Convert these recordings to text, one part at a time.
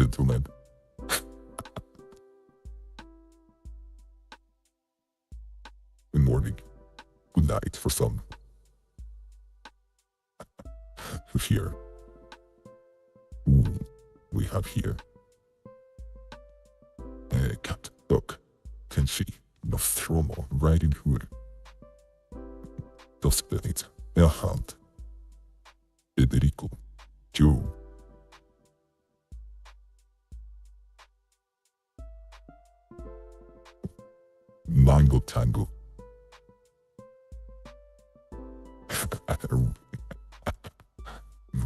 gentlemen. Good morning. Good night for some. Here. Ooh, we have here a cat, dog, Kenshi, Nostromo, Riding Hood, Dos Benit, Elhand, Federico, Joe. Mango Tango.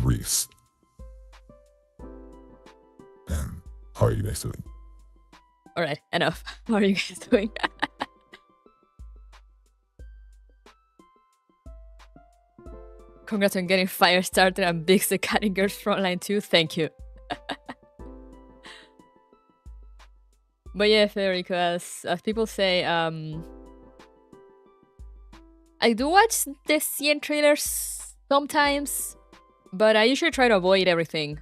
Reese. How are you guys doing? Alright, enough. How are you guys doing? Congrats on getting fire started and Big's the Cutting Girls Frontline too. Thank you. But yeah, Federico, as people say, I do watch the CN trailers sometimes, but I usually try to avoid everything.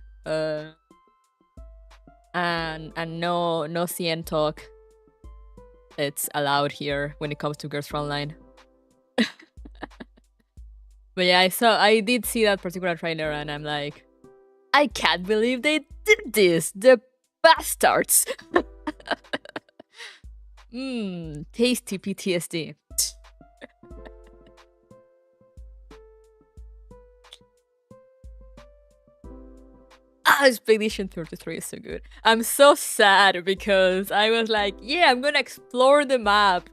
And no CN talk. It's allowed here when it comes to Girls Frontline. But yeah, I did see that particular trailer and I'm like, I can't believe they did this, the bastards. Tasty PTSD. Expedition 33 is so good. I'm so sad because I was like, yeah, I'm gonna explore the map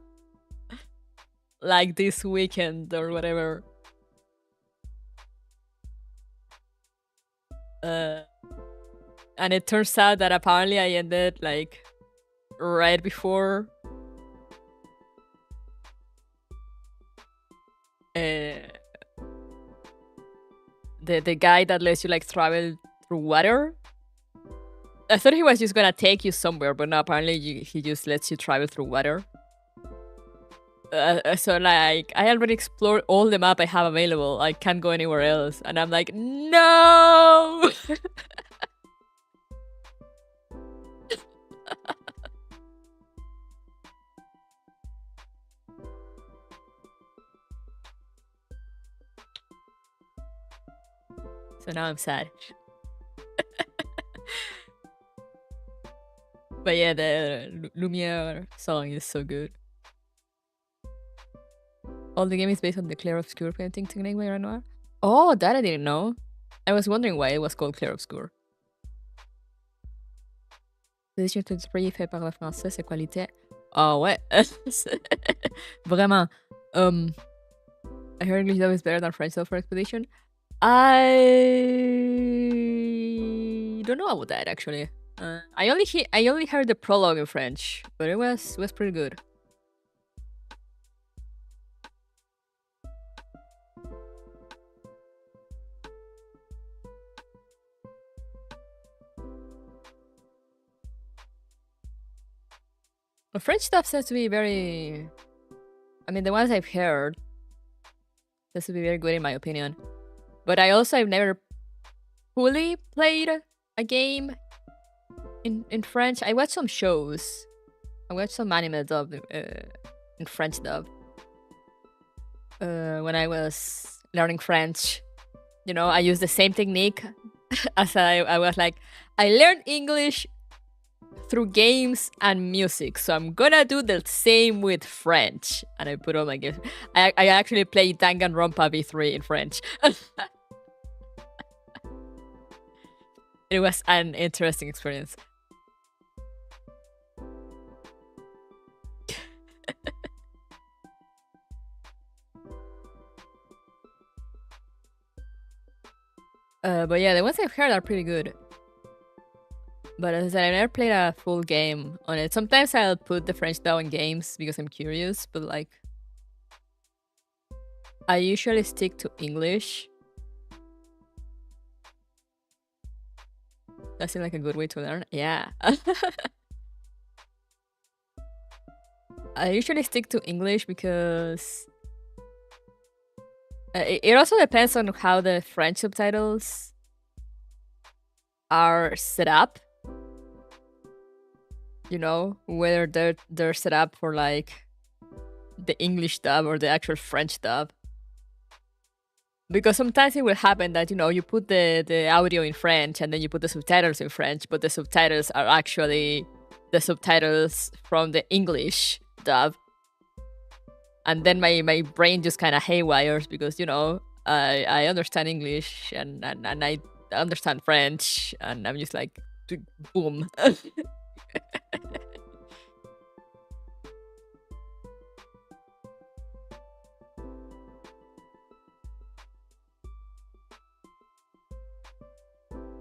like this weekend or whatever. And it turns out that apparently I ended like right before the guy that lets you like travel through water. I thought he was just gonna take you somewhere, but no, apparently he just lets you travel through water. So like, I already explored all the map I have available. I can't go anywhere else. And I'm like, no! So now I'm sad. But yeah, the Lumiere song is so good. All the game is based on the Clair Obscur painting technique by Renoir. Oh, that I didn't know. I was wondering why it was called Clair Obscur. L'édition 33 fait par le français, c'est qualité. Oh ouais. Vraiment. I heard English dub is better than French dub for Expedition. I don't know about that actually. I only heard the prologue in French, but it was pretty good. The French stuff seems to be very... I mean, the ones I've heard seems to be very good in my opinion. But I've never fully played a game in French. I watched some shows. I watched some anime dub in French dub. When I was learning French, you know, I used the same technique as I was like, I learned English through games and music, so I'm gonna do the same with French. And I put on my games. I actually played Danganronpa V3 in French. It was an interesting experience. But yeah, the ones I've heard are pretty good. But as I said, I never played a full game on it. Sometimes I'll put the French dub in games because I'm curious, but like... I usually stick to English. That seems like a good way to learn. Yeah. I usually stick to English because... it also depends on how the French subtitles are set up. you know, whether they're set up for like the English dub or the actual French dub. Because sometimes it will happen that, you know, you put the audio in French and then you put the subtitles in French, but the subtitles are actually the subtitles from the English dub. And then my brain just kind of haywires because, you know, I understand English and I understand French, and I'm just like, boom.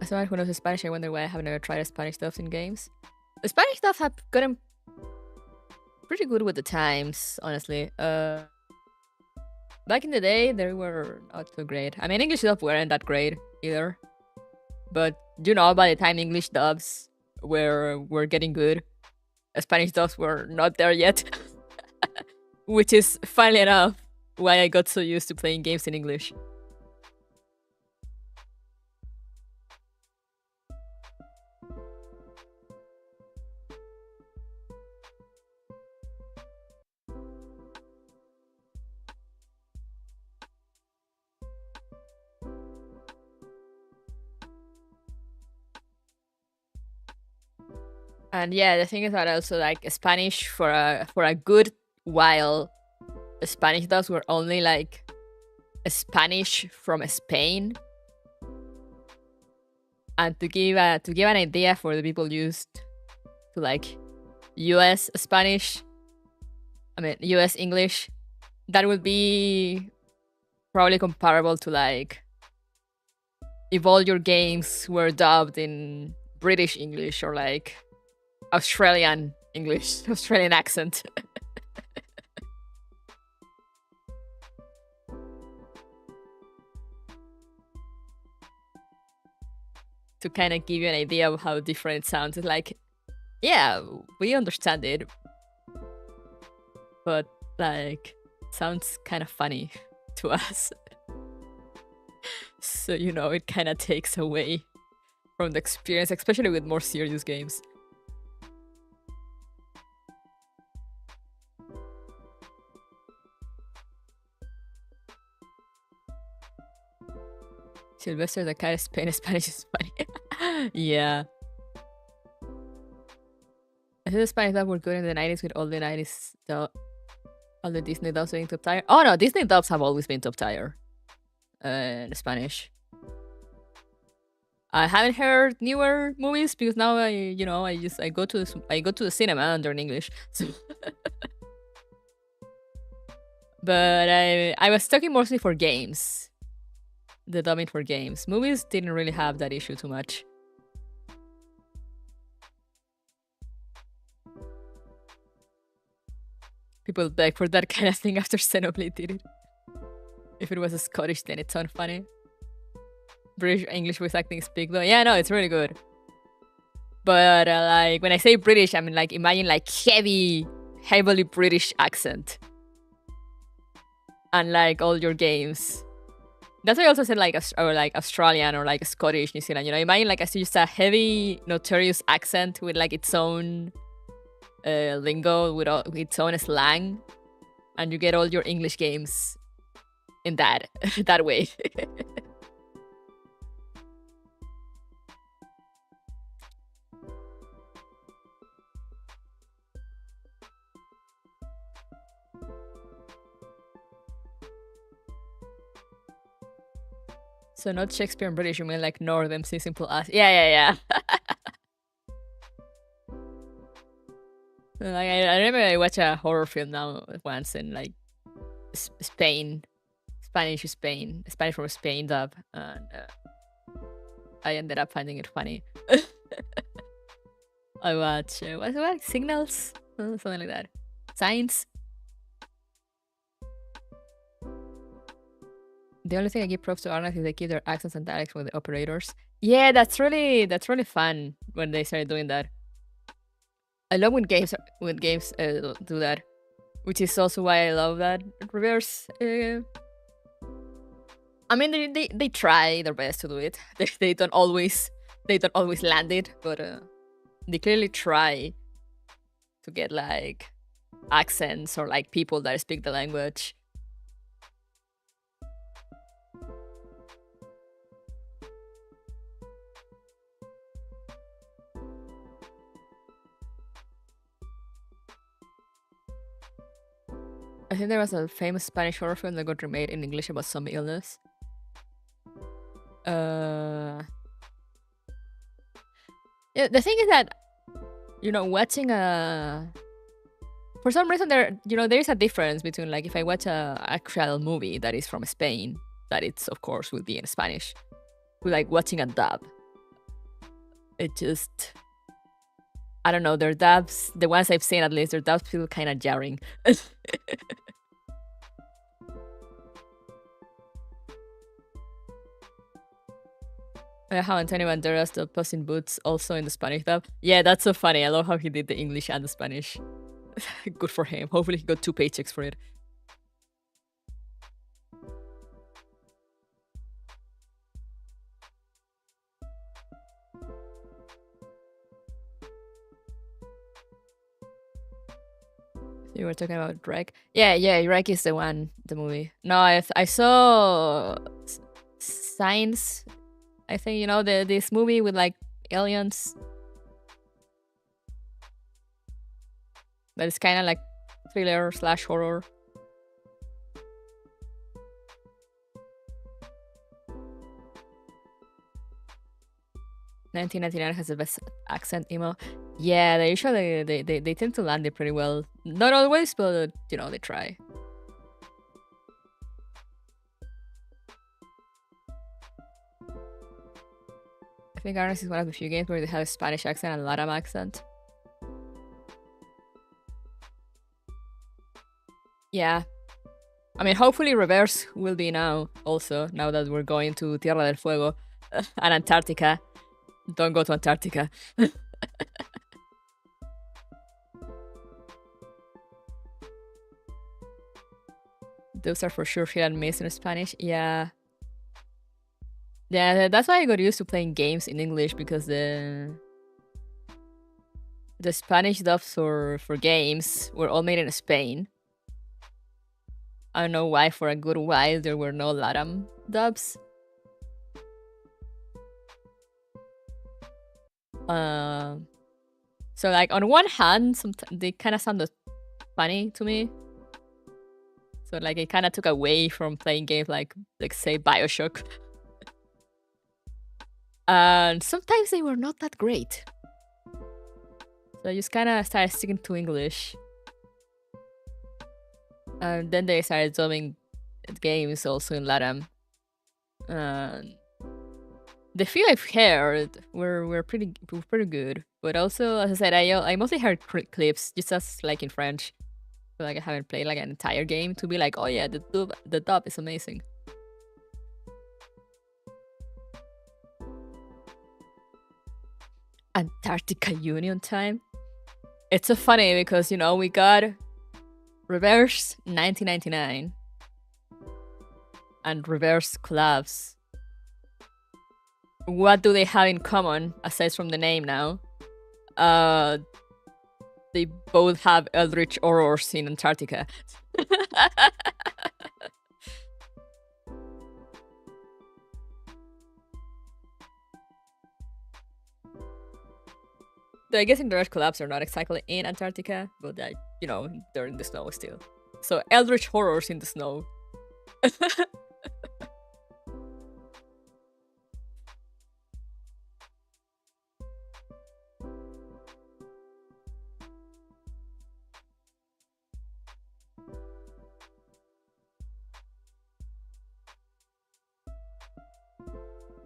As someone who knows Spanish, I wonder why I have never tried Spanish stuff in games. The Spanish stuff have gotten pretty good with the times, honestly. Back in the day, they were not so great. I mean, English stuff weren't that great either. But, you know, by the time English dubs were getting good, Spanish dubs were not there yet. Which is, funnily enough, why I got so used to playing games in English. And yeah, the thing is that also like Spanish for a good while, Spanish dubs were only like Spanish from Spain. And to give an idea for the people used to like US Spanish, I mean US English, that would be probably comparable to like if all your games were dubbed in British English or like Australian English, Australian accent. To kind of give you an idea of how different it sounds. It's like, yeah, we understand it, but like, sounds kind of funny to us. So, you know, it kind of takes away from the experience, especially with more serious games. Sylvester the Cat Spain Spanish is funny. Yeah. I think the Spanish dub were good in the 90s with all the 90s all the Disney dubs being top tier. Oh no, Disney dubs have always been top tier. In Spanish. I haven't heard newer movies because now I go to the cinema and they're in English. So but I was talking mostly for games. The dubbing for games. Movies didn't really have that issue too much. People beg for that kind of thing after Xenoblade did it. If it was a Scottish, then it sounded funny. British English voice acting is big though. Yeah, no, it's really good. But like when I say British, I mean like imagine like heavily British accent. And like all your games. That's why I also said like Australian or like Scottish, New Zealand. You know, imagine like just a heavy, notorious accent with like its own lingo, with its own slang, and you get all your English games in that that way. So not Shakespeare and British, you mean like North MC Simple As. Yeah. Like, I remember I watched a horror film now once in like Spain, Spanish from Spain dub, and I ended up finding it funny. I watched what Signals, something like that, Signs. The only thing I give props to Arnold is they keep their accents and dialects with the operators. Yeah, that's really fun when they start doing that. I love when games do that, which is also why I love that reverse. I mean, they try their best to do it. They don't always land it, but they clearly try. to get like accents or like people that speak the language. I think there was a famous Spanish horror film that got remade in English about some illness. Yeah, the thing is that, you know, watching a... For some reason, there is a difference between, like, if I watch a actual movie that is from Spain, that it's, of course, will be in Spanish, to, like, watching a dub. It just... I don't know, their dubs, the ones I've seen at least, their dubs feel kind of jarring. How Antonio Banderas the Puss in Boots also in the Spanish dub. Yeah, that's so funny. I love how he did the English and the Spanish. Good for him. Hopefully he got 2 paychecks for it. You were talking about Rec? Yeah, Rec is the one, the movie. No, I saw Signs. I think, you know, this movie with like aliens. That is kind of like thriller / horror. $19.99 has the best accent emo. Yeah, they usually they tend to land it pretty well. Not always, but you know, they try. I think AMARIS is one of the few games where they have a Spanish accent and Latam accent. Yeah. I mean, hopefully reverse will be now also, now that we're going to Tierra del Fuego and Antarctica. Don't go to Antarctica. Those are for sure hit and miss in Spanish. Yeah. Yeah, that's why I got used to playing games in English, because the Spanish dubs for games were all made in Spain. I don't know why for a good while there were no Latam dubs. So like on one hand, they kind of sounded funny to me. So like it kind of took away from playing games like say BioShock. And sometimes they were not that great. So I just kind of started sticking to English. And then they started dubbing games also in Latam. The few I've heard were pretty good. But also, as I said, I mostly heard clips, just as like in French. So like I haven't played like an entire game to be like, oh yeah, the dub is amazing. Antarctica Union time. It's so funny because, you know, we got Reverse 1999 and Reverse collabs. What do they have in common aside from the name now? They both have eldritch horrors in Antarctica. So I guess in Reverse collabs are not exactly in Antarctica, but you know, they're in the snow still. So eldritch horrors in the snow.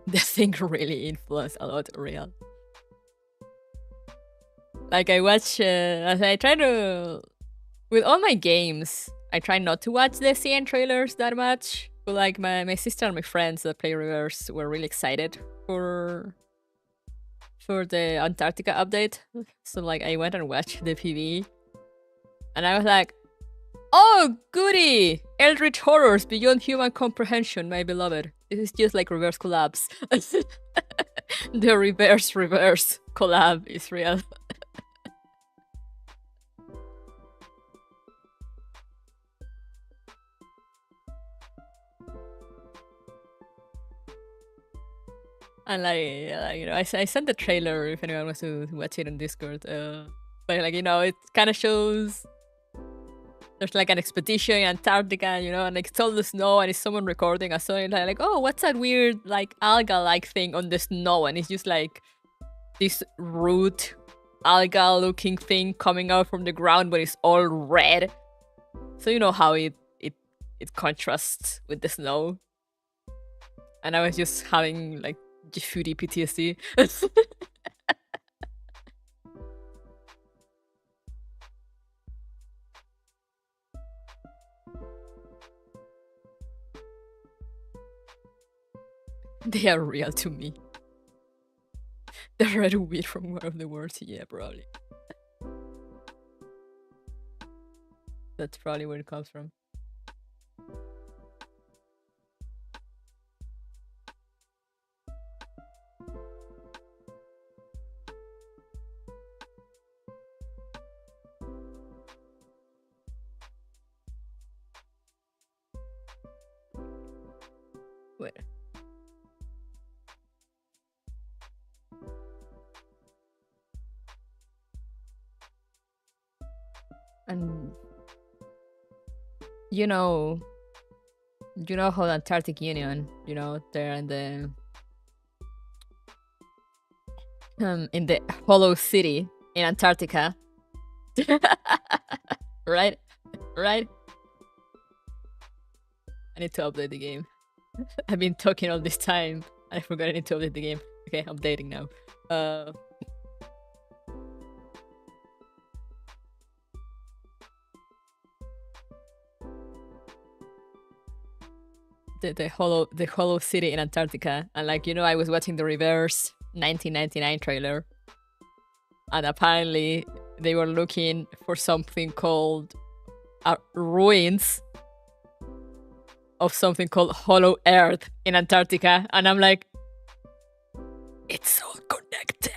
The thing really influenced a lot, real. Like I watch, I try to, with all my games, I try not to watch the CN trailers that much. But like my sister and my friends that play Reverse were really excited for the Antarctica update. So like I went and watched the PV, and I was like, oh goody! Eldritch horrors beyond human comprehension, my beloved. This is just like Reverse collabs. The reverse collab is real. And you know, I sent the trailer if anyone wants to watch it on Discord. But like, you know, it kind of shows there's like an expedition in Antarctica, you know, and like it's all the snow, and it's someone recording a song, and like, oh, what's that weird like alga-like thing on the snow? And it's just like this root alga-looking thing coming out from the ground, but it's all red. So you know how it contrasts with the snow. And I was just having like foodie PTSD. They are real to me. The red weed from War of the Worlds, yeah, probably. That's probably where it comes from. Wait. And you know how the Antarctic Union, you know, they're in the hollow city in Antarctica. Right? I need to update the game. I've been talking all this time. I forgot I need to update the game. Okay, updating now. The hollow city in Antarctica, and like, you know, I was watching the Reverse 1999 trailer, and apparently they were looking for something called ruins of something called Hollow Earth in Antarctica, and I'm like, it's all connected.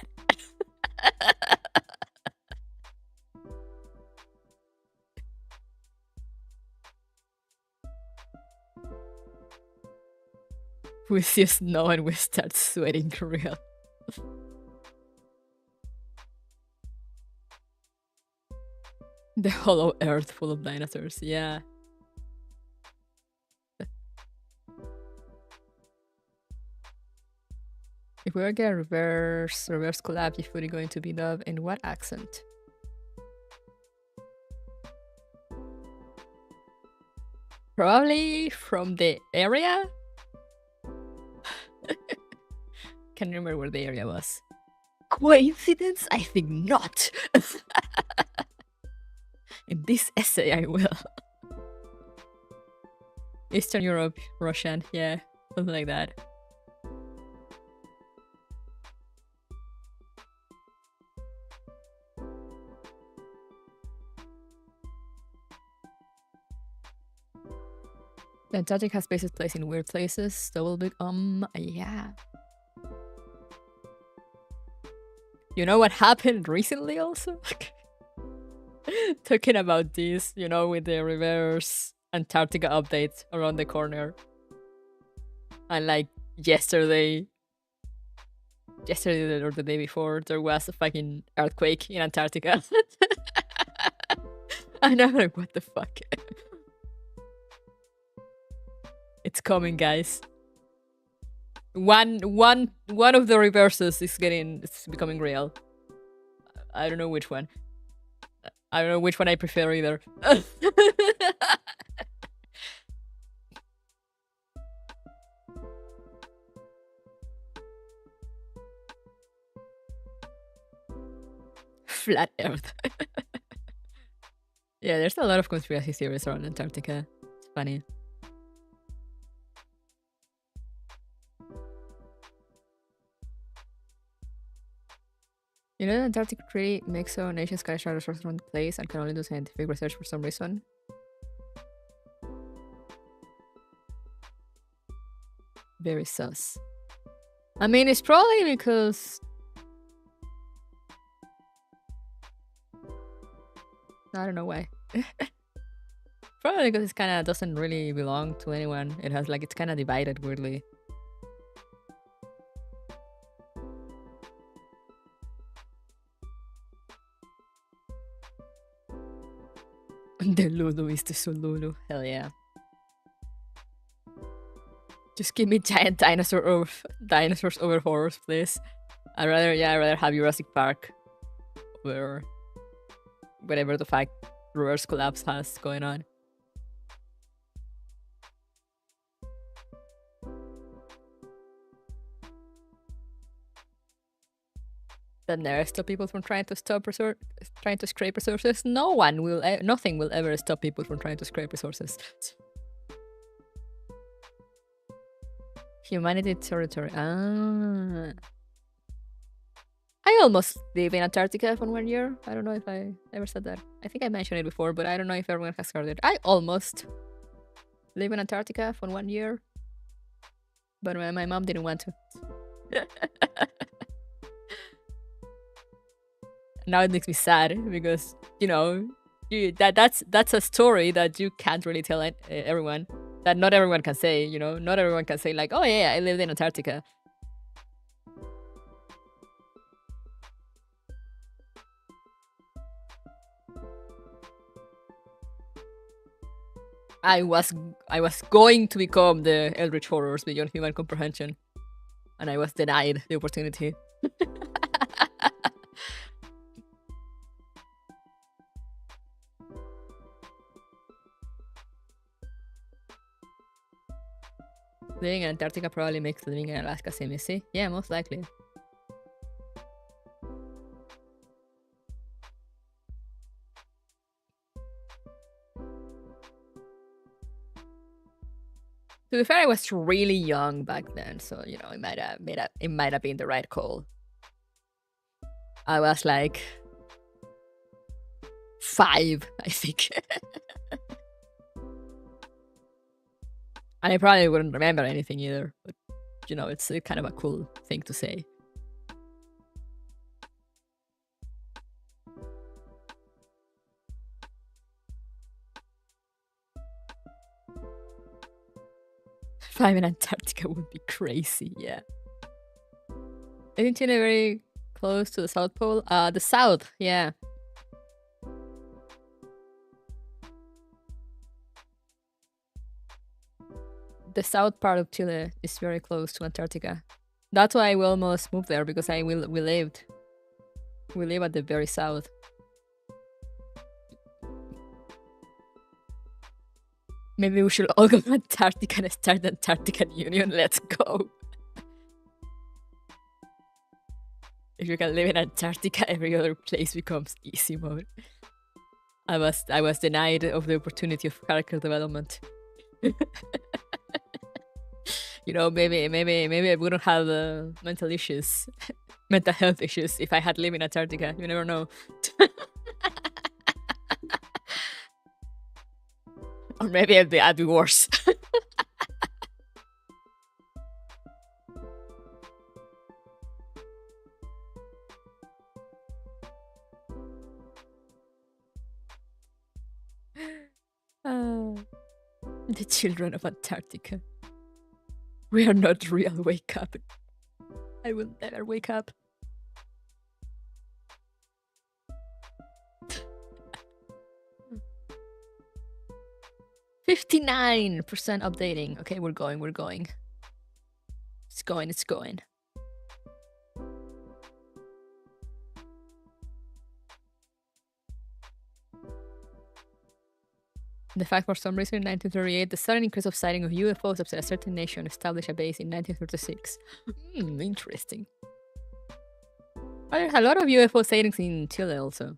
We see snow and we start sweating real. The hollow earth full of dinosaurs, yeah. If we were get a reverse collab, if we're going to be dubbed in what accent? Probably from the area? Can't remember where the area was. Coincidence? I think not. In this essay, I will. Eastern Europe, Russian, yeah, something like that. The Antarctic has bases placed in weird places. Double big yeah. You know what happened recently also? Talking about this, you know, with the reverse Antarctica update around the corner. And like yesterday or the day before, there was a fucking earthquake in Antarctica. And I'm like, what the fuck? It's coming, guys. One of the reverses is becoming real. I don't know which one. I don't know which one I prefer either. Flat Earth. Yeah, there's a lot of conspiracy theories around Antarctica. It's funny. You know, the Antarctic Treaty makes so nations can share resources from the place and can only do scientific research for some reason. Very sus. I mean, it's probably because... I don't know why. Probably because it kind of doesn't really belong to anyone. It has like, it's kind of divided weirdly. The Lulu is the Sululu. Hell yeah. Just give me giant dinosaurs over horrors, please. I'd rather have Jurassic Park over whatever the fuck reverse collapse has going on. That never stop people from trying to scrape resources. Nothing will ever stop people from trying to scrape resources. Humanity territory. Ah. I almost live in Antarctica for 1 year. I don't know if I ever said that. I think I mentioned it before, but I don't know if everyone has heard it. I almost live in Antarctica for 1 year, but my mom didn't want to. Now it makes me sad because, you know, that's a story that you can't really tell everyone. That not everyone can say, you know. Not everyone can say like, oh yeah, I lived in Antarctica. I was going to become the Eldritch Horrors Beyond Human Comprehension, and I was denied the opportunity. Living in Antarctica probably makes living in Alaska seem easy. Yeah, most likely. To be fair, I was really young back then, so you know it might have been the right call. I was like 5, I think. And I probably wouldn't remember anything either, but you know, it's kind of a cool thing to say. Five in Antarctica would be crazy, yeah. Isn't Chile very close to the South Pole? The South, yeah. The south part of Chile is very close to Antarctica. That's why we almost moved there, because we live at the very south. Maybe we should all go to Antarctica and start the Antarctican Union. Let's go. If you can live in Antarctica, every other place becomes easy mode. I was denied of the opportunity of character development. You know, maybe I wouldn't have mental health issues if I had lived in Antarctica. You never know. Or maybe I'd be worse. The children of Antarctica. We are not real. Wake up. I will never wake up. $59% updating. Okay, we're going. It's going. The fact, for some reason, in 1938, the sudden increase of sighting of UFOs after a certain nation established a base in 1936. Interesting. A lot of UFO sightings in Chile also.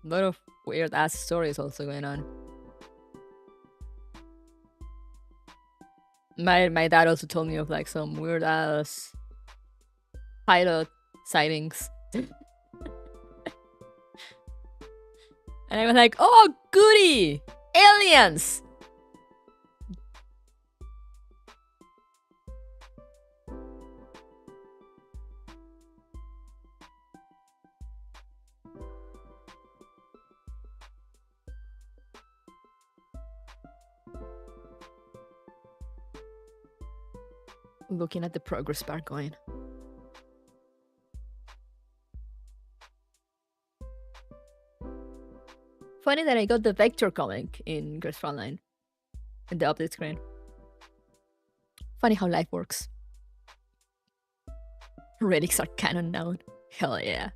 A lot of weird-ass stories also going on. My dad also told me of like some weird-ass pilot sightings. And I was like, oh, goody! Aliens! Looking at the progress bar going. Funny that I got the vector comic in Frontline in the update screen. Funny how life works. Relics are canon now. Hell yeah.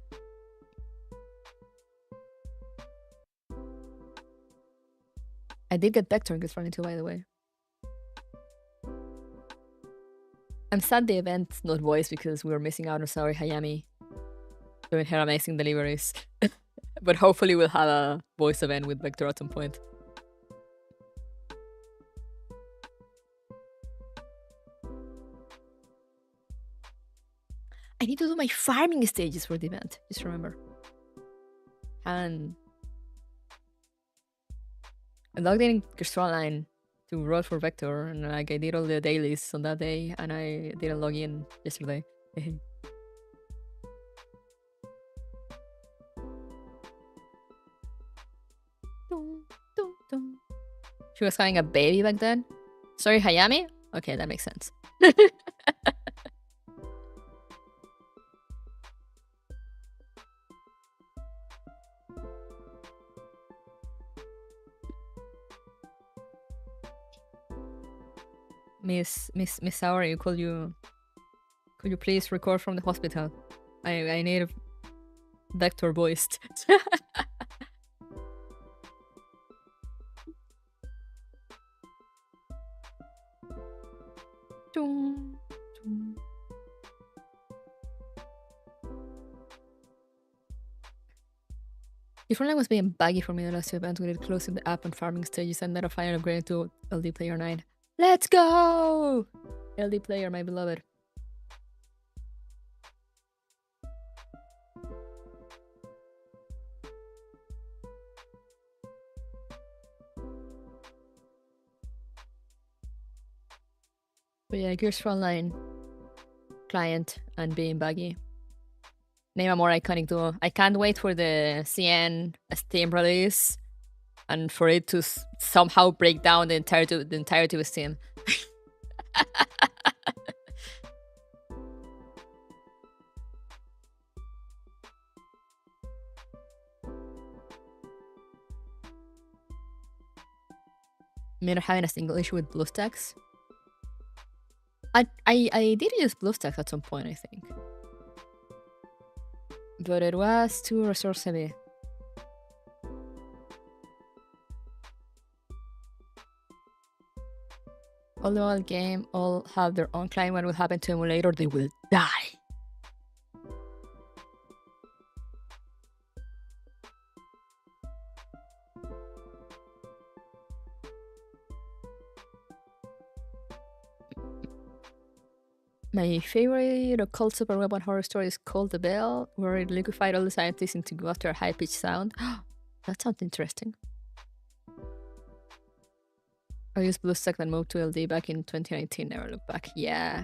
I did get vector in Frontline too, by the way. I'm sad the event's not voiced because we were missing out on Saori Hayami doing her amazing deliveries. But hopefully we'll have a voice event with Vector at some point. I need to do my farming stages for the event, just remember. And I logged in Frontline to roll for Vector, and like I did all the dailies on that day, and I didn't log in yesterday. She was having a baby back then? Sorry, Hayami? Okay, that makes sense. Miss Saori, could you please record from the hospital? I need Vector voiced. If Frontline was being buggy for me the last two events, we did closing the app and farming stages and then a final upgrade to LD Player 9. Let's go! LD Player, my beloved. But yeah, Gears Frontline client and being buggy. Name a more iconic duo. I can't wait for the CN Steam release and for it to somehow break down the entirety of Steam. Me not having a single issue with BlueStacks. I did use BlueStacks at some point, I think. But it was too resource heavy. Although all game all have their own client, what will happen to emulator? They will die. My favorite occult super weapon horror story is called The Bell, where it liquefied all the scientists into go after a high-pitched sound. That sounds interesting. I used BlueStack and moved to LD back in 2019, never looked back. Yeah.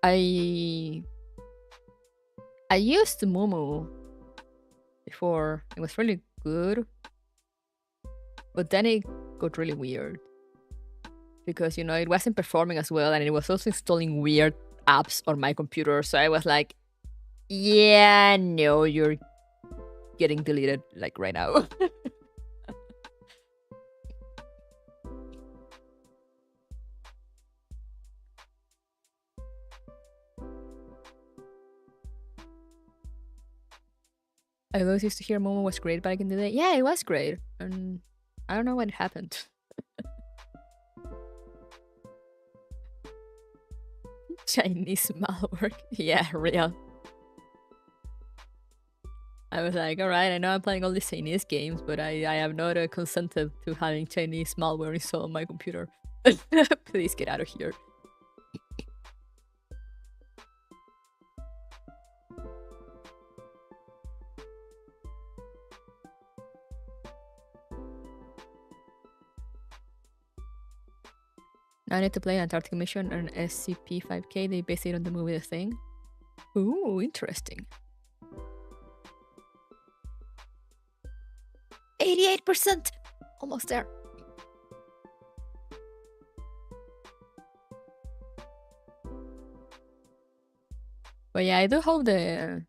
I used Mumu before. It was really good. But then it got really weird. Because, you know, it wasn't performing as well and it was also installing weird apps on my computer. So I was like, yeah, no, you're getting deleted like right now. I always used to hear Momo was great back in the day. Yeah, it was great. And I don't know what happened. Chinese malware. Yeah, real. I was like, alright, I know I'm playing all these Chinese games, but I have not consented to having Chinese malware installed on my computer. Please get out of here. Now I need to play Antarctic Mission and SCP-5K. They based it on the movie The Thing. Ooh, interesting. 88%! Almost there. But yeah, I do hope the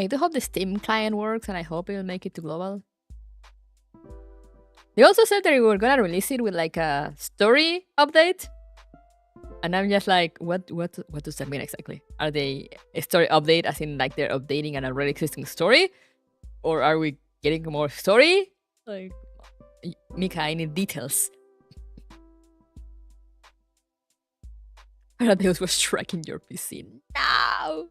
I do hope the Steam client works, and I hope it'll make it to global. They also said that we were gonna release it with like a story update, and I'm just like, what does that mean exactly? Are they a story update, as in like they're updating an already existing story, or are we getting more story? Like, Mika, I need details. Aradeus was tracking your PC. No!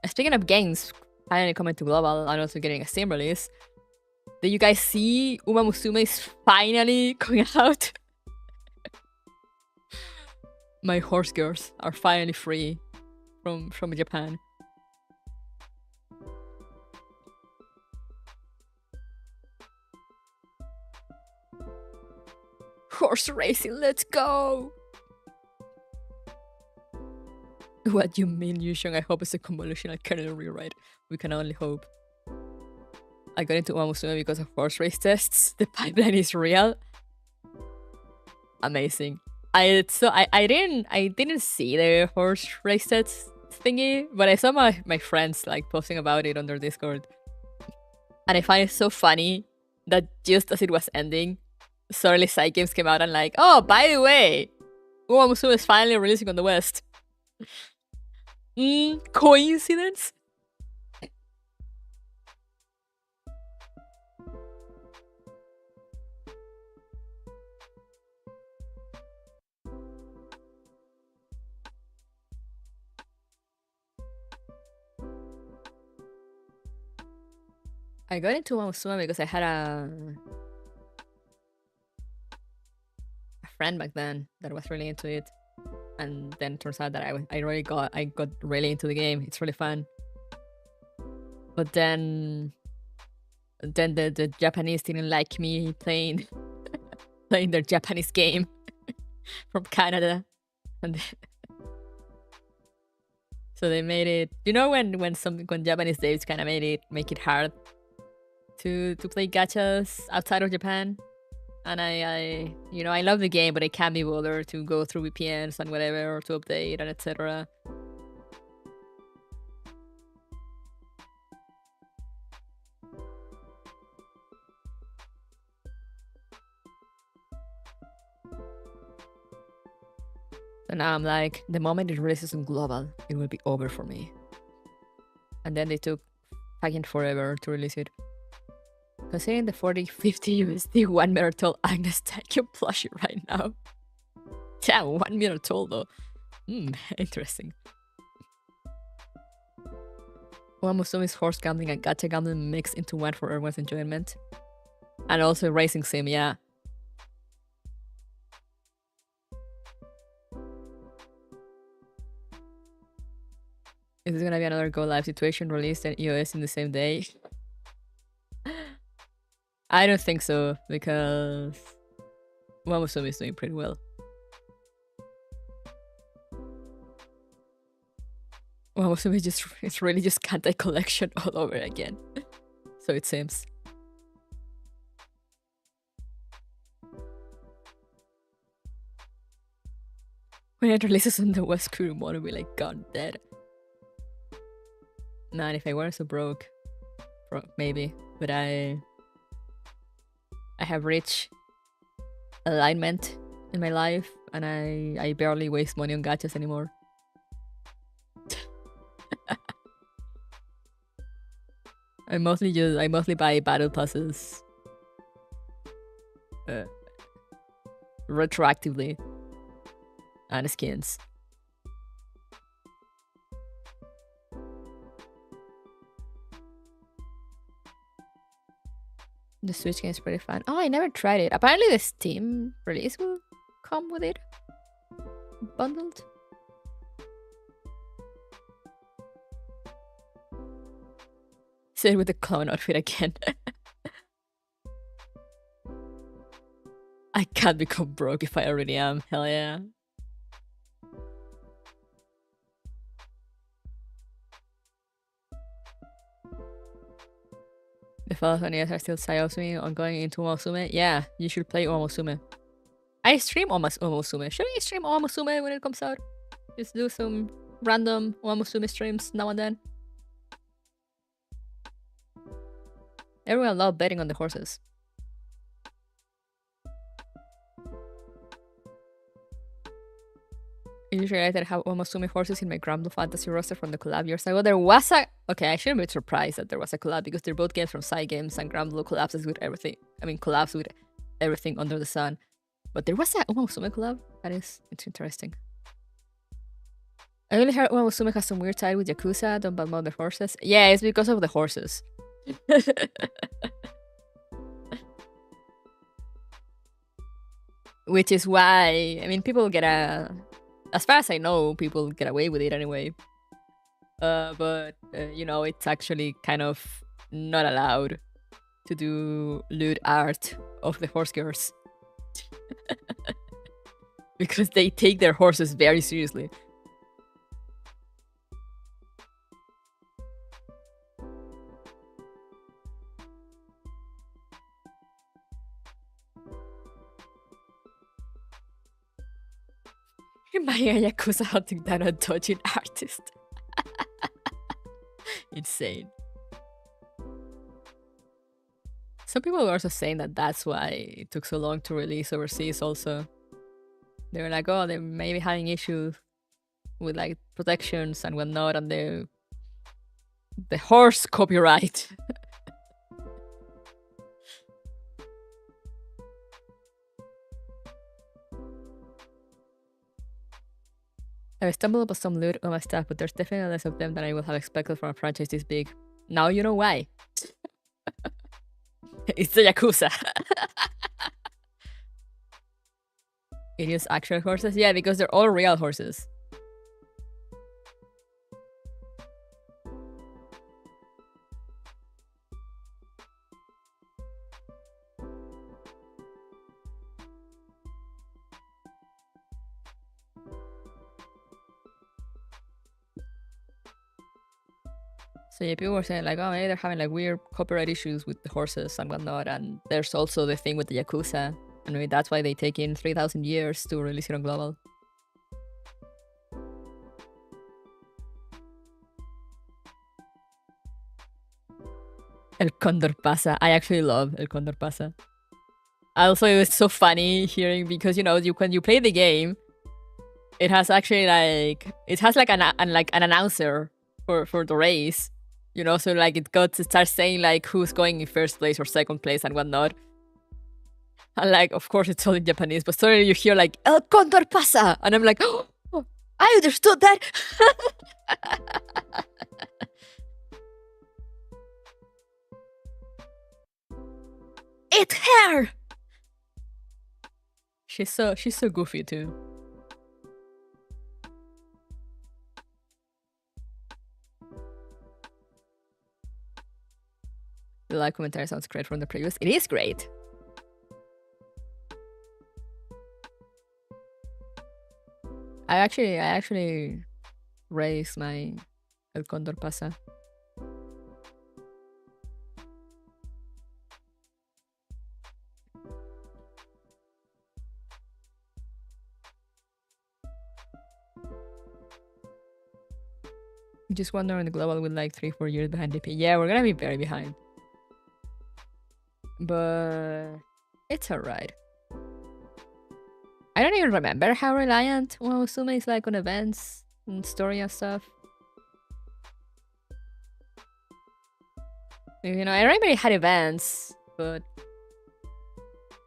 Speaking of games finally coming to global and also getting a Steam release, did you guys see Uma Musume is finally coming out? My horse girls are finally free from Japan. Horse racing, let's go! What do you mean, Yusheng? I hope it's a convolutional kernel rewrite. We can only hope. I got into Umamusume because of horse race tests. The pipeline is real. Amazing. I didn't see the horse race tests thingy, but I saw my friends like posting about it on their Discord. And I find it so funny that just as it was ending, suddenly side games came out and like, oh, by the way, Umamusume is finally releasing on the West. Coincidence? I got into Umamusume because I had a friend back then that was really into it. And then it turns out that I got really into the game. It's really fun. But then the Japanese didn't like me playing their Japanese game from Canada, and so they made it. You know when Japanese devs kind of make it hard to play gachas outside of Japan. And I love the game, but I can't be bothered to go through VPNs and whatever, or to update and etc. So now I'm like, the moment it releases on global, it will be over for me. And then they took fucking forever to release it. Considering the 40-50 USD 1 meter tall Agnes Tachyon plushie right now. Yeah, 1 meter tall though. Interesting. Umamusume's horse gambling and gacha gambling mixed into one for everyone's enjoyment. And also racing sim, yeah. Is this gonna be another go live situation released in iOS in the same day? I don't think so, because Umamusume is doing pretty well. Umamusume it's really just Kantai collection all over again. So it seems. When it releases on the West, Kurumono will be like gone dead. Man, if I weren't so broke, maybe. But I have reached alignment in my life, and I barely waste money on gachas anymore. I mostly buy battle passes retroactively and skins. The Switch game is pretty fun. Oh, I never tried it. Apparently the Steam release will come with it. Bundled. Sit with the clown outfit again. I can't become broke if I already am. Hell yeah. The fellows on ES are still Sayosumi on going into Umamusume. Yeah, you should play Umamusume. I stream Umamusume. Should I stream Umamusume when it comes out? Just do some random Umamusume streams now and then. Everyone loved betting on the horses. I just realized that I have Umamusume horses in my Grand Blue Fantasy roster from the collab years ago. There was a... Okay, I shouldn't be surprised that there was a collab because they're both games from Side Games and Grand Blue collapses with everything. I mean, collabs with everything under the sun. But there was a Umamusume collab? It's interesting. I only heard Umamusume has some weird tie with Yakuza, don't badmouth the horses. Yeah, it's because of the horses. Which is why, I mean, people get as far as I know, people get away with it anyway. But, you know, it's actually kind of not allowed to do lewd art of the horse girls. Because they take their horses very seriously. Buying a Yakuza hunting down a dodging artist. Insane. Some people were also saying that that's why it took so long to release overseas also. They were like, oh, they may be having issues with like protections and whatnot and the horse copyright. I stumbled upon some loot on my stuff, but there's definitely less of them than I would have expected from a franchise this big. Now you know why. It's the Yakuza. It is actual horses? Yeah, because they're all real horses. So yeah, people were saying like, oh, maybe they're having like weird copyright issues with the horses and whatnot. And there's also the thing with the Yakuza. And maybe that's why they take in 3,000 years to release it on global. El Condor Pasa. I actually love El Condor Pasa. Also, it was so funny hearing because, you know, when you play the game, it has actually like... It has like an announcer for the race. You know, so like it got to start saying like who's going in first place or second place and whatnot. And like, of course, it's all in Japanese, but suddenly you hear like El Condor Pasa, and I'm like, oh, I understood that. It's her. She's so goofy too. The live commentary sounds great from the previous. It is great. I actually raised my El Condor Pasa. Just wondering the global with like 3-4 years behind DP. Yeah, we're gonna be very behind. But it's alright. I don't even remember how reliant Umamusume is like on events and story and stuff. You know, I remember it had events, but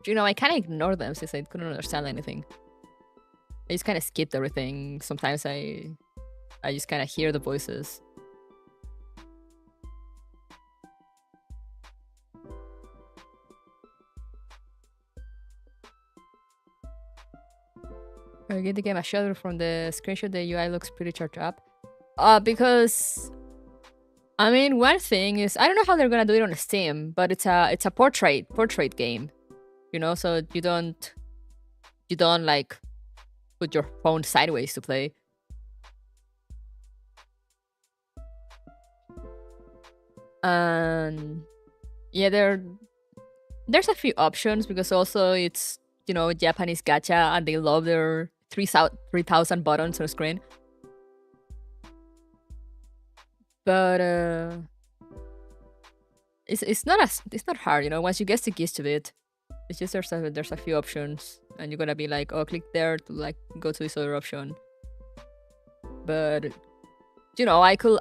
you know, I kind of ignored them since I couldn't understand anything. I just kind of skipped everything. Sometimes I just kind of hear the voices. I give the game a shudder from the screenshot. The UI looks pretty charged up. Because I mean, one thing is I don't know how they're gonna do it on Steam, but it's a portrait game, you know. So you don't like put your phone sideways to play. And yeah, there's a few options because also it's, you know, Japanese gacha and they love their 3,000 buttons on the screen. But it's not hard, you know. Once you get the gist of it, it's just there's a few options, and you're gonna be like, oh, click there to like go to this other option. But you know, I could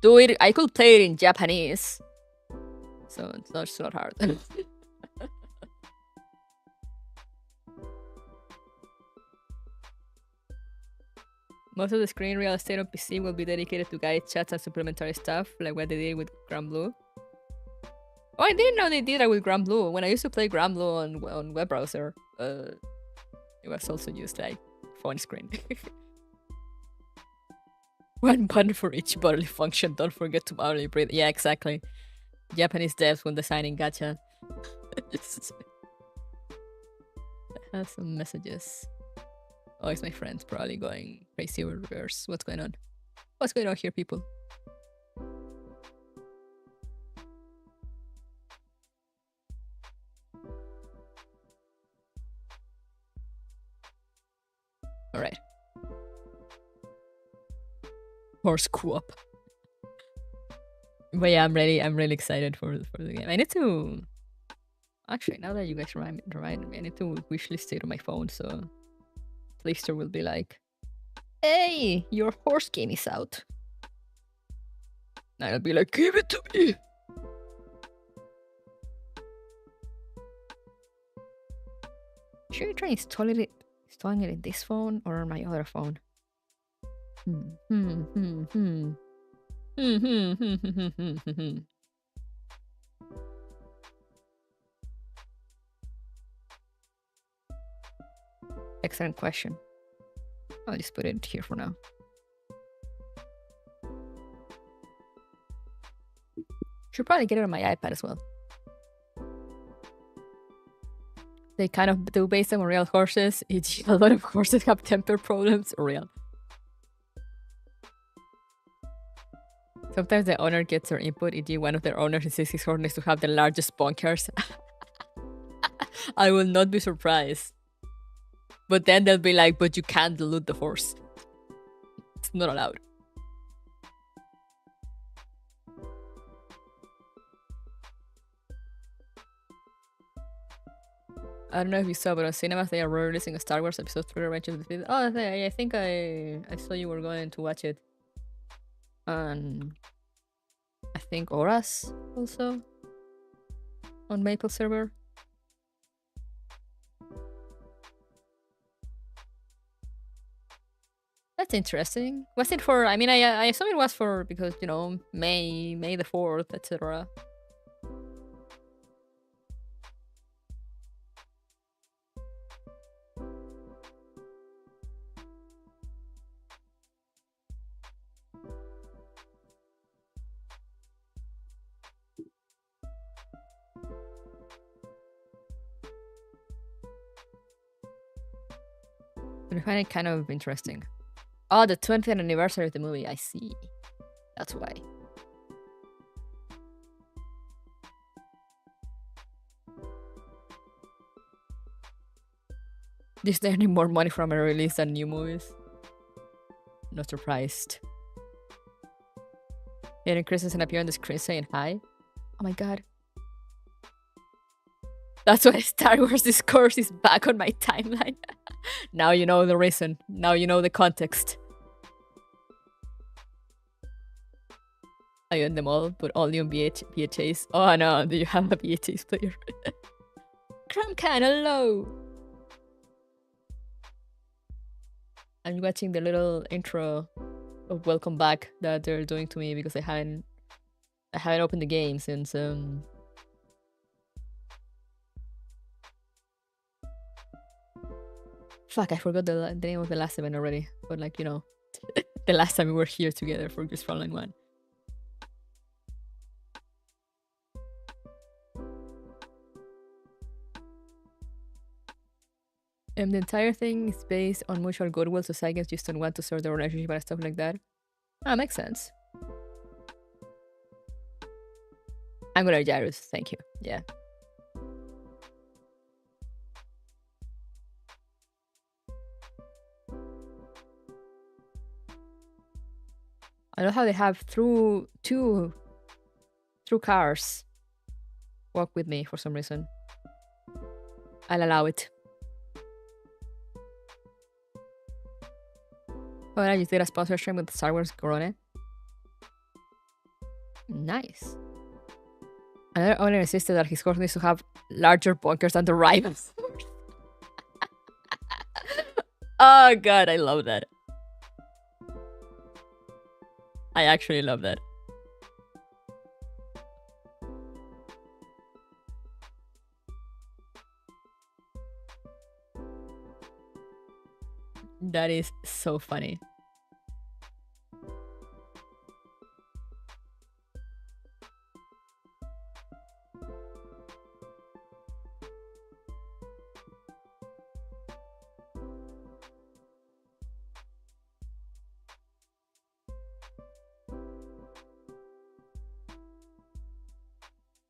do it. I could play it in Japanese, so it's not hard. Most of the screen real estate on PC will be dedicated to guide chats and supplementary stuff, like what they did with Granblue. Oh, I didn't know they did that with Granblue. When I used to play Granblue on web browser, it was also used like phone screen. One button for each bodily function. Don't forget to manually breathe. Yeah, exactly. Japanese devs when designing gacha. I have some messages. Oh, it's my friends probably going crazy over reverse. What's going on? What's going on here, people? All right. Horse co-op. But yeah, I'm really excited for the game. I need to actually, now that you guys remind me, I need to wishlist it on my phone, so Play Store will be like, "Hey, your horse game is out." And I'll be like, "Give it to me." Should I try installing it in this phone or on my other phone? Excellent question. I'll just put it here for now. Should probably get it on my iPad as well. They kind of do based on real horses. A lot of horses have temper problems. Real. Sometimes the owner gets their input, e.g. one of their owners insists his horse needs to have the largest bunkers. I will not be surprised. But then they'll be like, but you can't dilute the horse. It's not allowed. I don't know if you saw, but on cinemas they are releasing a Star Wars Episode 3 Revenge of the Sith. Oh, I think I saw you were going to watch it. And I think Auras also on Maple server. That's interesting. Was it for? I mean, I assume it was for because you know May the 4th, etc. But I find it kind of interesting. Oh, the 20th anniversary of the movie. I see. That's why. Disney earning more money from a release than new movies. Not surprised. Hearing Chris appear on the screen saying hi. Oh my god. That's why Star Wars Discourse is back on my timeline. Now you know the reason. Now you know the context. I own them all, but only on VHS. Oh no, do you have a VHS player? Cram kinda low. I'm watching the little intro of Welcome Back that they're doing to me because I haven't opened the game since fuck, I forgot the name of the last event already. But like, you know, the last time we were here together for just Frontline 1. The entire thing is based on mutual goodwill, so Saiyans just don't want to start their relationship and stuff like that. Ah, makes sense. Angular Gyrus, thank you. Yeah. I love how they have two cars walk with me for some reason. I'll allow it. Oh, I just did a sponsor stream with Star Wars Corona. Nice. Another owner insisted that his horse needs to have larger bunkers than the rivals. Oh god, I love that. I actually love that. That is so funny.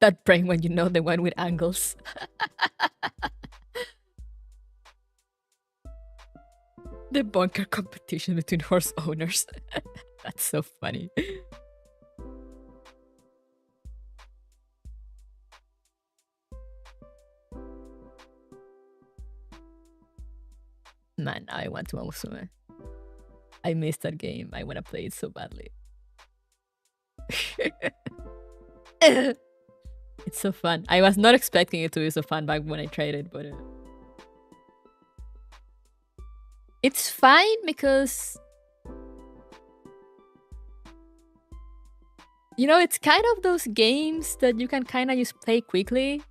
That brain when you know the one with angles. The bunker competition between horse owners. That's so funny. Man, now I want to Musume. I missed that game. I want to play it so badly. It's so fun. I was not expecting it to be so fun back when I tried it, but it's fine because, you know, it's kind of those games that you can kind of just play quickly,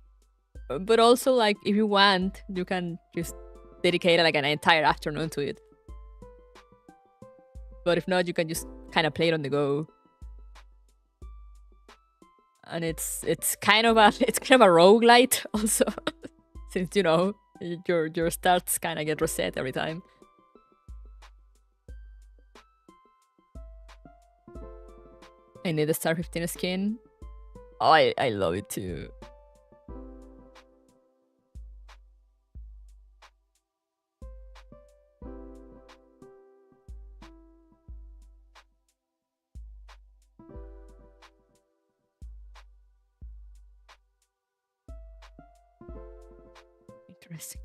but also, like, if you want, you can just dedicate like an entire afternoon to it. But if not, you can just kind of play it on the go. And it's kind of a roguelite also, since, you know, your stats kind of get reset every time. I need the Star 15 skin. Oh, I love it too. Interesting.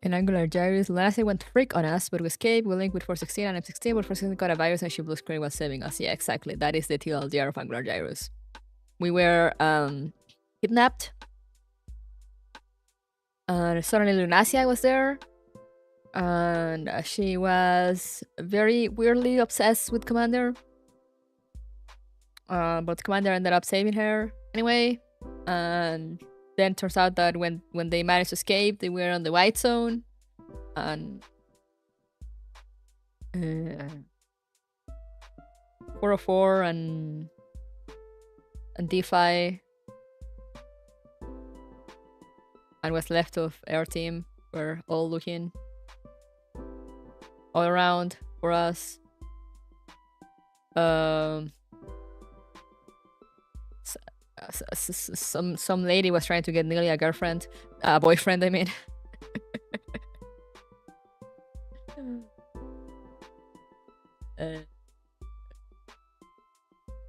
In Angular Gyrus, Lanase went freak on us, but we escaped. We linked with 416 and M16, but 416 got a virus and she blue screen was saving us. Yeah, exactly. That is the TLDR of Angular Gyrus. We were kidnapped. Suddenly Lunacia was there. And she was very weirdly obsessed with Commander. But Commander ended up saving her anyway. And then turns out that when they managed to escape, they were on the white zone. And 404 and DeFi and what's left of our team were all looking all around for us. Some lady was trying to get nearly a girlfriend, a boyfriend, I mean.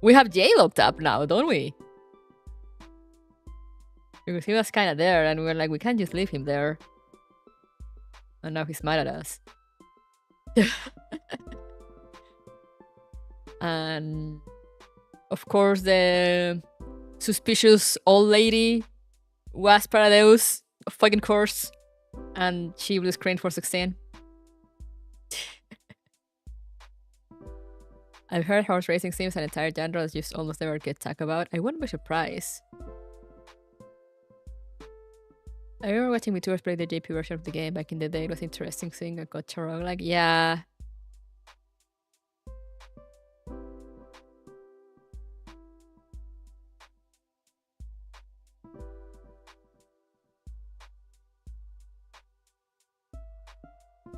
We have Jay locked up now, don't we? Because he was kind of there, and we were like, we can't just leave him there. And now he's mad at us. And of course, the suspicious old lady was Paradeus, of fucking course, and she was screened for 16. I've heard horse racing seems an entire genre that just almost never get talked about. I wouldn't be surprised. I remember watching VTubers play the JP version of the game back in the day. It was interesting seeing a gacha roguelike. Yeah.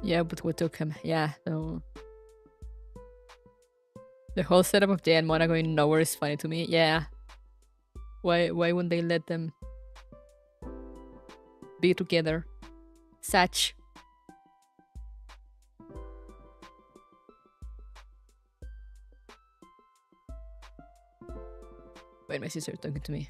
Yeah, but we took him. Yeah, no. The whole setup of Jay and Mona going nowhere is funny to me. Yeah. Why wouldn't they let them be together? Such. Wait, my sister talking to me.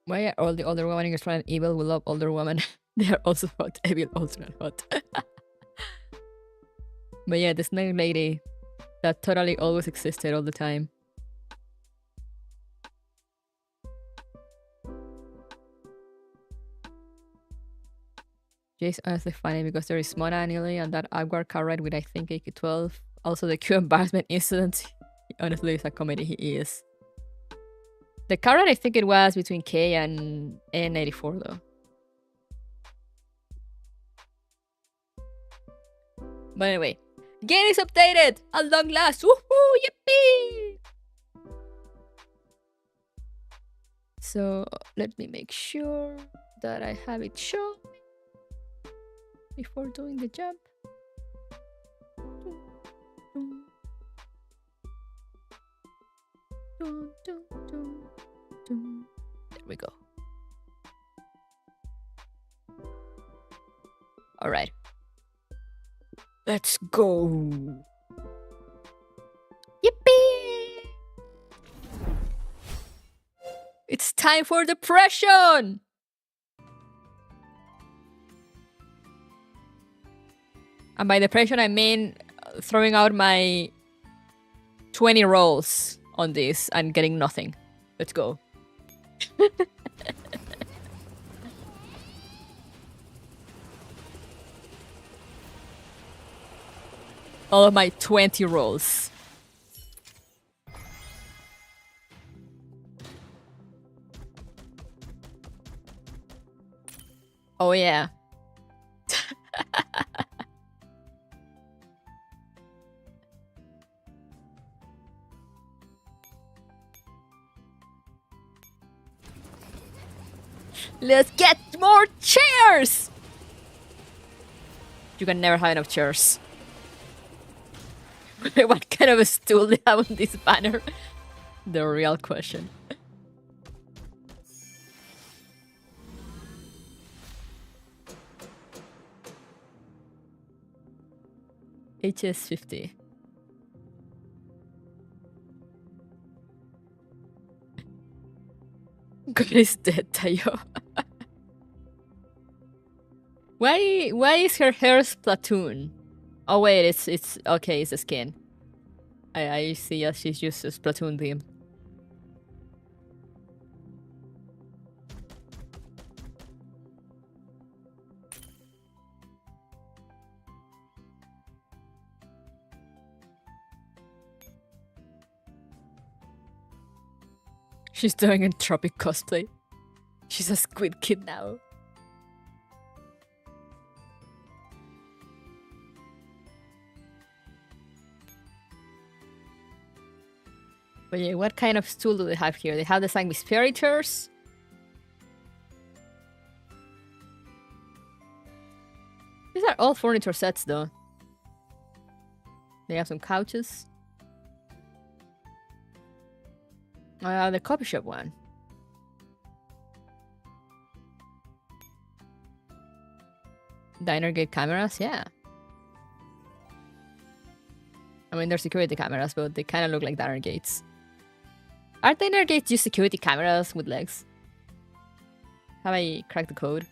Why are all the older women in Australia evil? We love older women. They are also hot, evil, ultra hot. But yeah, this snake lady that totally always existed all the time. Jay's honestly funny because there is Mona Neely and that awkward car ride with I think AK-12. Also the Q embarrassment incident. Honestly, it's a comedy he is. The car ride I think it was between K and N84 though. But anyway, game is updated at long last. Woohoo! Yippee! So let me make sure that I have it shown before doing the jump. There we go. All right. Let's go. Yippee! It's time for depression! And by depression, I mean throwing out my 20 rolls on this and getting nothing. Let's go. All of my 20 rolls. Oh yeah. Let's get more chairs! You can never have enough chairs. What kind of a stool do you have on this banner? The real question. HS50. God is dead, Tayo. Why is her hair Splatoon? Oh wait, it's okay, it's the skin. I see, yes, she's just a Splatoon theme. She's doing a tropic cosplay. She's a squid kid now. But yeah, what kind of stool do they have here? They have the same with fairy chairs. These are all furniture sets though. They have some couches. The coffee shop one. Diner gate cameras, yeah. I mean, they're security cameras, but they kind of look like diner gates. Are diner gates just security cameras with legs? Have I cracked the code?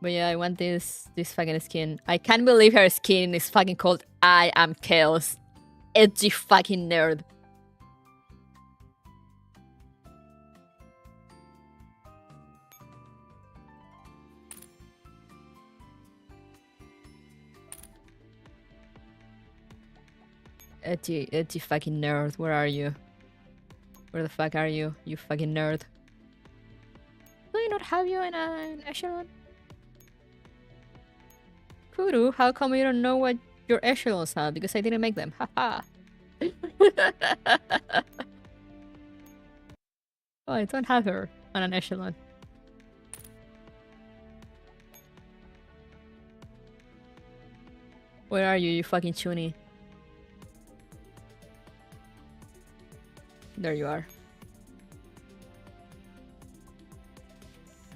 But yeah, I want this fucking skin. I can't believe her skin is fucking called I am Chaos. Edgy fucking nerd. Edgy fucking nerd. Where are you? Where the fuck are you? You fucking nerd. Do you not have you in an echelon? Kuru, how come you don't know what your echelons have? Because I didn't make them. Haha. Oh, I don't have her on an echelon. Where are you, you fucking chuny? There you are.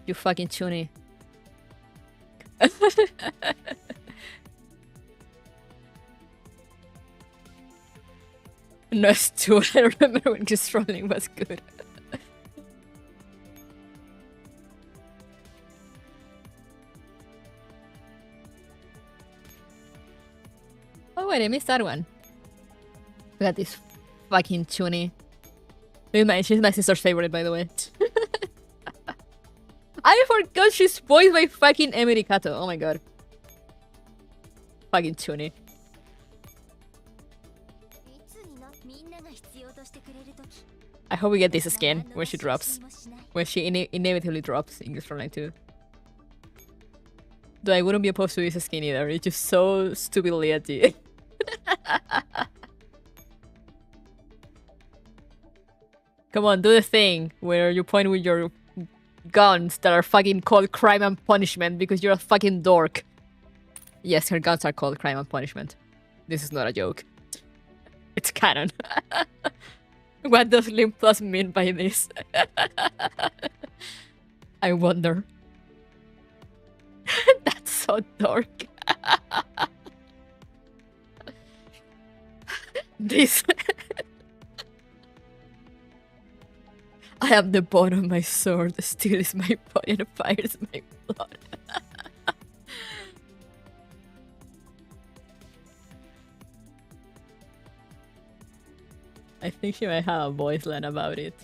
You fucking chuny. No, it's too. I remember when just rolling was good. Oh wait, I missed that one. Look at this fucking chuny. She's my sister's favorite, by the way. I forgot she's voiced by fucking Emily Kato. Oh my god. Fucking chuny. I hope we get this skin when she drops. When she inevitably drops in Frontline 2. Though I wouldn't be opposed to this skin either. It's just so stupidly edgy. Come on, do the thing where you point with your guns that are fucking called crime and punishment because you're a fucking dork. Yes, her guns are called crime and punishment. This is not a joke. It's canon. What does Limp Plus mean by this? I wonder. That's so dark. This... I am the bone of my sword, steel is my body and fire is my blood. I think she might have a voice line about it.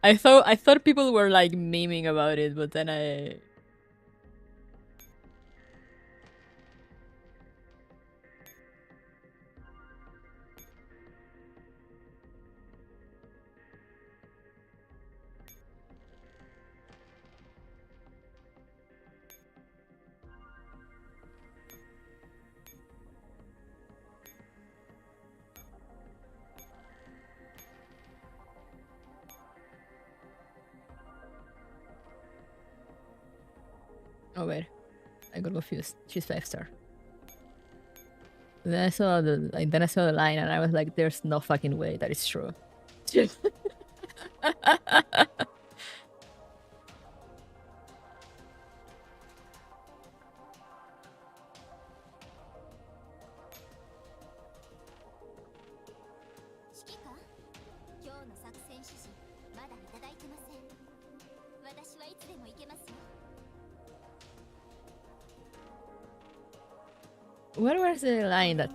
I thought people were like memeing about it, but then I... Oh wait, I got confused. She's 5-star. Then I saw the line and I was like, "There's no fucking way that is true." Where was the line that...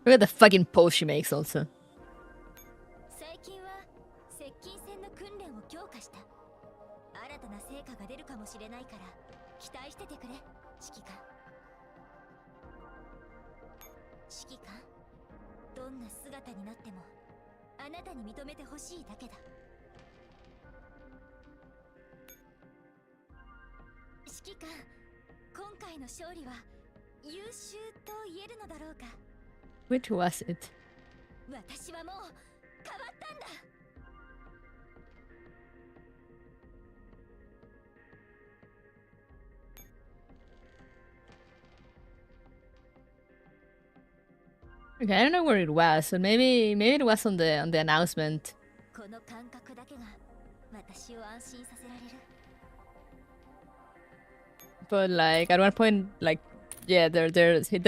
Look at the fucking pose she makes also. Which was it? Okay, I don't know where it was, so maybe it was on the announcement. But like at one point, like yeah, there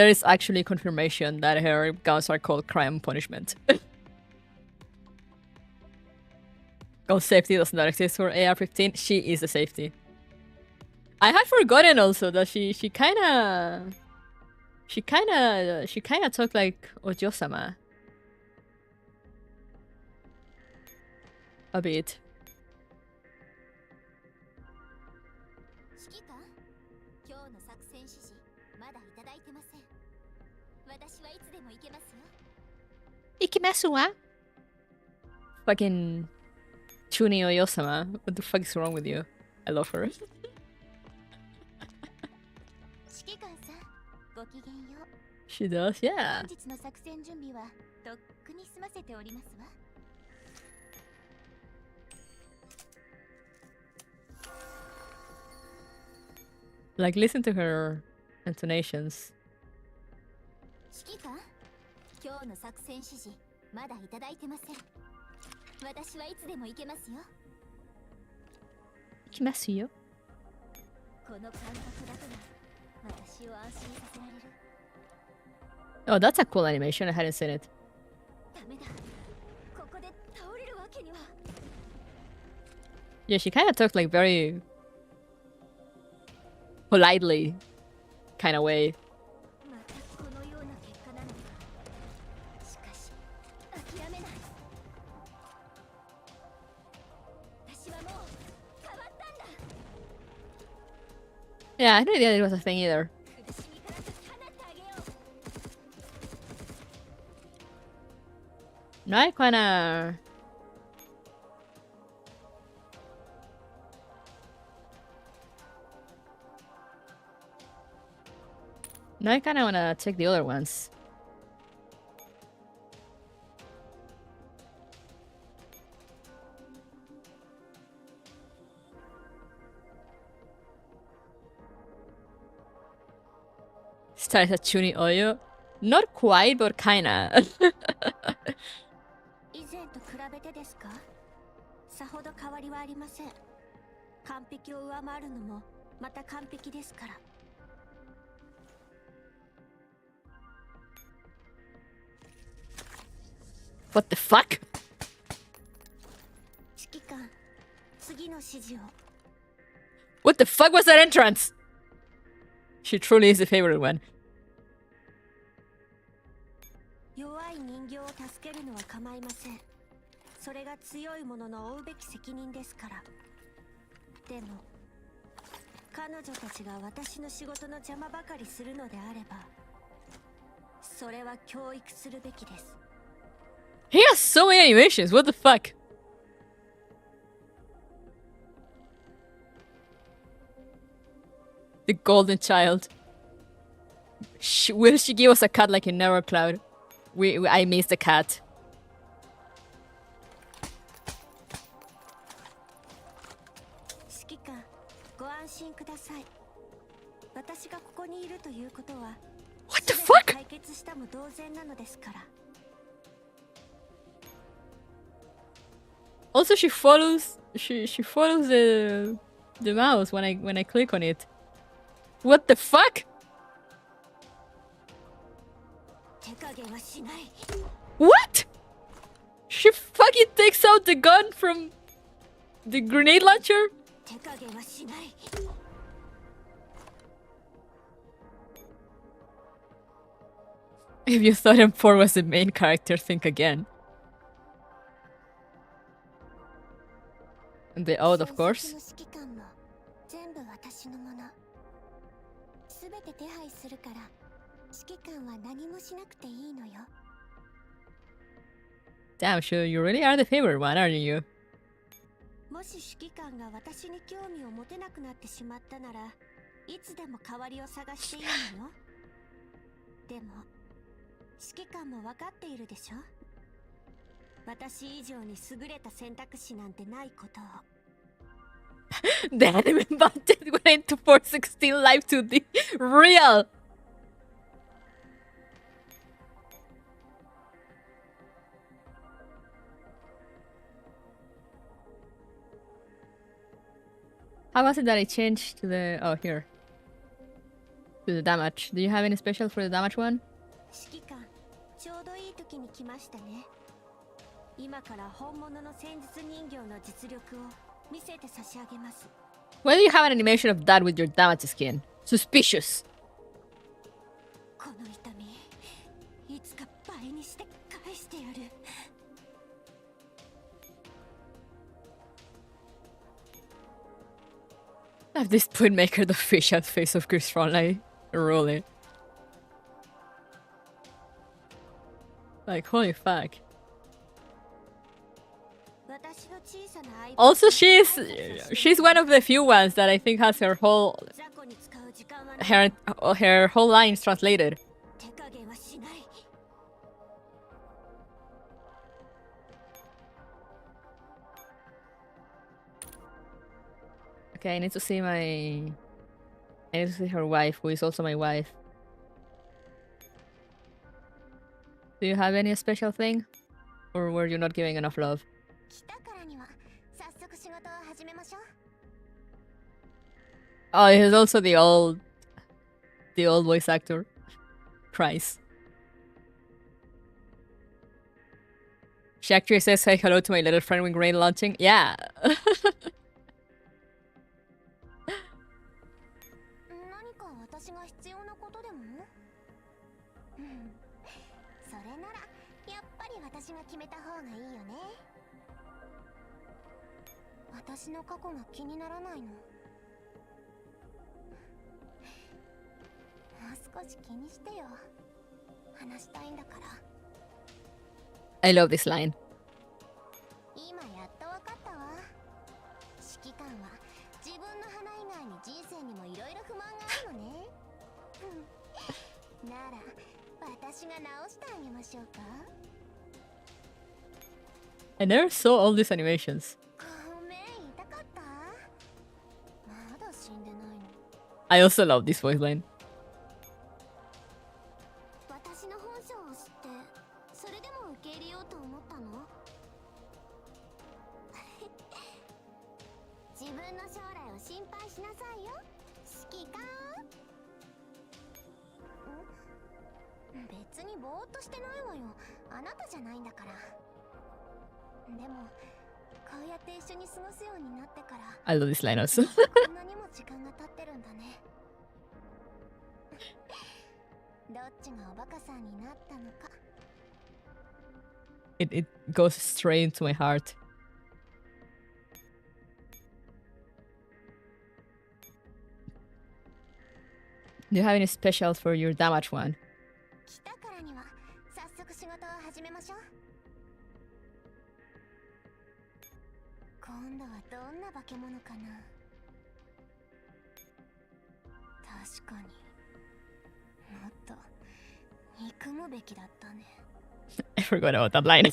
is actually confirmation that her guns are called crime and punishment. Gun safety does not exist for AR-15. She is the safety. I had forgotten also that she kinda talked like Ojo-sama. A bit. Ikimasu wa? Fucking Chuni Oyosama. What the fuck is wrong with you? I love her. She does, yeah. Like, listen to her intonations. 指揮官、今日の作戦指示まだいただいてません。私はいつでも行けますよ。行きますよ。この感覚だけが私を安心させられる。Oh, that's a cool animation. I hadn't seen it. ダメだ。ここで倒れるわけには。Yeah, she kind of talked like very politely kind of way. またこのような結果なのか。しかし諦めない。私はもう変わったんだ。Yeah, I didn't know it was a thing either. 苦しみから解き放ってあげよう。No, I kinda... No, I kinda wanna check the other ones. Starts at Chuni Oyo. Not quite, but kinda. 以前と比べてですか？さほど変わりはありません。完璧を上回るのもまた完璧ですから。What the fuck? 指揮官、次の指示を。What the fuck was that entrance? She truly is the favorite one. 弱い人形を助けるのは構いません。それが強い者の負うべき責任ですから。でも、彼女たちが私の仕事の邪魔ばかりするのであれば、それは教育するべきです。He has so many animations. What the fuck? The golden child. Will she give us a cat like in Never Cloud? I missed the cat. 指揮官、ご安心ください。私がここにいるということは、 What the fuck? 解決したも同然なのですから。 Also, she follows the mouse when I click on it. What the fuck? 手加減はしない。 What? She fucking takes out the gun from the grenade launcher? 手加減はしない。 If you thought M4 was the main character, think again. And the out, of course. 指揮官も全部私のもの。すべて手配するから、指揮官は何もしなくていいのよ。 Damn, sure, you really are the favorite one, aren't you? もし指揮官が私に興味を持てなくなってしまったなら、いつでも代わりを探していいのよ。でも、指揮官も分かっているでしょ。私以上に優れた選択肢なんてないことを。The anime budget went into 416 Live 2D. Real! How was it that I changed to the... Oh, here. To the damage. Do you have any special for the damage one? 指揮官、ちょうどいい時に来ましたね。今から本物の戦術人形の実力を見せて差し上げます。 Why do you have an animation of that with your damage skin? Suspicious. この痛み、いつか倍にして返してやる。 At this point, make her the fish out face of Chris Frontline. Really. Like, holy fuck. Also, she's one of the few ones that I think has her whole lines translated. Okay, I need to see her wife, who is also my wife. Do you have any special thing? Or were you not giving enough love? Oh, he's also the old voice actor. Price. She actually says, "Say hello to my little friend when Grain launching." Yeah. I love this line. I never saw all these animations. I also love this voice line. I love this line also. It goes straight into my heart. Do you have any specials for your damage one? I forgot about that line.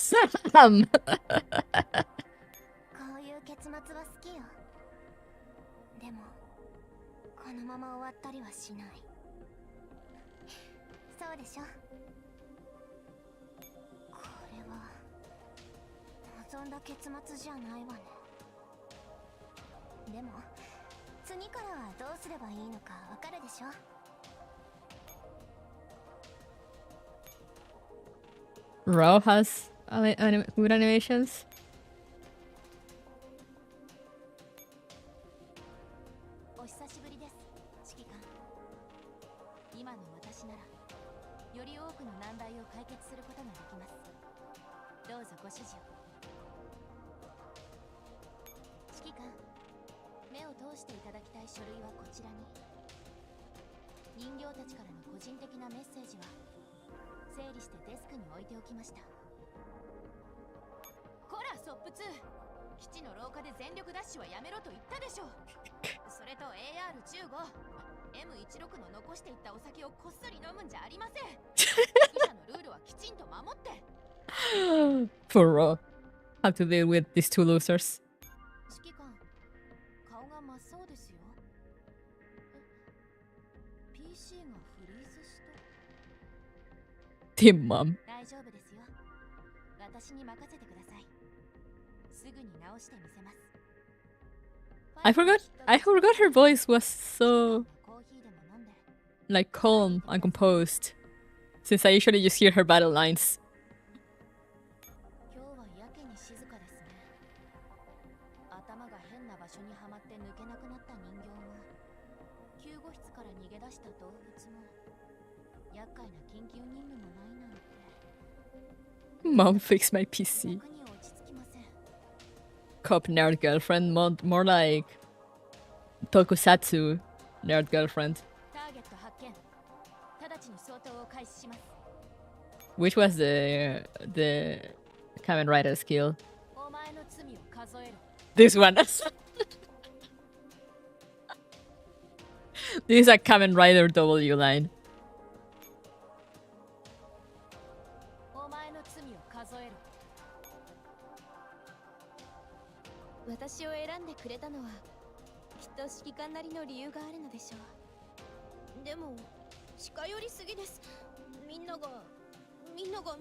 Raw has good animations. For Raw. Have to deal with these two losers. Team mom. I forgot her voice was so like calm and composed, since I usually just hear her battle lines. Mom, fix my PC. Cop nerd girlfriend, more like tokusatsu nerd girlfriend. Which was the Kamen Rider skill? This one. This is a Kamen Rider W line. 私を選んでくれたのはきっと指揮官なりの理由があるのでしょう。でも近寄りすぎです。みんなが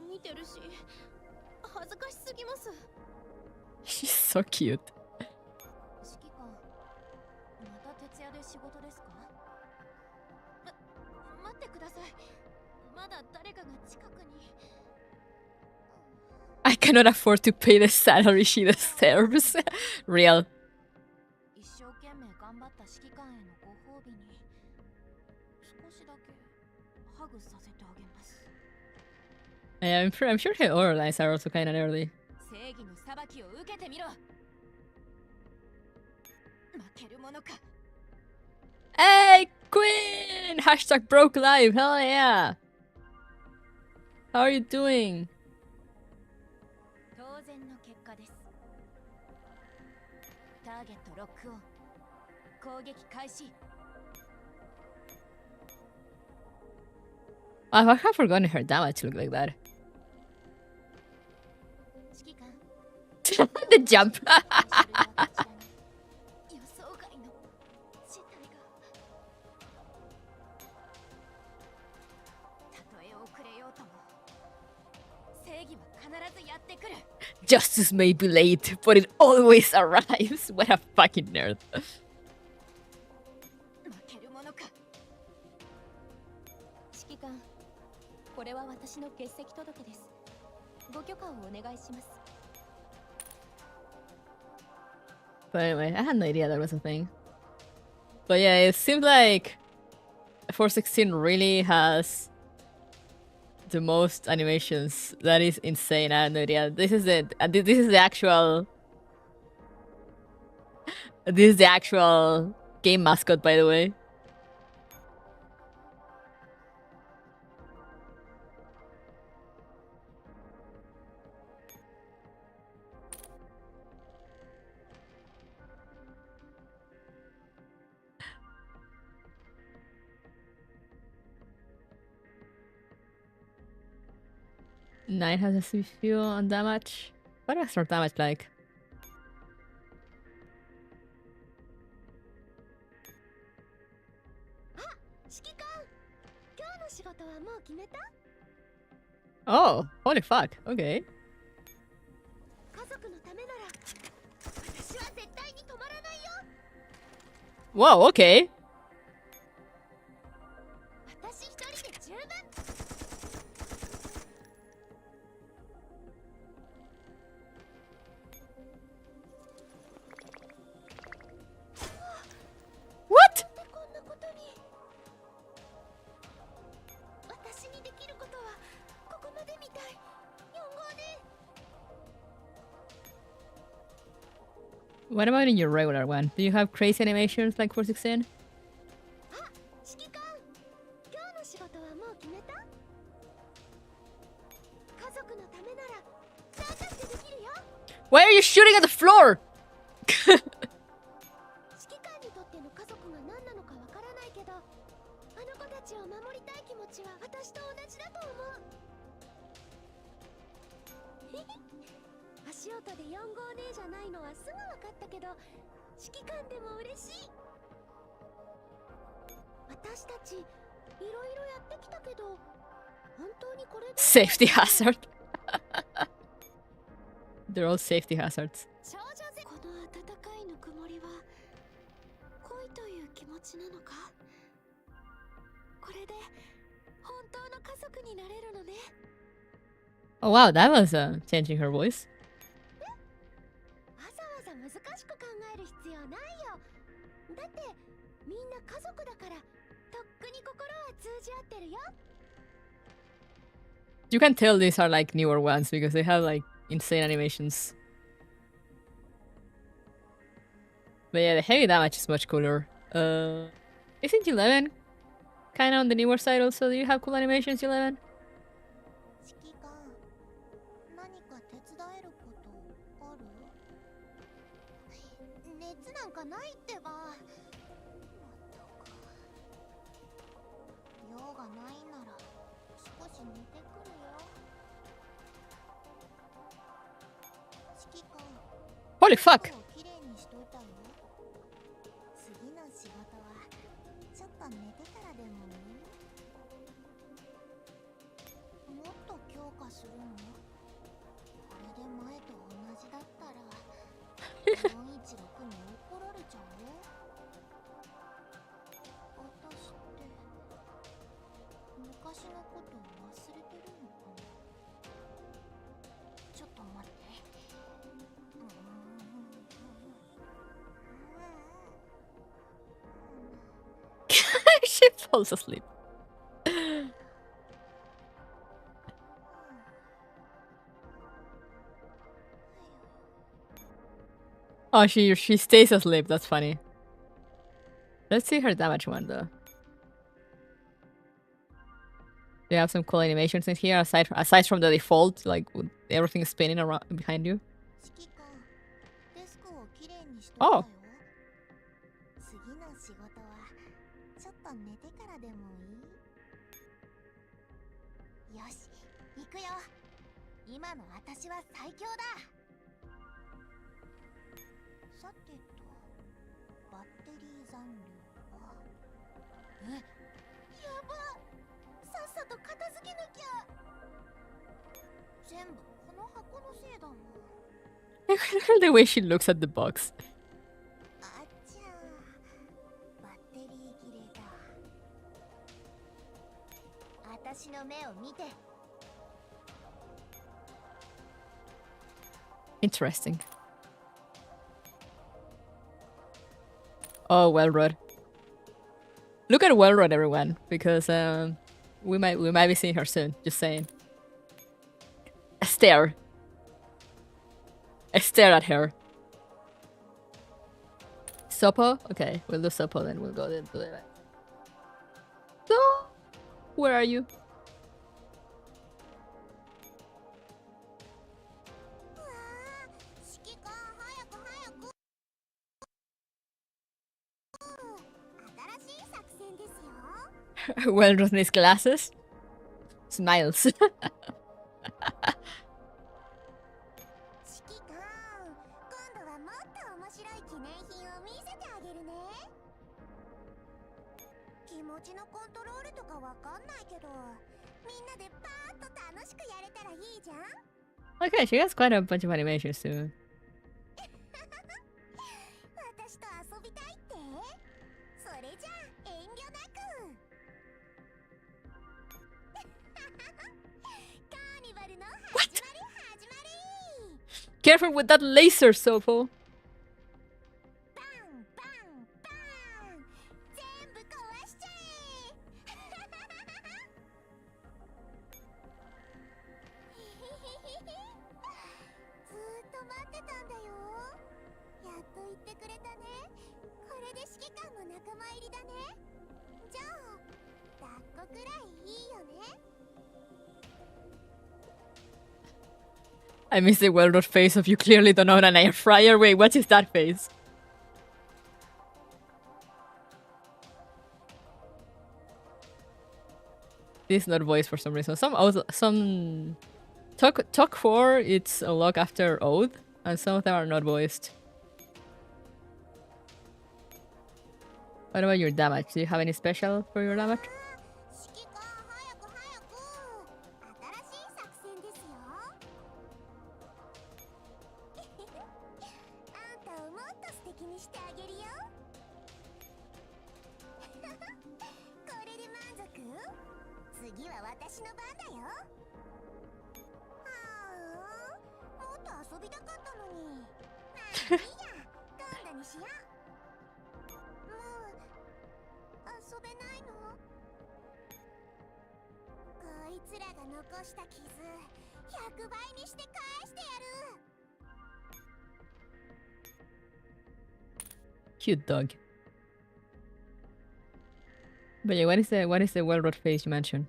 見てるし恥ずかしすぎます。 She's so cute. 指揮官、また徹夜で仕事ですか？待ってください。まだ誰かが近くに。 I cannot afford to pay the salary she deserves. Real. 一生懸命頑張った指揮官へのご褒美に少しだけハグさせてあげます。 Yeah, I'm sure her oral lines are also kind of early. 正義の裁きを受けてみろ。負けるものか。 Hey, Queen! Hashtag broke live. Hell yeah. How are you doing? 当然の結果です。ターゲットロックオン。攻撃開始。 I have forgotten her damage look like that. 指揮官。 The jump. 予想外の事態が。たとえ遅れようとも正義は必ずやってくる。 Justice may be late, but it always arrives. What a fucking nerd. 負けるものか。指揮官、これは私の欠席届です。ご許可をお願いします。 But anyway, I had no idea that was a thing. But yeah, it seems like 416 really has the most animations. That is insane. I had no idea. This is it. This is the actual. This is the actual game mascot, by the way. Nine has a CPU on damage. What was her damage like? 指揮官、今日の仕事はもう決めた？ Oh, holy fuck. Okay. 家族のためなら私は絶対に止まらないよ。 Whoa, okay. 私一人で十分。 What? こんなことに。私にできることはここまでみたい。4号で。 What about in your regular one? Do you have crazy animations like 416? あ、指揮官、今日の仕事はもう決めた？家族のためなら何だってできるよ。 Why are you shooting at the floor? 指揮官にとっての家族が何なのかわからないけど、あの子たちを守りたい気持ちは私と同じだと思う。足音で4号ねじゃないのはすぐ分かったけど、指揮官でも嬉しい。私たちいろいろやってきたけど、本当にこれで Safety hazard. They're all safety hazards. 少女ぜ。この温かいぬくもりは恋という気持ちなのか？これで本当の家族になれるのね。 Oh wow, that was changing her voice. わざわざ難しく考える必要ないよ。だってみんな家族だからとっくに心は通じ合ってるよ。 You can tell these are like newer ones because they have like insane animations. But yeah, the heavy damage is much cooler. Isn't 11 kind of on the newer side also. Do you have cool animations, 11? 指揮官、何か手伝えることある？熱なんかないってば。まったく。用がないなら少し寝てくるよ。指揮官。 Holy fuck! きれいにしといたよ。次の仕事はちょっと寝てからでもいい？もっと強化するの？これで前と同じだったら416に怒られちゃうよ。私って昔のこと忘れてるのかな。ちょっと待って。She falls asleep. Oh, she stays asleep. That's funny. Let's see her damage one though. Do you have some cool animations in here aside from the default, like with everything spinning around behind you? Oh. 次の仕事はちょっと寝てからでもいい？よし、行くよ。今の私は最強だ。さてと、バッテリー残量は。え、やば。さっさと片付けなきゃ。全部この箱のせいだもん。The way she looks at the box. あっちゃー、バッテリー切れだ。私の目を見て。 Interesting. Oh, Wellrod. Look at Wellrod, everyone, because we might be seeing her soon. Just saying. A stare. I stare at her. Sopo? Okay, we'll do Sopo, then we'll go into the event. So, where are you? Wellrod needs glasses. Smiles. Okay, she has quite a bunch of animations too. What? Careful with that laser, Sopo. I miss the Wellrod face of you clearly don't own an air fryer. Wait, what is that face? This is not voiced for some reason. Some talk 4 it's a lock after Oath, and some of them are not voiced. What about your damage? Do you have any special for your damage? Cute dog. But yeah, what is the well-wrought face you mentioned?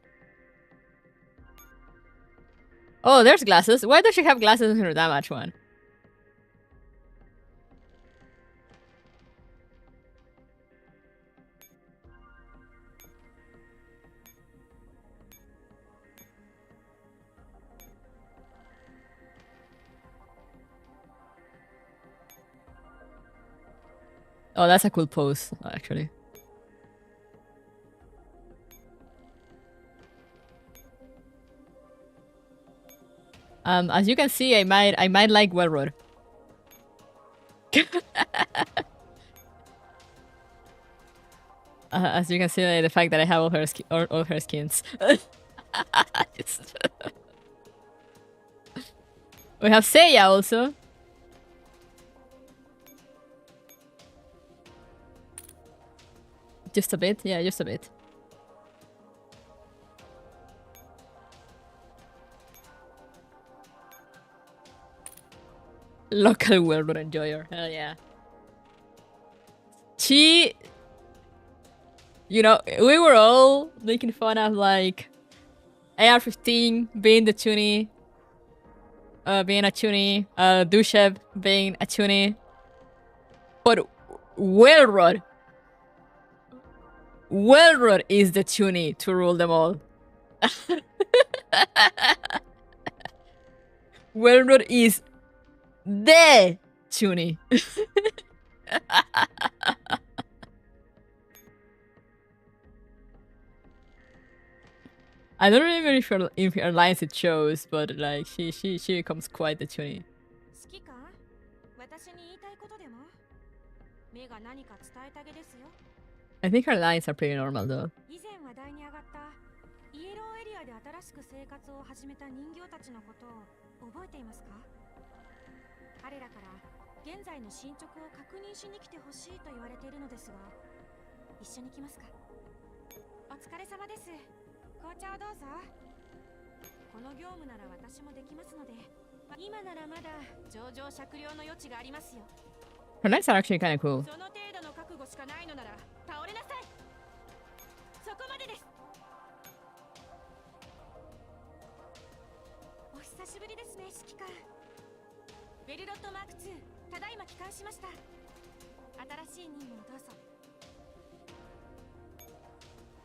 Oh, there's glasses. Why does she have glasses in her damage one? Oh, that's a cool pose, actually. As you can see, I might like well-wrought. As you can see, the fact that I have all her skins. We have Seiya also. Just a bit, yeah, just a bit. Local well-wrought enjoyer, hell yeah. She... You know, we were all making fun of, like, AR-15 being the tunie, being a tunie, Dushev being a tunie. But well-wrought is the tunie to rule them all. Well-wrought is the tunie. I don't remember if her lines it shows, but like she becomes quite the tunie. I think her lines are pretty normal though. Her lines are actually kind of cool.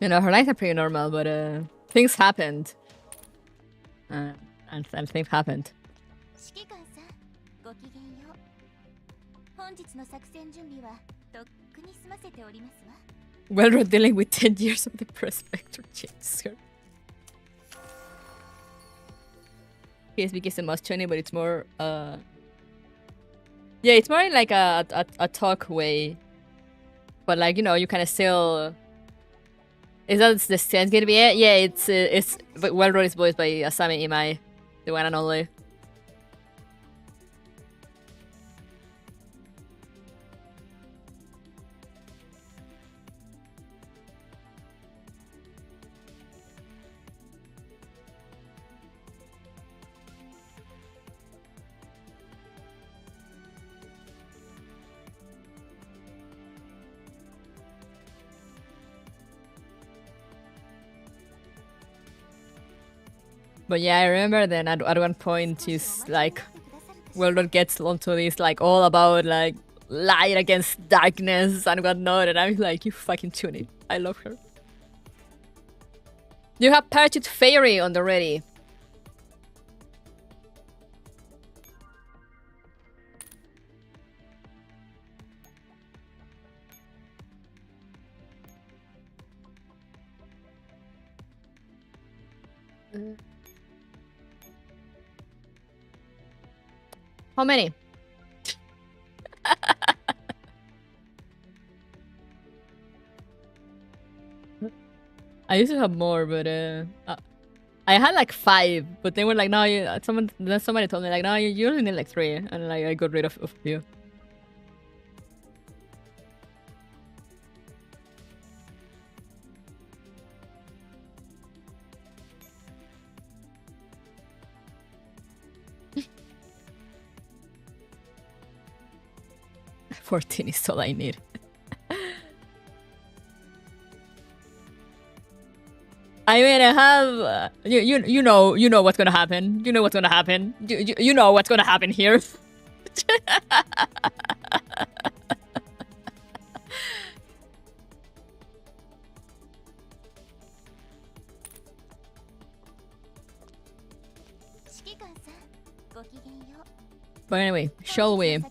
You know, her lines are pretty normal, but things happened. And things happened. Well, dealing with 10 years of the perspective changes her. PSBK is the most tuny, but it's more yeah, it's more in like a talk way. But like, you know, you kind of still... Is that the sense gonna be it? Yeah, it's well-wrought is voiced by Asami Imai, the one and only. But yeah, I remember then at one point he's like, well-wrought gets onto this like all about like light against darkness and whatnot, and I'm like, you fucking tune it. I love her. You have Parachute Fairy on the ready. How many? I used to have more, but I had like 5, but they were like, no, somebody told me like, no, you only need like 3, and like I got rid of a few. $14 is all I need. I mean, I have you know what's gonna happen. You know what's gonna happen. You know what's gonna happen here. But anyway, shall we?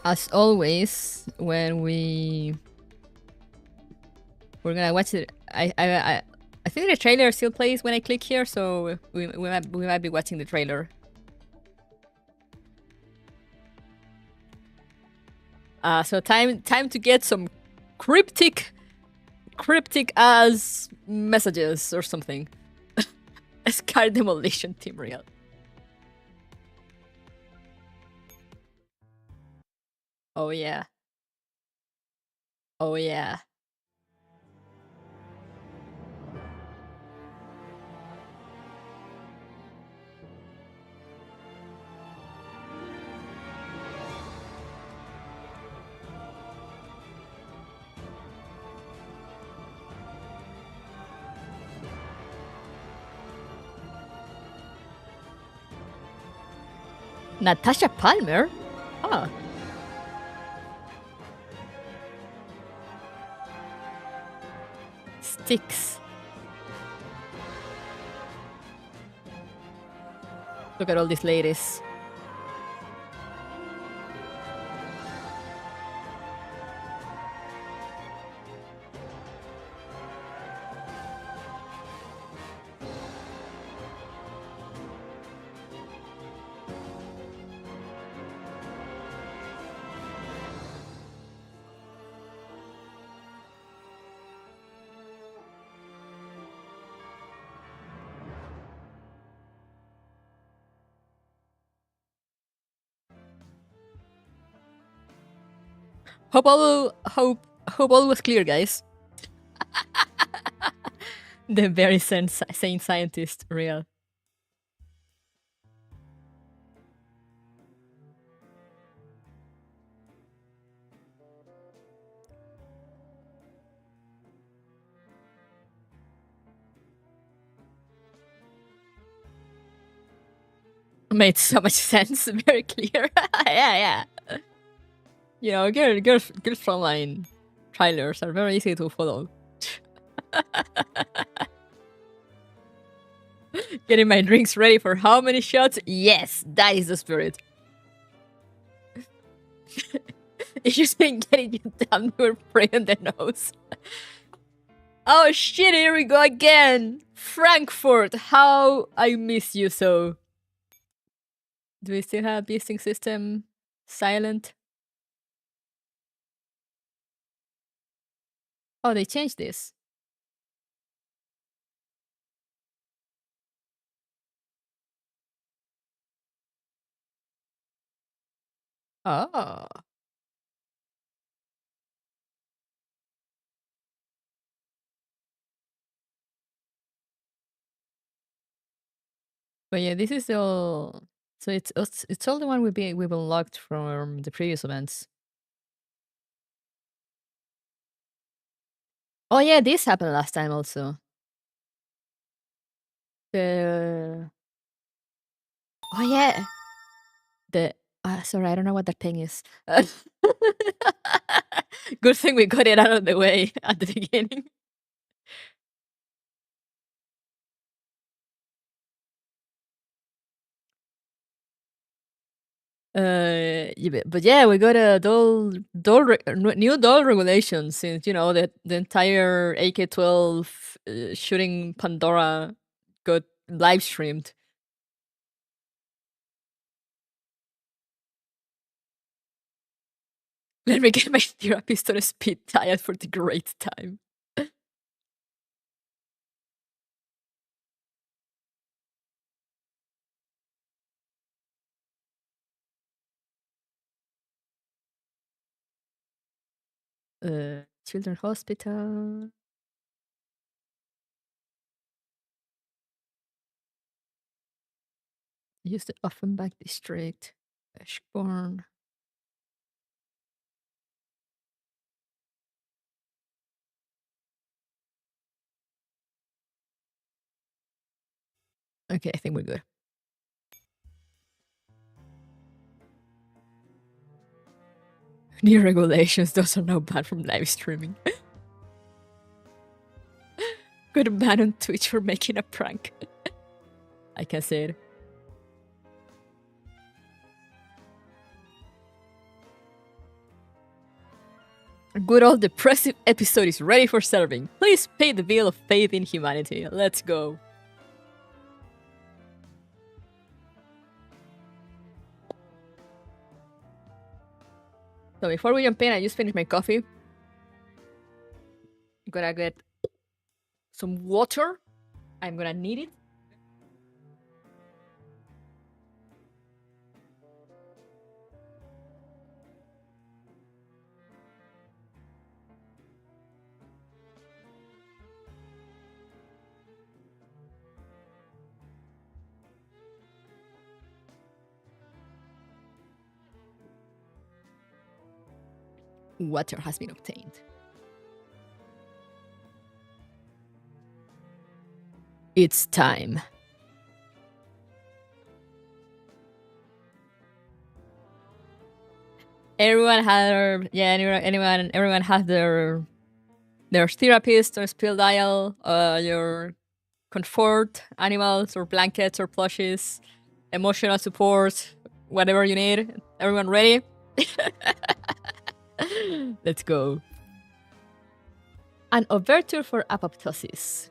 As always, when we're gonna watch it, I think the trailer still plays when I click here, so we might be watching the trailer. So time to get some cryptic as messages or something. A Scar Demolition Team real. Oh yeah. Oh yeah. Natasha Palmer? Ah. Sticks. Look at all these ladies. Hope all was clear, guys. The very sane scientist, real. Made so much sense. Very clear. Yeah. You know, girl Frontline trailers are very easy to follow. Getting my drinks ready for how many shots? Yes, that is the spirit. It's just been getting you down to a spray in the nose. Oh shit, here we go again. Frankfurt, how I miss you so. Do we still have beasting system silent? Oh, they changed this. Oh. But yeah, this is all. So it's all the one we've unlocked from the previous events. Oh yeah, this happened last time also. The oh yeah, the sorry, I don't know what that thing is. Good thing we got it out of the way at the beginning. But yeah, we got a new doll regulation since you know that the entire AK-12 shooting Pandora got live streamed. Let me get my therapist on a speed diet for the great time. Children's Hospital. Use the Offenbach district. Ashbourne. Okay, I think we're good. New regulations, those are now banned from live streaming. Got banned on Twitch for making a prank. I can say it. A good old depressive episode is ready for serving. Please pay the bill of faith in humanity. Let's go. So before we jump in, I just finished my coffee. I'm gonna get some water. I'm gonna need it. Water has been obtained. It's time. Everyone has everyone has their therapist or spill dial, your comfort animals or blankets or plushies, emotional support, whatever you need. Everyone ready? Let's go. An overture for apoptosis.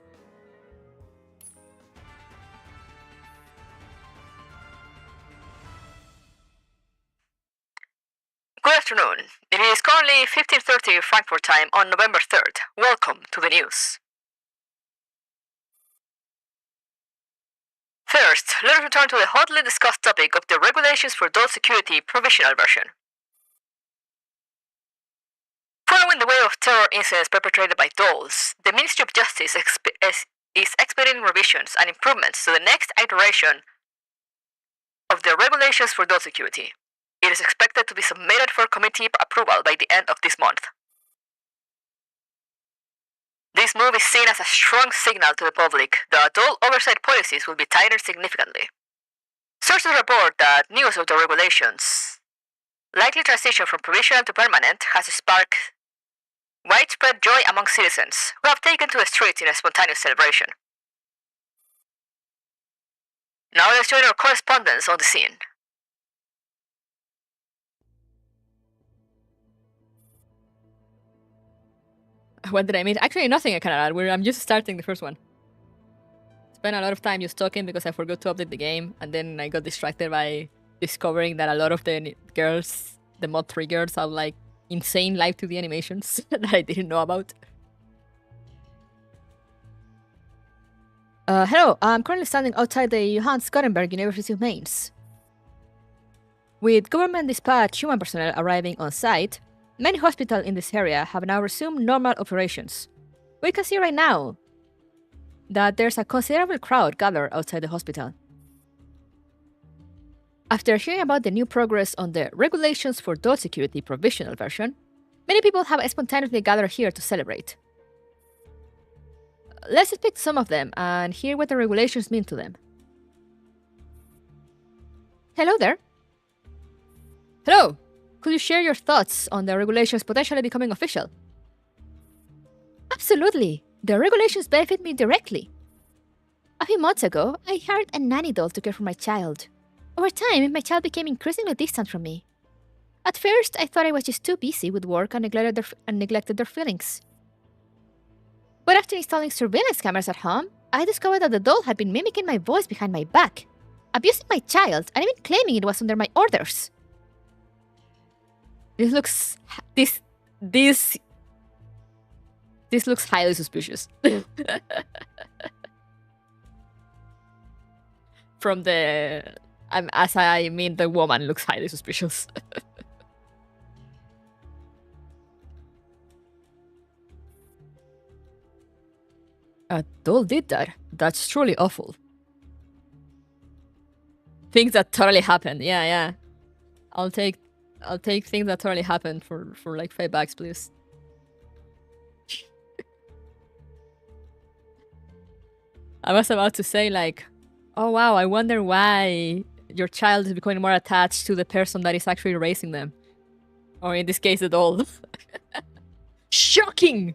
Good afternoon. It is currently 15:30 Frankfurt time on November 3rd. Welcome to the news. First, let us return to the hotly discussed topic of the regulations for adult security provisional version. Following the wave of terror incidents perpetrated by dolls, the Ministry of Justice is expediting revisions and improvements to the next iteration of the regulations for adult security. It is expected to be submitted for committee approval by the end of this month. This move is seen as a strong signal to the public that adult oversight policies will be tightened significantly. Sources report that news of the regulations, likely transition from provisional to permanent, has sparked widespread joy among citizens who have taken to the streets in a spontaneous celebration. Now let's join our correspondents on the scene. What did I mean? Actually, nothing I can add. I'm just starting the first one. Spent a lot of time just talking because I forgot to update the game, and then I got distracted by discovering that a lot of the girls, the mod 3 girls, have like insane live 2D animations that I didn't know about. Hello, I'm currently standing outside the Johannes Gutenberg University of Mainz. With government dispatch human personnel arriving on site, many hospitals in this area have now resumed normal operations. We can see right now that there's a considerable crowd gathered outside the hospital. After hearing about the new progress on the regulations for adult security provisional version, many people have spontaneously gathered here to celebrate. Let's speak to some of them and hear what the regulations mean to them. Hello there. Hello. Could you share your thoughts on the regulations potentially becoming official? Absolutely. The regulations benefit me directly. A few months ago, I hired a nanny doll to care for my child. Over time, my child became increasingly distant from me. At first, I thought I was just too busy with work and neglected their feelings. But after installing surveillance cameras at home, I discovered that the doll had been mimicking my voice behind my back, abusing my child, and even claiming it was under my orders. This looks highly suspicious. From the... as I mean, the woman looks highly suspicious. A doll did that. That's truly awful. Things that totally happened. Yeah. I'll take things that totally happened for like $5, please. I was about to say, like, Oh wow, I wonder why your child is becoming more attached to the person that is actually raising them. Or in this case, the doll. Shocking!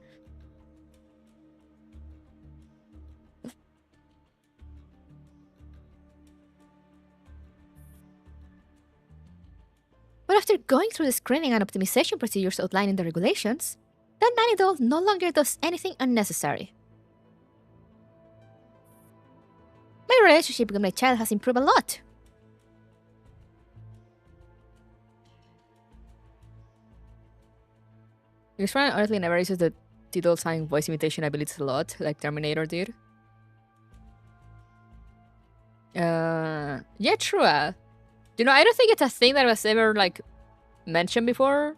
But after going through the screening and optimization procedures outlined in the regulations, that nanny doll no longer does anything unnecessary. My relationship with my child has improved a lot. This one honestly never uses the doll sign voice imitation abilities a lot, like Terminator did. Yeah, true. You know, I don't think it's a thing that was ever, like, mentioned before.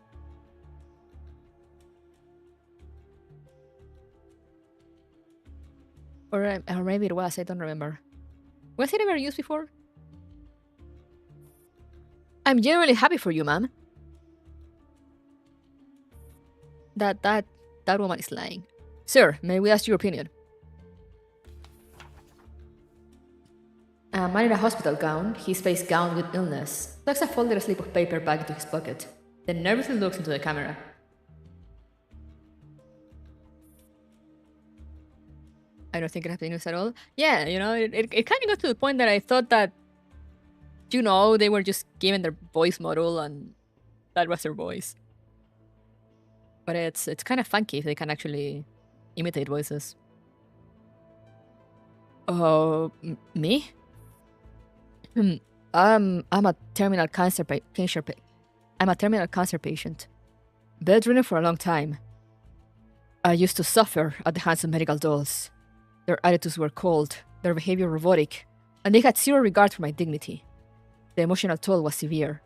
Or maybe it was, I don't remember. Was it ever used before? I'm genuinely happy for you, ma'am. That woman is lying. Sir, may we ask your opinion? A man in a hospital gown, his face gowned with illness, tucks a folded slip of paper back into his pocket, then nervously looks into the camera. I don't think it has been used at all. Yeah, you know, it kind of got to the point that I thought that, you know, they were just given their voice model and that was their voice. But it's kind of funky if they can actually imitate voices. Oh, me? I'm a terminal cancer I'm a terminal cancer patient. Bedridden for a long time. I used to suffer at the hands of medical dolls. Their attitudes were cold, their behavior robotic, and they had zero regard for my dignity. The emotional toll was severe.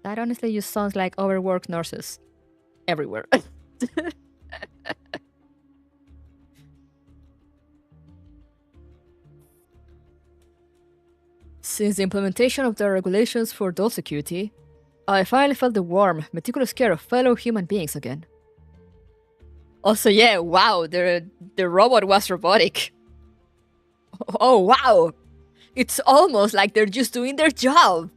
That honestly just sounds like overworked nurses. Everywhere. Since the implementation of the regulations for doll security, I finally felt the warm, meticulous care of fellow human beings again. Also, yeah, wow, the robot was robotic. Oh, wow! It's almost like they're just doing their job!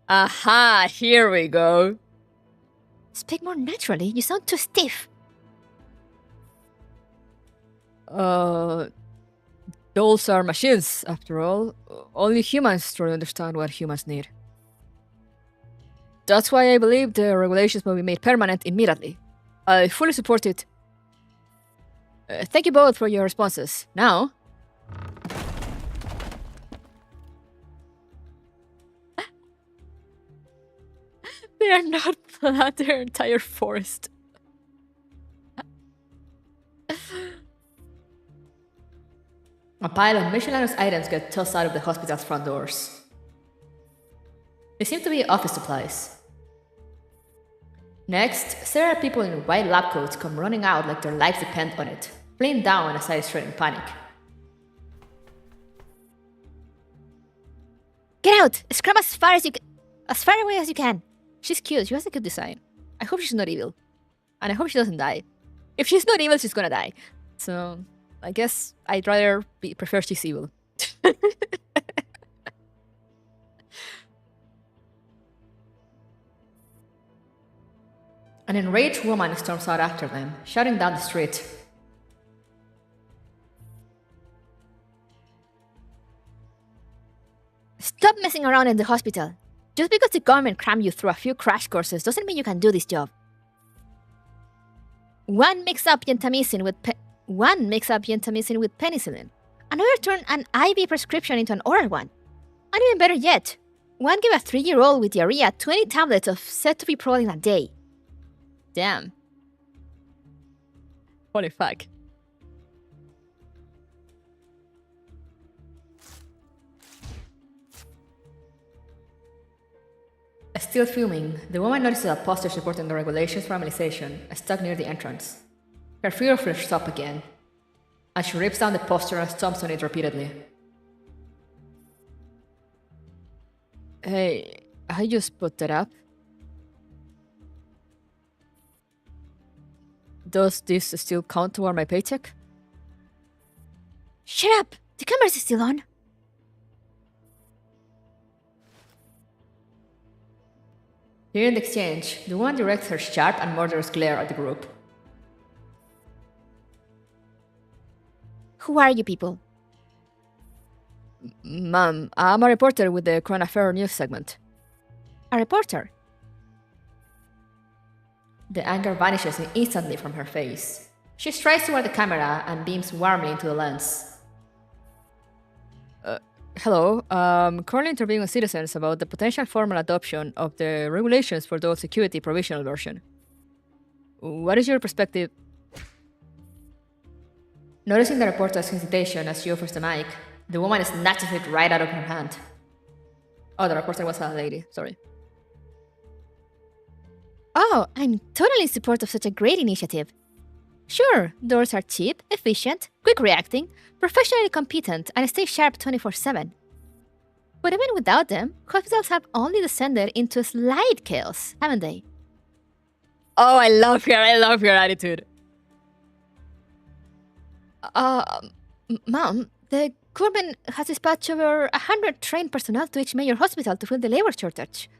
Aha, here we go. Speak more naturally, you sound too stiff. Dolls are machines, after all. Only humans truly understand what humans need. That's why I believe the regulations will be made permanent immediately. I fully support it. Thank you both for your responses. Now... They are not plant their entire forest. A pile of miscellaneous items get tossed out of the hospital's front doors. They seem to be office supplies. Next, several people in white lab coats come running out like their lives depend on it, fleeing down as I straight in panic. Get out! Scram as far away as you can. She's cute, she has a good design. I hope she's not evil. And I hope she doesn't die. If she's not evil, she's gonna die. So, I guess I'd rather prefer she's evil. An enraged woman storms out after them, shouting down the street. Stop messing around in the hospital. Just because the government crammed you through a few crash courses doesn't mean you can do this job. One mix up gentamicin with penicillin. Another turned an IV prescription into an oral one. And even better yet, one gave a 3-year-old with diarrhea 20 tablets of cetopiprazole in a day. Damn. Holy fuck. Still fuming, the woman notices a poster supporting the regulations for immunization stuck near the entrance. Her fear flares up again, and she rips down the poster and stomps on it repeatedly. Hey, I just put that up. Does this still count toward my paycheck? Shut up! The camera's still on. Hearing the exchange, the woman directs her sharp and murderous glare at the group. Who are you people? Ma'am, I'm a reporter with the Current Affair news segment. A reporter? The anger vanishes instantly from her face. She strides toward the camera and beams warmly into the lens. Hello, currently interviewing with citizens about the potential formal adoption of the regulations for the security provisional version. What is your perspective? Noticing the reporter's hesitation as she offers the mic, the woman snatches it right out of her hand. Oh, the reporter was a lady, sorry. Oh, I'm totally in support of such a great initiative. Sure, doors are cheap, efficient, quick reacting, professionally competent, and stay sharp 24/7. But even without them, hospitals have only descended into slight chaos, haven't they? Oh, I love your attitude. Ma'am, the government has dispatched over 100 trained personnel to each major hospital to fill the labor shortage.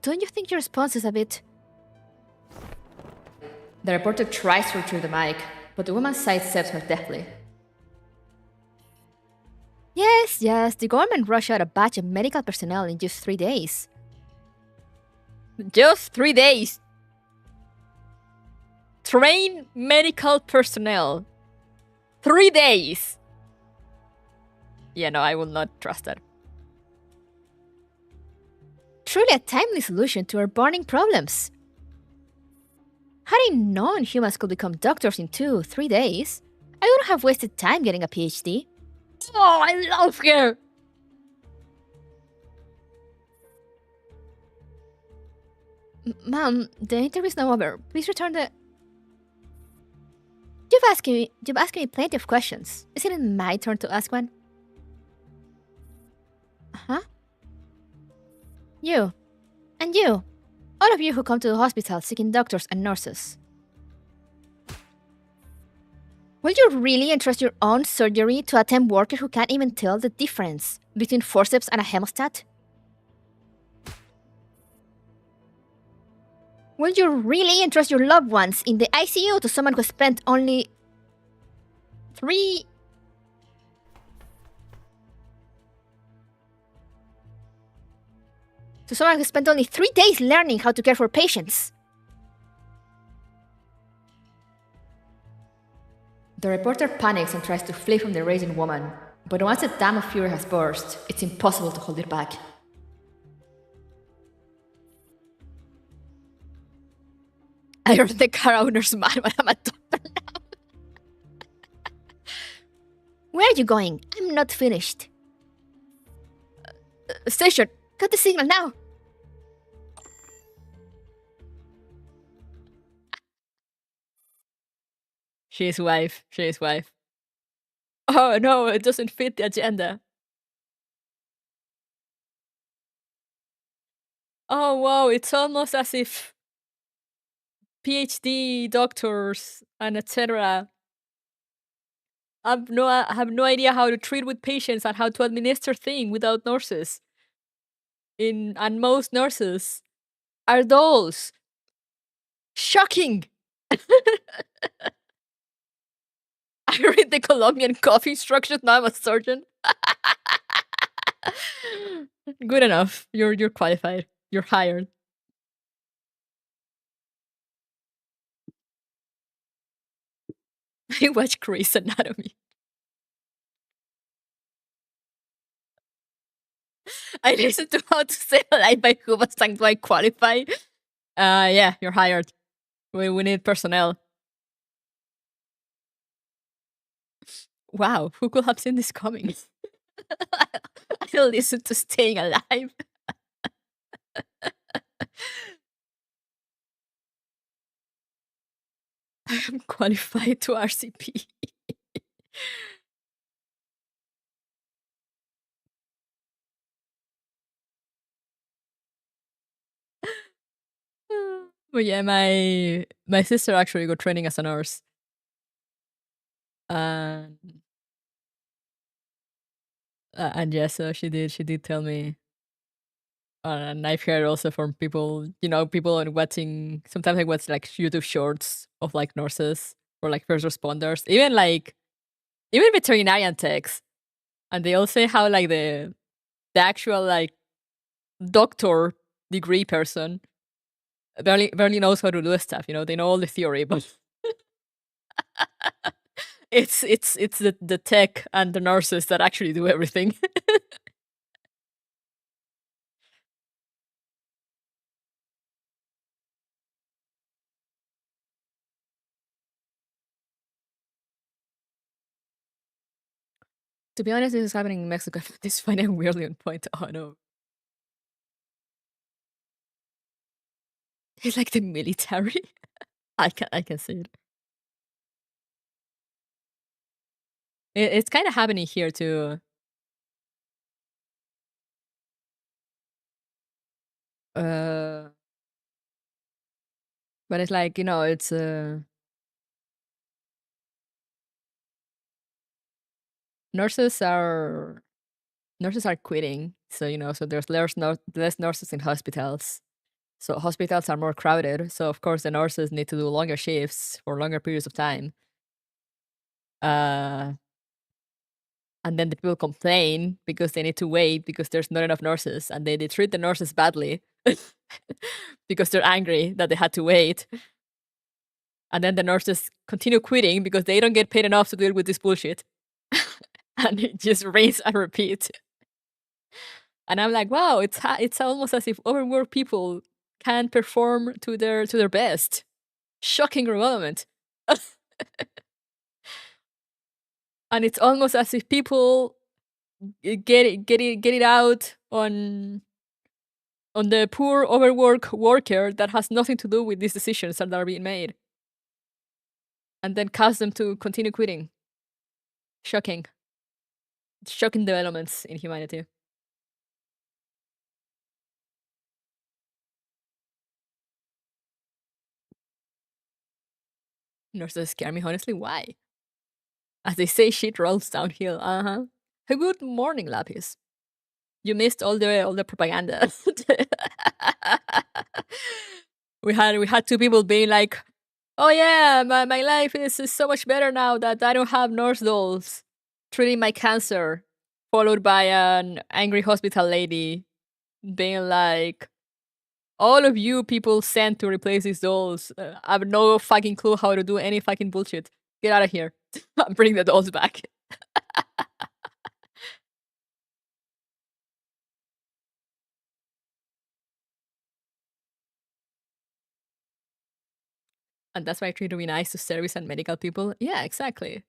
Don't you think your response is a bit... The reporter tries to retrieve the mic, but the woman sidesteps her deftly. Yes, the government rushed out a batch of medical personnel in just 3 days. Just 3 days! Train medical personnel. 3 days! Yeah, no, I will not trust that. Truly a timely solution to our burning problems. Had I known humans could become doctors in 2-3 days, I wouldn't have wasted time getting a PhD. Oh, I love her! Ma'am, the interview is now over. Please return the... You've asked me plenty of questions. Isn't it my turn to ask one? Huh? You. And you. All of you who come to the hospital seeking doctors and nurses. Will you really entrust your own surgery to a temp worker who can't even tell the difference between forceps and a hemostat? Will you really entrust your loved ones in the ICU to someone who spent only 3... to someone who spent only 3 days learning how to care for patients? The reporter panics and tries to flee from the raging woman, but once the dam of fury has burst, it's impossible to hold it back. I heard the car owner's mad, but I'm a doctor now. Where are you going? I'm not finished. Station, Cut the signal now! She is wife. Oh no, it doesn't fit the agenda. Oh wow, it's almost as if PhD doctors and etc. have no idea how to treat with patients and how to administer things without nurses. And most nurses are dolls. Shocking! I read the Colombian coffee instructions, now I'm a surgeon. Good enough. You're qualified. You're hired. I watch Grey's Anatomy. I listened to How to Stay Alive by Hubasang. Do I qualify? Yeah, you're hired. We need personnel. Wow, who could have seen this coming? I listened to Staying Alive. I am qualified to RCP. But yeah, my sister actually got training as a nurse. And yeah, so she did tell me, and I've heard also from people, people on watching. Sometimes I watch like YouTube shorts of like nurses or like first responders, even veterinarian techs, and they all say how like the actual like doctor degree person barely knows how to do stuff. They know all the theory, but it's the tech and the nurses that actually do everything. To be honest, this is happening in Mexico. This finding weirdly on point. Oh no. It's like the military. I can see it. It's kind of happening here too. But it's like, it's nurses are quitting. So, so there's less nurses in hospitals. So hospitals are more crowded. So of course the nurses need to do longer shifts for longer periods of time. And then the people complain because they need to wait because there's not enough nurses, and they treat the nurses badly because they're angry that they had to wait. And then the nurses continue quitting because they don't get paid enough to deal with this bullshit. And it just rinse and repeat. And I'm like, wow, it's almost as if overworked people can't perform to their best. Shocking development. And it's almost as if people get it out on the poor overworked worker that has nothing to do with these decisions that are being made, and then cause them to continue quitting. Shocking developments in humanity. Nurses scare me, honestly. Why? As they say, shit rolls downhill. Hey, good morning, Lapis. You missed all the propaganda. we had two people being like, "Oh yeah, my life is so much better now that I don't have nurse dolls treating my cancer," followed by an angry hospital lady being like, "All of you people sent to replace these dolls, I have no fucking clue how to do any fucking bullshit. Get out of here. Bring the dolls back." And that's why I try to be nice to service and medical people. Yeah, exactly.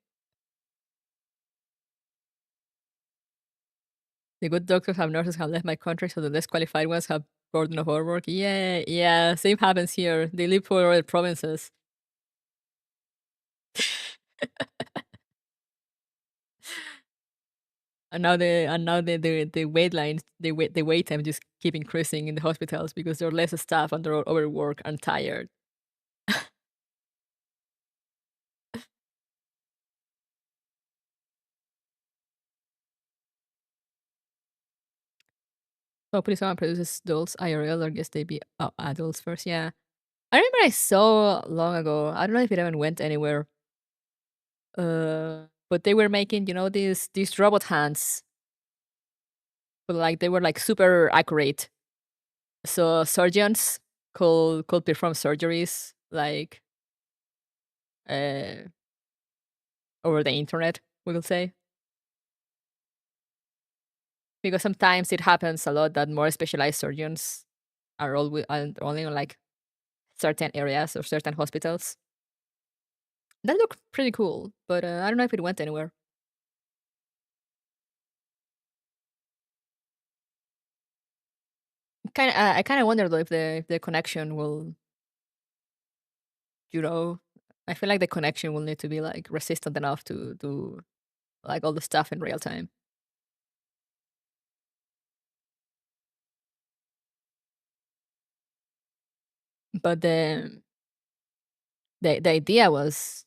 The good doctors have nurses have left my country, so the less qualified ones have burden of overwork. Yeah, same happens here. They live for other provinces. And now the wait lines, the wait time just keep increasing in the hospitals because there are less staff and they're overworked and tired. Hopefully someone produces dolls IRL, or guess they be adults first. Yeah, I remember I saw long ago. I don't know if it even went anywhere. But they were making, these robot hands, but like they were like super accurate. So surgeons could perform surgeries like uh over the internet, we will say. Because sometimes it happens a lot that more specialized surgeons are only on like certain areas or certain hospitals. That looked pretty cool, but I don't know if it went anywhere. I kind of wonder though if the connection will, I feel like the connection will need to be like resistant enough to do like all the stuff in real time. But the idea was,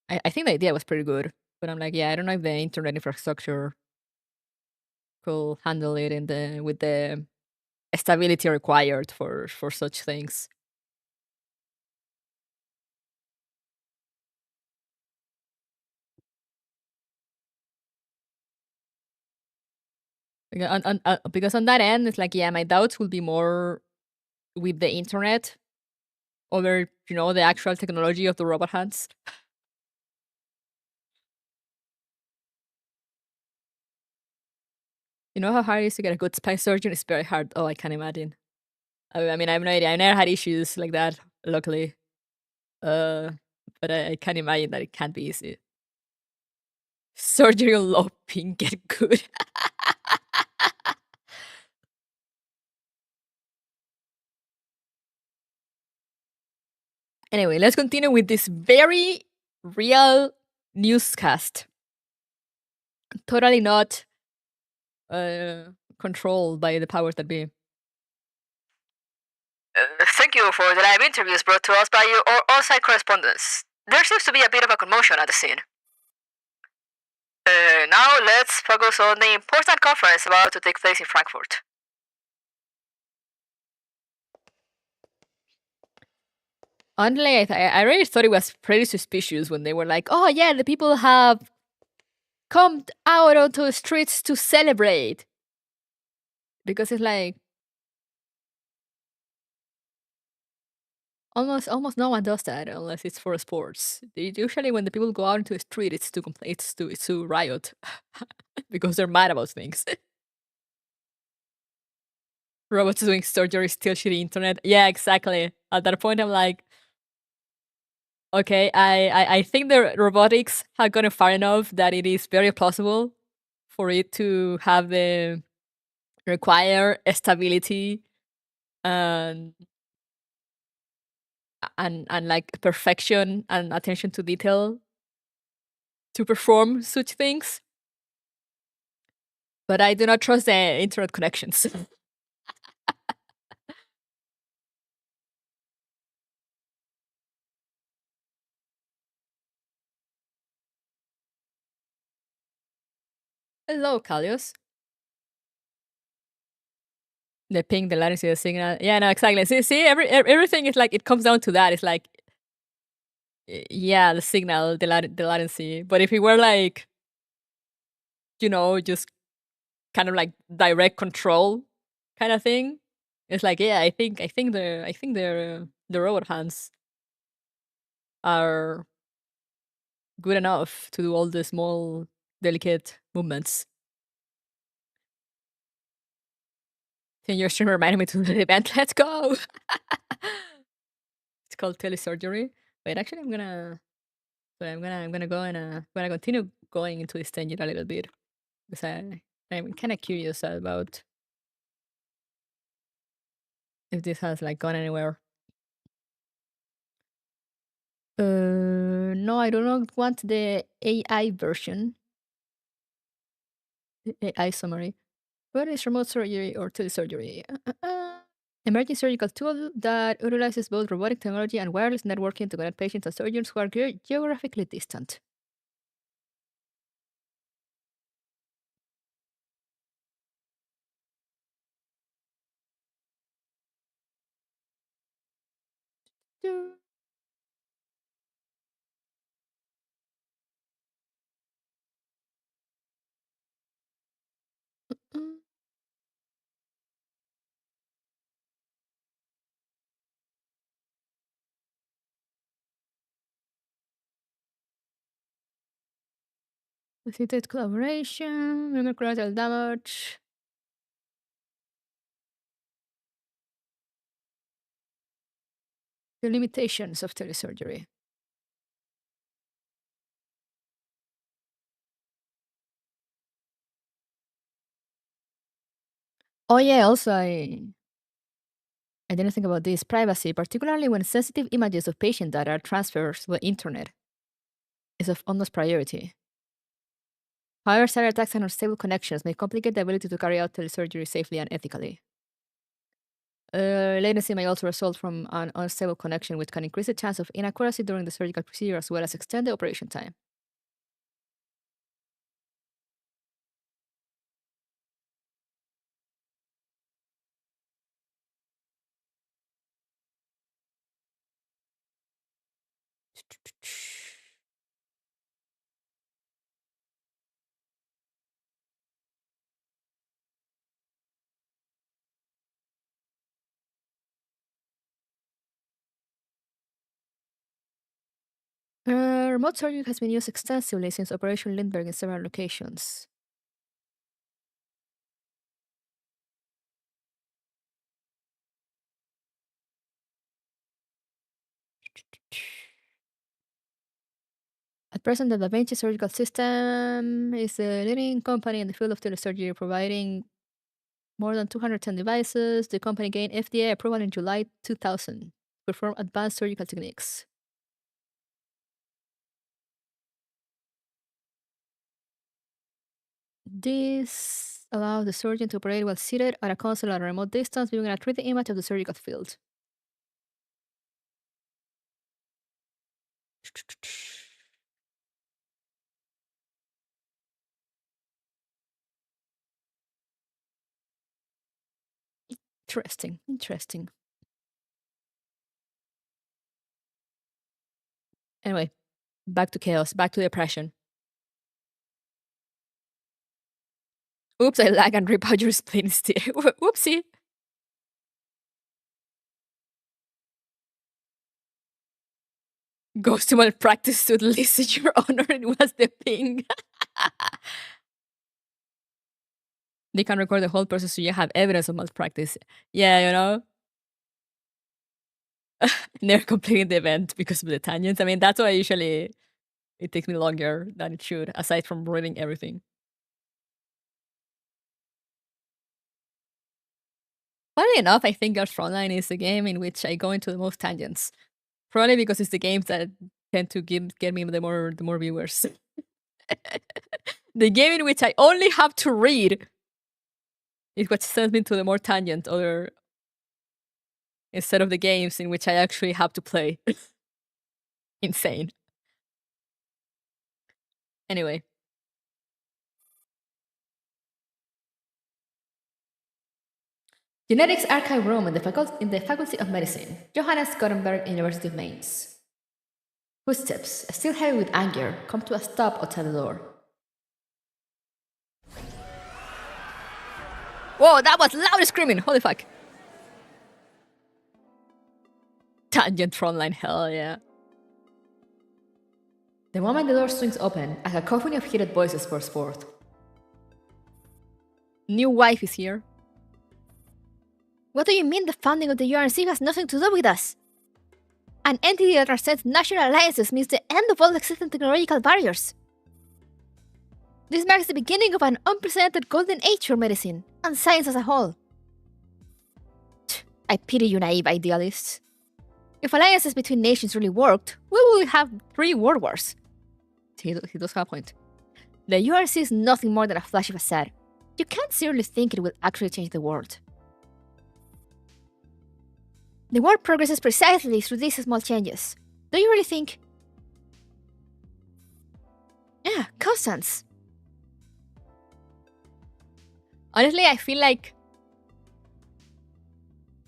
I think the idea was pretty good. But I'm like, yeah, I don't know if the internet infrastructure could handle it in the with the stability required for such things. Because on that end, it's like, yeah, my doubts will be more with the internet over, the actual technology of the robot hands. You know how hard it is to get a good spine surgeon? It's very hard. Oh, I can imagine. I mean, I have no idea. I never had issues like that, luckily. But I can imagine that it can't be easy. Surgery on low ping get good. Anyway, let's continue with this very real newscast. Totally not controlled by the powers that be. Thank you for the live interviews brought to us by your on-site correspondents. There seems to be a bit of a commotion at the scene. Now let's focus on the important conference about to take place in Frankfurt. Honestly, I really thought it was pretty suspicious when they were like, oh yeah, the people have come out onto the streets to celebrate. Because it's like, almost no one does that unless it's for sports. Usually when the people go out into the street, it's to riot. Because they're mad about things. Robots doing surgery, still shitty internet. Yeah, exactly. At that point, I'm like, okay, I think the robotics have gotten far enough that it is very plausible for it to have the required stability and like perfection and attention to detail to perform such things. But I do not trust the internet connections. Hello, Kalios. The ping, the latency, the signal. Yeah, no, exactly. See, everything is like, it comes down to that. It's like, yeah, the signal, the latency. But if it were like, just kind of like direct control kind of thing, it's like, yeah, I think the robot hands are good enough to do all the small, delicate movements. Can your stream reminded me to the event? Let's go! It's called telesurgery. Wait, actually, I'm gonna go and I'm gonna continue going into this tangent a little bit because I'm kind of curious about if this has like gone anywhere. No, I do not want the AI version. The AI summary. What is remote surgery or telesurgery? Emerging surgical tool that utilizes both robotic technology and wireless networking to connect patients and surgeons who are geographically distant. Facilitate collaboration, minimal collateral damage. The limitations of telesurgery. Oh yeah, also I didn't think about this. Privacy, particularly when sensitive images of patient data are transferred to the internet, is of utmost priority. However, cyber attacks and unstable connections may complicate the ability to carry out telesurgery safely and ethically. Latency may also result from an unstable connection, which can increase the chance of inaccuracy during the surgical procedure as well as extend the operation time. Remote surgery has been used extensively since Operation Lindbergh in several locations. At present, the Da Vinci Surgical System is the leading company in the field of telesurgery, providing more than 210 devices. The company gained FDA approval in July 2000 to perform advanced surgical techniques. This allows the surgeon to operate while seated at a console at a remote distance, viewing a 3D image of the surgical field. Interesting. Anyway, back to chaos, back to depression. Oops, I lag and rip out your spleen instead. Whoopsie. Goes to malpractice to list your honor and was the ping. They can record the whole process so you have evidence of malpractice. Yeah, you know? Never completing the event because of the tangents. I mean, that's why usually it takes me longer than it should, aside from reading everything. Funnily enough, I think Girls Frontline is the game in which I go into the most tangents. Probably because it's the games that tend to get me the more viewers. The game in which I only have to read is what sends me to the more tangent, or instead of the games in which I actually have to play. Insane. Anyway. Genetics Archive Room in the Faculty of Medicine, Johannes Gutenberg University of Mainz. Footsteps, still heavy with anger, come to a stop outside the door. Whoa, that was loud screaming! Holy fuck. Tangent Frontline, hell yeah. The moment the door swings open, a cacophony of heated voices bursts forth. New wife is here. What do you mean the founding of the URC has nothing to do with us? An entity that transcends national alliances means the end of all existing technological barriers. This marks the beginning of an unprecedented golden age for medicine, and science as a whole. I pity you naive idealists. If alliances between nations really worked, we would have 3 world wars. He does have a point. The URC is nothing more than a flash of a facade. You can't seriously think it will actually change the world. The world progresses precisely through these small changes. Do you really think? Yeah, Constance. Honestly, I feel like,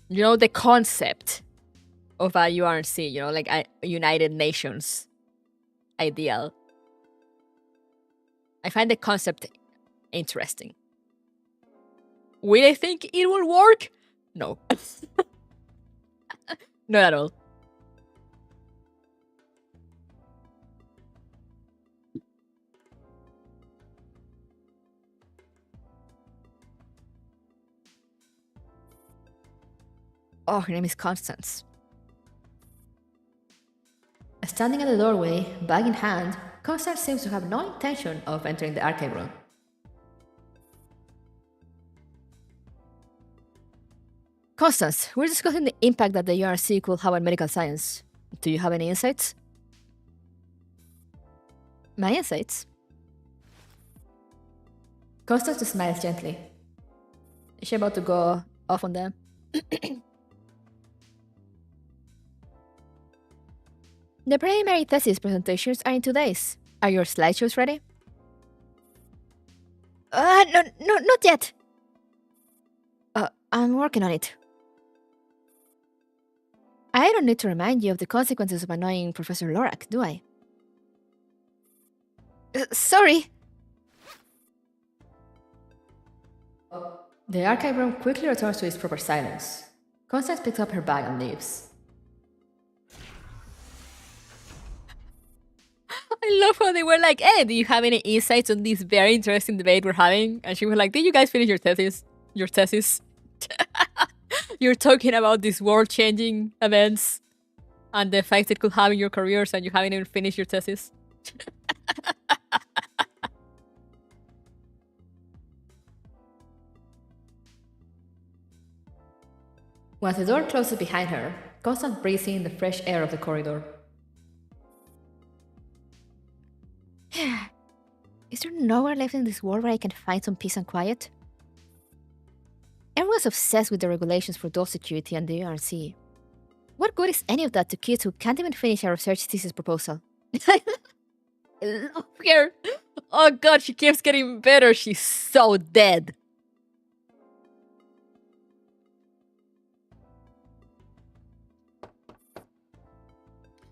you know, the concept of a URC, you know, like a United Nations ideal. I find the concept interesting. Will I think it will work? No. Not at all. Oh, her name is Constance. Standing at the doorway, bag in hand, Constance seems to have no intention of entering the archive room. Constance, we're discussing the impact that the URC could have on medical science. Do you have any insights? My insights? Constance smiles gently. Is she about to go off on them? The primary thesis presentations are in 2 days. Are your slideshows ready? No, not yet. I'm working on it. I don't need to remind you of the consequences of annoying Professor Lorak, do I? Sorry. The archive room quickly returns to its proper silence. Constance picks up her bag and leaves. I love how they were like, hey, do you have any insights on this very interesting debate we're having? And she was like, did you guys finish your thesis? You're talking about these world-changing events and the effects it could have in your careers and you haven't even finished your thesis. Once the door closes behind her, Constance breathes in the fresh air of the corridor. Is there nowhere left in this world where I can find some peace and quiet? Everyone's obsessed with the regulations for door security and the URC. What good is any of that to kids who can't even finish a research thesis proposal? I love her! Oh god, she keeps getting better. She's so dead.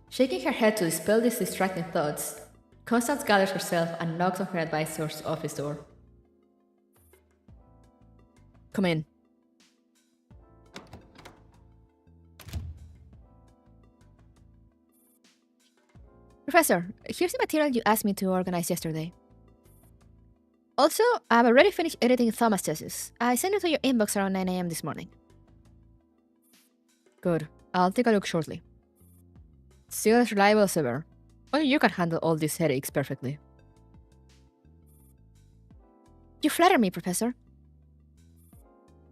Shaking her head to dispel these distracting thoughts, Constance gathers herself and knocks on her advisor's office door. Come in. Professor, here's the material you asked me to organize yesterday. Also, I've already finished editing Thomas' thesis. I sent it to your inbox around 9 AM this morning. Good. I'll take a look shortly. Still as reliable as ever. Only you can handle all these headaches perfectly. You flatter me, Professor.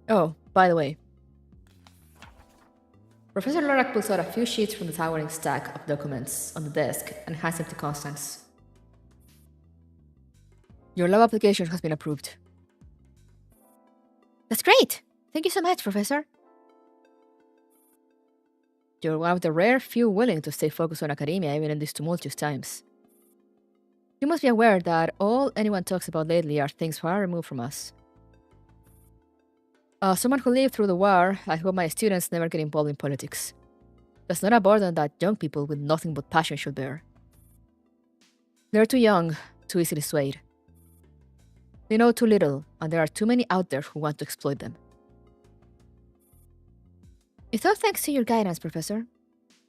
Oh, by the way. Professor Lorak pulls out a few sheets from the towering stack of documents on the desk and hands them to Constance. Your lab application has been approved. That's great! Thank you so much, Professor. You're one of the rare few willing to stay focused on academia even in these tumultuous times. You must be aware that all anyone talks about lately are things far removed from us. As someone who lived through the war, I hope my students never get involved in politics. That's not a burden that young people with nothing but passion should bear. They're too young, too easily swayed. They know too little, and there are too many out there who want to exploit them. It's all thanks to your guidance, Professor.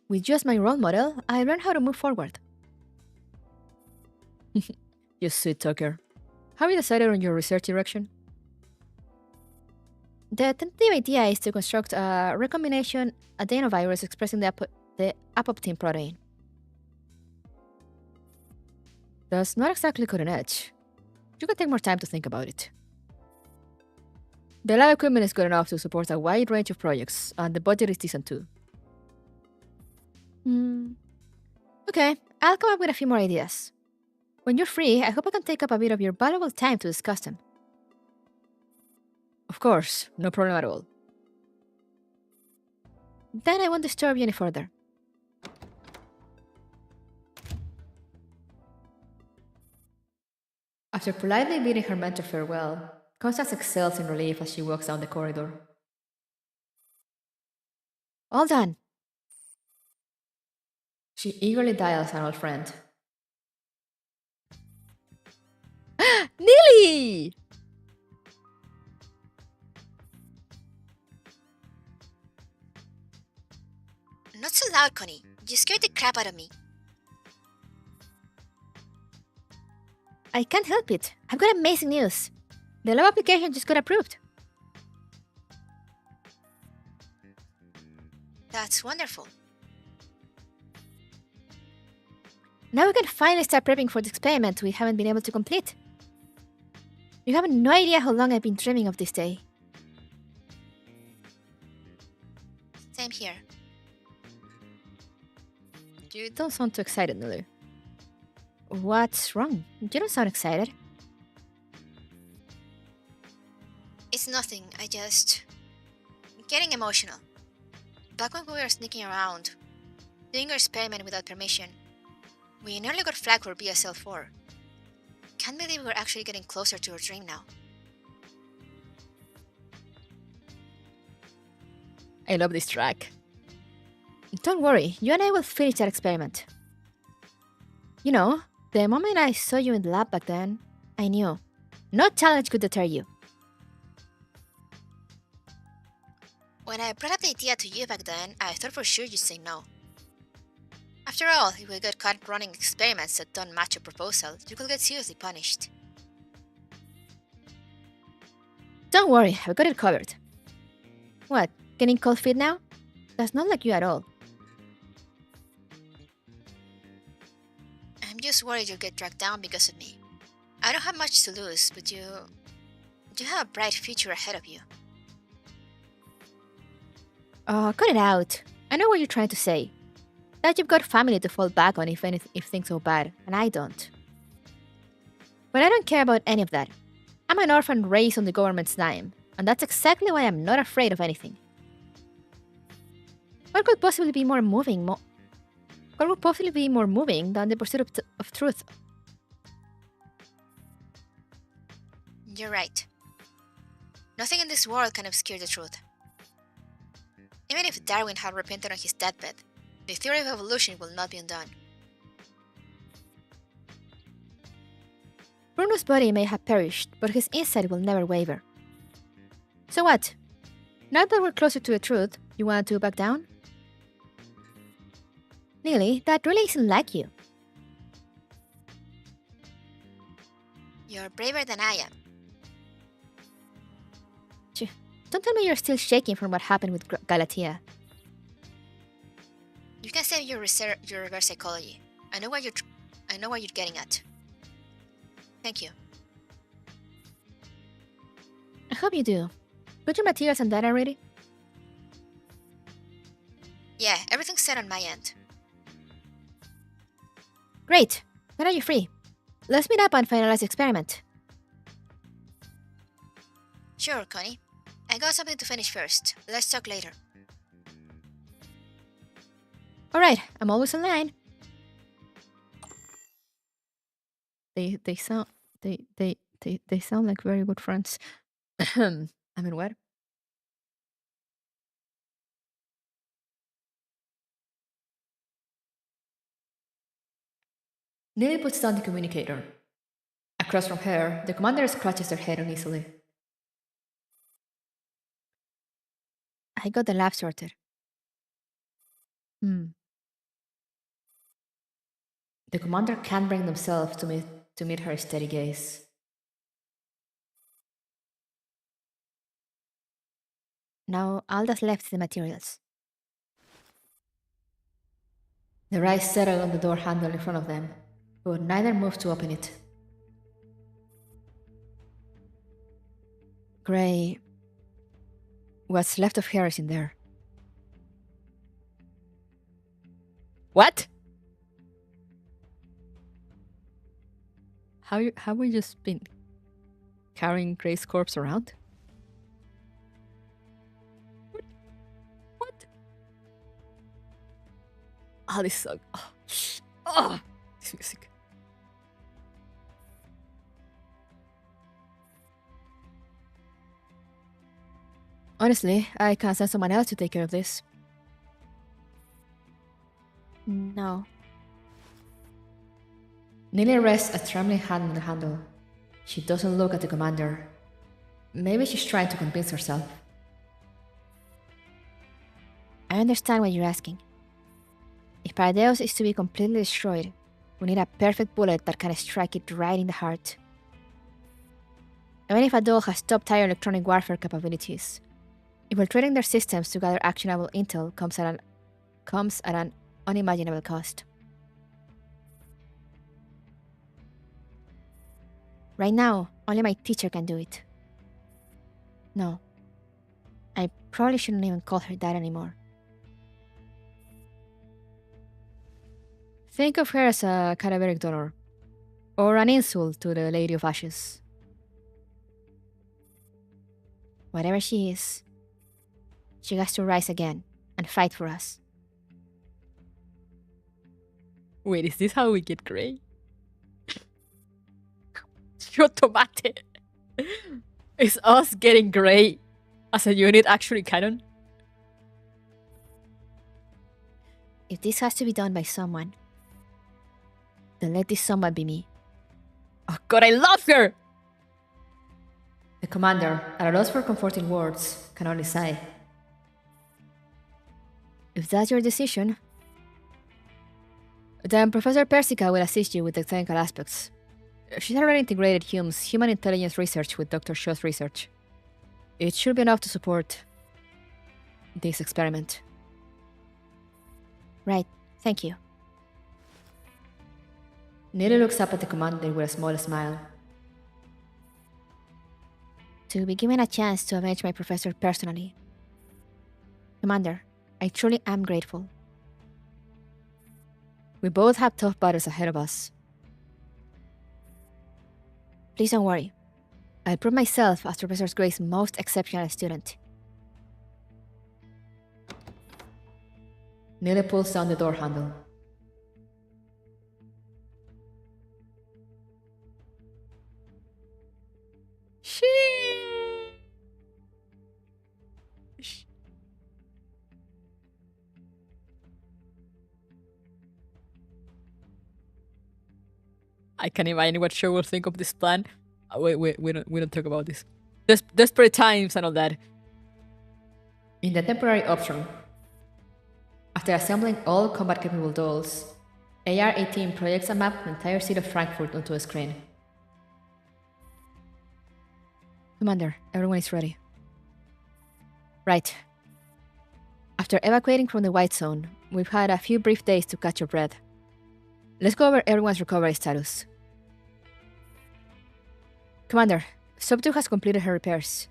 With you as my role model, I learned how to move forward. You sweet talker. Have you decided on your research direction? The tentative idea is to construct a recombination adenovirus expressing the apoptine protein. That's not exactly cutting edge. You can take more time to think about it. The lab equipment is good enough to support a wide range of projects, and the budget is decent too. Okay, I'll come up with a few more ideas. When you're free, I hope I can take up a bit of your valuable time to discuss them. Of course, no problem at all. Then I won't disturb you any further. After politely bidding her mentor farewell, Constance exhales in relief as she walks down the corridor. All done. She eagerly dials an old friend. Nilly! Not so loud, Connie. You scared the crap out of me. I can't help it. I've got amazing news. The lab application just got approved. That's wonderful. Now we can finally start prepping for the experiment we haven't been able to complete. You have no idea how long I've been dreaming of this day. I'm here. You don't sound too excited, Nulu. What's wrong? You don't sound excited. It's nothing, I just... getting emotional. Back when we were sneaking around, doing our experiment without permission, we nearly got flagged for BSL-4. Can't believe we're actually getting closer to our dream now. I love this track. Don't worry, you and I will finish that experiment. You know, the moment I saw you in the lab back then, I knew. No challenge could deter you. When I brought up the idea to you back then, I thought for sure you'd say no. After all, if we got caught running experiments that don't match your proposal, you could get seriously punished. Don't worry, I got it covered. What, getting cold feet now? That's not like you at all. I'm just worried you'll get dragged down because of me. I don't have much to lose, but you have a bright future ahead of you. Oh, cut it out. I know what you're trying to say. That you've got family to fall back on if things go bad, and I don't. But I don't care about any of that. I'm an orphan raised on the government's dime, and that's exactly why I'm not afraid of anything. What could possibly be more moving? What would possibly be more moving than the pursuit of truth? You're right. Nothing in this world can obscure the truth. Even if Darwin had repented on his deathbed, the theory of evolution will not be undone. Bruno's body may have perished, but his insight will never waver. So what? Now that we're closer to the truth, you want to back down? Neely, that really isn't like you. You're braver than I am. Don't tell me you're still shaking from what happened with Galatea. You can save your reverse psychology. I know what you're getting at. Thank you. I hope you do. Got your materials and data ready? Yeah, everything's set on my end. Great. When are you free? Let's meet up and finalize the experiment. Sure, Connie. I got something to finish first. Let's talk later. Alright, I'm always online. They sound like very good friends. I mean, what? Neely puts down the communicator. Across from her, the commander scratches her head uneasily. I got the lab sorted. The commander can't bring themselves to meet her steady gaze. Now all that's left is the materials. Their eyes settle on the door handle in front of them, but neither moves to open it. Gray. What's left of her is in there. What? Have we just been carrying Gray's corpse around? What? Oh, this is so... Oh, this music. Honestly, I can't send someone else to take care of this. No. Neely rests a trembling hand on the handle. She doesn't look at the commander. Maybe she's trying to convince herself. I understand what you're asking. If Paradeus is to be completely destroyed, we need a perfect bullet that can strike it right in the heart. Even if Adol has top-tier electronic warfare capabilities, infiltrating their systems to gather actionable intel comes at an unimaginable cost. Right now, only my teacher can do it. No. I probably shouldn't even call her that anymore. Think of her as a cadaveric donor, or an insult to the Lady of Ashes. Whatever she is, she has to rise again and fight for us. Wait, is this how we get Grey? Yo tomate. Is us getting Grey as a unit actually canon? If this has to be done by someone, then let this someone be me. Oh god, I love her! The commander, at a loss for comforting words, can only sigh. If that's your decision, then Professor Persica will assist you with the technical aspects. She's already integrated Hume's human intelligence research with Dr. Shaw's research. It should be enough to support this experiment. Right, thank you. Neely looks up at the commander with a small smile. To be given a chance to avenge my professor personally. Commander, I truly am grateful. We both have tough battles ahead of us. Please don't worry. I'll prove myself as Professor Gray's most exceptional student. Neely pulls down the door handle. I can imagine what Shaw will think of this plan. We don't talk about this. Desperate times and all that. In the temporary option, after assembling all combat-capable dolls, AR-18 projects a map of the entire city of Frankfurt onto a screen. Commander, everyone is ready. Right. After evacuating from the White Zone, we've had a few brief days to catch your breath. Let's go over everyone's recovery status. Commander, Sub 2 has completed her repairs.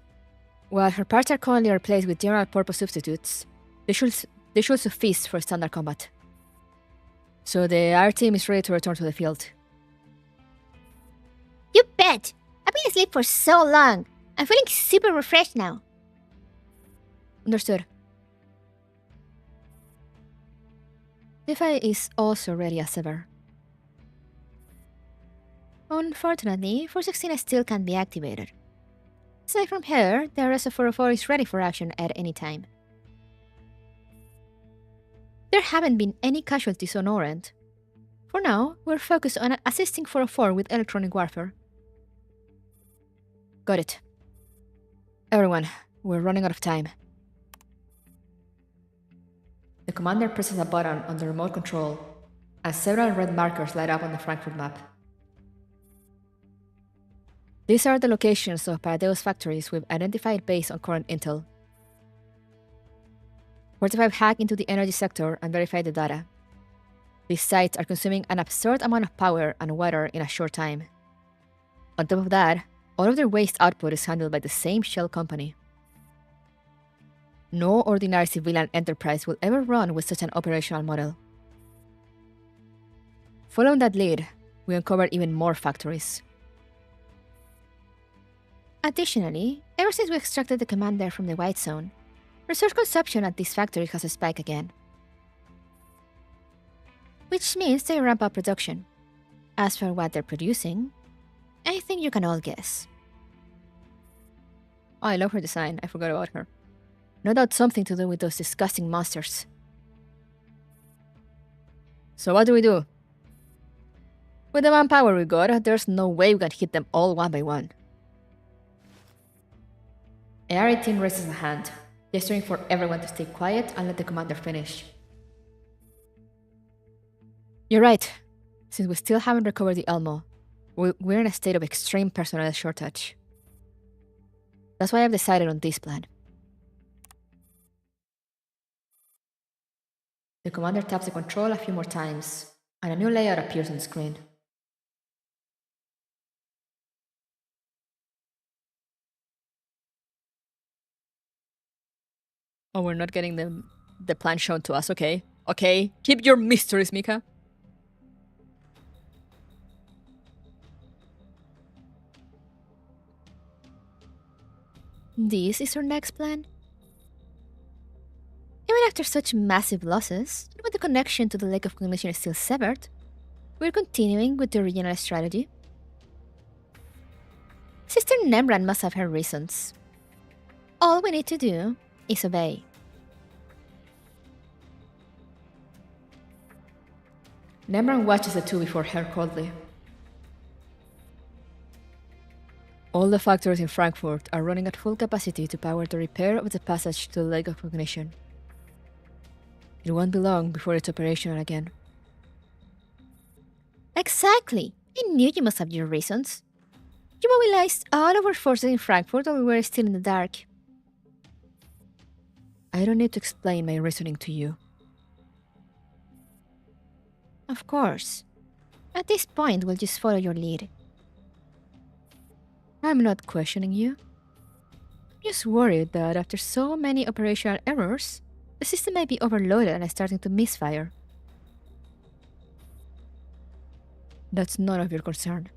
While her parts are currently replaced with general-purpose substitutes, they should suffice for standard combat. So the R team is ready to return to the field. You bet! I've been asleep for so long. I'm feeling super refreshed now. Understood. Tifa is also ready as ever. Unfortunately, 416 still can't be activated. Aside from her, the rest of 404 is ready for action at any time. There haven't been any casualties on our end. For now, we're focused on assisting 404 with electronic warfare. Got it. Everyone, we're running out of time. The commander presses a button on the remote control, and several red markers light up on the Frankfurt map. These are the locations of Paradeus factories we've identified based on current intel. 45 hack into the energy sector and verify the data. These sites are consuming an absurd amount of power and water in a short time. On top of that, all of their waste output is handled by the same shell company. No ordinary civilian enterprise will ever run with such an operational model. Following that lead, we uncovered even more factories. Additionally, ever since we extracted the commander from the White Zone, resource consumption at this factory has spiked again. Which means they ramp up production. As for what they're producing, I think you can all guess. Oh, I love her design. I forgot about her. No doubt something to do with those disgusting monsters. So what do we do? With the manpower we got, there's no way we can hit them all one by one. AR-18 raises a hand, gesturing for everyone to stay quiet and let the commander finish. You're right. Since we still haven't recovered the Elmo, we're in a state of extreme personnel shortage. That's why I've decided on this plan. The commander taps the control a few more times, and a new layout appears on the screen. Oh, we're not getting the plan shown to us. Okay. Okay. Keep your mysteries, Mika. This is our next plan? Even after such massive losses, and with the connection to the lake of cognition still severed, we're continuing with the original strategy. Sister Nemran must have her reasons. All we need to do is obey. Nemran watches the two before her coldly. All the factories in Frankfurt are running at full capacity to power the repair of the passage to the Lake of Cognition. It won't be long before it's operational again. Exactly! I knew you must have your reasons. You mobilized all of our forces in Frankfurt while we were still in the dark. I don't need to explain my reasoning to you. Of course. At this point, we'll just follow your lead. I'm not questioning you. I'm just worried that after so many operational errors, the system may be overloaded and starting to misfire. That's none of your concern.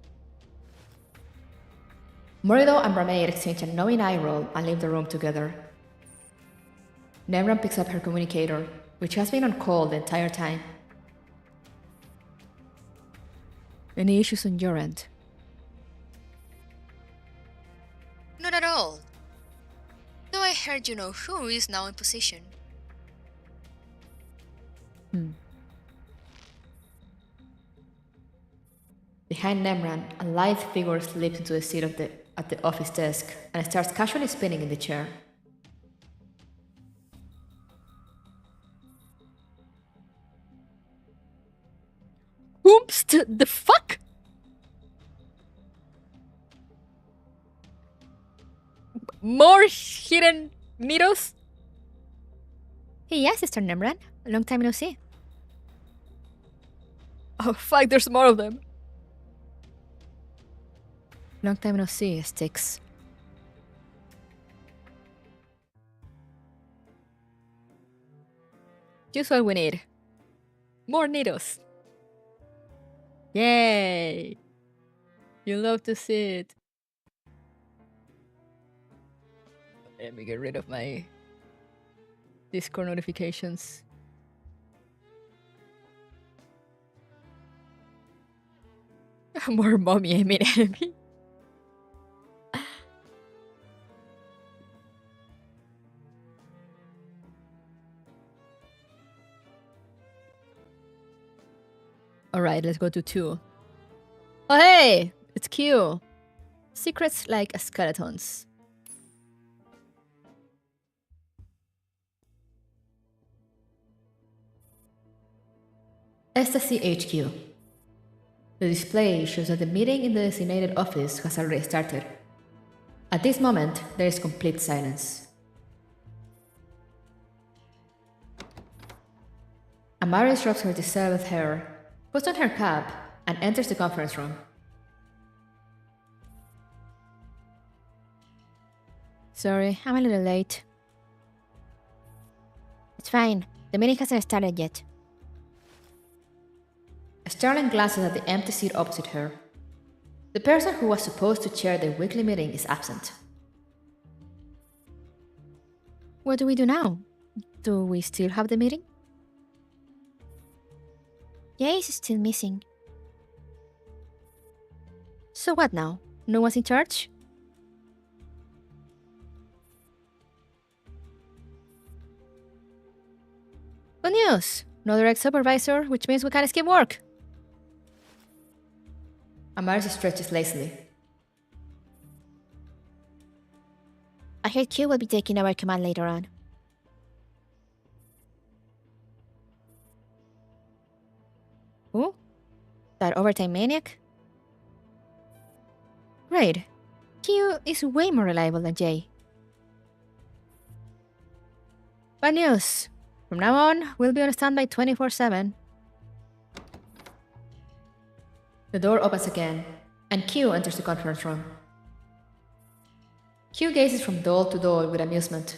Morido and Brameir exchange a knowing eye roll and leave the room together. Nemran picks up her communicator, which has been on call the entire time. Any issues on your end? Not at all. Though I heard you know who is now in position. Behind Nemran, a lithe figure slips into the seat at the office desk and starts casually spinning in the chair. Oops! The fuck? More hidden needles? Hey, yes, Sister Nemran. Long time no see. Oh fuck, there's more of them. Long time no see, Sticks. Just what we need. More needles. Yay! You love to see it. Let me get rid of my Discord notifications. More mommy aiming enemy. Alright, let's go to 2. Oh hey! It's Q! Secrets like skeletons. Ecstasy HQ. The display shows that the meeting in the designated office has already started. At this moment, there is complete silence. Amaris rubs her disheveled hair, puts on her cap, and enters the conference room. Sorry, I'm a little late. It's fine. The meeting hasn't started yet. Sterling glances at the empty seat opposite her. The person who was supposed to chair the weekly meeting is absent. What do we do now? Do we still have the meeting? Jace is still missing. So what now? No one's in charge? Good news! No direct supervisor, which means we can skip work. Amaris stretches lazily. I heard Q will be taking over command later on. Who? That overtime maniac? Great. Q is way more reliable than Jay. Bad news. From now on, we'll be on standby 24/7. The door opens again, and Q enters the conference room. Q gazes from doll to doll with amusement.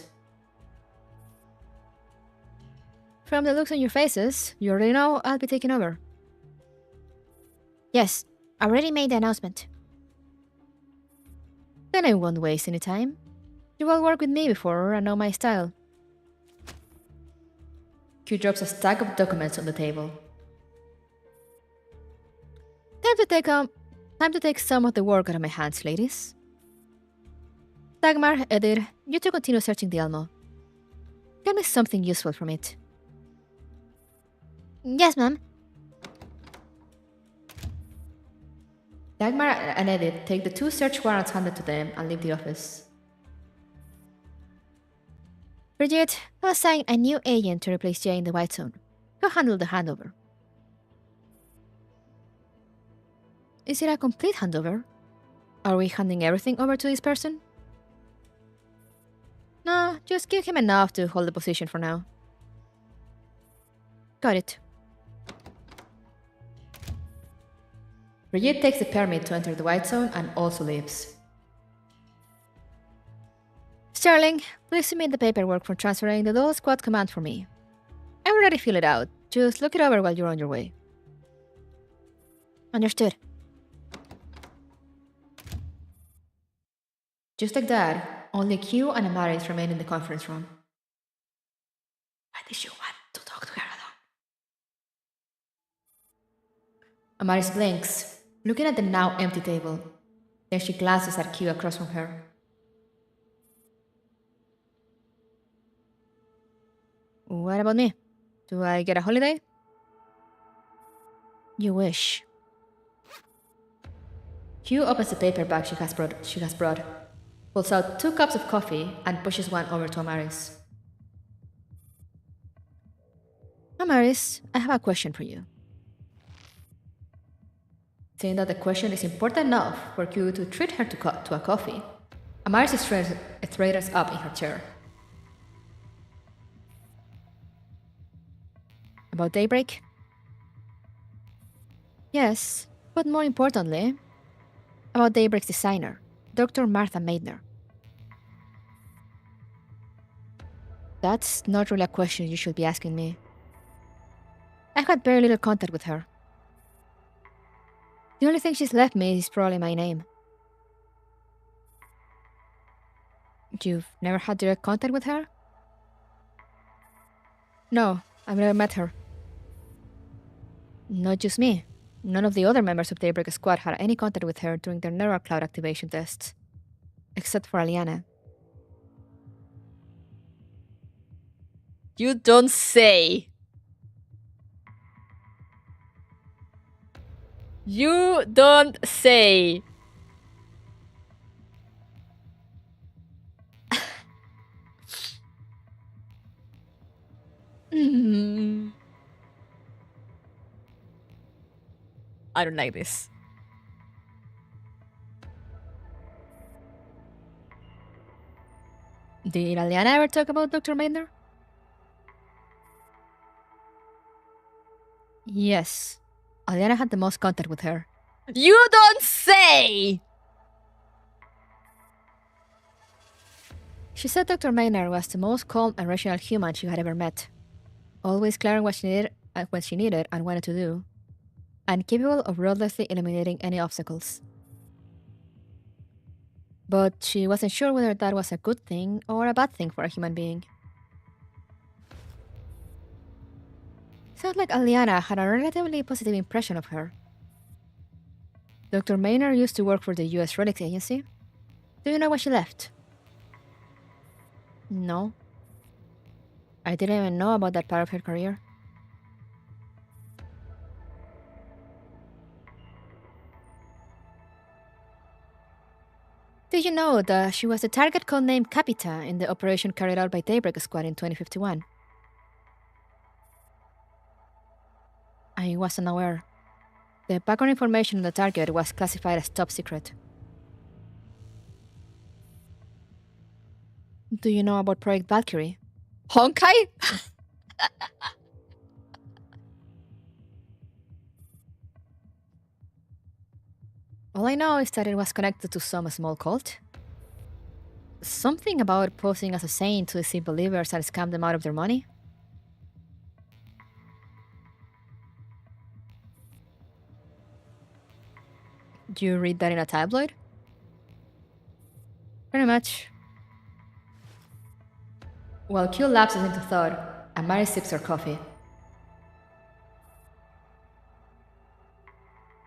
From the looks on your faces, you already know I'll be taking over. Yes, already made the announcement. Then I won't waste any time. You all worked with me before and know my style. Q drops a stack of documents on the table. Time to take some of the work out of my hands, ladies. Dagmar, Edith, you two continue searching the Elmo. Get me something useful from it. Yes, ma'am. Dagmar and Edith take the 2 search warrants handed to them and leave the office. Bridget, I'll assign a new agent to replace Jay in the White Zone. Go handle the handover. Is it a complete handover? Are we handing everything over to this person? No, just give him enough to hold the position for now. Got it. Brigitte takes the permit to enter the White Zone and also leaves. Sterling, please submit the paperwork for transferring the Dole Squad command for me. I already filled it out. Just look it over while you're on your way. Understood. Just like that, only Q and Amaris remain in the conference room. Why did she want to talk to her alone? Amaris blinks, looking at the now empty table. Then she glances at Q across from her. What about me? Do I get a holiday? You wish. Q opens the paper bag she has brought, pulls out 2 cups of coffee, and pushes one over to Amaris. Amaris, I have a question for you. Saying that the question is important enough for Q to treat her to a coffee, Amaris straightens up in her chair. About Daybreak? Yes, but more importantly, about Daybreak's designer, Dr. Martha Maidner. That's not really a question you should be asking me. I've had very little contact with her. The only thing she's left me is probably my name. You've never had direct contact with her? No, I've never met her. Not just me. None of the other members of Daybreak Squad had any contact with her during their neural cloud activation tests. Except for Aliana. You don't say. You don't say. I don't like this. Did Aliana ever talk about Dr. Maidner? Yes. Aliana had the most contact with her. You don't say! She said Dr. Maynard was the most calm and rational human she had ever met. Always clear on what she needed and wanted to do. And capable of ruthlessly eliminating any obstacles. But she wasn't sure whether that was a good thing or a bad thing for a human being. Sounds like Aliana had a relatively positive impression of her. Dr. Maynard used to work for the US Relics Agency. Do you know why she left? No. I didn't even know about that part of her career. Did you know that she was the target codenamed Capita in the operation carried out by Daybreak Squad in 2051? I wasn't aware. The background information on the target was classified as top secret. Do you know about Project Valkyrie? Honkai? All I know is that it was connected to some small cult. Something about posing as a saint to deceive believers and scam them out of their money. Do you read that in a tabloid? Pretty much. While Q lapses into thought, Amaris sips her coffee.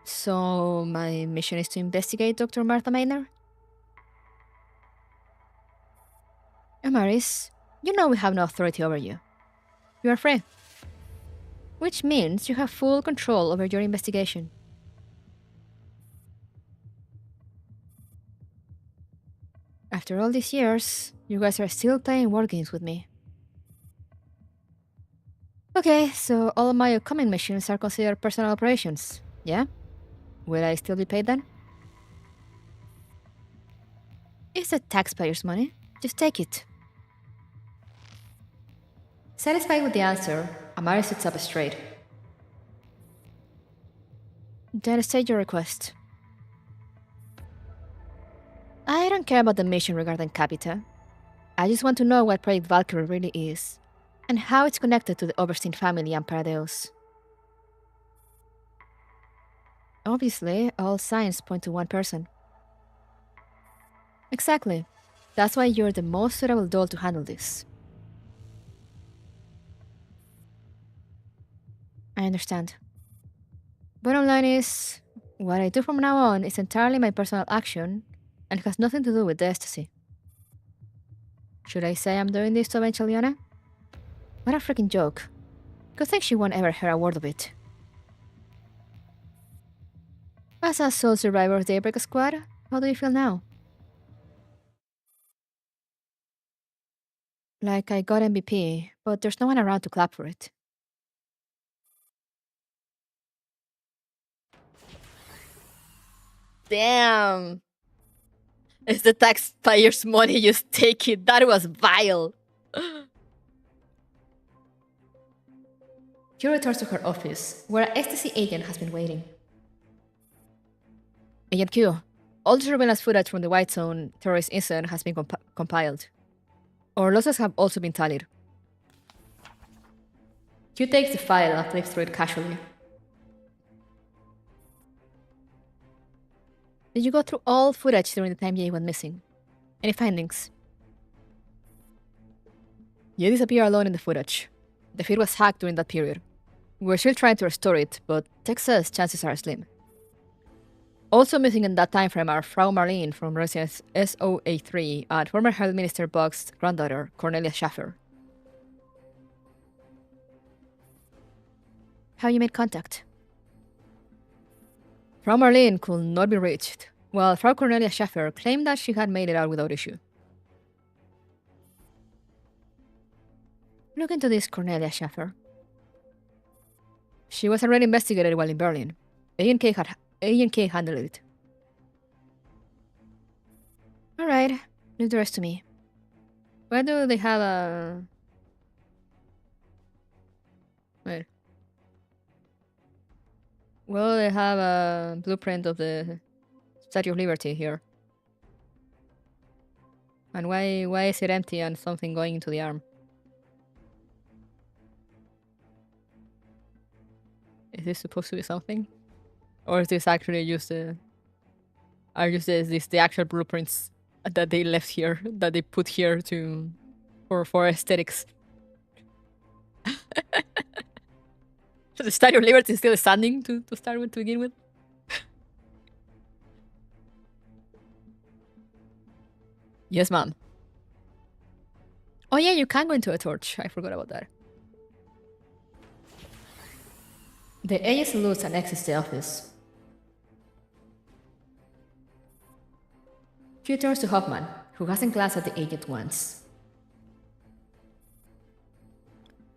So, my mission is to investigate Dr. Martha Maynard? Amaris, you know we have no authority over you. You are free. Which means you have full control over your investigation. After all these years, you guys are still playing war games with me. Okay, so all of my upcoming missions are considered personal operations, yeah? Will I still be paid then? It's the taxpayers' money. Just take it. Satisfied with the answer, Amari sits up straight. Then state your request. I don't care about the mission regarding Capita. I just want to know what Project Valkyrie really is, and how it's connected to the Oberstein family and Paradeus. Obviously, all signs point to one person. Exactly. That's why you're the most suitable doll to handle this. I understand. Bottom line is, what I do from now on is entirely my personal action and has nothing to do with the ecstasy. Should I say I'm doing this to avenge Aliana? What a freaking joke. Good thing she won't ever hear a word of it. As a sole survivor of Daybreak Squad, how do you feel now? Like I got MVP, but there's no one around to clap for it. Damn! It's the taxpayers' money, just take it. That was vile. Q returns to her office, where an ecstasy agent has been waiting. Agent Q, all the surveillance footage from the White Zone terrorist incident has been compiled. Our losses have also been tallied. Q takes the file and flips through it casually. Did you go through all footage during the time Ye went missing? Any findings? Ye disappeared alone in the footage. The feed was hacked during that period. We're still trying to restore it, but tech says chances are slim. Also missing in that time frame are Frau Marlene from Residence SO83 and former Health Minister Buck's granddaughter, Cornelia Schaffer. How you made contact? Frau Marlene could not be reached, while Frau Cornelia Schaffer claimed that she had made it out without issue. Look into this Cornelia Schaffer. She was already investigated while in Berlin. Agent K handled it. Alright, leave the rest to me. Why do they have a... Wait. Well, they have a blueprint of the Statue of Liberty here. And why is it empty and something going into the arm? Is this supposed to be something? Or is this actually just the actual blueprints that they left here, that they put here for aesthetics? So the Statue of Liberty is still standing to start with, to begin with? Yes, ma'am. Oh yeah, you can go into a torch. I forgot about that. The agent salutes and exits the office. She turns to Hoffman, who hasn't glanced at the agent once.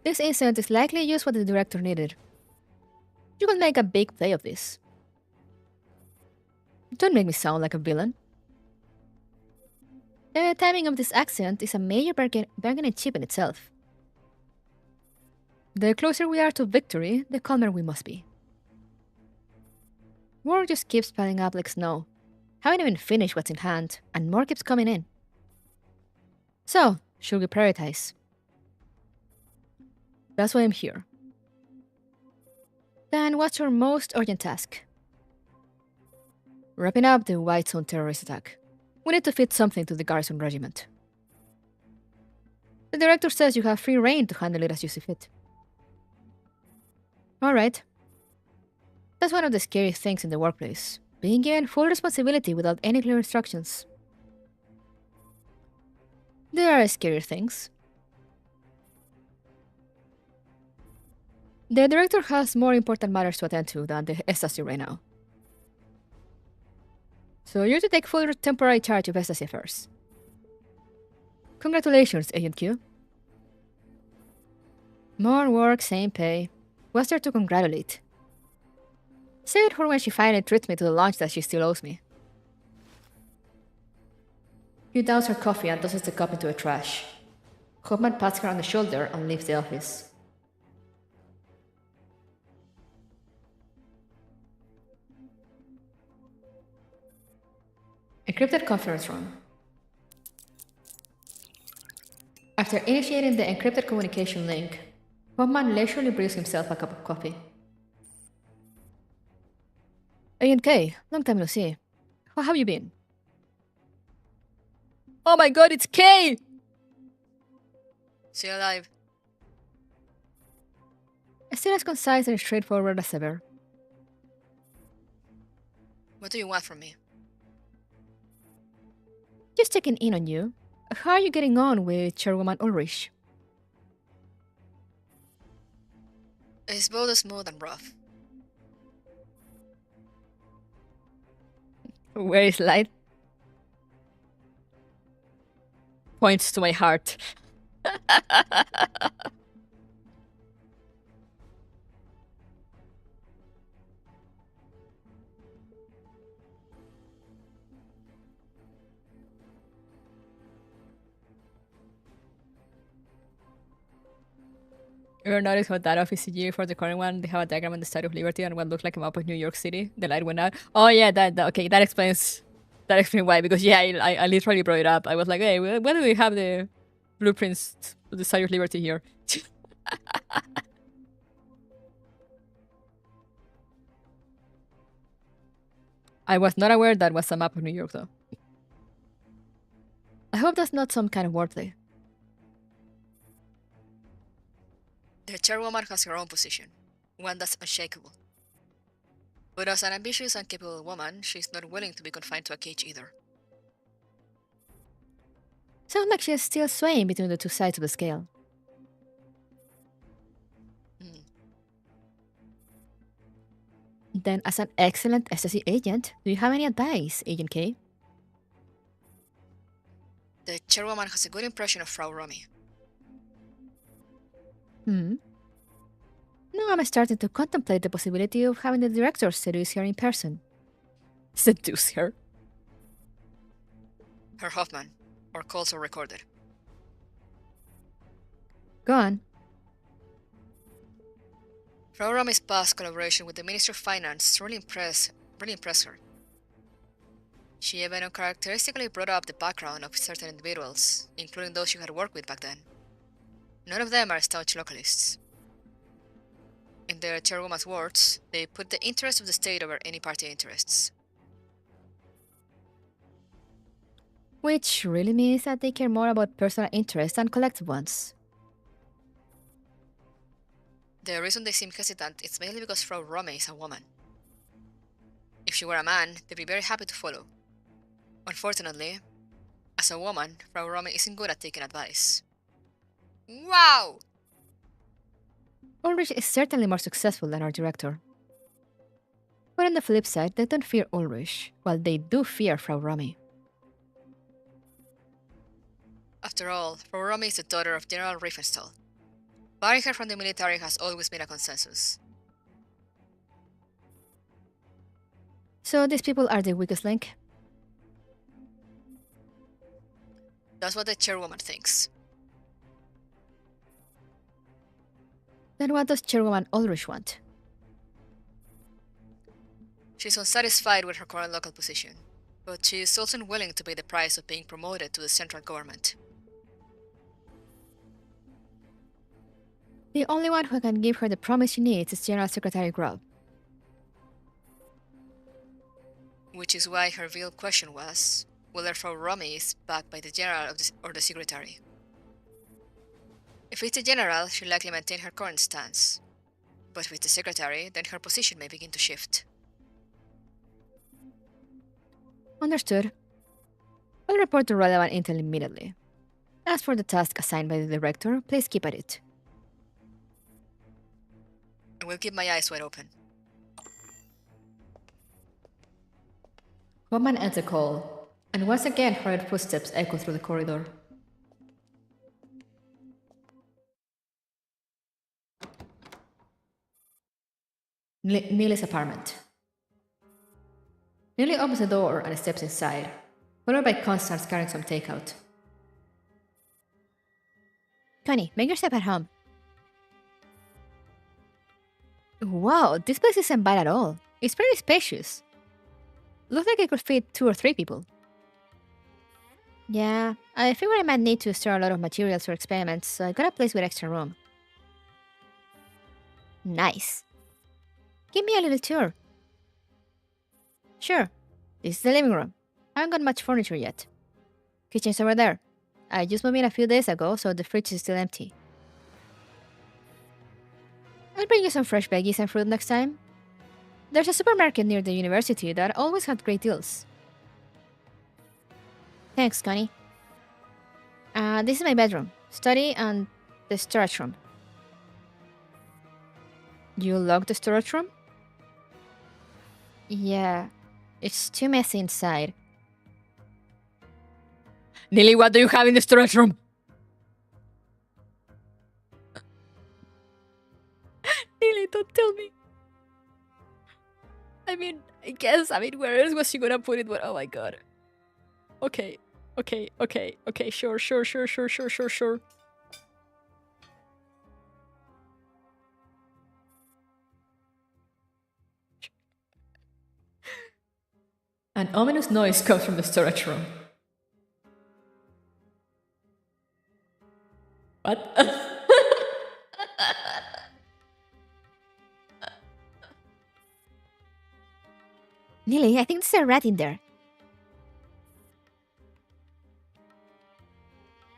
This incident is likely just what the director needed. You could make a big play of this. Don't make me sound like a villain. The timing of this accident is a major bargaining chip in itself. The closer we are to victory, the calmer we must be. War just keeps piling up like snow. Haven't even finished what's in hand, and more keeps coming in. So, should we prioritize? That's why I'm here. Then what's your most urgent task? Wrapping up the White Zone terrorist attack. We need to fit something to the Garrison Regiment. The director says you have free reign to handle it as you see fit. Alright. That's one of the scary things in the workplace. Being given full responsibility without any clear instructions. There are scarier things. The director has more important matters to attend to than the Ecstasy right now. So you're to take full temporary charge of Ecstasy affairs. Congratulations, Agent Q. More work, same pay. What's there to congratulate? Save it for when she finally treats me to the lunch that she still owes me. You douse her coffee and tosses the cup into a trash. Hoffman pats her on the shoulder and leaves the office. Encrypted conference room. After initiating the encrypted communication link, Hoffman leisurely brews himself a cup of coffee. Agent K, long time no see. How have you been? Oh my god, it's K! Still alive. Still as concise and straightforward as ever. What do you want from me? Just checking in on you. How are you getting on with Chairwoman Ulrich? It's both smooth and rough. Very slight. Points to my heart. You ever notice how that office CG for the current one, they have a diagram on the Statue of Liberty and what looked like a map of New York City? The light went out. Oh yeah, okay, that explains why. Because yeah, I literally brought it up. I was like, hey, why do we have the blueprints of the Statue of Liberty here? I was not aware that was a map of New York though. I hope that's not some kind of wordplay. The chairwoman has her own position, one that's unshakable. But as an ambitious and capable woman, she's not willing to be confined to a cage either. Sounds like she's still swaying between the two sides of the scale. Then, as an excellent SSC agent, do you have any advice, Agent K? The chairwoman has a good impression of Frau Romy. Now I'm starting to contemplate the possibility of having the director seduce her in person. Seduce her? Herr Hoffman, our calls are recorded. Go on. Frau Romy's past collaboration with the Ministry of Finance really impressed her. She even uncharacteristically brought up the background of certain individuals, including those she had worked with back then. None of them are staunch localists. In their chairwoman's words, they put the interest of the state over any party interests. Which really means that they care more about personal interests than collective ones. The reason they seem hesitant is mainly because Frau Romy is a woman. If she were a man, they'd be very happy to follow. Unfortunately, as a woman, Frau Romy isn't good at taking advice. Wow! Ulrich is certainly more successful than our director. But on the flip side, they don't fear Ulrich, while they do fear Frau Romy. After all, Frau Romy is the daughter of General Riefenstahl. Barring her from the military has always been a consensus. So these people are the weakest link? That's what the chairwoman thinks. Then what does Chairwoman Ulrich want? She's unsatisfied with her current local position, but she is also unwilling to pay the price of being promoted to the central government. The only one who can give her the promise she needs is General Secretary Grubb. Which is why her real question was whether Frau Romy is backed by the general or the secretary. If it's a general, she'll likely maintain her current stance. But if it's a secretary, then her position may begin to shift. Understood. I'll report the relevant intel immediately. As for the task assigned by the director, please keep at it. I will keep my eyes wide open. Woman ends the call, and once again hurried footsteps echo through the corridor. Neely's apartment. Neely opens the door and steps inside, followed by Constance carrying some takeout. Connie, make yourself at home. Wow, this place isn't bad at all. It's pretty spacious. Looks like it could fit 2 or 3 people. Yeah, I figure I might need to store a lot of materials for experiments, so I got a place with extra room. Nice. Give me a little tour. Sure. This is the living room. I haven't got much furniture yet. Kitchen's over there. I just moved in a few days ago, so the fridge is still empty. I'll bring you some fresh veggies and fruit next time. There's a supermarket near the university that always had great deals. Thanks, Connie. This is my bedroom, study, and the storage room. You locked the storage room? Yeah, it's too messy inside. Neely, what do you have in the storage room? Neely, don't tell me. I mean, where else was she gonna put it? But oh my god. Okay, sure. An ominous noise comes from the storage room. What? Neely, I think there's a rat in there.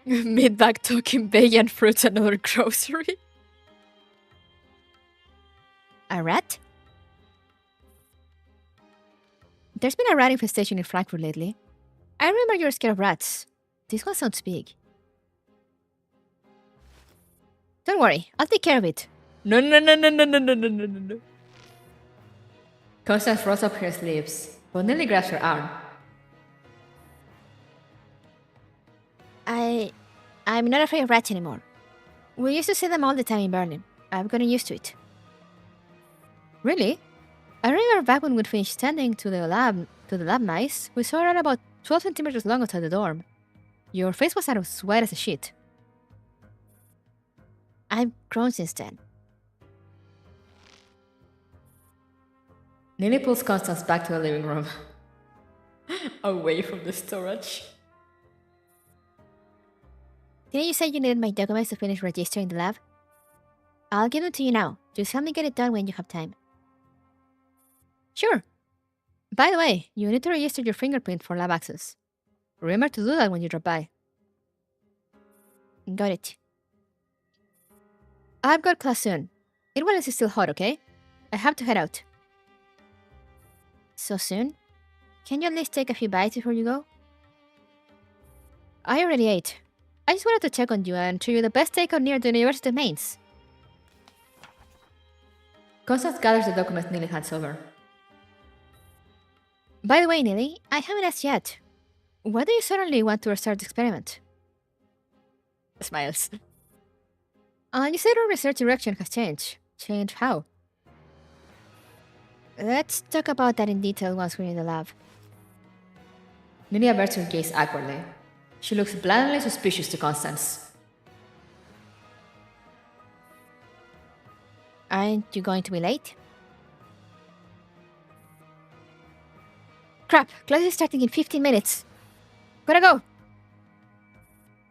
Meatbag talking vegan fruits and other grocery. A rat? There's been a rat infestation in Frankfurt lately. I remember you're scared of rats. This one sounds big. Don't worry, I'll take care of it. No. Constance rolls up her sleeves, but Neely grabs her arm. I'm not afraid of rats anymore. We used to see them all the time in Berlin. I've gotten used to it. Really? I remember back when we'd finished tending to the lab mice, we saw a rat about 12 centimeters long outside the dorm. Your face was as white as a sheet. I've grown since then. Neely pulls Constance back to the living room. Away from the storage. Didn't you say you needed my documents to finish registering the lab? I'll give them to you now. Just help me get it done when you have time. Sure. By the way, you need to register your fingerprint for lab access. Remember to do that when you drop by. Got it. I've got class soon. It while it's still hot, okay? I have to head out. So soon? Can you at least take a few bites before you go? I already ate. I just wanted to check on you and show you the best takeout near the University of Mainz. Constance gathers the documents Neely hands over. By the way, Neely, I haven't asked yet. Why do you suddenly want to restart the experiment? Smiles. You said our research direction has changed. Changed how? Let's talk about that in detail once we're in the lab. Neely averts her gaze awkwardly. She looks blandly suspicious to Constance. Aren't you going to be late? Crap, class is starting in 15 minutes. Gotta go!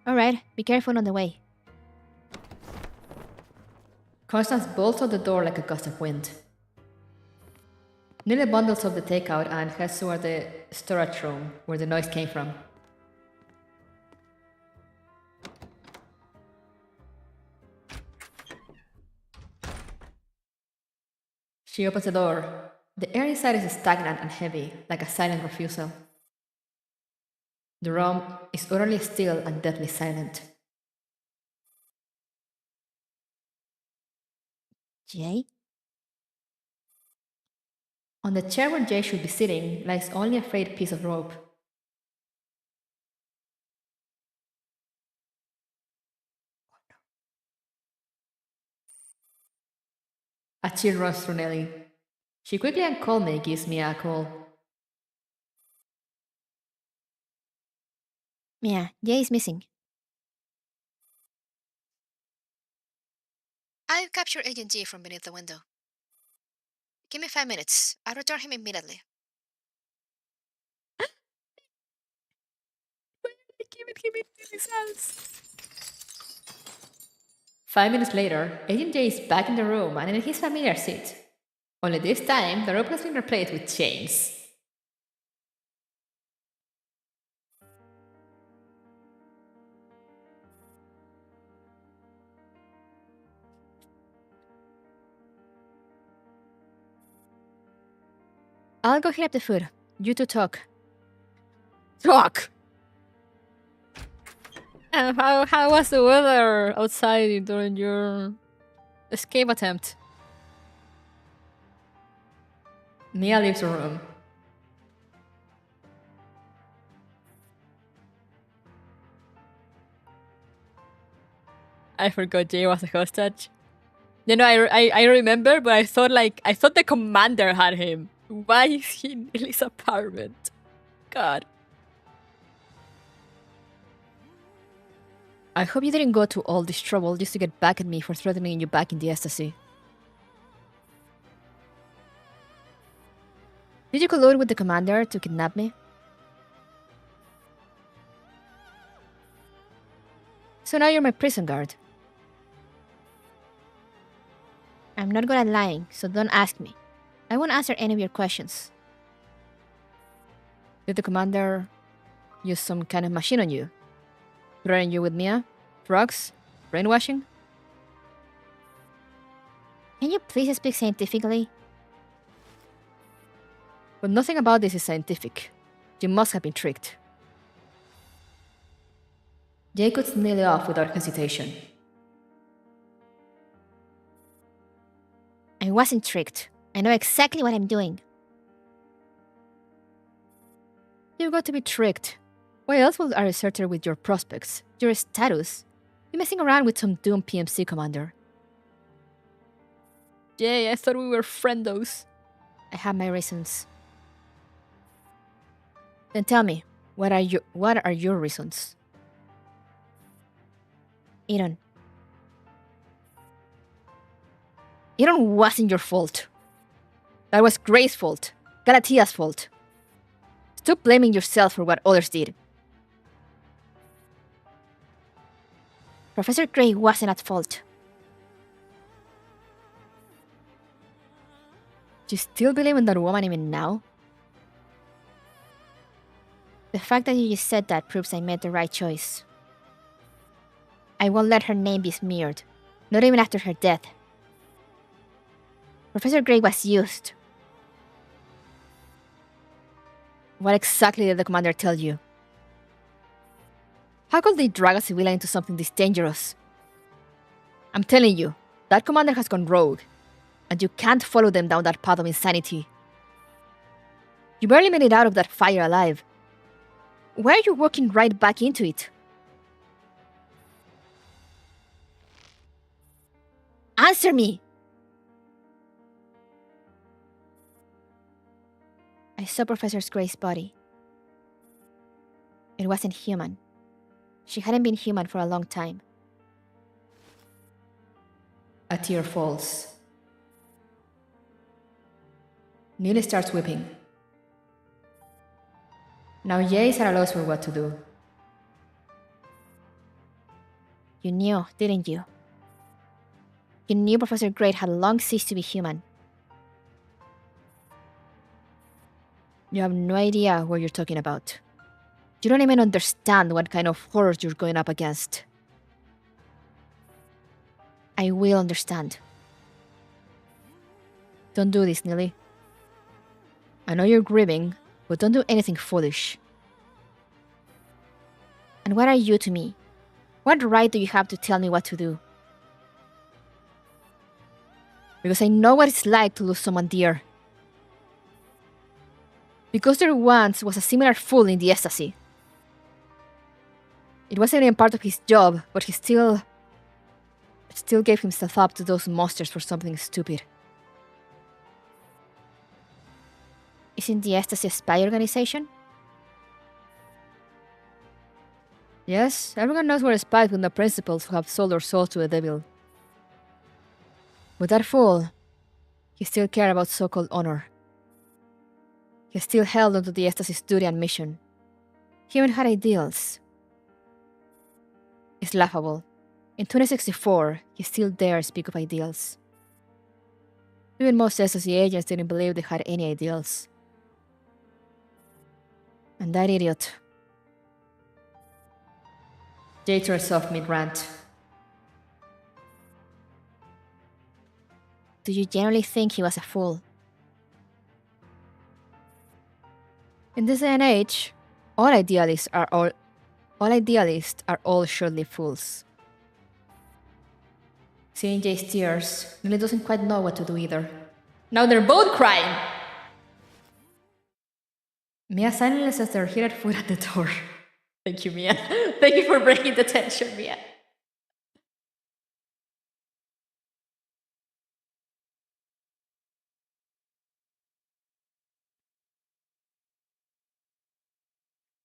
Alright, be careful on the way. Constance bolts out the door like a gust of wind. Neely bundles up the takeout and heads toward the storage room where the noise came from. She opens the door. The air inside is stagnant and heavy, like a silent refusal. The room is utterly still and deathly silent. Jay? On the chair where Jay should be sitting lies only a frayed piece of rope. A chill runs through Nelly. She quickly and calmly gives Mia a call. Mia, Jay is missing. I've captured Agent G from beneath the window. Give me 5 minutes. I'll return him immediately. Give it in his hands. 5 minutes later, Agent J is back in the room and in his familiar seat. Only this time, the rope has been replaced with chains. I'll go heat up the food. You two talk. Talk! And how was the weather outside during your escape attempt? Mia leaves the room. I forgot Jay was a hostage. You know, I remember, but I thought the commander had him. Why is he in Lily's apartment? God. I hope you didn't go to all this trouble just to get back at me for threatening you back in the ecstasy. Did you collude with the commander to kidnap me? So now you're my prison guard. I'm not good at lying, so don't ask me. I won't answer any of your questions. Did the commander use some kind of machine on you? Threaten you with Mia? Drugs? Brainwashing? Can you please speak scientifically? But nothing about this is scientific. You must have been tricked. Jay cuts Nearly off without hesitation. I wasn't tricked. I know exactly what I'm doing. You got to be tricked. Why else would a researcher with your prospects, your status, be messing around with some doomed PMC commander? Jay, I thought we were friendos. I have my reasons. Then tell me, what are your reasons? Aaron. Aaron wasn't your fault. That was Gray's fault. Galatia's fault. Stop blaming yourself for what others did. Professor Gray wasn't at fault. Do you still believe in that woman even now? The fact that you just said that proves I made the right choice. I won't let her name be smeared, not even after her death. Professor Gray was used. What exactly did the commander tell you? How could they drag a civilian into something this dangerous? I'm telling you, that commander has gone rogue, and you can't follow them down that path of insanity. You barely made it out of that fire alive. Why are you walking right back into it? Answer me! I saw Professor Gray's body. It wasn't human. She hadn't been human for a long time. A tear falls. Neely starts weeping. Now Jay is at a loss for what to do. You knew, didn't you? You knew Professor Gray had long ceased to be human. You have no idea what you're talking about. You don't even understand what kind of horrors you're going up against. I will understand. Don't do this, Nilly. I know you're grieving, but don't do anything foolish. And what are you to me? What right do you have to tell me what to do? Because I know what it's like to lose someone dear. Because there once was a similar fool in the ecstasy. It wasn't even part of his job, but he still gave himself up to those monsters for something stupid. Isn't the ecstasy a spy organization? Yes, everyone knows we're spies with no principles who have sold their souls to the devil. But that fool, he still cared about so-called honor. He still held onto the ecstasy's duty and mission. He even had ideals. It's laughable. In 2064, he still dares speak of ideals. Even most ecstasy agents didn't believe they had any ideals. And that idiot. Jay turns off mid-rant. Do you generally think he was a fool? In this day and age, all idealists are short-lived fools. Seeing Jay's tears, Lily doesn't quite know what to do either. Now they're both crying! Mia silently sets their heated foot at the door. Thank you, Mia. Thank you for breaking the tension, Mia.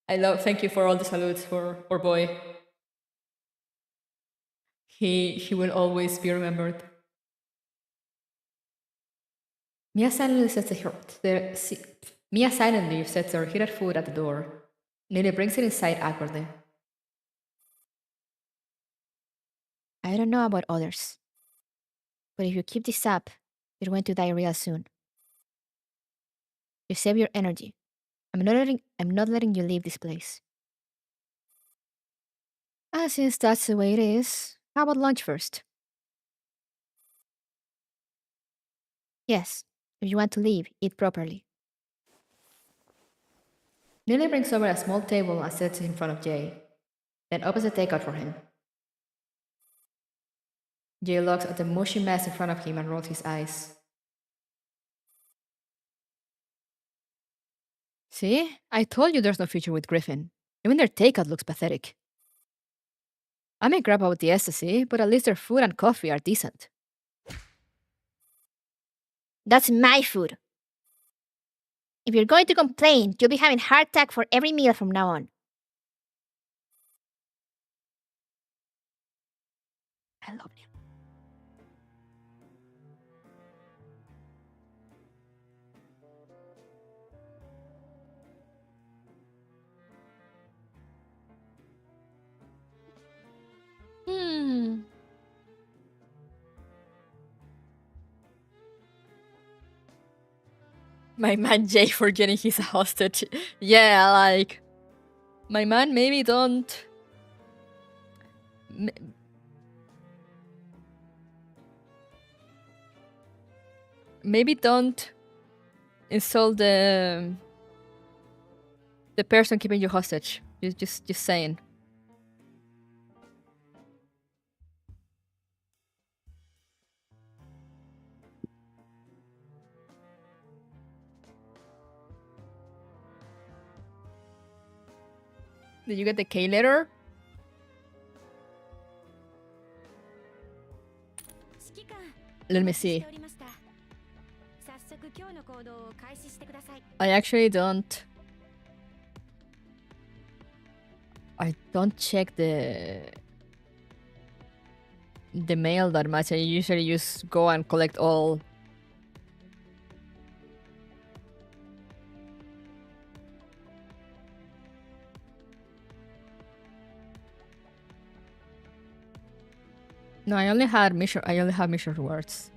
Thank you for all the salutes for our boy. He will always be remembered. Mia silently sets her heated foot at the door. Lily brings it inside awkwardly. I don't know about others, but if you keep this up, you're going to die real soon. You save your energy. I'm not letting you leave this place. And since that's the way it is, how about lunch first? Yes, if you want to leave, eat properly. Lily brings over a small table and sets it in front of Jay, then opens the takeout for him. Jay looks at the mushy mess in front of him and rolls his eyes. See? I told you there's no future with Griffin. Even their takeout looks pathetic. I may grab out the ecstasy, but at least their food and coffee are decent. That's my food. If you're going to complain, you'll be having heart attack for every meal from now on. I love you. My man Jay forgetting he's a hostage. Yeah, like... My man, maybe don't... Maybe don't insult the person keeping you hostage. Just saying. Did you get the K letter? Let me see. I actually don't... I don't check the mail that much. I usually just go and collect all. No, I only have mission rewards.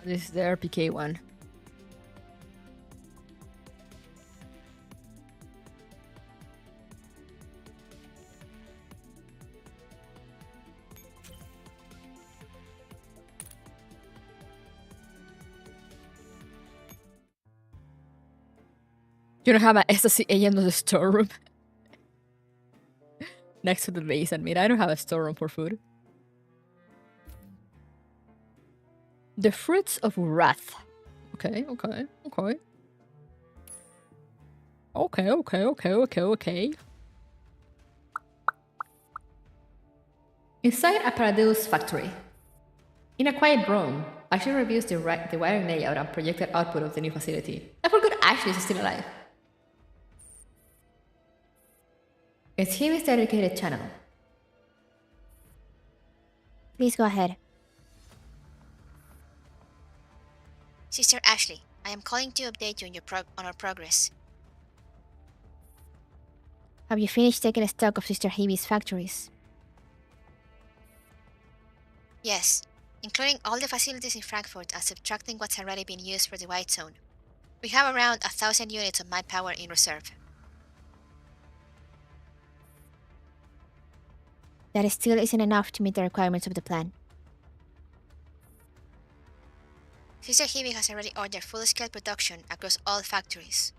This is the RPK one. You don't have a SSC agent in the storeroom next to the base. And I don't have a storeroom for food. The fruits of wrath. Okay. Okay. Inside a Paradeus factory. In a quiet room, Ashley reviews the wiring layout and projected output of the new facility. I forgot Ashley is still alive. It's Himi's dedicated channel. Please go ahead. Sister Ashley, I am calling to update you on our progress. Have you finished taking stock of Sister Himi's factories? Yes, including all the facilities in Frankfurt and subtracting what's already been used for the White Zone. We have around 1,000 units of manpower in reserve. That still isn't enough to meet the requirements of the plan. Sister Himi has already ordered full-scale production across all factories.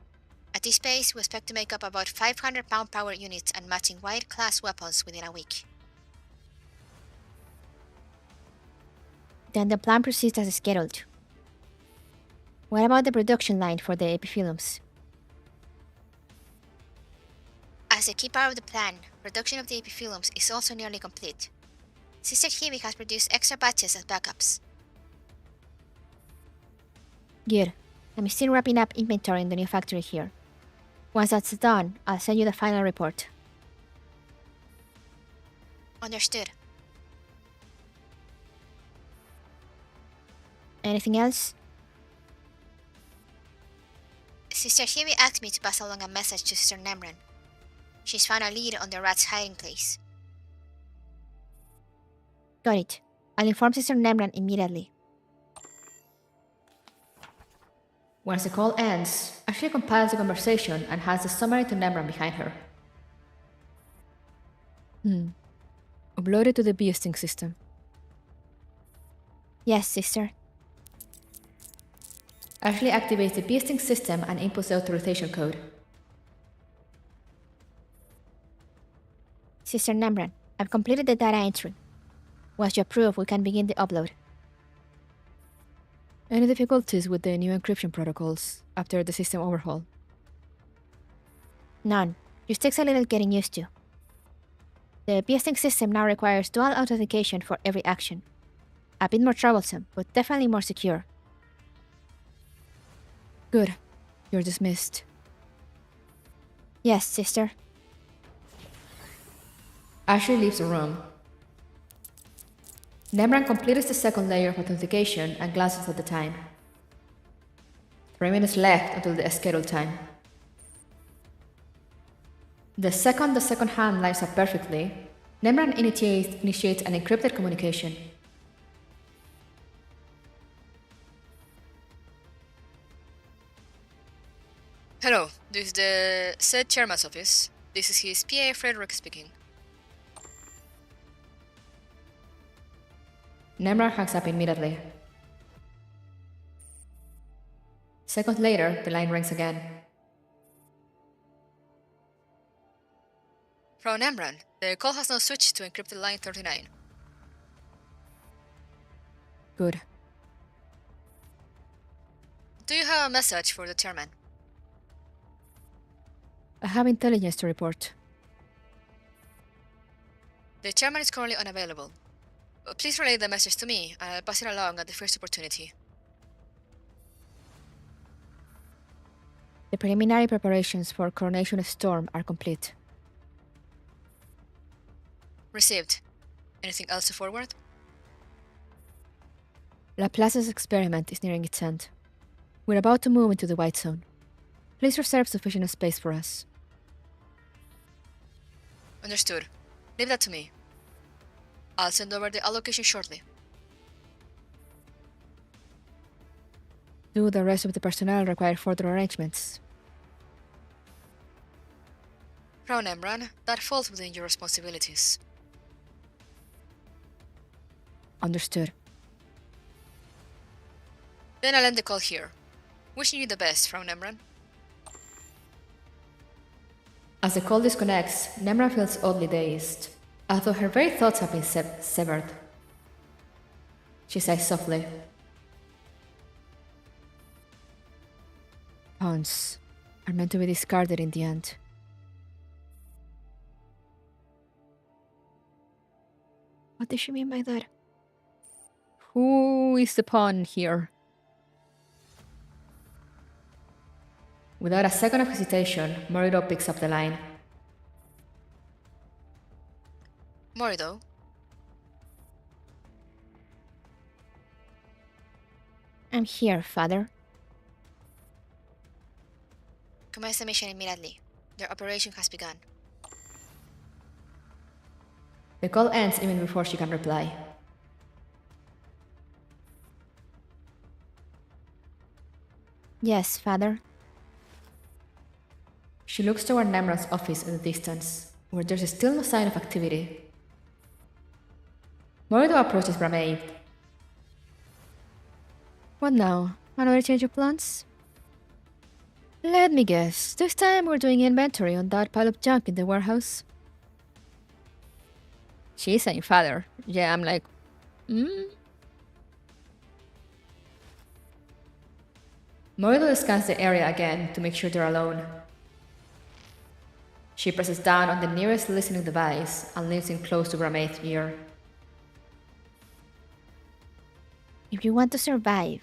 At this pace, we expect to make up about 500 pound power units and matching wide-class weapons within a week. Then the plan proceeds as scheduled. What about the production line for the epifilms? As a key part of the plan, production of the epifilms is also nearly complete. Sister Himi has produced extra batches as backups. Good. I'm still wrapping up inventory in the new factory here. Once that's done, I'll send you the final report. Understood. Anything else? Sister Himi asked me to pass along a message to Sister Nemran. She's found a lead on the rat's hiding place. Got it. I'll inform Sister Nemran immediately. Once the call ends, Ashley compiles the conversation and has the summary to Nemran behind her. Upload it to the backseating system. Yes, sister. Ashley activates the backseating system and inputs the authorization code. Sister Nemran, I've completed the data entry. Once you approve, we can begin the upload. Any difficulties with the new encryption protocols after the system overhaul? None. Just takes a little getting used to. The backseating system now requires dual authentication for every action. A bit more troublesome, but definitely more secure. Good. You're dismissed. Yes, sister. Ashley leaves the room. Nemran completes the second layer of authentication and glances at the time. 3 minutes left until the scheduled time. The second hand lines up perfectly, Nemran initiates an encrypted communication. Hello, this is the said chairman's office. This is his PA Frederick speaking. Nemran hangs up immediately. Seconds later, the line rings again. Frau Nemran, the call has now switched to encrypted line 39. Good. Do you have a message for the chairman? I have intelligence to report. The chairman is currently unavailable. Please relay the message to me, and I'll pass it along at the first opportunity. The preliminary preparations for Coronation Storm are complete. Received. Anything else to forward? Laplace's experiment is nearing its end. We're about to move into the White Zone. Please reserve sufficient space for us. Understood. Leave that to me. I'll send over the allocation shortly. Do the rest of the personnel require further arrangements? Frau Nemran, that falls within your responsibilities. Understood. Then I'll end the call here. Wishing you the best, Frau Nemran. As the call disconnects, Nemra feels oddly dazed, as though her very thoughts have been severed. She sighs softly. Pawns are meant to be discarded in the end. What does she mean by that? Who is the pawn here? Without a second of hesitation, Morido picks up the line. Morido, I'm here, father. commence the mission immediately. Their operation has begun. The call ends even before she can reply. Yes, father. She looks toward Namra's office in the distance, where there's still no sign of activity. Morido approaches Bramaid. What now? Another change of plans? Let me guess. This time we're doing inventory on that pile of junk in the warehouse. She's saying father. Yeah, I'm like, Morido scans the area again to make sure they're alone. She presses down on the nearest listening device and leans in close to Bramaid's ear. If you want to survive,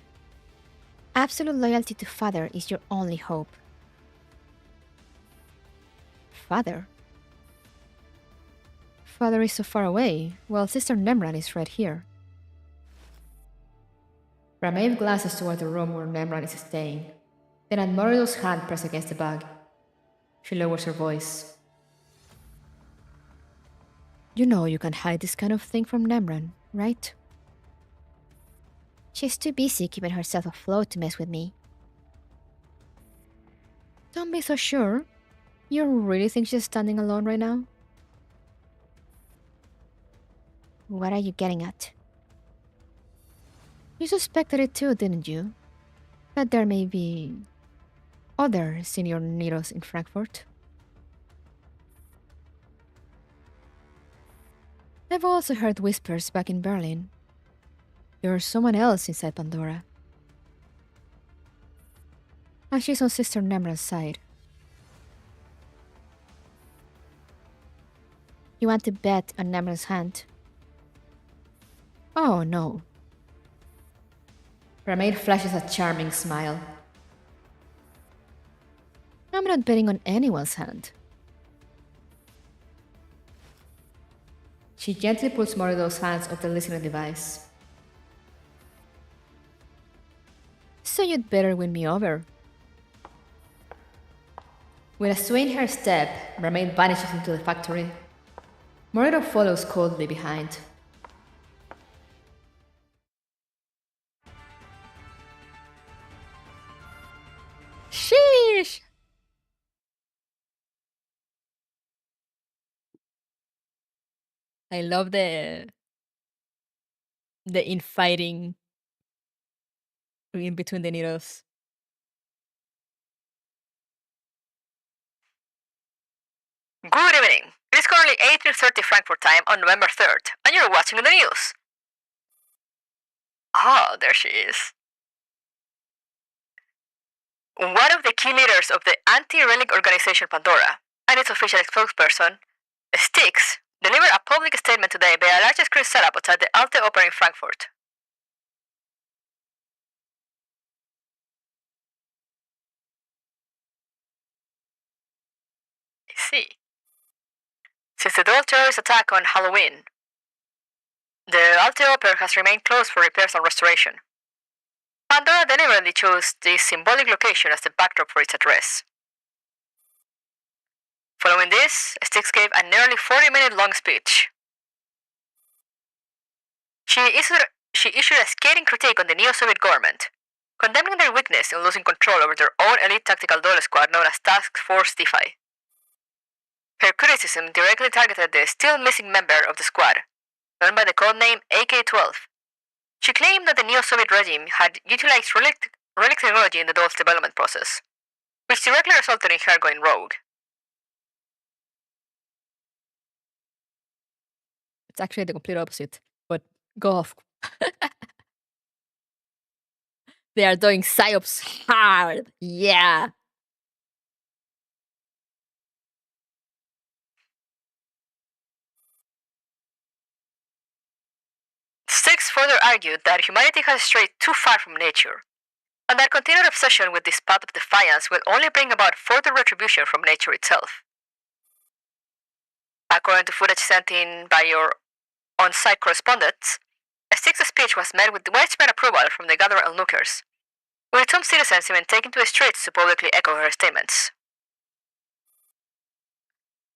absolute loyalty to father is your only hope. Father? Father is so far away, while Sister Nemran is right here. Bramaid glances toward the room where Nemran is staying, then at Morido's hand pressed against the bag. She lowers her voice. You know you can hide this kind of thing from Nemran, right? She's too busy keeping herself afloat to mess with me. Don't be so sure. You really think she's standing alone right now? What are you getting at? You suspected it too, didn't you? That there may be other senior Neros in Frankfurt? I've also heard whispers back in Berlin. There's someone else inside Pandora. And she's on Sister Nemra's side. You want to bet on Nemra's hand? Oh, no. Bramaid flashes a charming smile. I'm not betting on anyone's hand. She gently pulls Morido's hands off the listening device. So you'd better win me over. With a sway in her step, Bramaid vanishes into the factory. Morido follows coldly behind. Sheesh! I love the infighting in between the Neros. Good evening. It is currently 18:30 Frankfurt time on November 3rd, and you're watching the news. Ah, there she is. One of the key leaders of the anti-relic organization Pandora and its official spokesperson, Styx, delivered a public statement today by a large screen setup outside the Alte Oper in Frankfurt. I see. Since the dual terrorist attack on Halloween, the Alte Oper has remained closed for repairs and restoration. Pandora deliberately chose this symbolic location as the backdrop for its address. Following this, Styx gave a nearly 40-minute long speech. She issued a scathing critique on the neo-Soviet government, condemning their weakness in losing control over their own elite tactical dole squad known as Task Force DeFi. Her criticism directly targeted the still missing member of the squad, known by the codename AK-12. She claimed that the neo-Soviet regime had utilized relic technology in the doll's development process, which directly resulted in her going rogue. It's actually the complete opposite. But go off. They are doing psyops hard. Yeah. Styx further argued that humanity has strayed too far from nature, and that continued obsession with this path of defiance will only bring about further retribution from nature itself. According to footage sent in by your on-site correspondents, Styx's speech was met with widespread approval from the gathered onlookers, with some citizens even taken to the streets to publicly echo her statements.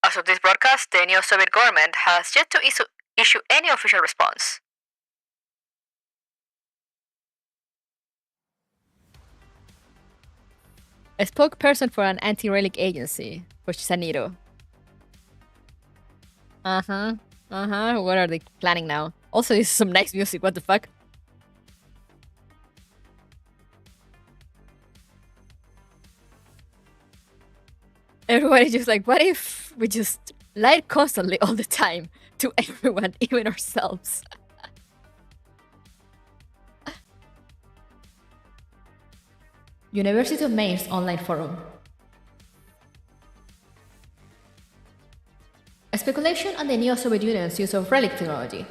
As of this broadcast, the neo-Soviet government has yet to issue any official response. A spokesperson for an anti-relic agency, Saniro. What are they planning now? Also, this is some nice music, what the fuck? Everybody's just like, what if we just lied constantly all the time to everyone, even ourselves? University of Maine's online forum. A speculation on the neo-Soviet Union's use of relic technology.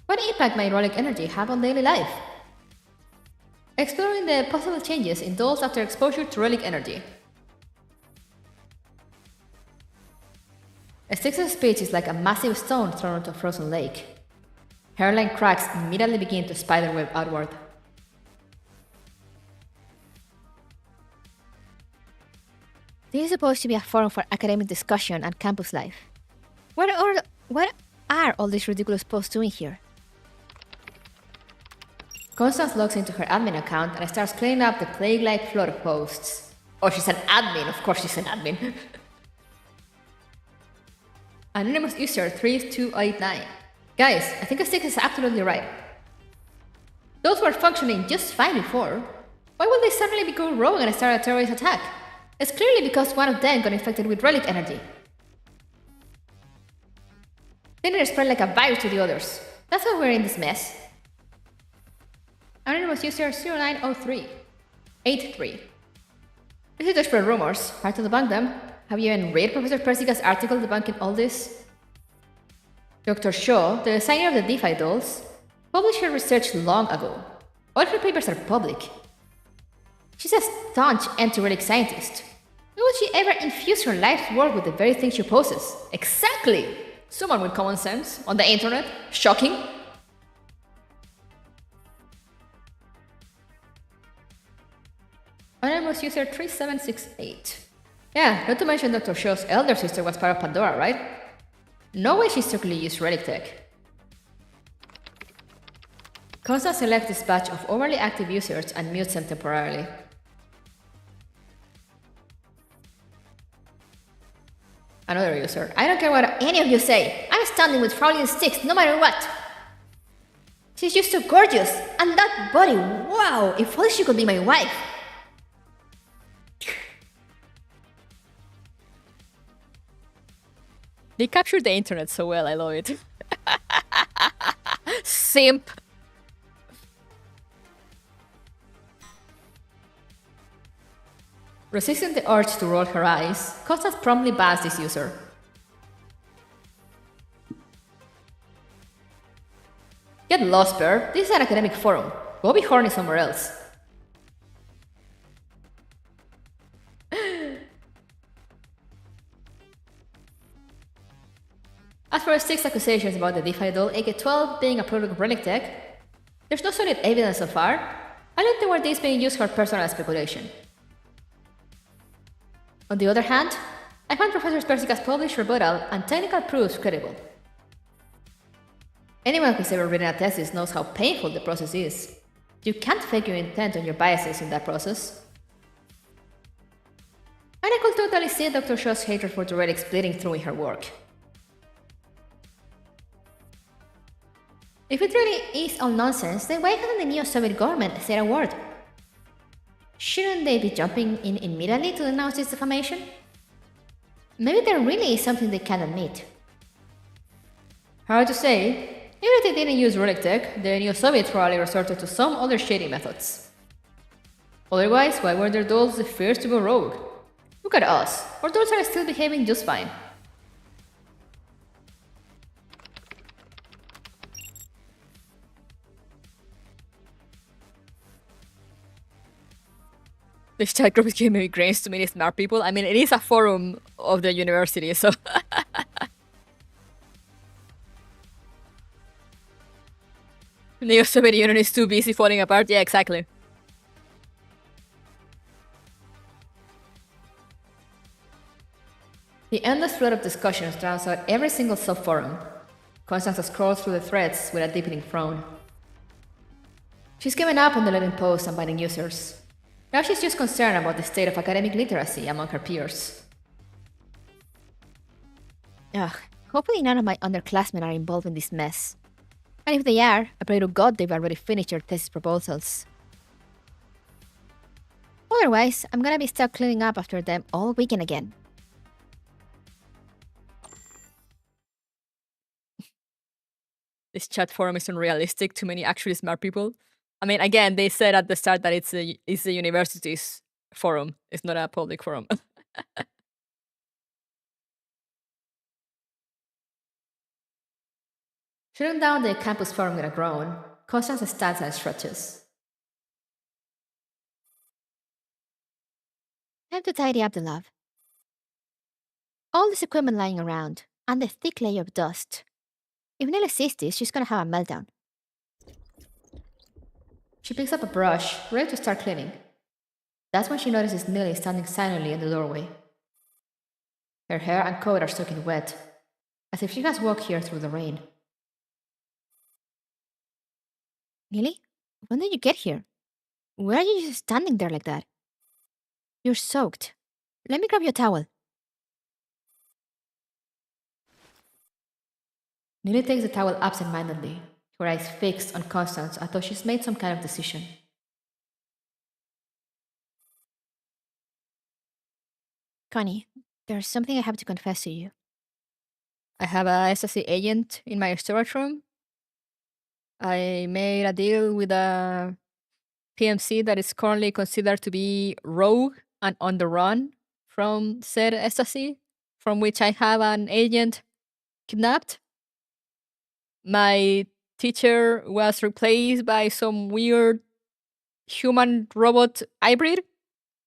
What impact might relic energy have on daily life? Exploring the possible changes in those after exposure to relic energy. Styx's speech is like a massive stone thrown into a frozen lake. Hairline cracks immediately begin to spiderweb outward. This is supposed to be a forum for academic discussion and campus life. What are all these ridiculous posts doing here? Constance logs into her admin account and starts cleaning up the plague-like flood of posts. Oh, she's an admin. Of course she's an admin. Anonymous user 3289. Guys, I think Styx is absolutely right. Those were functioning just fine before. Why would they suddenly go rogue and start a terrorist attack? It's clearly because one of them got infected with relic energy. Then it spread like a virus to the others. That's why we're in this mess. Anonymous user 0903 83. This is to spread rumors, hard to debunk them. Have you even read Professor Persica's article debunking all this? Dr. Shaw, the designer of the DeFi dolls, published her research long ago. All her papers are public. She's a staunch anti-relic scientist. Why would she ever infuse her life's work with the very thing she opposes? Exactly! Someone with common sense on the internet? Shocking! Anonymous user 3768. Yeah, not to mention Dr. Shaw's elder sister was part of Pandora, right? No way she secretly used relic tech. Constance selects this batch of overly active users and mutes them temporarily. Another user. I don't care what any of you say. I'm standing with Frontline Styx no matter what. She's just so gorgeous. And that body, wow! If only she could be my wife. They captured the internet so well, I love it. Simp! Resisting the urge to roll her eyes, Constance promptly bans this user. Get lost, Bear. This is an academic forum. Go be horny somewhere else. As for Styx's accusations about the DeFi doll AK-12 being a product of relic tech, there's no solid evidence so far. I don't think where this being used for personal speculation. On the other hand, I find Professor Persica's published rebuttal and technical proofs credible. Anyone who's ever written a thesis knows how painful the process is. You can't fake your intent on your biases in that process. And I could totally see Dr. Shaw's hatred for the relics bleeding through in her work. If it really is all nonsense, then why hasn't the neo-Soviet government said a word? Shouldn't they be jumping in immediately to denounce this defamation? Maybe there really is something they can't admit. Hard to say. Even if they didn't use relic tech, the new Soviets probably resorted to some other shady methods. Otherwise, why were their dolls the first to go rogue? Look at us. Our dolls are still behaving just fine. This chat group is giving me grains to many smart people. I mean, it is a forum of the university, so... The Soviet Union is too busy falling apart. Yeah, exactly. The endless flood of discussions drowns out every single sub-forum. Constanza scrolls through the threads with a deepening frown. She's given up on deleting posts and banning users. Now she's just concerned about the state of academic literacy among her peers. Ugh, hopefully none of my underclassmen are involved in this mess. And if they are, I pray to God they've already finished their thesis proposals. Otherwise, I'm gonna be stuck cleaning up after them all weekend again. This chat forum is unrealistic. Too many actually smart people. I mean, again, they said at the start that it's the university's forum. It's not a public forum. Shutting down the campus forum with a groan, Constance stands and stretches. Time to tidy up the lab. All this equipment lying around, and the thick layer of dust. If Nelly sees this, she's gonna have a meltdown. She picks up a brush, ready to start cleaning. That's when she notices Nelly standing silently in the doorway. Her hair and coat are soaking wet, as if she has walked here through the rain. Nelly, when did you get here? Why are you just standing there like that? You're soaked. Let me grab you a towel. Nelly takes the towel absent-mindedly, her eyes fixed on Constance as though she's made some kind of decision. Connie, there's something I have to confess to you. I have a SSC agent in my storage room. I made a deal with a PMC that is currently considered to be rogue and on the run from said SSC, from which I have an agent kidnapped. My teacher was replaced by some weird human-robot hybrid.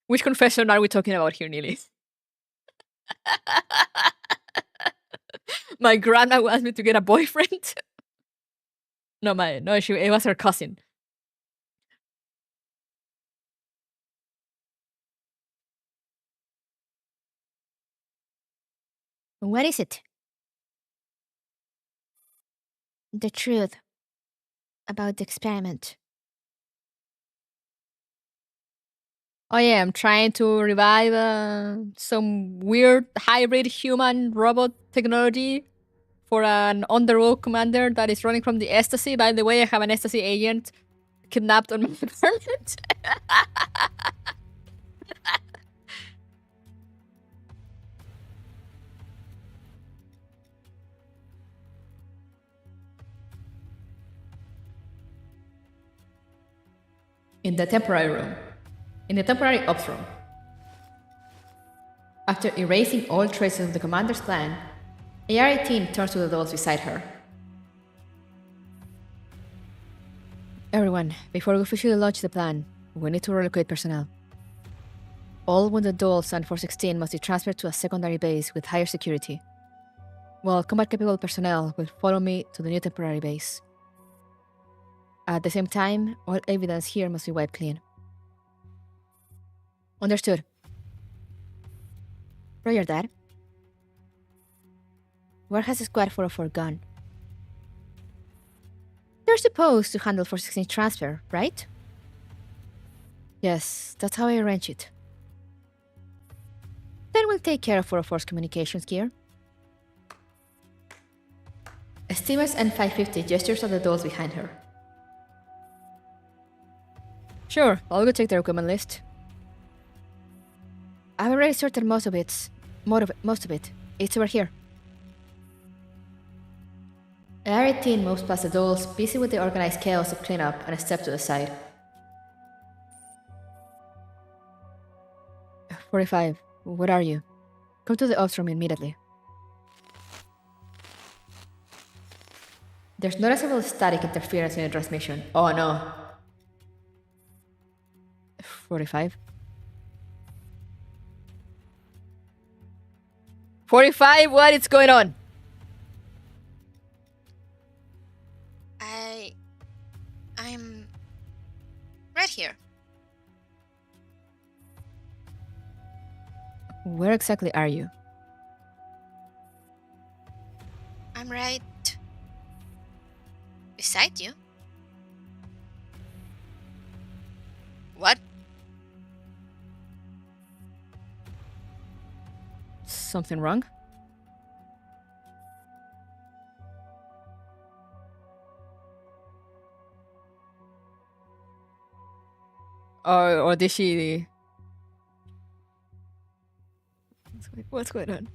Which confession are we talking about here, Neely? My grandma wants me to get a boyfriend. It was her cousin. What is it? The truth about the experiment. Oh yeah, I'm trying to revive some weird hybrid human-robot technology for an underworld commander that is running from the ecstasy. By the way, I have an ecstasy agent kidnapped on my apartment. In the temporary room. In the temporary ops room. After erasing all traces of the commander's plan, AR-18 turns to the dolls beside her. Everyone, before we officially launch the plan, we need to relocate personnel. All wounded dolls and 416 must be transferred to a secondary base with higher security, while combat-capable personnel will follow me to the new temporary base. At the same time, all evidence here must be wiped clean. Understood. Roger that. Where has the Squad 404 gone? They're supposed to handle 416 transfer, right? Yes, that's how I arrange it. Then we'll take care of 404's communications gear. Estimates N550 gestures at the dolls behind her. Sure, I'll go check their equipment list. I've already sorted most of it. It's over here. AR-18 moves past the dolls, busy with the organized chaos of cleanup, and a step to the side. 45. Where are you? Come to the ops room immediately. There's noticeable static interference in the transmission. Oh no. 45. 45, what is going on? I'm right here. Where exactly are you? I'm right beside you. What? Something wrong? Or did she... What's going on?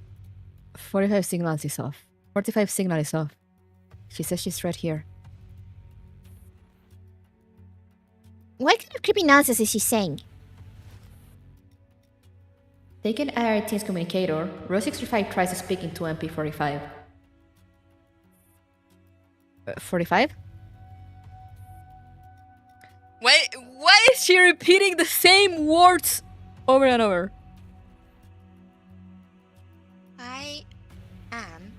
45 signals is off. 45 signal is off. She says she's right here. What kind of creepy nonsense is she saying? Taking IR-18's communicator, Row 65 tries to speak into MP45. 45? Why is she repeating the same words over and over? I am.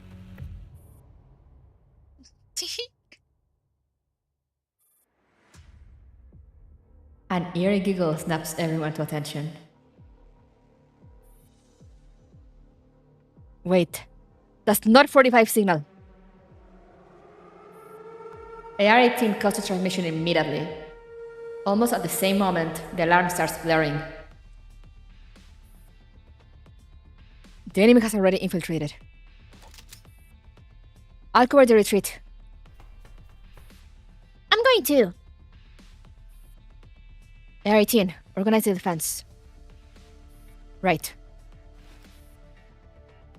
An eerie giggle snaps everyone to attention. Wait, that's not 45 signal. AR-18 cuts the transmission immediately. Almost at the same moment, the alarm starts blaring. The enemy has already infiltrated. I'll cover the retreat. I'm going to. AR-18, organize the defense. Right.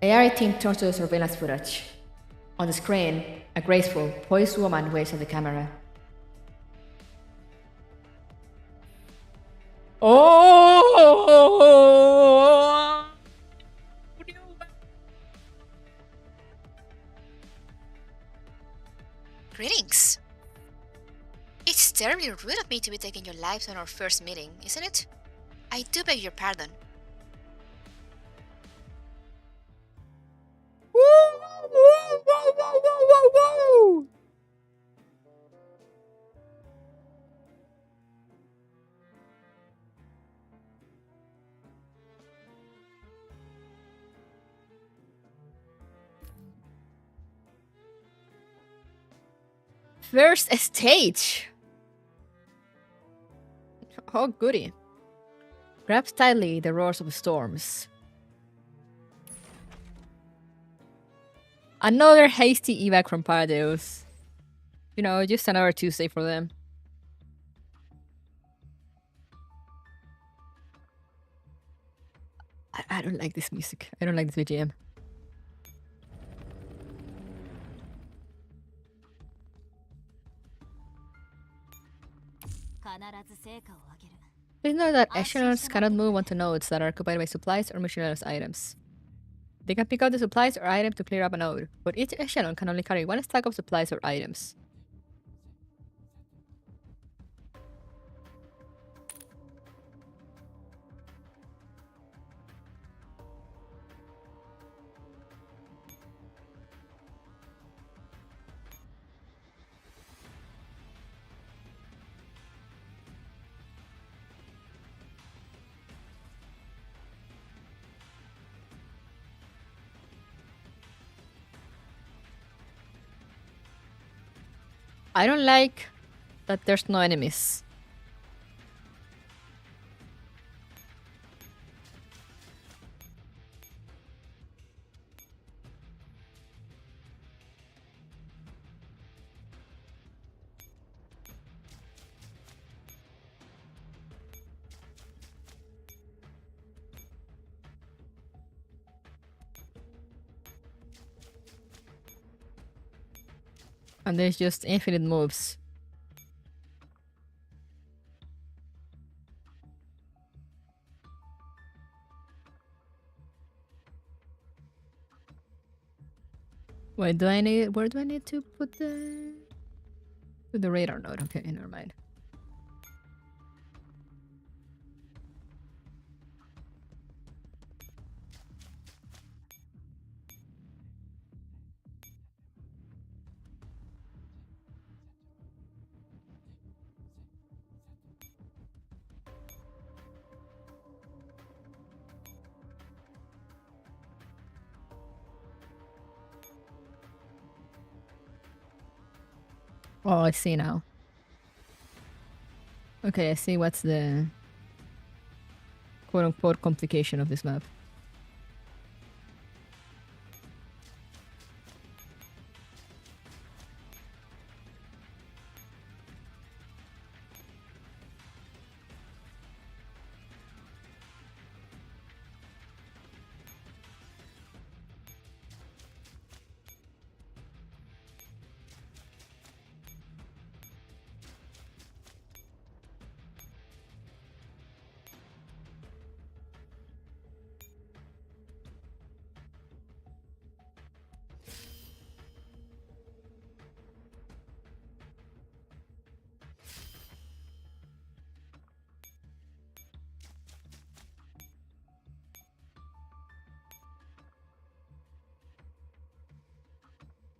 AR-18 turns to the surveillance footage. On the screen, a graceful, poised woman waves at the camera. Oh! Greetings. It's terribly rude of me to be taking your lives on our first meeting, isn't it? I do beg your pardon. First stage! Oh, goody. Grabs tightly the roars of storms. Another hasty evac from Paradeus. You know, just another Tuesday for them. I don't like this music. I don't like this BGM. Please note that echelons cannot move onto nodes that are occupied by supplies or miscellaneous items. They can pick up the supplies or items to clear up a node, but each echelon can only carry one stack of supplies or items. I don't like that there's no enemies. And there's just infinite moves. Wait, where do I need to put the radar node? Okay, never mind. Oh, I see now. Okay, I see what's the quote-unquote complication of this map.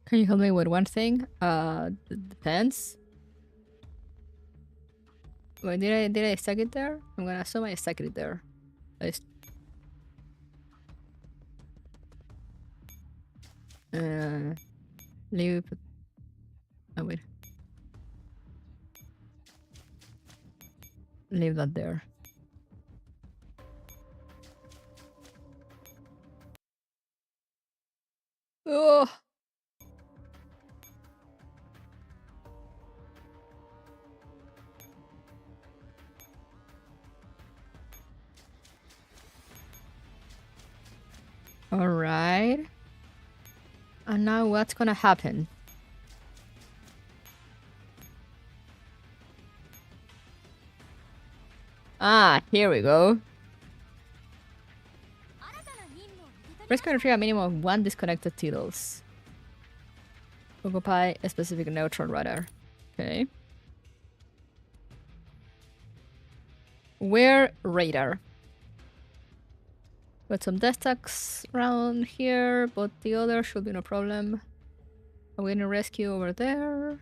Can you help me with one thing? Depends. Wait, did I stack it there? I'm gonna assume I stacked it there. Leave. Oh wait. Leave that there. Oh. All right. And now what's gonna happen? Ah, here we go. Rescue and retrieve a minimum of 1 disconnected titles. Occupy a specific neutral radar. Okay. Where radar? Got some death stacks around here, but the other should be no problem. I'm gonna rescue over there.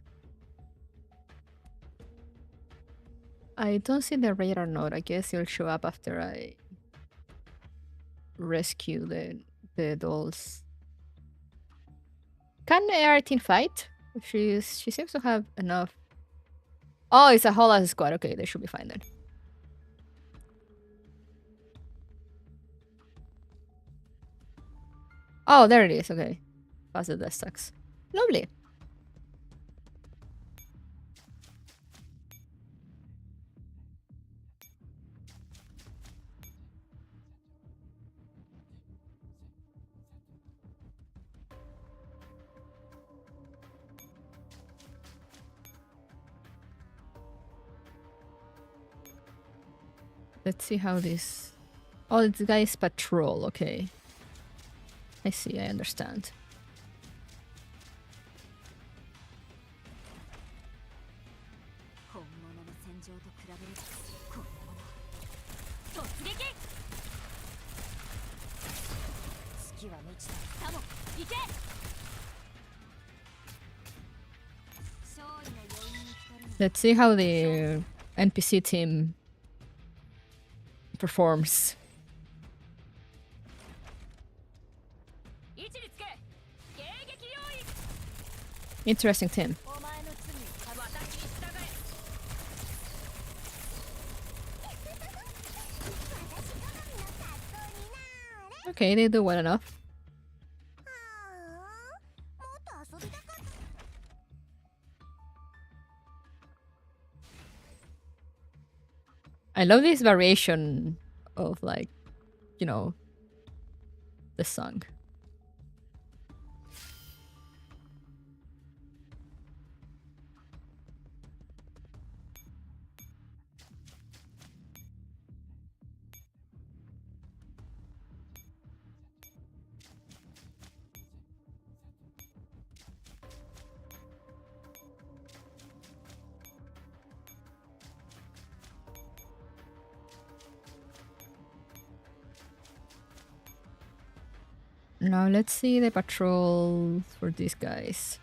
I don't see the radar node. I guess it'll show up after I rescue the dolls. Can A18 fight? She seems to have enough. Oh, it's a whole ass squad. Okay, they should be fine then. Oh, there it is. Okay. Past the death stacks. Lovely. Let's see how this... Oh, this guy is patrol. Okay. I see, I understand. Let's see how the NPC team performs. Interesting team. Okay, they do well enough. I love this variation of, like, you know, the song. Now let's see the patrols for these guys.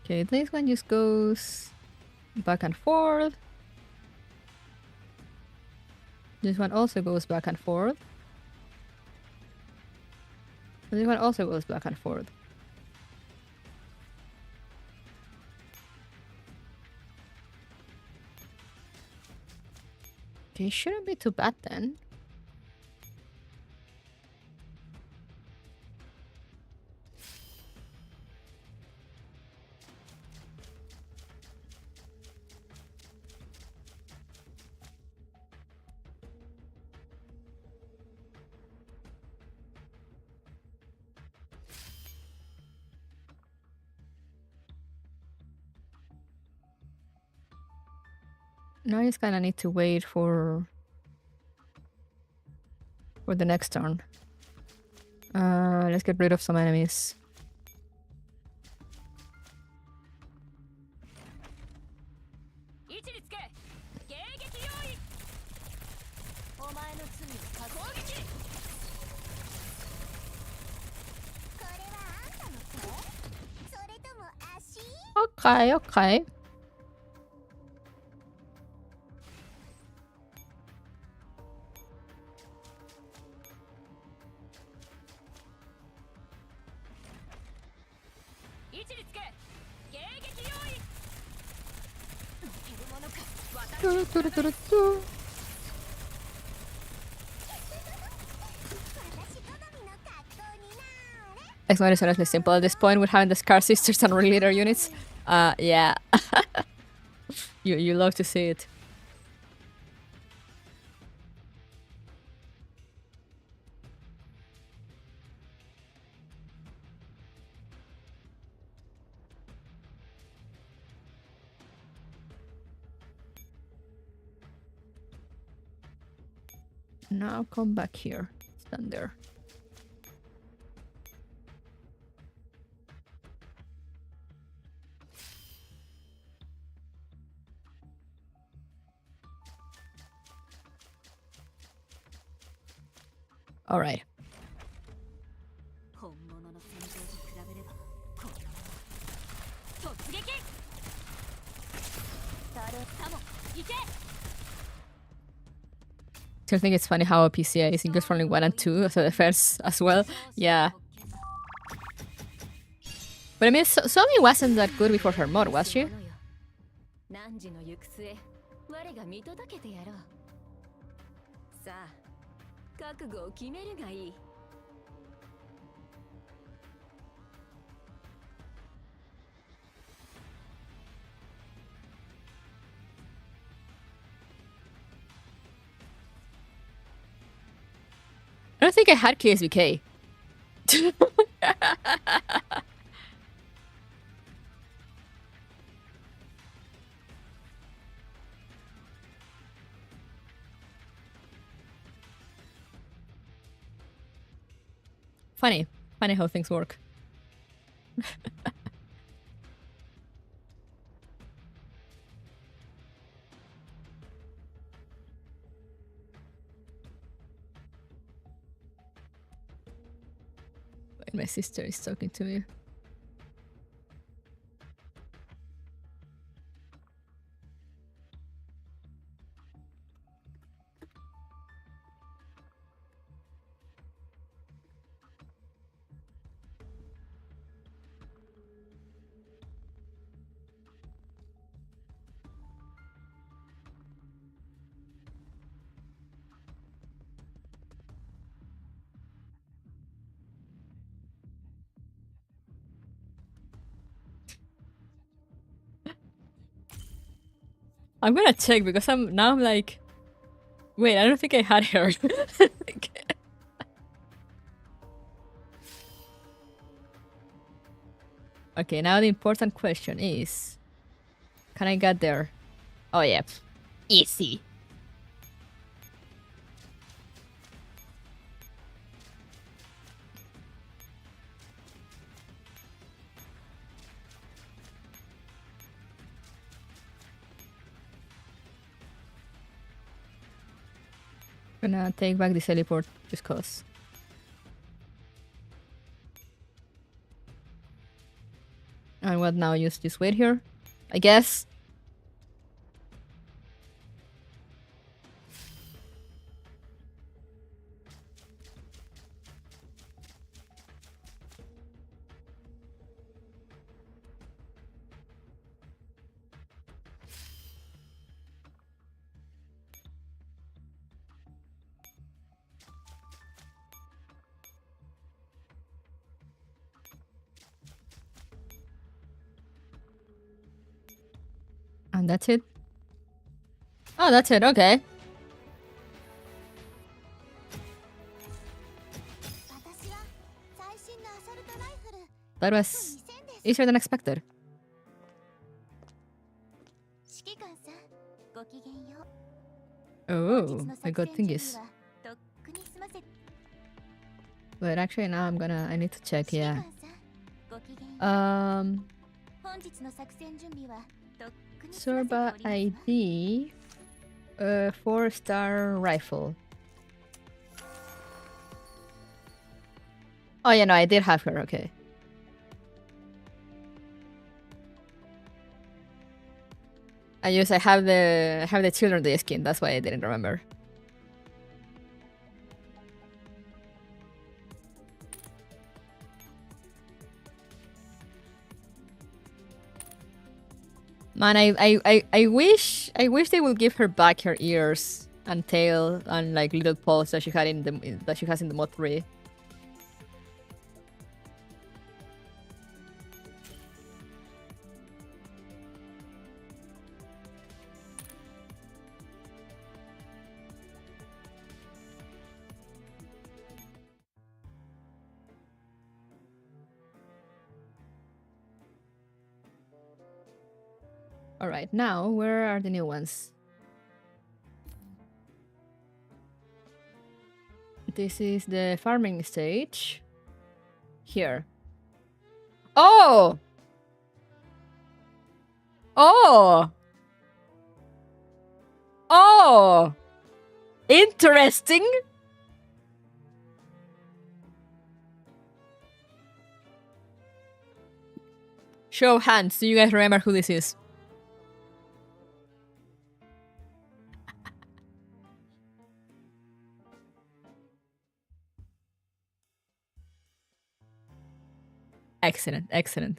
Okay, this one just goes back and forth. This one also goes back and forth. This one also goes back and forth. Okay, shouldn't be too bad then. Now I just kind of need to wait for the next turn. Let's get rid of some enemies. Okay, okay. X-Men is honestly simple at this point with having the Scar Sisters and leader units. Yeah. you love to see it. Now come back here. Stand there. All right. I think it's funny how a PCA is English Frontline 1 and 2, so the first as well. Yeah. But I mean, Somi wasn't that good before her mod, was she? I don't think I had KSBK. Funny how things work. My sister is talking to me. I'm gonna check because I'm like, wait, I don't think I had her. Okay, now the important question is, can I get there? Oh yeah, easy. Gonna take back the teleport just cause. And what now? Just wait here, I guess. And that's it. Oh, that's it. Okay. That was easier than expected. 指揮官さん、ごきげんよう。 Oh, I got thingies. とっくに済ませ。 But actually now I need to check, 指揮 yeah. 官さん、ごきげんよう。 Um, 本日の作戦準備はとっくに済ませて Sorba おりますわ。 ID, 4-star rifle. Oh yeah, no, I did have her, okay. I have the Children's Day skin, that's why I didn't remember. Man, I wish they would give her back her ears and tail and like little paws that she has in the mod 3. Alright, now where are the new ones? This is the farming stage. Here. Oh! Oh! Oh! Interesting! Show of hands, do you guys remember who this is? Excellent, excellent.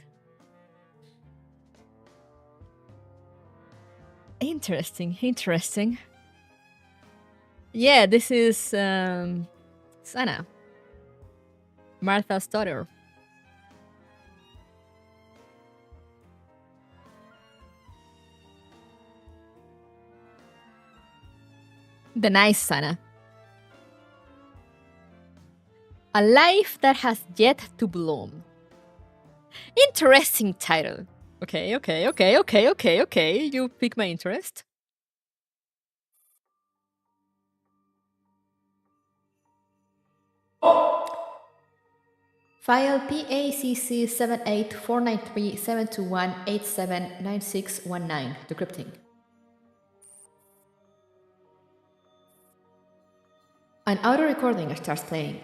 Interesting, interesting. Yeah, this is Sana, Martha's daughter. The nice Sana. A life that has yet to bloom. Interesting title. Okay. You pique my interest. File PACC 78493-721-879619. Decrypting. An auto recording starts playing.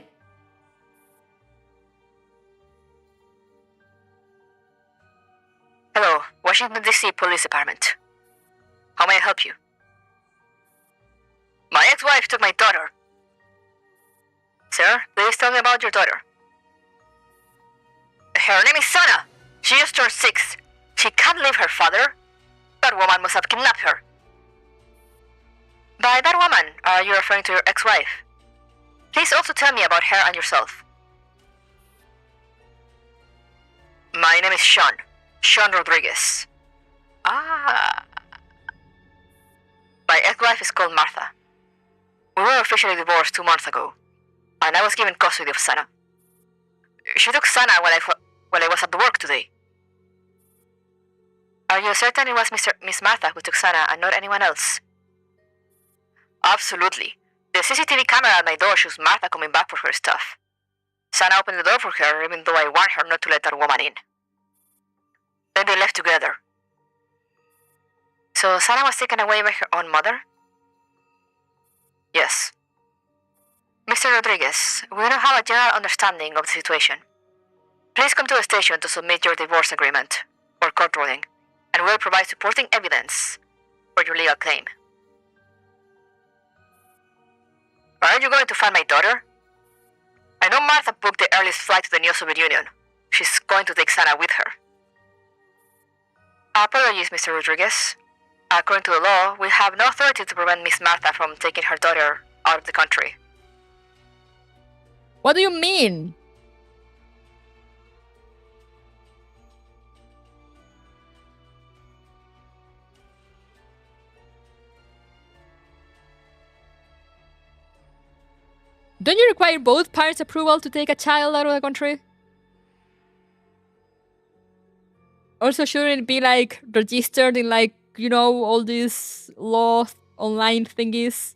Hello, Washington, D.C. Police Department. How may I help you? My ex-wife took my daughter. Sir, please tell me about your daughter. Her name is Sana. She just turned 6. She can't leave her father. That woman must have kidnapped her. By that woman, are you referring to your ex-wife? Please also tell me about her and yourself. My name is Sean. Sean Rodriguez. Ah. My ex-wife is called Martha. We were officially divorced 2 months ago, and I was given custody of Sana. She took Sana while I was at work today. Are you certain it was Miss Martha who took Sana and not anyone else? Absolutely. The CCTV camera at my door shows Martha coming back for her stuff. Sana opened the door for her even though I warned her not to let that woman in. Then they left together. So Sana was taken away by her own mother? Yes. Mr. Rodriguez, we now have a general understanding of the situation. Please come to the station to submit your divorce agreement. for court ruling, and will provide supporting evidence for your legal claim. Aren't you going to find my daughter? I know Martha booked the earliest flight to the new Soviet Union. She's going to take Sana with her. Apologies, Mr. Rodriguez. According to the law, we have no authority to prevent Miss Martha from taking her daughter out of the country. What do you mean? Don't you require both parents' approval to take a child out of the country? Also, shouldn't it be like registered in like, you know, all these law online thingies?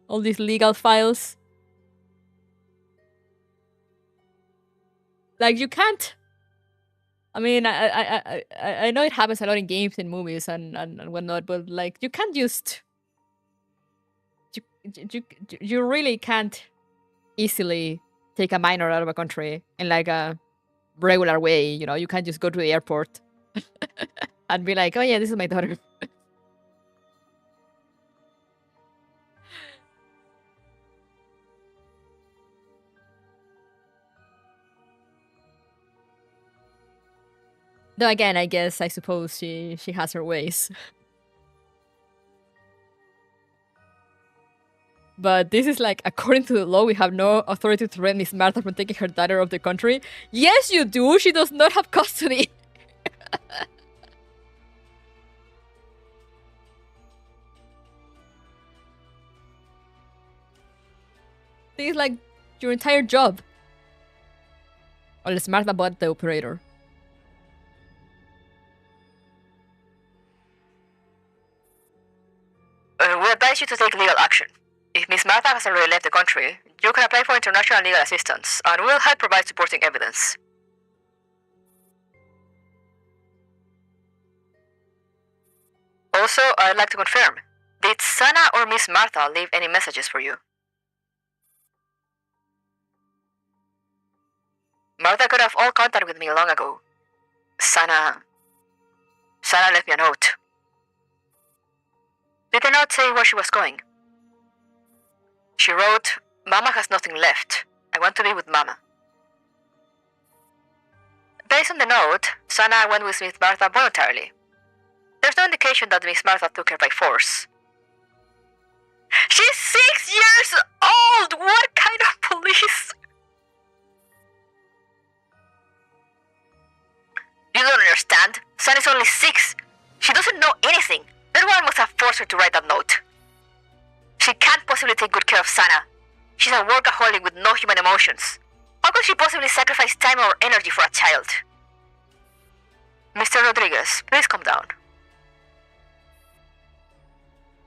All these legal files? Like, you can't... I mean, I know it happens a lot in games and movies and whatnot, but like, you can't just... You really can't easily take a minor out of a country in like a regular way, you know? You can't just go to the airport and be like, oh yeah, this is my daughter. Though again, I suppose she has her ways. But this is like, according to the law, we have no authority to prevent Miss Martha from taking her daughter of the country. Yes, you do! She does not have custody! This is like your entire job. Unless Martha bought the operator. We advise you to take legal action. If Miss Martha has already left the country, you can apply for international legal assistance, and we'll help provide supporting evidence. Also, I'd like to confirm, did Sana or Miss Martha leave any messages for you? Martha got off all contact with me long ago. Sana left me a note. Did the note say where she was going? She wrote, Mama has nothing left. I want to be with Mama. Based on the note, Sana went with Miss Martha voluntarily. There's no indication that Miss Martha took her by force. She's 6 years old! What kind of police? You don't understand. Sana's only 6. She doesn't know anything. That one must have forced her to write that note. She can't possibly take good care of Sana. She's a workaholic with no human emotions. How could she possibly sacrifice time or energy for a child? Mr. Rodriguez, please calm down.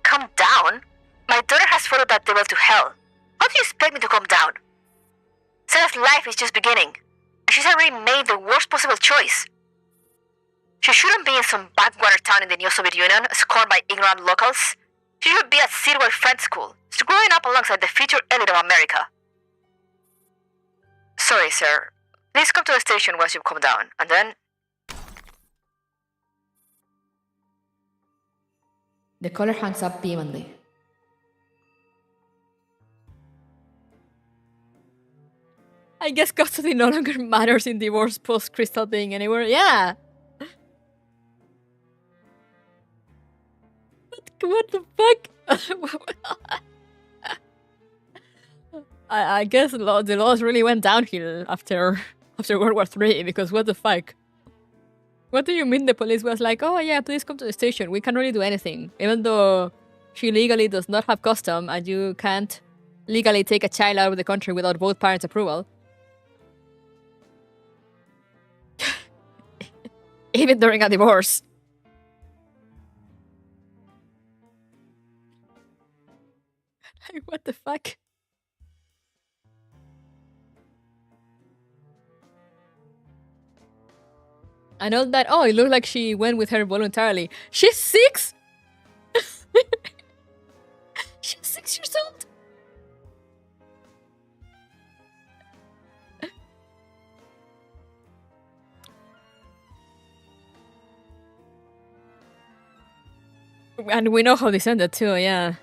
Calm down? My daughter has followed that devil to hell. How do you expect me to calm down? Sana's life is just beginning, and she's already made the worst possible choice. She shouldn't be in some backwater town in the new Soviet Union, scorned by ignorant locals. She should be at Silver Friend School, growing up alongside the future elite of America. Sorry, sir. Please come to the station once you've calmed down, and then... The caller hangs up vehemently. I guess custody no longer matters in divorce post-Crystal being anywhere. Yeah! What the fuck? I guess the laws really went downhill after World War III, because what the fuck? What do you mean the police was like, oh yeah, please come to the station, we can't really do anything, even though she legally does not have custom and you can't legally take a child out of the country without both parents' approval. Even during a divorce. Like, what the fuck? I know that, oh, it looked like she went with her voluntarily. She's 6? She's 6 years old? And we know how this ended too, yeah.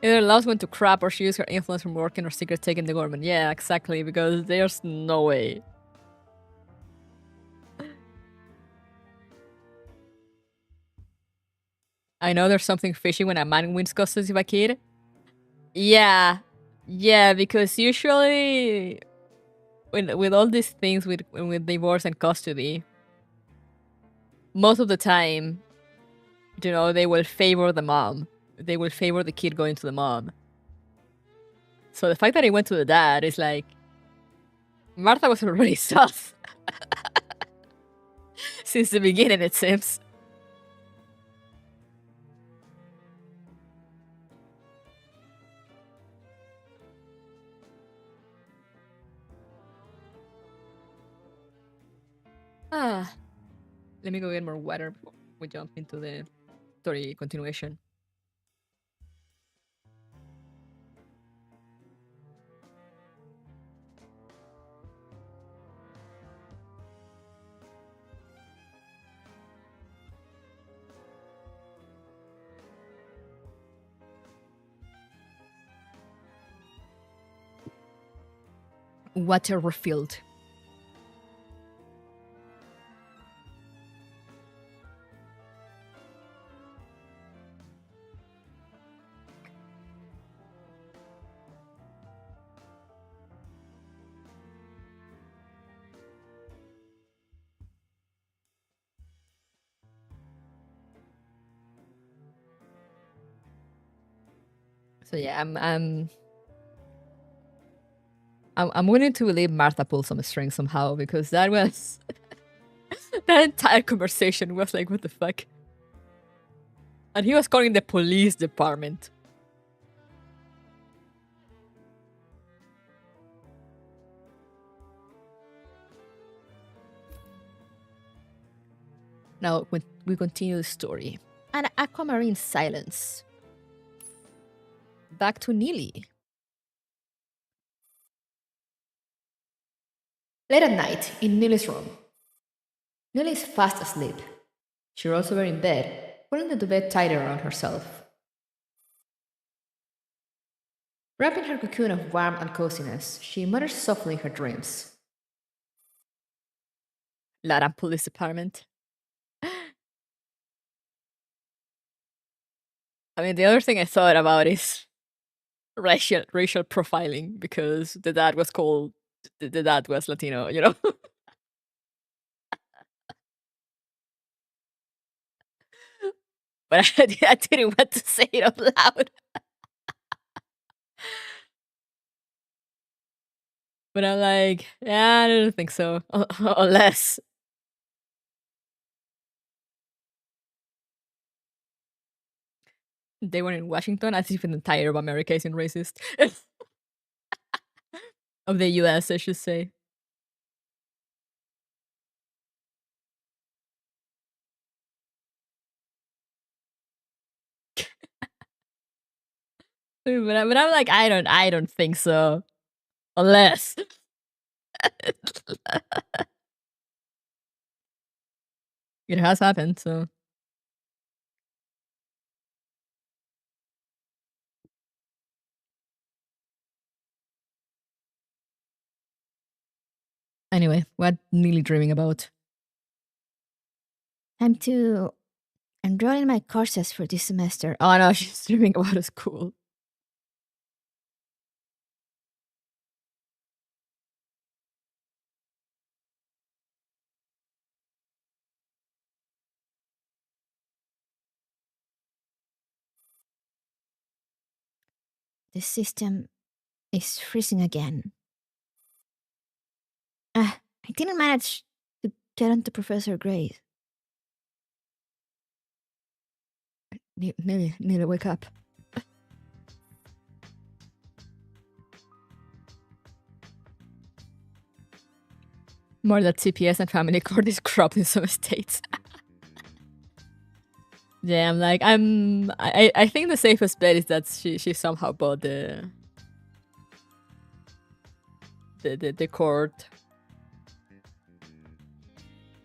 Either allows one to crap or she used her influence from working or secret taking the government. Yeah, exactly, because there's no way. I know there's something fishy when a man wins custody of a kid. Yeah. Yeah, because usually with all these things with divorce and custody, most of the time, you know, they will favor the mom. They will favor the kid going to the mom. So the fact that he went to the dad is like, Martha was already sus. Since the beginning, it seems. Ah. Let me go get more water before we jump into the story continuation. Water refilled. So yeah, I'm willing to believe Martha pulled some strings somehow, because that was that entire conversation was like, what the fuck? And he was calling the police department. Now we continue the story. An aquamarine silence. Back to Neely. Late at night, in Neely's room. Neely is fast asleep. She rolls over in bed, pulling the duvet tighter around herself. Wrapped in her cocoon of warmth and coziness, she mutters softly in her dreams. Laran Police Department. I mean, the other thing I thought about is racial profiling, because the dad was called, the dad was Latino, you know? But I didn't want to say it out loud. But I'm like, yeah, I don't think so. Unless they were in Washington, as if the entire of America isn't racist. Of the US, I should say. But I'm like, I don't think so. Unless it has happened, so. Anyway, what Neely dreaming about? I'm to enroll in my courses for this semester. Oh no, she's dreaming about a school. The system is freezing again. I didn't manage to get onto Professor Gray's. Neely, wake up. More that CPS and family court is corrupt in some states. Yeah, I'm like, I think the safest bet is that she somehow bought the court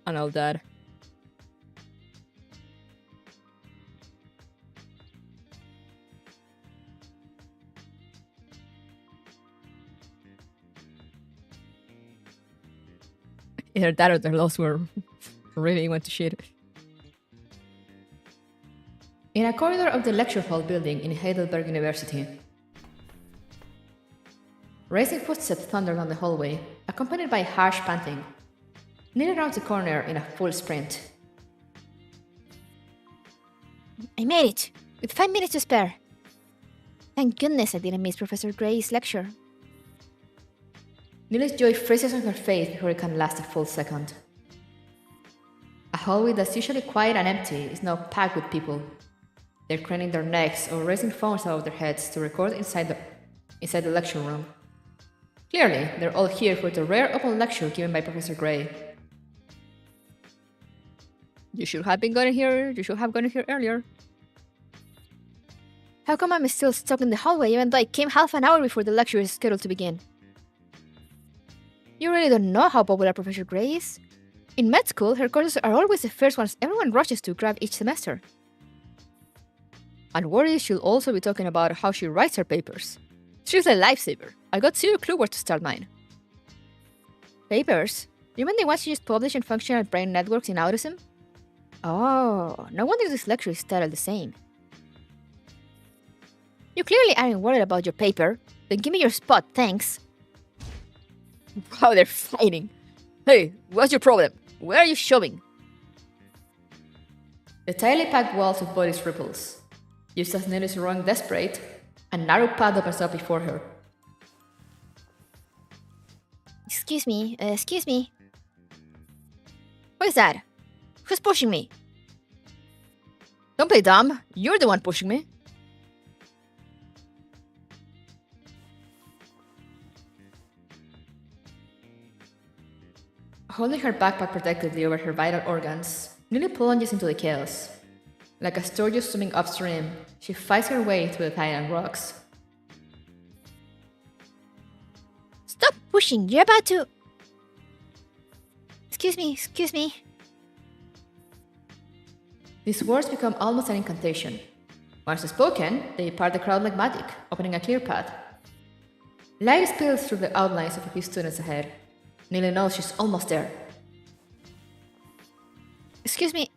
and all that. Either that or their laws were really went to shit. In a corridor of the lecture hall building in Heidelberg University, racing footsteps thunder down the hallway, accompanied by harsh panting. Nearly around the corner in a full sprint. I made it! With 5 minutes to spare. Thank goodness I didn't miss Professor Gray's lecture. Nili's joy freezes on her face before it can last a full second. A hallway that's usually quiet and empty is now packed with people. They're craning their necks or raising phones above their heads to record inside the lecture room. Clearly, they're all here for the rare open lecture given by Professor Gray. You should have gotten here earlier. How come I'm still stuck in the hallway even though I came half an hour before the lecture is scheduled to begin? You really don't know how popular Professor Gray is? In med school, her courses are always the first ones everyone rushes to grab each semester. And worried she'll also be talking about how she writes her papers. She's a lifesaver. I got zero clue where to start mine. Papers? You mean the ones she just published on functional brain networks in autism? Oh, no wonder this lecture is titled the same. You clearly aren't worried about your paper. Then give me your spot, thanks. Wow, they're fighting. Hey, what's your problem? Where are you shoving? The tightly packed walls of bodies ripples. Just as Nell is growing desperate, a narrow path opens up before her. Excuse me. Who is that? Who's pushing me? Don't play dumb. You're the one pushing me. Holding her backpack protectively over her vital organs, Nili plunges into the chaos. Like a Sturgis swimming upstream, she fights her way through the tiny rocks. Stop pushing! You're about to... Excuse me. These words become almost an incantation. Once spoken, they part the crowd like magic, opening a clear path. Light spills through the outlines of a few students ahead. Nili knows she's almost there. Excuse me.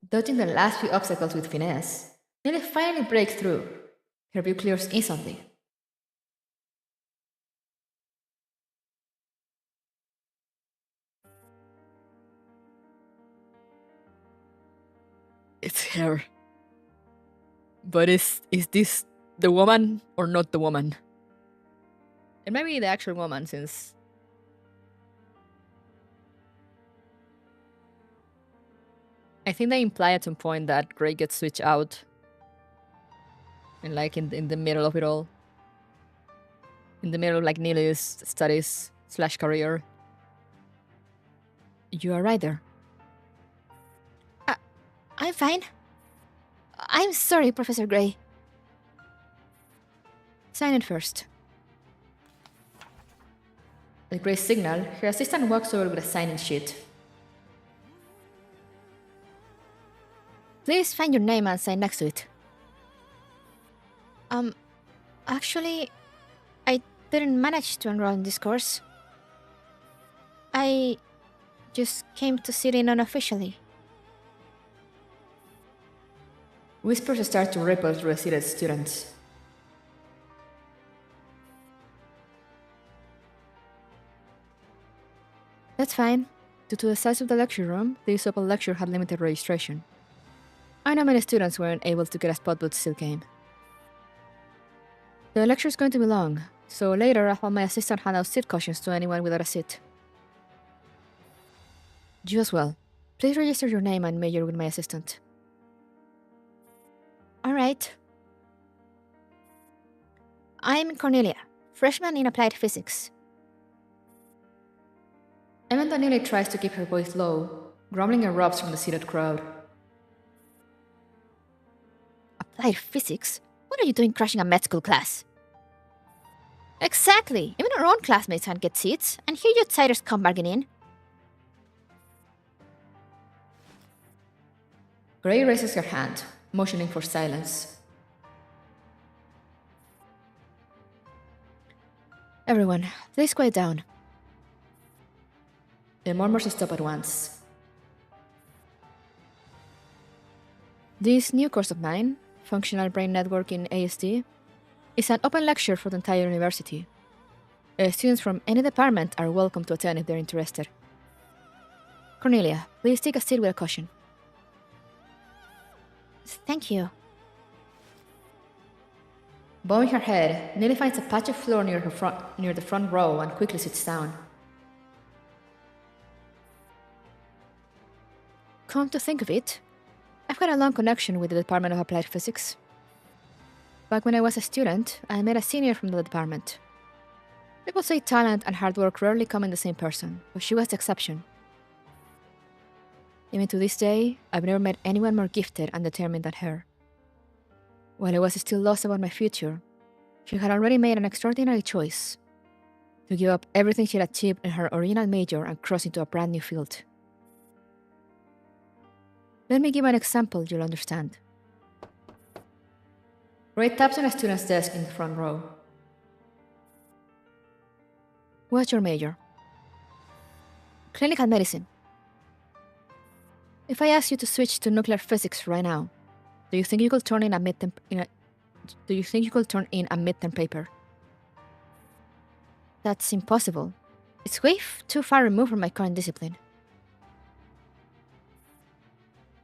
Dodging the last few obstacles with finesse, Nili finally breaks through. Her view clears instantly. It's her. But is this the woman or not the woman? It might be the actual woman, since... I think they imply at some point that Gray gets switched out. And like in the middle of it all. In the middle of like Nili's studies / career. You are right there. I'm fine. I'm sorry, Professor Gray. Sign in first. With Gray's signal, her assistant walks over with a sign-in sheet. Please find your name and sign next to it. Actually, I didn't manage to enroll in this course. I just came to sit in unofficially. Whispers start to ripple through the seated students. That's fine. Due to the size of the lecture room, this open lecture had limited registration. I know many students weren't able to get a spot but still came. The lecture is going to be long, so later I'll have my assistant hand out seat cautions to anyone without a seat. You as well. Please register your name and major with my assistant. Alright. I'm Cornelia, freshman in applied physics. Even Daniela tries to keep her voice low, grumbling erupts from the seated crowd. Applied physics? What are you doing crashing a med school class? Exactly! Even our own classmates can't get seats, and here you outsiders come bargain in. Gray raises her hand, motioning for silence. Everyone, please quiet down. The murmurs stop at once. This new course of mine, Functional Brain Network in ASD, is an open lecture for the entire university. Students from any department are welcome to attend if they're interested. Cornelia, please take a seat with a cushion. Thank you. Bowing her head, Nelly finds a patch of floor near the front row and quickly sits down. Come to think of it, I've got a long connection with the Department of Applied Physics. Back when I was a student, I met a senior from the department. People say talent and hard work rarely come in the same person, but she was the exception. Even to this day, I've never met anyone more gifted and determined than her. While I was still lost about my future, she had already made an extraordinary choice: to give up everything she had achieved in her original major and cross into a brand new field. Let me give an example you'll understand. Ray taps on a student's desk in the front row. What's your major? Clinical medicine. If I ask you to switch to nuclear physics right now, do you think you could turn in a midterm paper? That's impossible. It's way too far removed from my current discipline.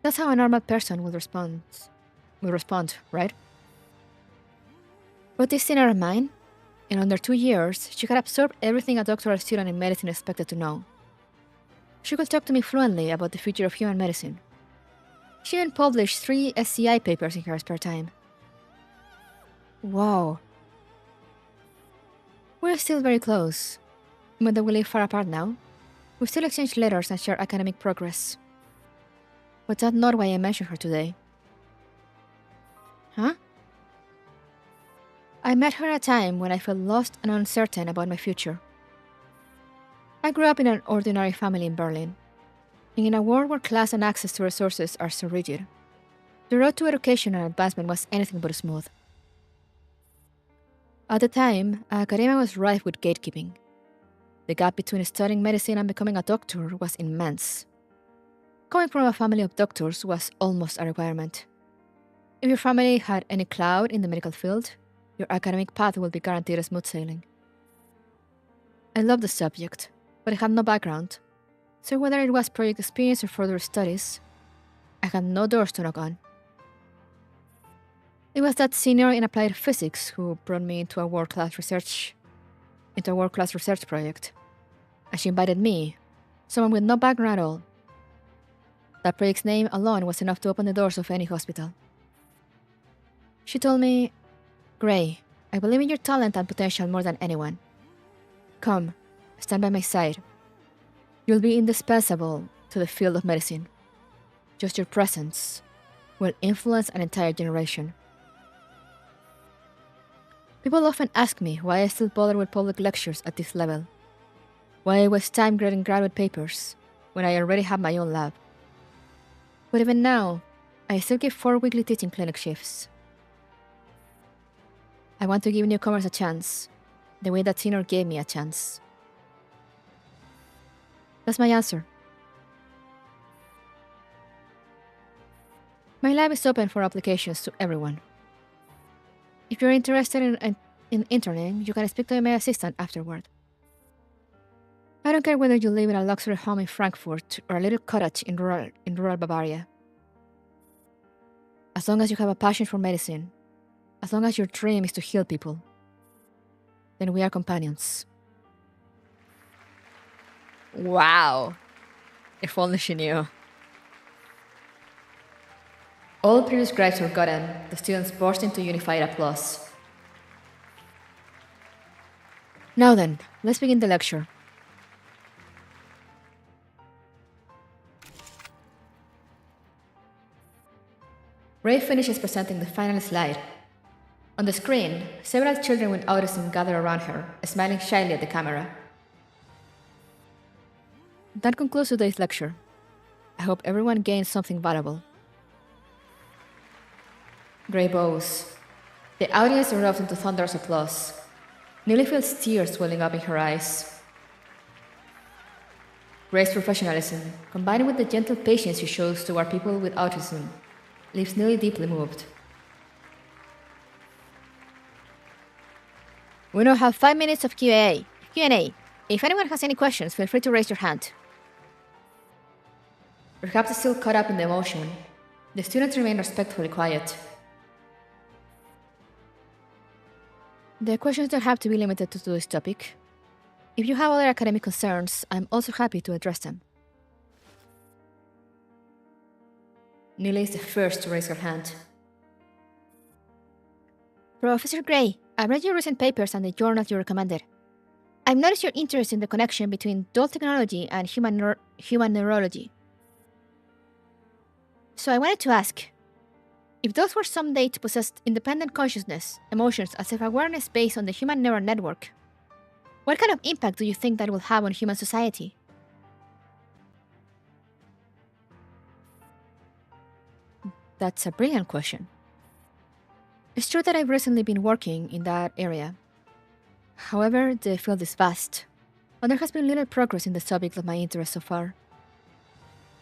That's how a normal person will respond, right? But this senior of mine, in under 2 years, she had absorbed everything a doctoral student in medicine expected to know. She could talk to me fluently about the future of human medicine. She even published 3 SCI papers in her spare time. Wow. We're still very close. Even though we live far apart now, we still exchange letters and share academic progress. But that's not why I mentioned her today. Huh? I met her at a time when I felt lost and uncertain about my future. I grew up in an ordinary family in Berlin, and in a world where class and access to resources are so rigid, the road to education and advancement was anything but smooth. At the time, academia was rife with gatekeeping. The gap between studying medicine and becoming a doctor was immense. Coming from a family of doctors was almost a requirement. If your family had any clout in the medical field, your academic path will be guaranteed smooth sailing. I loved the subject, but I had no background, so whether it was project experience or further studies, I had no doors to knock on. It was that senior in applied physics who brought me into a world-class research project, and she invited me, someone with no background at all. That project's name alone was enough to open the doors of any hospital. She told me, "Gray, I believe in your talent and potential more than anyone. Come, stand by my side. You'll be indispensable to the field of medicine. Just your presence will influence an entire generation." People often ask me why I still bother with public lectures at this level, why I waste time grading graduate papers when I already have my own lab. But even now, I still give 4 weekly teaching clinic shifts. I want to give newcomers a chance, the way that senior gave me a chance. That's my answer. My lab is open for applications to everyone. If you're interested in interning, you can speak to my assistant afterward. I don't care whether you live in a luxury home in Frankfurt or a little cottage in rural Bavaria. As long as you have a passion for medicine, as long as your dream is to heal people, then we are companions. Wow. If only she knew. All previous grades were gotten, the students burst into unified applause. Now then, let's begin the lecture. Ray finishes presenting the final slide. On the screen, several children with autism gather around her, smiling shyly at the camera. That concludes today's lecture. I hope everyone gains something valuable. Gray bows. The audience erupts into thunderous applause. Nearly feels tears welling up in her eyes. Gray's professionalism, combined with the gentle patience she shows toward people with autism, leaves Neely deeply moved. We now have 5 minutes of Q&A. If anyone has any questions, feel free to raise your hand. Perhaps still caught up in the emotion, the students remain respectfully quiet. The questions don't have to be limited to this topic. If you have other academic concerns, I'm also happy to address them. Neely is the first to raise her hand. Professor Gray, I read your recent papers and the journals you recommended. I've noticed your interest in the connection between doll technology and human neurology. So I wanted to ask, if those were someday to possess independent consciousness, emotions, and self-awareness based on the human neural network, what kind of impact do you think that will have on human society? That's a brilliant question. It's true that I've recently been working in that area. However, the field is vast, and there has been little progress in the subject of my interest so far.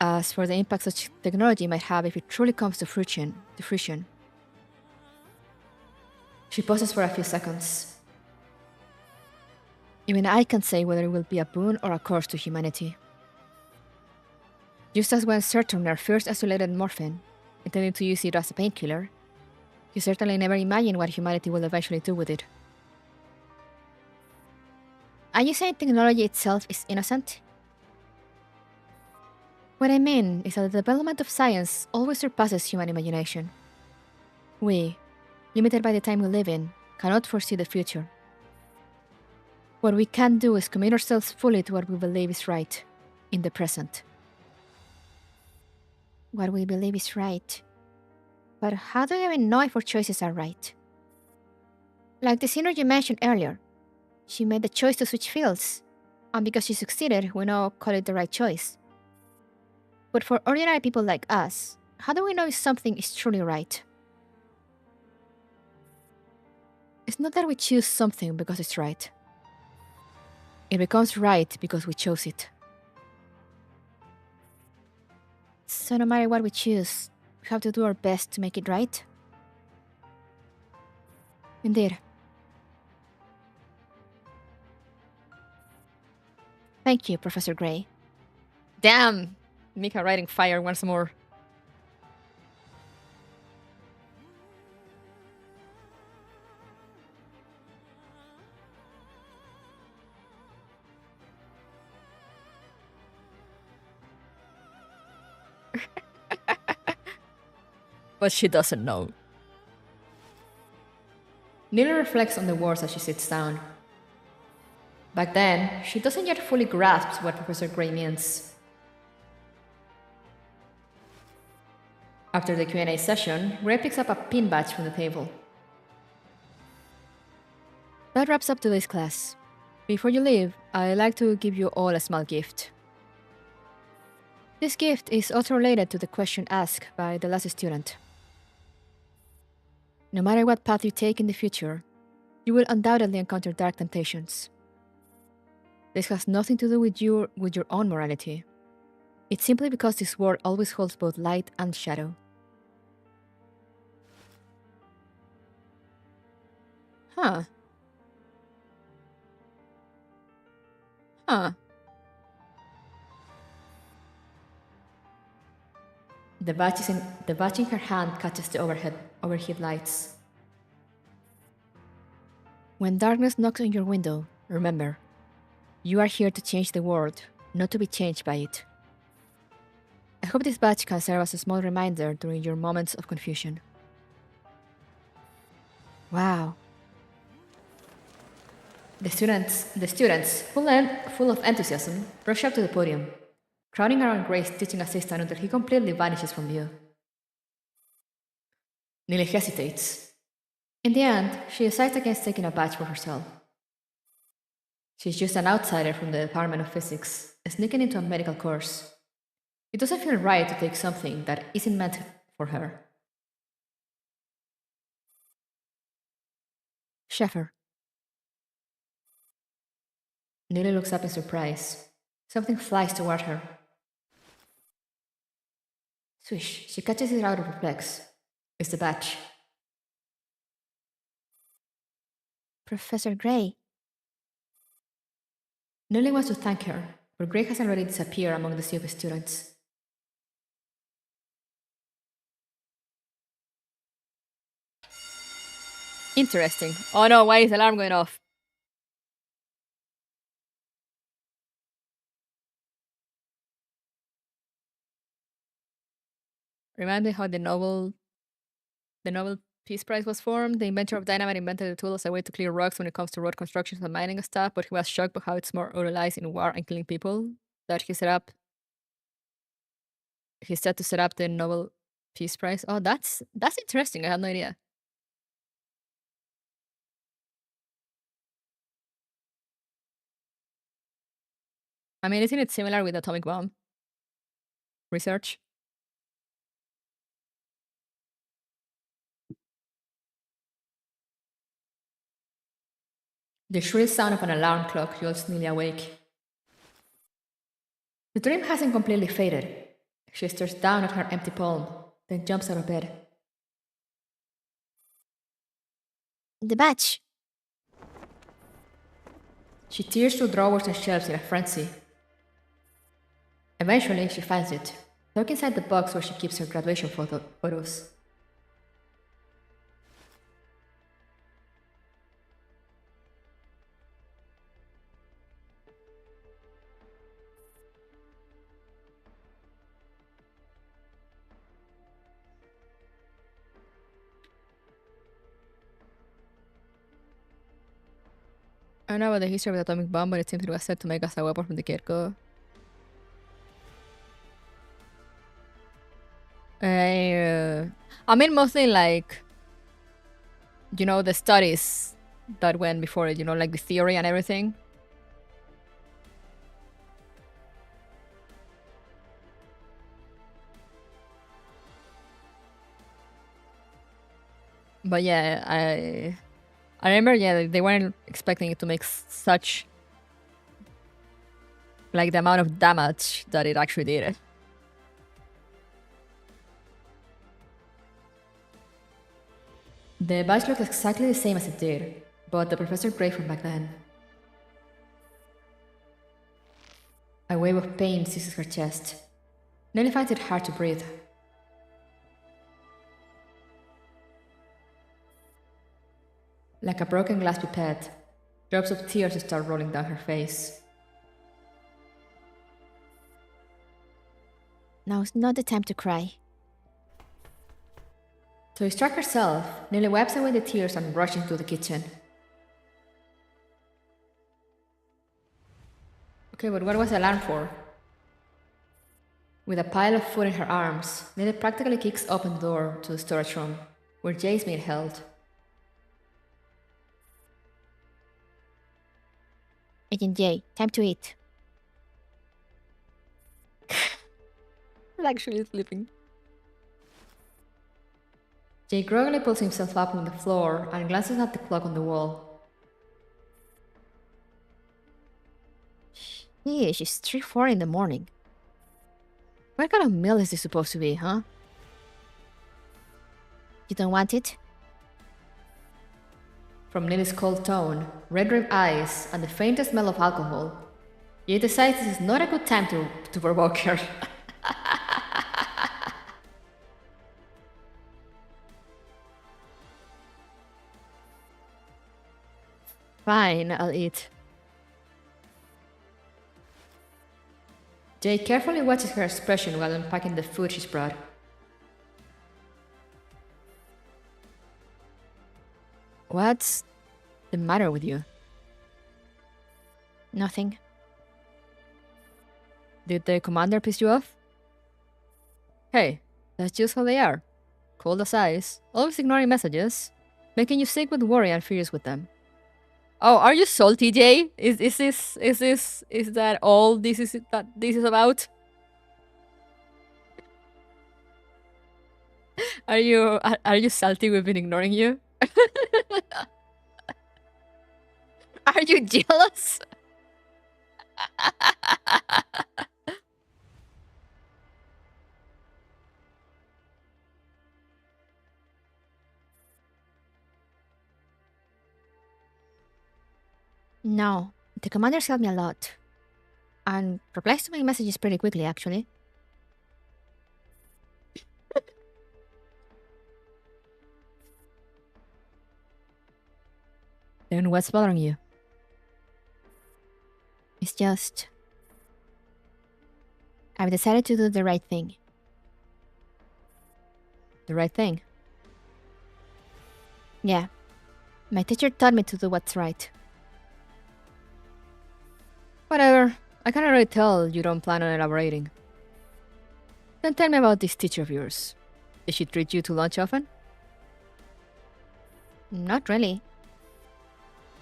As for the impact such technology might have if it truly comes to fruition. She pauses for a few seconds. Even I can't say whether it will be a boon or a curse to humanity. Just as when Serturner first isolated morphine, intending to use it as a painkiller, you certainly never imagined what humanity will eventually do with it. Are you saying technology itself is innocent? What I mean is that the development of science always surpasses human imagination. We, limited by the time we live in, cannot foresee the future. What we can do is commit ourselves fully to what we believe is right, in the present. What we believe is right. But how do we even know if our choices are right? Like the senior you mentioned earlier, she made the choice to switch fields, and because she succeeded, we now call it the right choice. But for ordinary people like us, how do we know if something is truly right? It's not that we choose something because it's right. It becomes right because we chose it. So no matter what we choose, we have to do our best to make it right? Indeed. Thank you, Professor Gray. Damn! Mika writing fire once more. But she doesn't know. Neely reflects on the words as she sits down. Back then, she doesn't yet fully grasp what Professor Gray means. After the Q&A session, Gray picks up a pin badge from the table. That wraps up today's class. Before you leave, I'd like to give you all a small gift. This gift is also related to the question asked by the last student. No matter what path you take in the future, you will undoubtedly encounter dark temptations. This has nothing to do with your own morality. It's simply because this world always holds both light and shadow. Huh. The badge in her hand catches the overhead lights. When darkness knocks on your window, remember, you are here to change the world, not to be changed by it. I hope this badge can serve as a small reminder during your moments of confusion. Wow. The students, full of enthusiasm, rush up to the podium, crowding around Gray's teaching assistant until he completely vanishes from view. Neely hesitates. In the end, she decides against taking a badge for herself. She's just an outsider from the Department of Physics, sneaking into a medical course. It doesn't feel right to take something that isn't meant for her. Sheffer. Neely looks up in surprise. Something flies toward her. Swish, she catches it out of reflex. It's the badge. Professor Gray. Nelly wants to thank her, but Gray has already disappeared among the sea of students. Interesting. Oh no, why is the alarm going off? Remind me how the Nobel Peace Prize was formed. The inventor of dynamite invented the tool as a way to clear rocks when it comes to road constructions and mining and stuff, but he was shocked by how it's more utilized in war and killing people that he set up. He set to set up the Nobel Peace Prize. Oh, that's interesting. I had no idea. I mean, isn't it similar with atomic bomb research? The shrill sound of an alarm clock jolts Nelly awake. The dream hasn't completely faded. She stares down at her empty palm, then jumps out of bed. The badge. She tears through drawers and shelves in a frenzy. Eventually, she finds it, tucked inside the box where she keeps her graduation photos. I don't know about the history of the atomic bomb, but it seems it was set to make us a weapon from the get-go. I mean, mostly like, you know, the studies that went before it, you know, like the theory and everything. But yeah, I remember, yeah, they weren't expecting it to make such, like, the amount of damage that it actually did. The badge looks exactly the same as it did, but the Professor Gray from back then. A wave of pain seizes her chest. Nelly finds it hard to breathe. Like a broken glass pipette, drops of tears start rolling down her face. Now's not the time to cry. To distract herself, Nelly wipes away the tears and rushes into the kitchen. Okay, but what was the alarm for? With a pile of food in her arms, Nelly practically kicks open the door to the storage room, where Jay's being held. Agent J, time to eat. I'm actually sleeping. Jay groggily pulls himself up on the floor and glances at the clock on the wall. Sheesh, it's 3:40 in the morning. What kind of meal is this supposed to be, huh? You don't want it? From Nelly's cold tone, red-rimmed eyes, and the faintest smell of alcohol, Jay decides this is not a good time to provoke her. Fine, I'll eat. Jay carefully watches her expression while unpacking the food she's brought. What's the matter with you? Nothing. Did the commander piss you off? Hey, that's just how they are. Cold as ice, always ignoring messages, making you sick with worry and furious with them. Oh, are you salty, Jay? Is that all this is about? Are you salty we've been ignoring you? Are you jealous? No, the commanders helped me a lot. And replies to my messages pretty quickly, actually. Then what's bothering you? It's just... I've decided to do the right thing. The right thing. Yeah. My teacher taught me to do what's right. Whatever. I can already tell you don't plan on elaborating. Then tell me about this teacher of yours. Did she treat you to lunch often? Not really.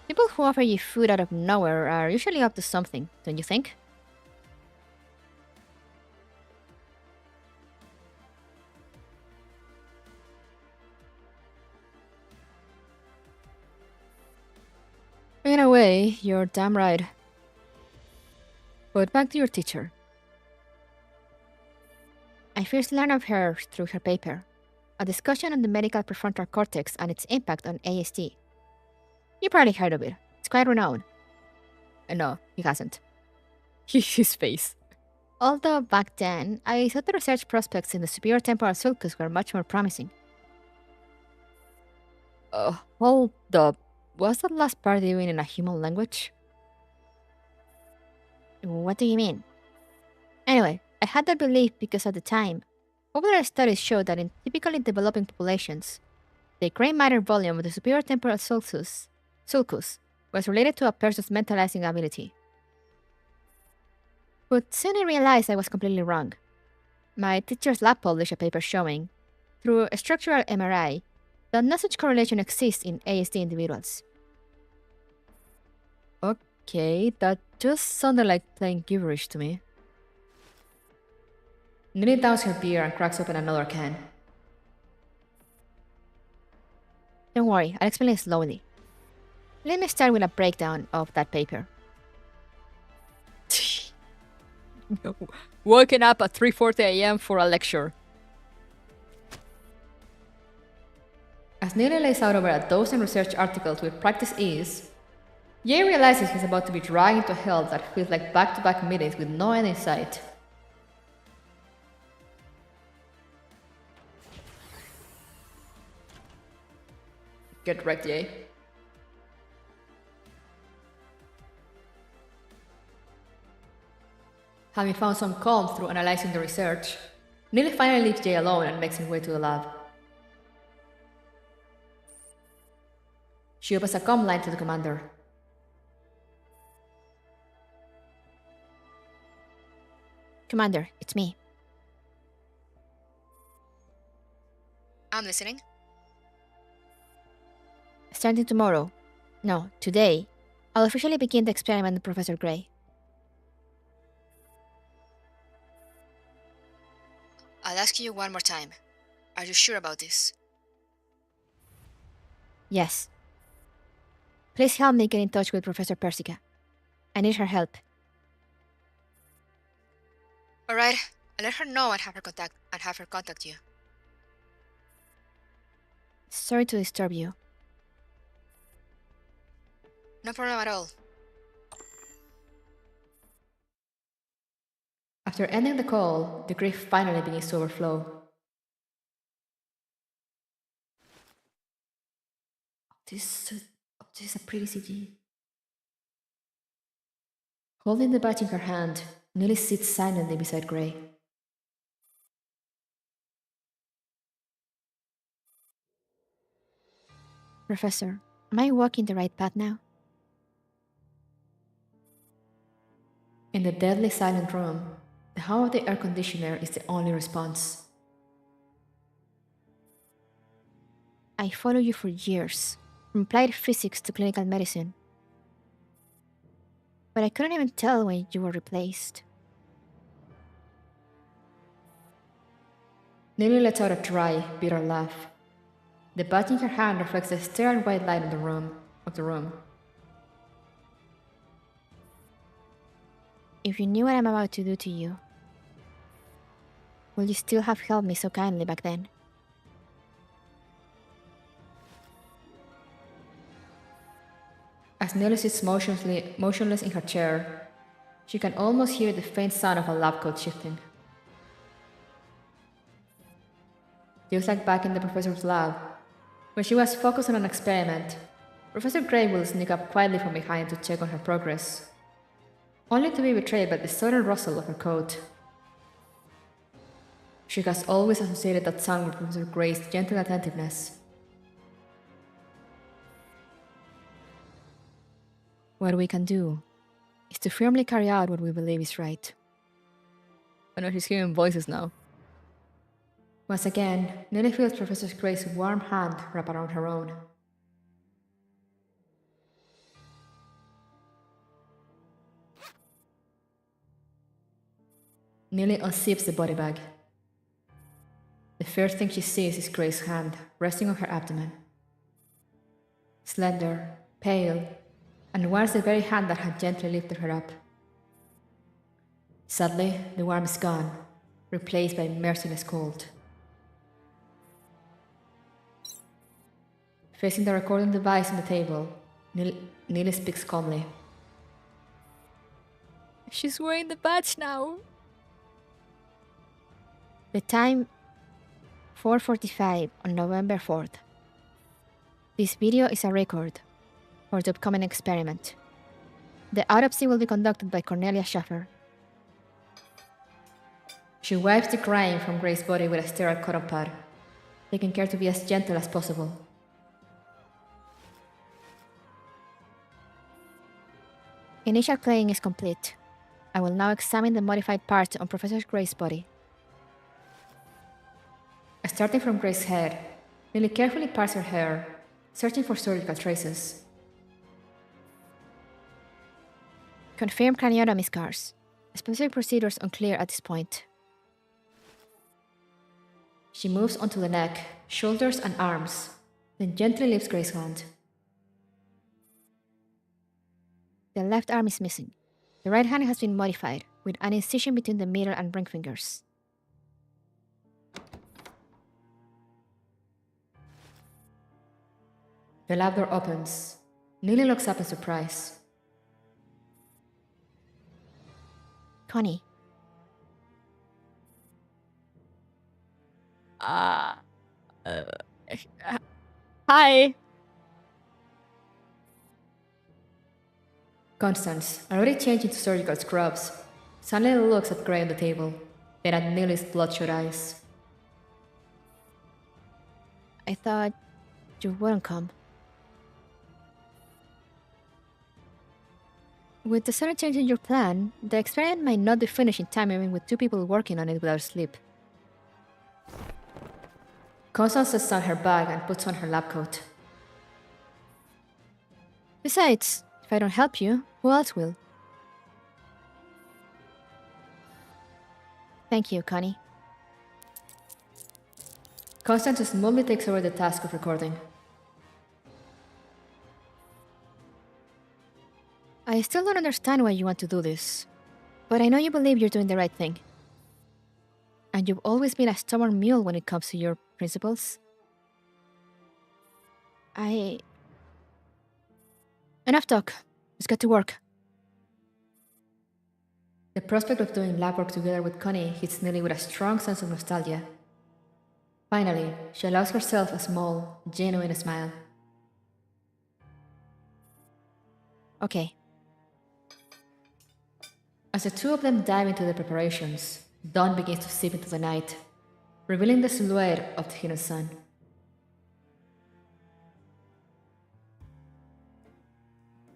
People who offer you food out of nowhere are usually up to something, don't you think? In a way, you're damn right. But back to your teacher. I first learned of her through her paper, a discussion on the medial prefrontal cortex and its impact on ASD. You probably heard of it. It's quite renowned. No, he hasn't. His face. Although back then, I thought the research prospects in the superior temporal sulcus were much more promising. Hold up. Was that last part even in a human language? What do you mean? Anyway, I had that belief because at the time, popular studies showed that in typically developing populations, the gray matter volume of the superior temporal sulcus was related to a person's mentalizing ability. But soon I realized I was completely wrong. My teacher's lab published a paper showing, through a structural MRI, that no such correlation exists in ASD individuals. Okay, that just sounded like plain gibberish to me. Nilly downs her beer and cracks open another can. Don't worry, I'll explain it slowly. Let me start with a breakdown of that paper. Woken up at 3:40 a.m. for a lecture. As Nilly lays out over a dozen research articles with practice ease, Jay realizes he's about to be dragged into hell that feels like back-to-back meetings with no end in sight. Get wrecked, Jay. Having found some calm through analyzing the research, Nilly finally leaves Jay alone and makes his way to the lab. She opens a comm line to the commander. Commander, it's me. I'm listening. Starting tomorrow, no, today, I'll officially begin the experiment with Professor Gray. I'll ask you one more time. Are you sure about this? Yes. Please help me get in touch with Professor Persica. I need her help. Alright, I'll let her know and have her contact you. Sorry to disturb you. No problem at all. After ending the call, the grief finally begins to overflow. This is a pretty CG. Holding the badge in her hand, Nilly sits silently beside Gray. Professor, am I walking the right path now? In the deadly silent room, the hum of the air conditioner is the only response. I followed you for years, from applied physics to clinical medicine. But I couldn't even tell when you were replaced. Nilly lets out a dry, bitter laugh. The badge in her hand reflects the sterile white light of the room. If you knew what I'm about to do to you, would you still have helped me so kindly back then? As Nelly sits motionless in her chair, she can almost hear the faint sound of a lab coat shifting. Just like back in the professor's lab, when she was focused on an experiment, Professor Gray will sneak up quietly from behind to check on her progress, only to be betrayed by the sudden rustle of her coat. She has always associated that sound with Professor Gray's gentle attentiveness. What we can do is to firmly carry out what we believe is right. I know she's hearing voices now. Once again, Nelly feels Professor Gray's warm hand wrap around her own. Nelly unzips the body bag. The first thing she sees is Gray's hand resting on her abdomen. Slender, pale, and once the very hand that had gently lifted her up. Sadly, the warmth is gone, replaced by merciless cold. Facing the recording device on the table, Nelly speaks calmly. She's wearing the badge now. The time, 4:45 on November 4th. This video is a record for the upcoming experiment. The autopsy will be conducted by Cornelia Schaffer. She wipes the crying from Gray's body with a sterile cotton pad, taking care to be as gentle as possible. Initial cleaning is complete. I will now examine the modified parts on Professor Gray's body. Starting from Gray's head, Nelly carefully parts her hair, searching for surgical traces. Confirmed craniotomy scars. Specific procedures unclear at this point. She moves onto the neck, shoulders, and arms, then gently lifts Gray's hand. The left arm is missing. The right hand has been modified, with an incision between the middle and ring fingers. The lab door opens. Nelly looks up in surprise. Connie. Hi. Constance, already changed into surgical scrubs, suddenly looks at Gray on the table, then at Nelly's bloodshot eyes. I thought you wouldn't come. With the sudden change in your plan, the experiment might not be finished in time even with two people working on it without sleep. Constance sets down her bag and puts on her lab coat. Besides, if I don't help you, who else will? Thank you, Connie. Constance smoothly takes over the task of recording. I still don't understand why you want to do this, but I know you believe you're doing the right thing. And you've always been a stubborn mule when it comes to your principles. Enough talk. Let's get to work. The prospect of doing lab work together with Connie hits Nelly with a strong sense of nostalgia. Finally, she allows herself a small, genuine smile. Okay. As the two of them dive into the preparations, dawn begins to seep into the night, revealing the silhouette of the hidden sun.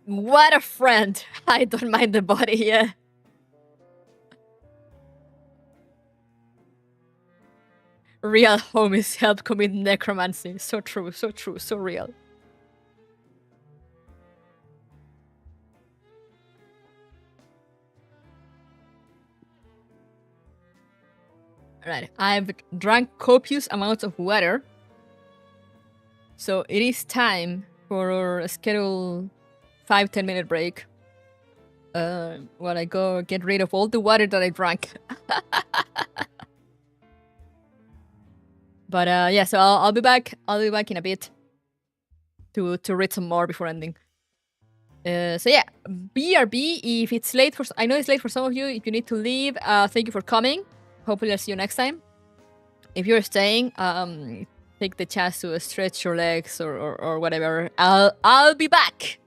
What a friend! I don't mind the body, yeah. Real homies help commit necromancy. So true, so real. Alright, I've drank copious amounts of water. So it is time for our scheduled 5-10 minute break. While I go get rid of all the water that I drank. But yeah, so I'll be back. I'll be back in a bit to read some more before ending. So yeah, BRB. If it's late for, I know it's late for some of you. If you need to leave, thank you for coming. Hopefully, I'll see you next time. If you're staying, take the chance to stretch your legs or whatever. I'll be back.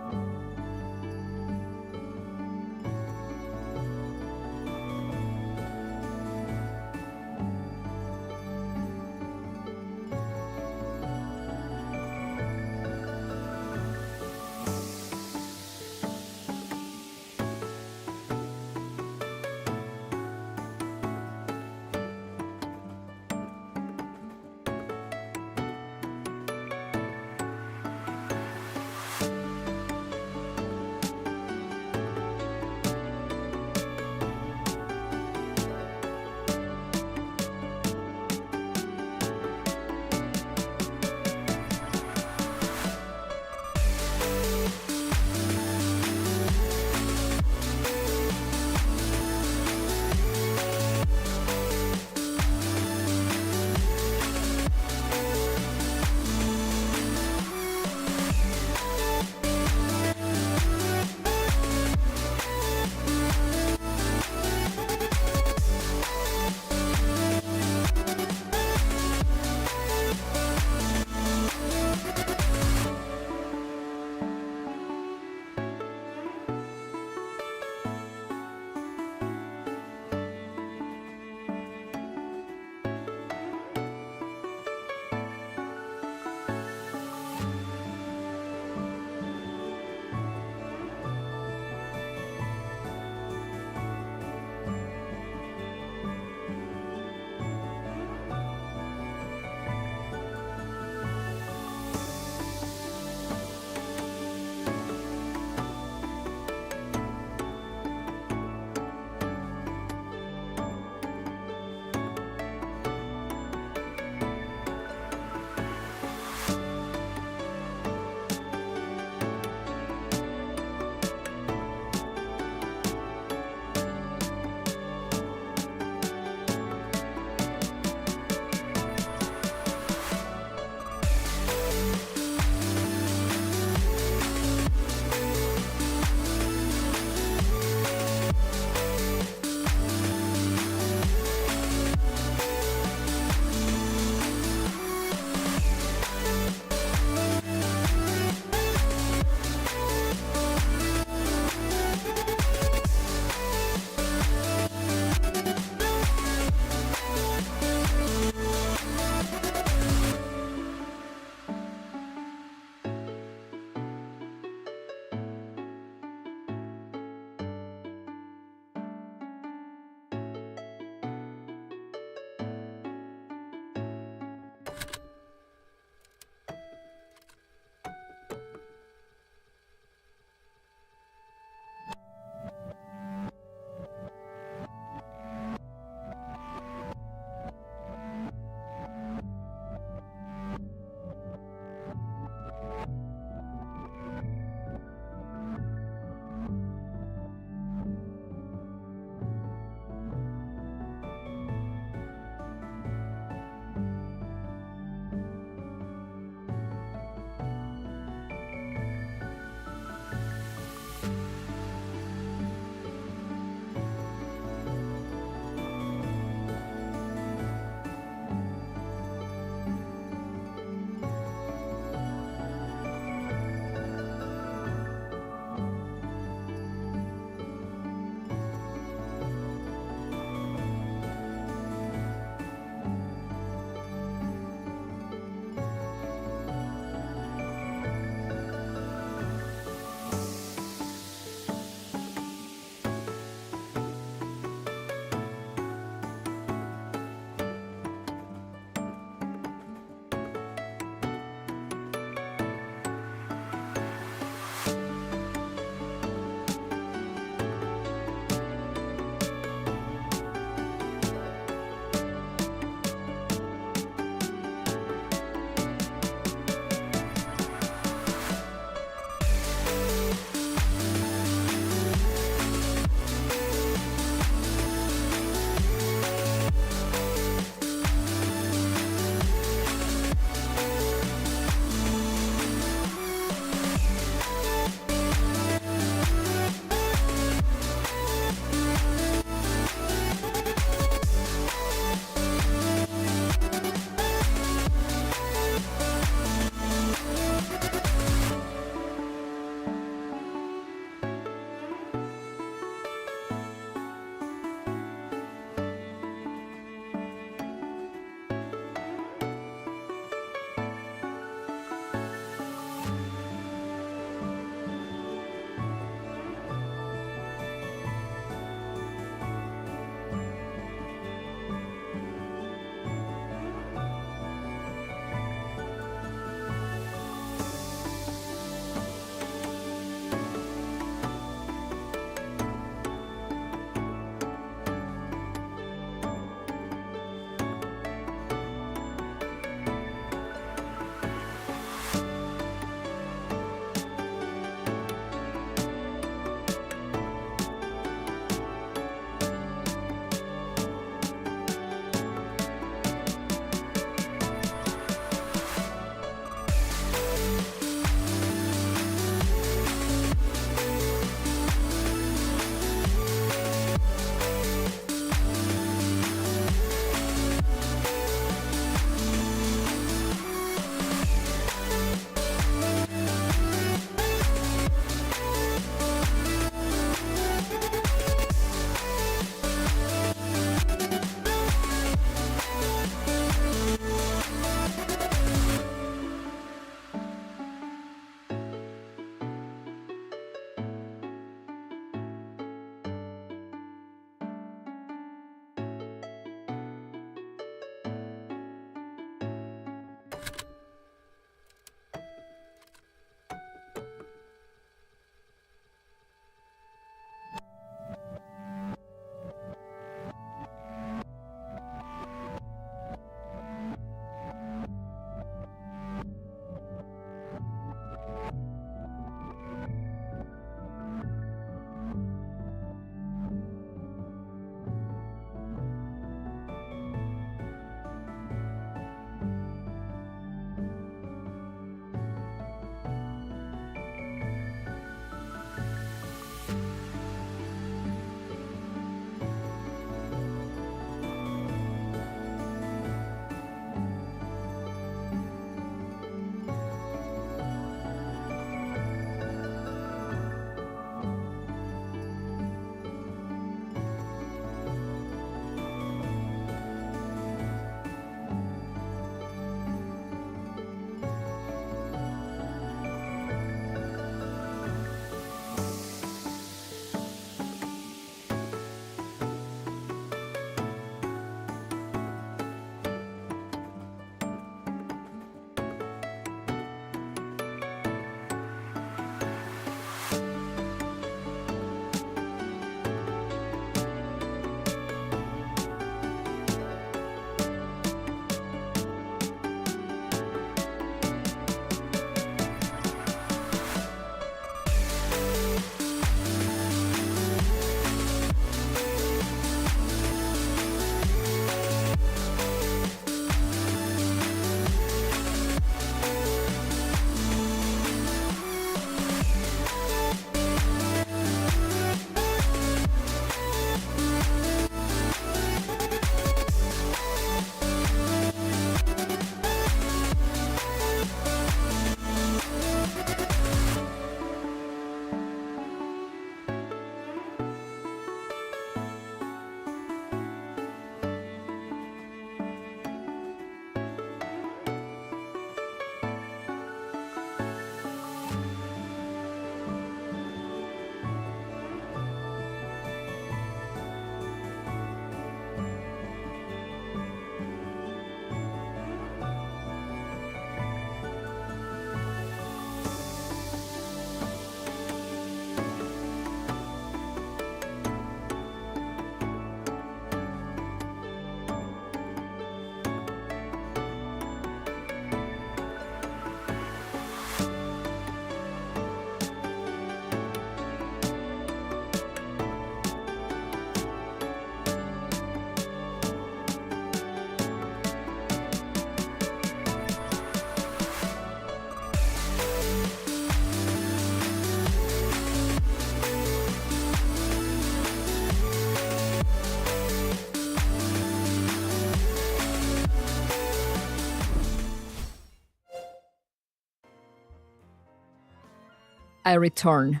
I return.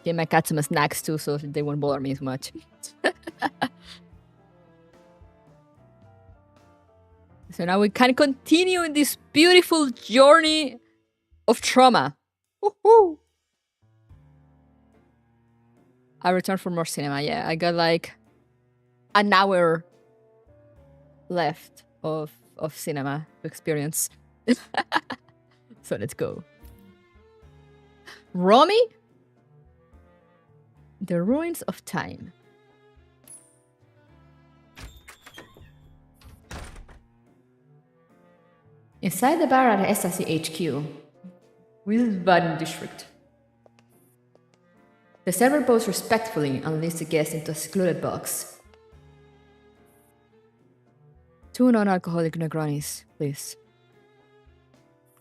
Give my cat some snacks too, so they won't bother me as much. So now we can continue in this beautiful journey of trauma. Woohoo! I return for more cinema. Yeah, I got like an hour left of cinema to experience. So let's go. Romy? The Ruins of Time. Inside the bar at SSC HQ, Wiesbaden district. The server bows respectfully and leads the guest into a secluded box. 2 non-alcoholic Negronis, please.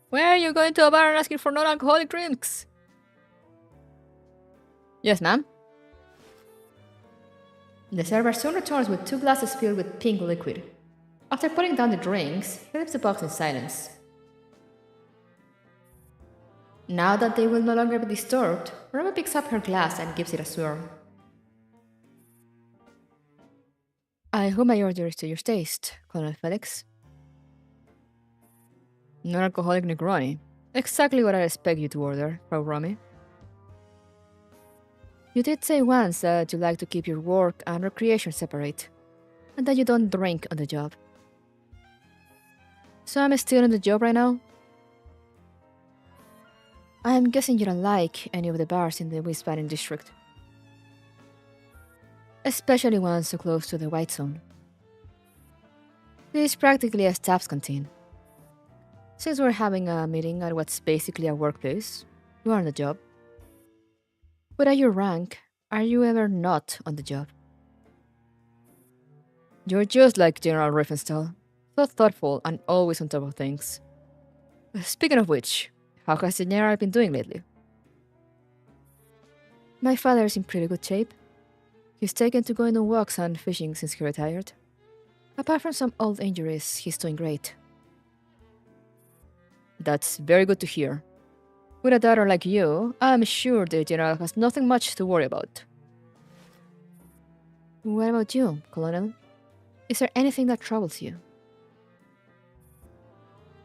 Where are you going to a bar and asking for non-alcoholic drinks? Yes, ma'am. The server soon returns with 2 glasses filled with pink liquid. After putting down the drinks, he leaves the box in silence. Now that they will no longer be disturbed, Roma picks up her glass and gives it a swirl. I hope my order is to your taste, Colonel Felix. Non-alcoholic Negroni. Exactly what I expect you to order, Frau Romy. You did say once that you like to keep your work and recreation separate, and that you don't drink on the job. So I'm still on the job right now? I'm guessing you don't like any of the bars in the Wiesbaden district. Especially ones so close to the White Zone. This is practically a staff's canteen. Since we're having a meeting at what's basically a workplace, you are on the job. But at your rank, are you ever not on the job? You're just like General Riefenstahl, so thoughtful and always on top of things. Speaking of which, how has the General been doing lately? My father's in pretty good shape. He's taken to going on walks and fishing since he retired. Apart from some old injuries, he's doing great. That's very good to hear. With a daughter like you, I'm sure the General has nothing much to worry about. What about you, Colonel? Is there anything that troubles you?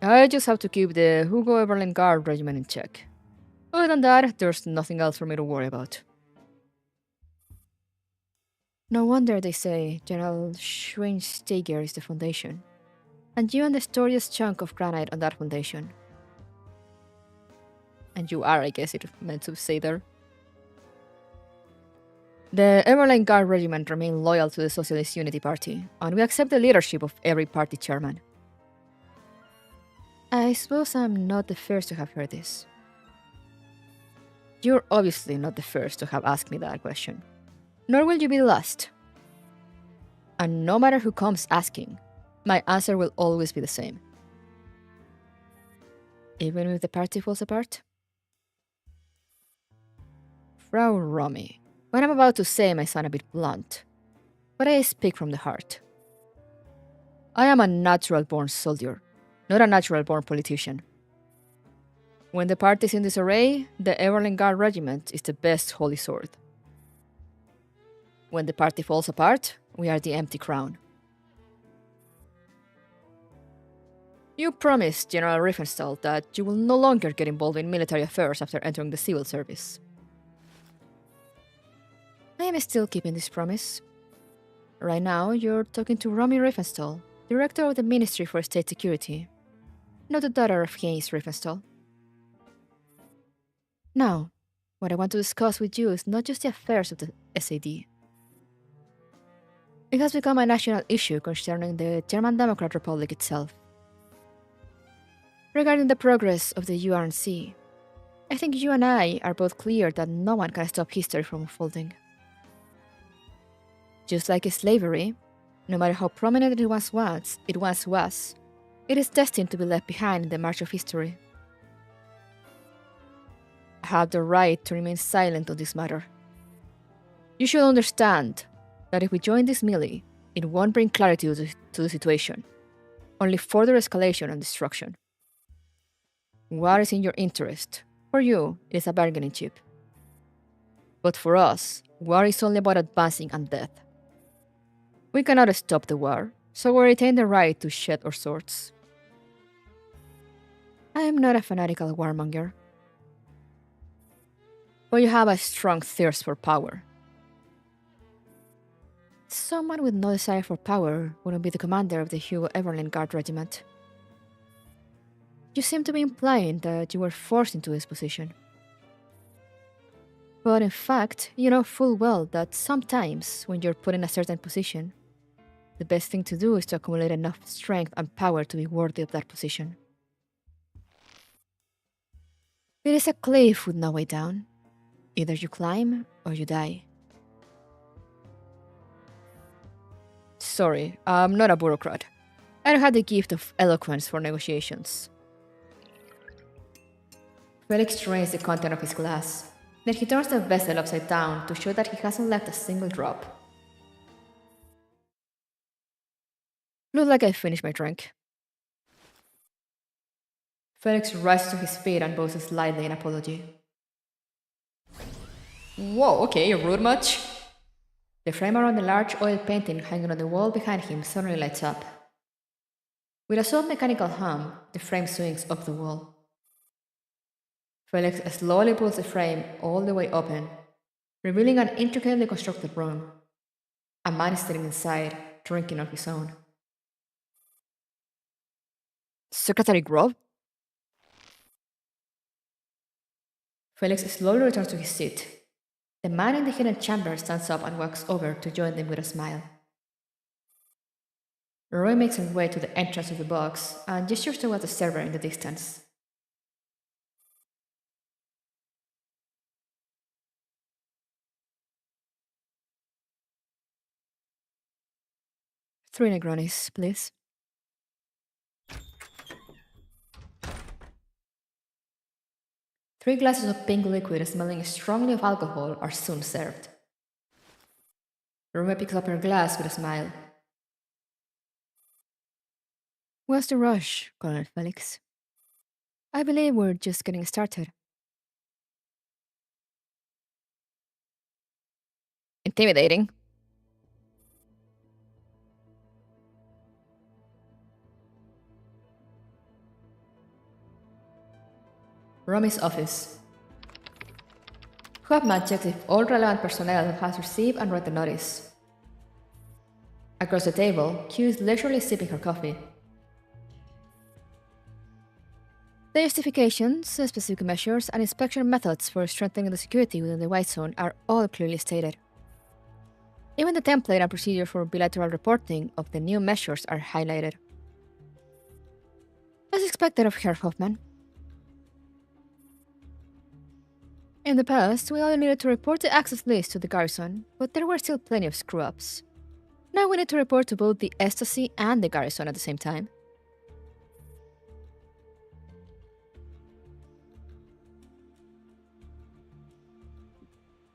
I just have to keep the Hugo Everland Guard regiment in check. Other than that, there's nothing else for me to worry about. No wonder they say General Schweinsteiger is the foundation, and you are the sturdiest chunk of granite on that foundation. And you are, I guess it meant to say there. The Everland Guard regiment remain loyal to the Socialist Unity Party, and we accept the leadership of every party chairman. I suppose I'm not the first to have heard this. You're obviously not the first to have asked me that question. Nor will you be the last. And no matter who comes asking, my answer will always be the same. Even if the party falls apart? Frau Romy, what I'm about to say may sound a bit blunt, but I speak from the heart. I am a natural-born soldier, not a natural-born politician. When the party's in disarray, the Everland Guard regiment is the best holy sword. When the party falls apart, we are the empty crown. You promised General Riefenstahl that you will no longer get involved in military affairs after entering the civil service. I am still keeping this promise. Right now, you're talking to Romy Riefenstahl, Director of the Ministry for State Security, not the daughter of Heinz Riefenstahl. Now, what I want to discuss with you is not just the affairs of the SAD. It has become a national issue concerning the German Democrat Republic itself. Regarding the progress of the URNC, I think you and I are both clear that no one can stop history from unfolding. Just like slavery, no matter how prominent it once was, it is destined to be left behind in the march of history. I have the right to remain silent on this matter. You should understand that if we join this melee, it won't bring clarity to the situation, only further escalation and destruction. War is in your interest. For you, it is a bargaining chip. But for us, war is only about advancing and death. We cannot stop the war, so we retain the right to shed our swords. I am not a fanatical warmonger. But you have a strong thirst for power. Someone with no desire for power wouldn't be the commander of the Hugo Everland Guard Regiment. You seem to be implying that you were forced into this position. But in fact, you know full well that sometimes when you're put in a certain position, the best thing to do is to accumulate enough strength and power to be worthy of that position. It is a cliff with no way down. Either you climb or you die. Sorry, I'm not a bureaucrat. I don't have the gift of eloquence for negotiations. Felix drains the content of his glass. Then he turns the vessel upside down to show that he hasn't left a single drop. Looks like I finished my drink. Felix rises to his feet and bows slightly in apology. Whoa, okay, you're rude much? The frame around the large oil painting hanging on the wall behind him suddenly lights up. With a soft mechanical hum, the frame swings off the wall. Felix slowly pulls the frame all the way open, revealing an intricately constructed room. A man is sitting inside, drinking on his own. Secretary Grove? Felix slowly returns to his seat. The man in the hidden chamber stands up and walks over to join them with a smile. Roy makes her way to the entrance of the box and gestures towards the server in the distance. Three Negronis, please. Three glasses of pink liquid smelling strongly of alcohol are soon served. Roma picks up her glass with a smile. What's the rush, Colonel Felix? I believe we're just getting started. Intimidating. Romi's office. Hubman checks if all relevant personnel has received and read the notice. Across the table, Q is leisurely sipping her coffee. The justifications, specific measures, and inspection methods for strengthening the security within the White Zone are all clearly stated. Even the template and procedure for bilateral reporting of the new measures are highlighted. As expected of Herr Hoffman. In the past, we only needed to report the access list to the garrison, but there were still plenty of screw-ups. Now we need to report to both the Ecstasy and the garrison at the same time.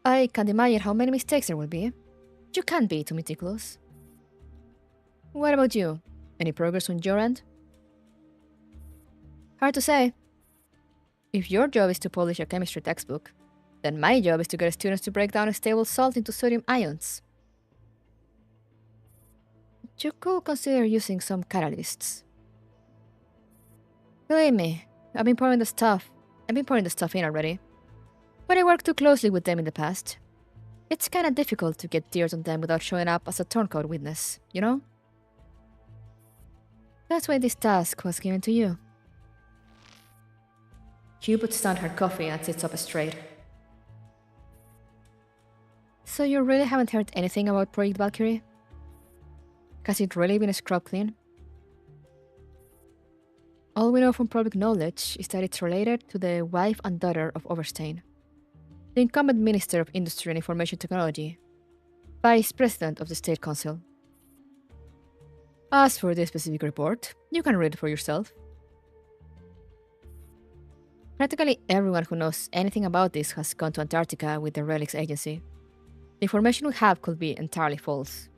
I can't imagine how many mistakes there will be. You can't be too meticulous. What about you? Any progress on your end? Hard to say. If your job is to publish a chemistry textbook, then my job is to get students to break down a stable salt into sodium ions. You could consider using some catalysts. Believe me, I've been pouring the stuff in already. But I worked too closely with them in the past. It's kinda difficult to get dirt on them without showing up as a turncoat witness, you know? That's why this task was given to you. Q puts down her coffee and sits up straight. So you really haven't heard anything about Project Valkyrie? Has it really been scrubbed clean? All we know from public knowledge is that it's related to the wife and daughter of Overstein, the incumbent Minister of Industry and Information Technology, Vice President of the State Council. As for this specific report, you can read it for yourself. Practically everyone who knows anything about this has gone to Antarctica with the Relics Agency. The information we have could be entirely false.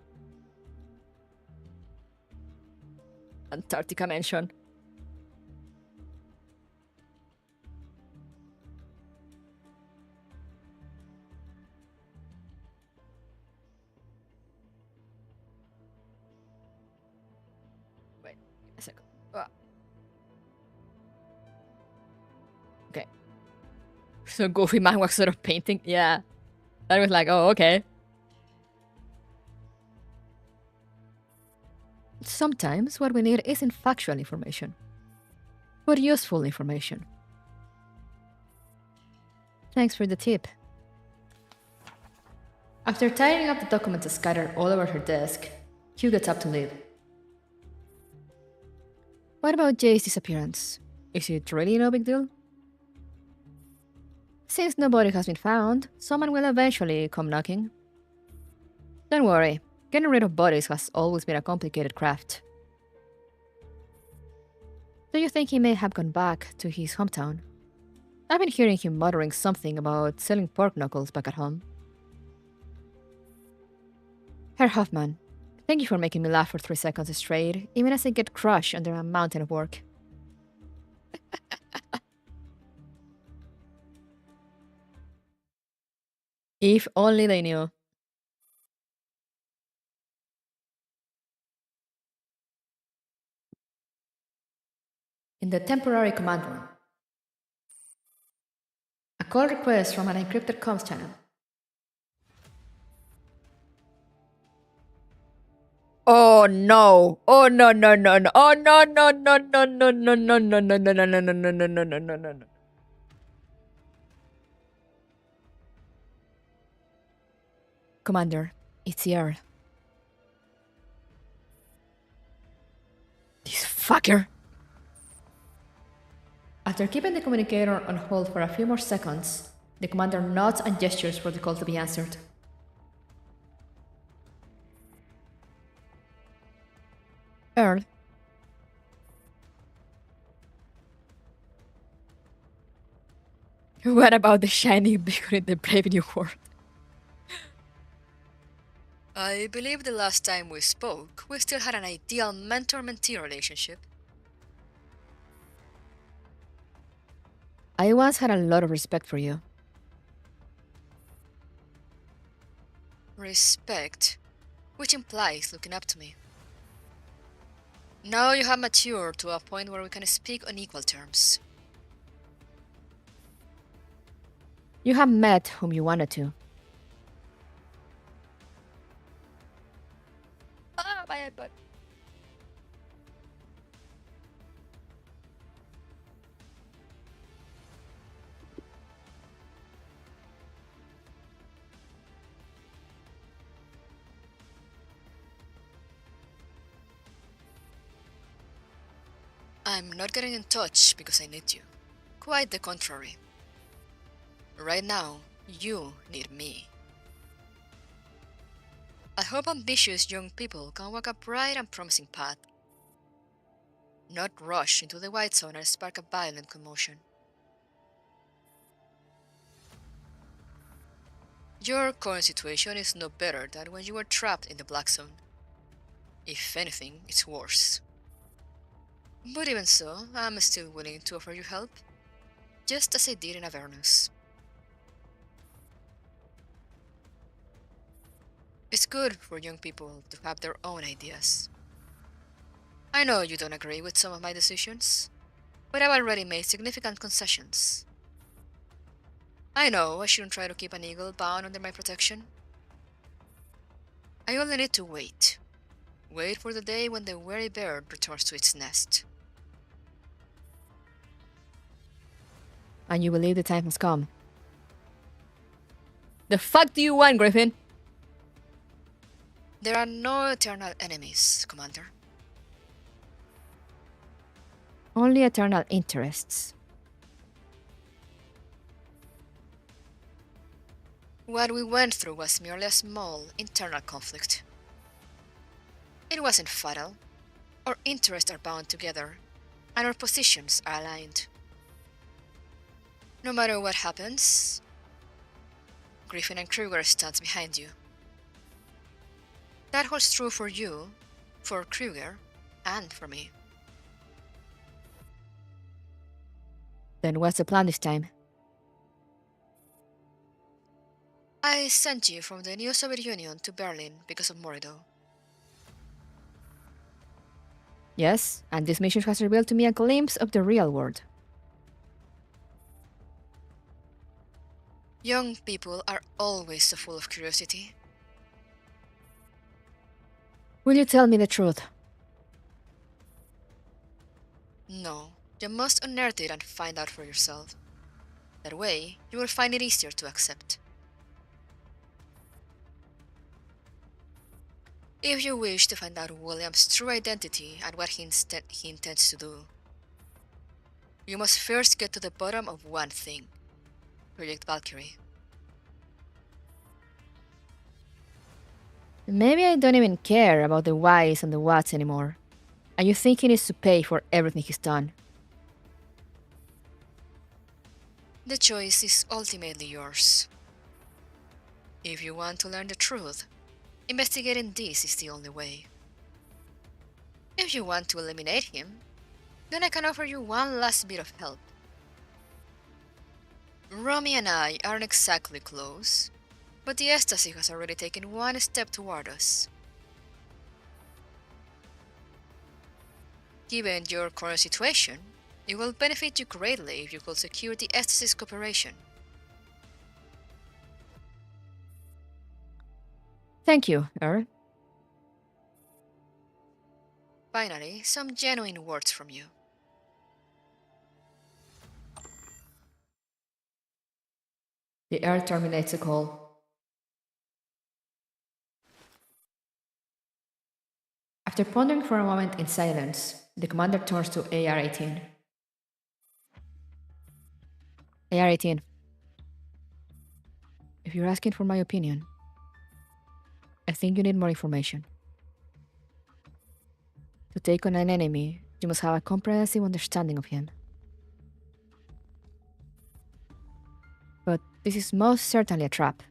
Antarctica mention. A second. Okay. So Goofy Man was sort of painting. Yeah. I was like, oh, okay. Sometimes what we need isn't factual information, but useful information. Thanks for the tip. After tidying up the documents scattered all over her desk, Hugh gets up to leave. What about Jay's disappearance? Is it really no big deal? Since nobody has been found, someone will eventually come knocking. Don't worry, getting rid of bodies has always been a complicated craft. Do you think he may have gone back to his hometown? I've been hearing him muttering something about selling pork knuckles back at home. Herr Hoffman, thank you for making me laugh for 3 seconds straight, even as I get crushed under a mountain of work. If only they knew. In the temporary command room. A call request from an encrypted comms channel. Oh no! Oh no no no no! Oh no no no no no no no no no no no no no no no no no no no! Commander, it's the Earl. This fucker! After keeping the communicator on hold for a few more seconds, the commander nods and gestures for the call to be answered. Earl. What about the shiny beacon in the brave new world? I believe the last time we spoke, we still had an ideal mentor-mentee relationship. I once had a lot of respect for you. Respect? Which implies looking up to me. Now you have matured to a point where we can speak on equal terms. You have met whom you wanted to. Ah, my head butt. I'm not getting in touch because I need you. Quite the contrary. Right now, you need me. I hope ambitious young people can walk a bright and promising path. Not rush into the white zone and spark a violent commotion. Your current situation is no better than when you were trapped in the black zone. If anything, it's worse. But even so, I'm still willing to offer you help, just as I did in Avernus. It's good for young people to have their own ideas. I know you don't agree with some of my decisions, but I've already made significant concessions. I know I shouldn't try to keep an eagle bound under my protection. I only need to wait. Wait for the day when the weary bird returns to its nest. And you believe the time has come? The fuck do you want, Griffin? There are no eternal enemies, Commander. Only eternal interests. What we went through was merely a small internal conflict. It wasn't fatal. Our interests are bound together, and our positions are aligned. No matter what happens, Griffin and Kruger stands behind you. That holds true for you, for Kruger, and for me. Then what's the plan this time? I sent you from the new Soviet Union to Berlin because of Morido. Yes, and this mission has revealed to me a glimpse of the real world. Young people are always so full of curiosity. Will you tell me the truth? No, you must unearth it and find out for yourself. That way, you will find it easier to accept. If you wish to find out William's true identity and what he intends to do, you must first get to the bottom of one thing: Project Valkyrie. Maybe I don't even care about the whys and the whats anymore. And you think he needs to pay for everything he's done? The choice is ultimately yours. If you want to learn the truth, investigating this is the only way. If you want to eliminate him, then I can offer you one last bit of help. Romy and I aren't exactly close, but the ecstasy has already taken one step toward us. Given your current situation, it will benefit you greatly if you could secure the ecstasy's cooperation. Thank you, Earl. Finally, some genuine words from you. The Earl terminates the call. After pondering for a moment in silence, the commander turns to AR-18. AR-18. If you're asking for my opinion, I think you need more information. To take on an enemy, you must have a comprehensive understanding of him. But this is most certainly a trap.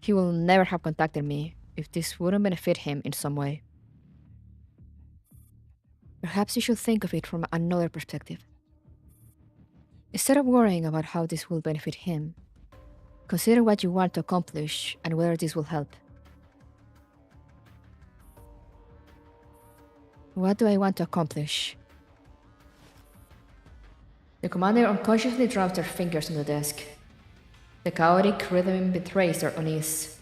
He will never have contacted me if this wouldn't benefit him in some way. Perhaps you should think of it from another perspective. Instead of worrying about how this will benefit him, consider what you want to accomplish and whether this will help. What do I want to accomplish? The commander unconsciously drums their fingers on the desk. The chaotic rhythm betrays their unease.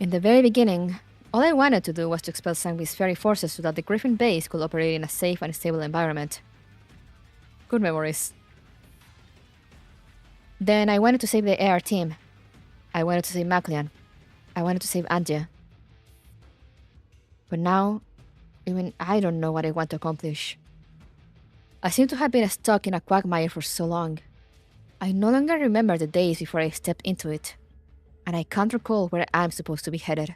In the very beginning, all I wanted to do was to expel Sangui's fairy forces so that the Griffin base could operate in a safe and stable environment. Good memories. Then I wanted to save the AR team. I wanted to save Maclean. I wanted to save Anja. But now, even I don't know what I want to accomplish. I seem to have been stuck in a quagmire for so long. I no longer remember the days before I stepped into it, and I can't recall where I'm supposed to be headed.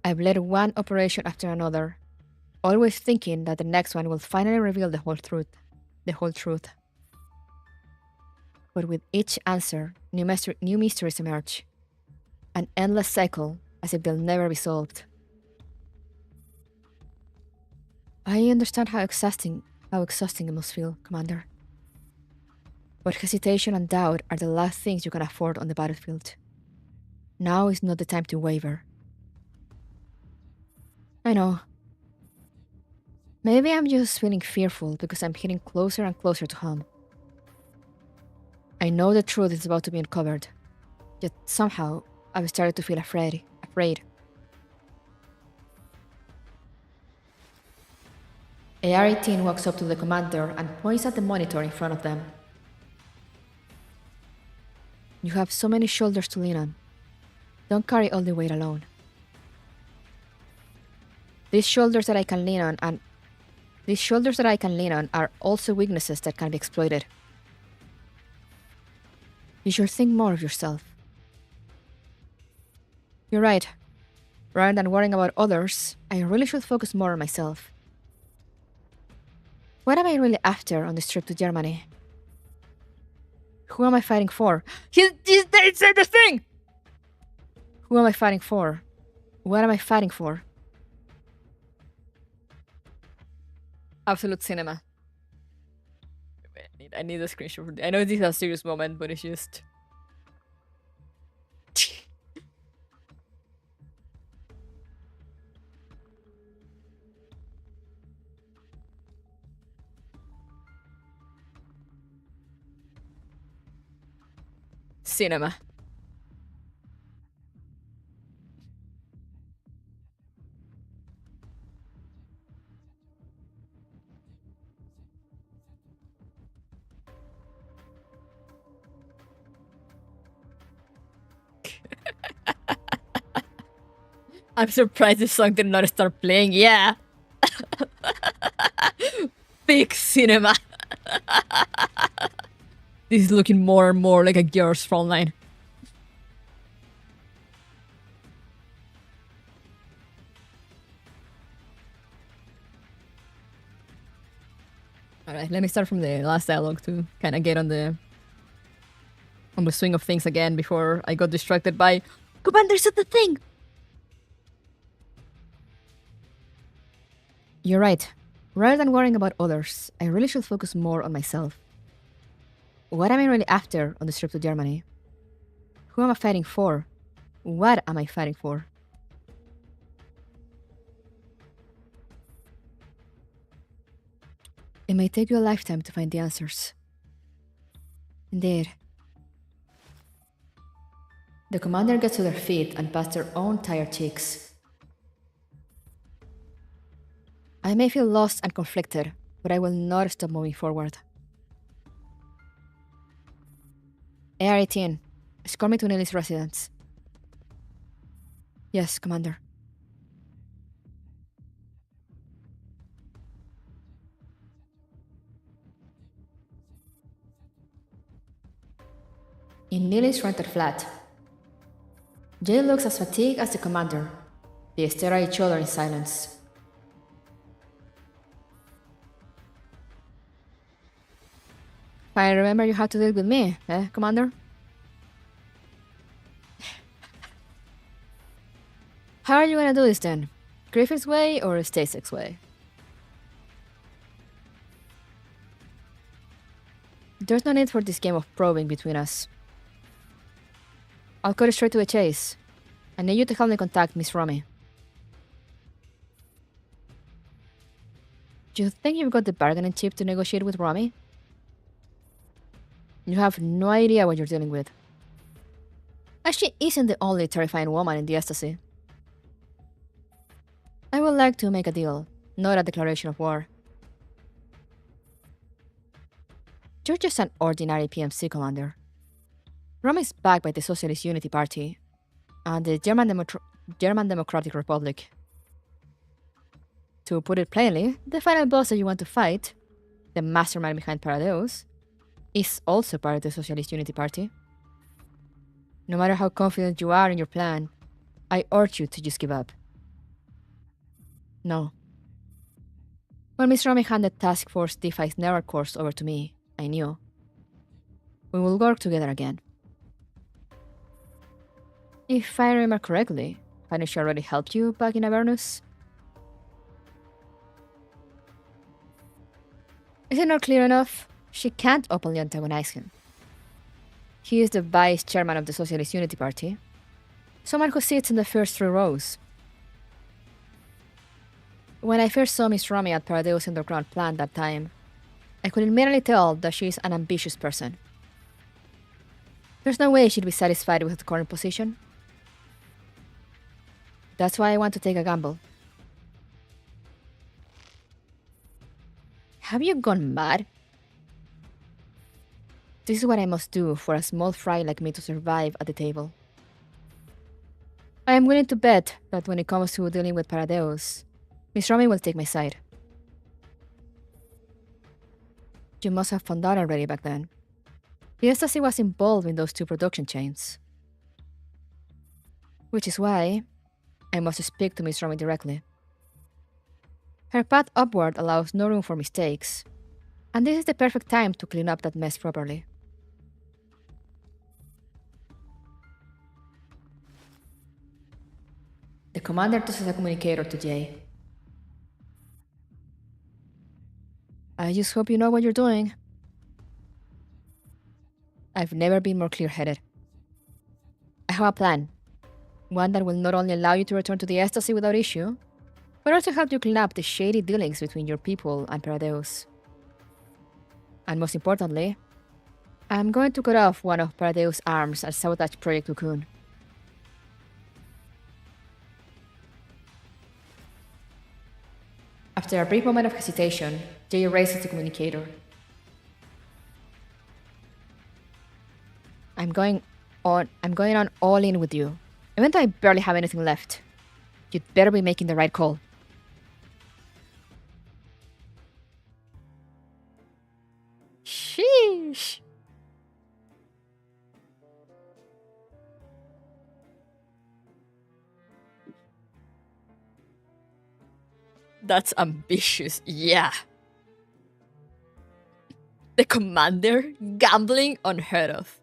I've led one operation after another, always thinking that the next one will finally reveal the whole truth. But with each answer, new mysteries emerge. An endless cycle, as if they'll never be solved. I understand how exhausting it must feel, Commander. But hesitation and doubt are the last things you can afford on the battlefield. Now is not the time to waver. I know. Maybe I'm just feeling fearful because I'm getting closer and closer to home. I know the truth is about to be uncovered, yet somehow I've started to feel afraid. AR-18 walks up to the commander and points at the monitor in front of them. You have so many shoulders to lean on. Don't carry all the weight alone. These shoulders that I can lean on are also weaknesses that can be exploited. You should think more of yourself. You're right. Rather than worrying about others, I really should focus more on myself. What am I really after on this trip to Germany? Who am I fighting for? They said the thing! Who am I fighting for? What am I fighting for? Absolute cinema. I need a screenshot. I know this is a serious moment, but it's just... cinema. I'm surprised this song did not start playing. Yeah. Big cinema. This is looking more and more like a girl's Frontline. Alright, let me start from the last dialogue to kind of get on the swing of things again before I got distracted by Commander said the thing! You're right. Rather than worrying about others, I really should focus more on myself. What am I really after on this trip to Germany? Who am I fighting for? What am I fighting for? It may take you a lifetime to find the answers. Indeed. The commander gets to their feet and pats their own tired cheeks. I may feel lost and conflicted, but I will not stop moving forward. AR-18, escort me to Nelly's residence. Yes, Commander. In Nelly's rented flat, Jay looks as fatigued as the Commander. They stare at each other in silence. I remember you had to deal with me, Commander? How are you gonna do this then? Griffith's way or Stasek's way? There's no need for this game of probing between us. I'll cut straight to the chase. I need you to help me contact Miss Romy. Do you think you've got the bargaining chip to negotiate with Romy? You have no idea what you're dealing with. And she isn't the only terrifying woman in the ecstasy. I would like to make a deal, not a declaration of war. You're just an ordinary PMC commander. Rome is backed by the Socialist Unity Party and the German Democratic Republic. To put it plainly, the final boss that you want to fight, the mastermind behind Paradeus, is also part of the Socialist Unity Party. No matter how confident you are in your plan, I urge you to just give up. No. When Miss Romy handed Task Force D5's Never course over to me, I knew. We will work together again. If I remember correctly, hadn't she already helped you back in Avernus? Is it not clear enough? She can't openly antagonize him. He is the vice chairman of the Socialist Unity Party, someone who sits in the first 3 rows. When I first saw Miss Romy at Paradeus underground plant that time, I could immediately tell that she is an ambitious person. There's no way she'd be satisfied with her current position. That's why I want to take a gamble. Have you gone mad? This is what I must do for a small fry like me to survive at the table. I am willing to bet that when it comes to dealing with Paradeus, Miss Romy will take my side. You must have found out already back then. The ecstasy was involved in those 2 production chains. Which is why I must speak to Miss Romy directly. Her path upward allows no room for mistakes, and this is the perfect time to clean up that mess properly. The commander tosses a communicator to Jay. I just hope you know what you're doing. I've never been more clear-headed. I have a plan. One that will not only allow you to return to the ecstasy without issue, but also help you clean up the shady dealings between your people and Paradeus. And most importantly, I'm going to cut off one of Paradeus' arms and sabotage Project Cocoon. After a brief moment of hesitation, Jay raises the communicator. I'm going on all in with you. Even though I barely have anything left. You'd better be making the right call. Sheesh. That's ambitious, yeah. The commander? Gambling? Unheard of.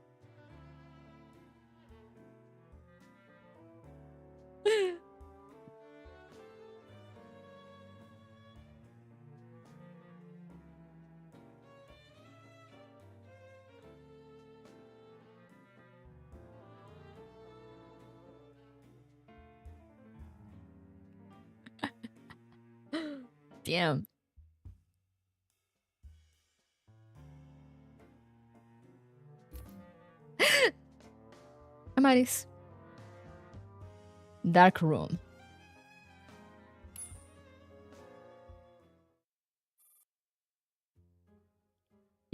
Damn. Amaris. Dark room.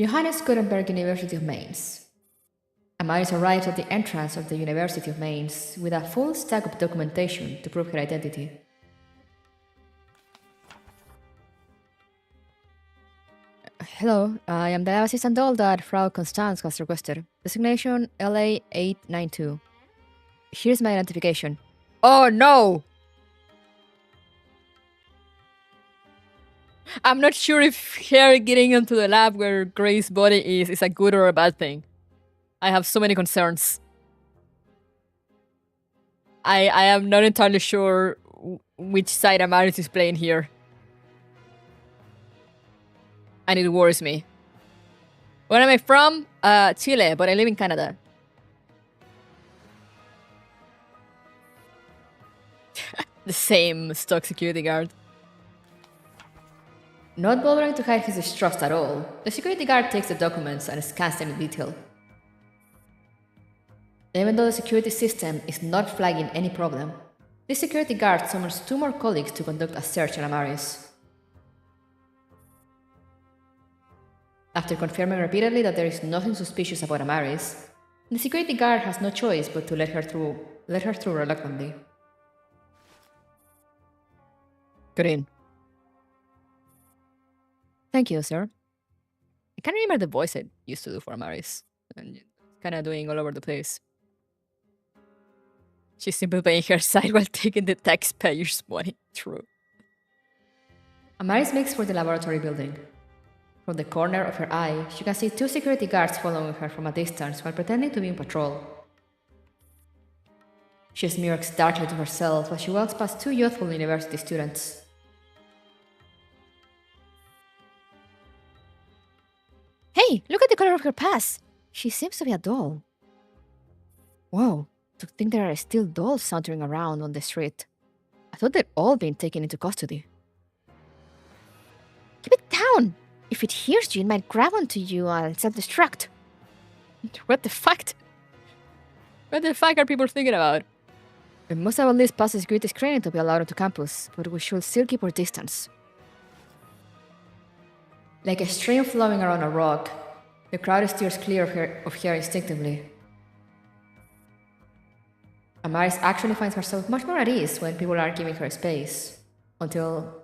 Johannes Gutenberg University of Mainz. Amaris arrives at the entrance of the University of Mainz with a full stack of documentation to prove her identity. Hello, I am the lab assistant doll that Frau Constance has requested. Designation LA 892. Here's my identification. Oh no! I'm not sure if her getting into the lab where Grace's body is a good or a bad thing. I have so many concerns. I am not entirely sure which side Amaris is playing here. And it worries me. Where am I from? Chile, but I live in Canada. The same stock security guard. Not bothering to hide his distrust at all, the security guard takes the documents and scans them in detail. Even though the security system is not flagging any problem, this security guard summons 2 more colleagues to conduct a search on Amaris. After confirming repeatedly that there is nothing suspicious about Amaris, the security guard has no choice but to let her through reluctantly. Get in. Thank you, sir. I can't remember the voice I used to do for Amaris. And kind of doing all over the place. She's simply playing her side while taking the taxpayers' money. True. Amaris makes for the laboratory building. From the corner of her eye, she can see 2 security guards following her from a distance while pretending to be in patrol. She smirks darkly to herself as she walks past 2 youthful university students. Hey, look at the color of her pass! She seems to be a doll. Whoa, to think there are still dolls sauntering around on the street. I thought they'd all been taken into custody. Keep it down! If it hears you, it might grab onto you and self-destruct. What the fuck? What the fuck are people thinking about? We must have at least passed the security screening to be allowed onto campus, but we should still keep our distance. Like a stream flowing around a rock, the crowd steers clear of her instinctively. Amaris actually finds herself much more at ease when people are giving her space, until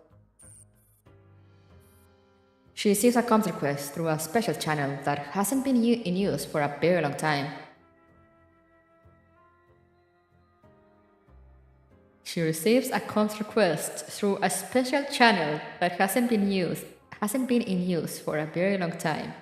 she receives a comms request through a special channel that hasn't been in use for a very long time. She receives a comms request through a special channel that hasn't been in use for a very long time.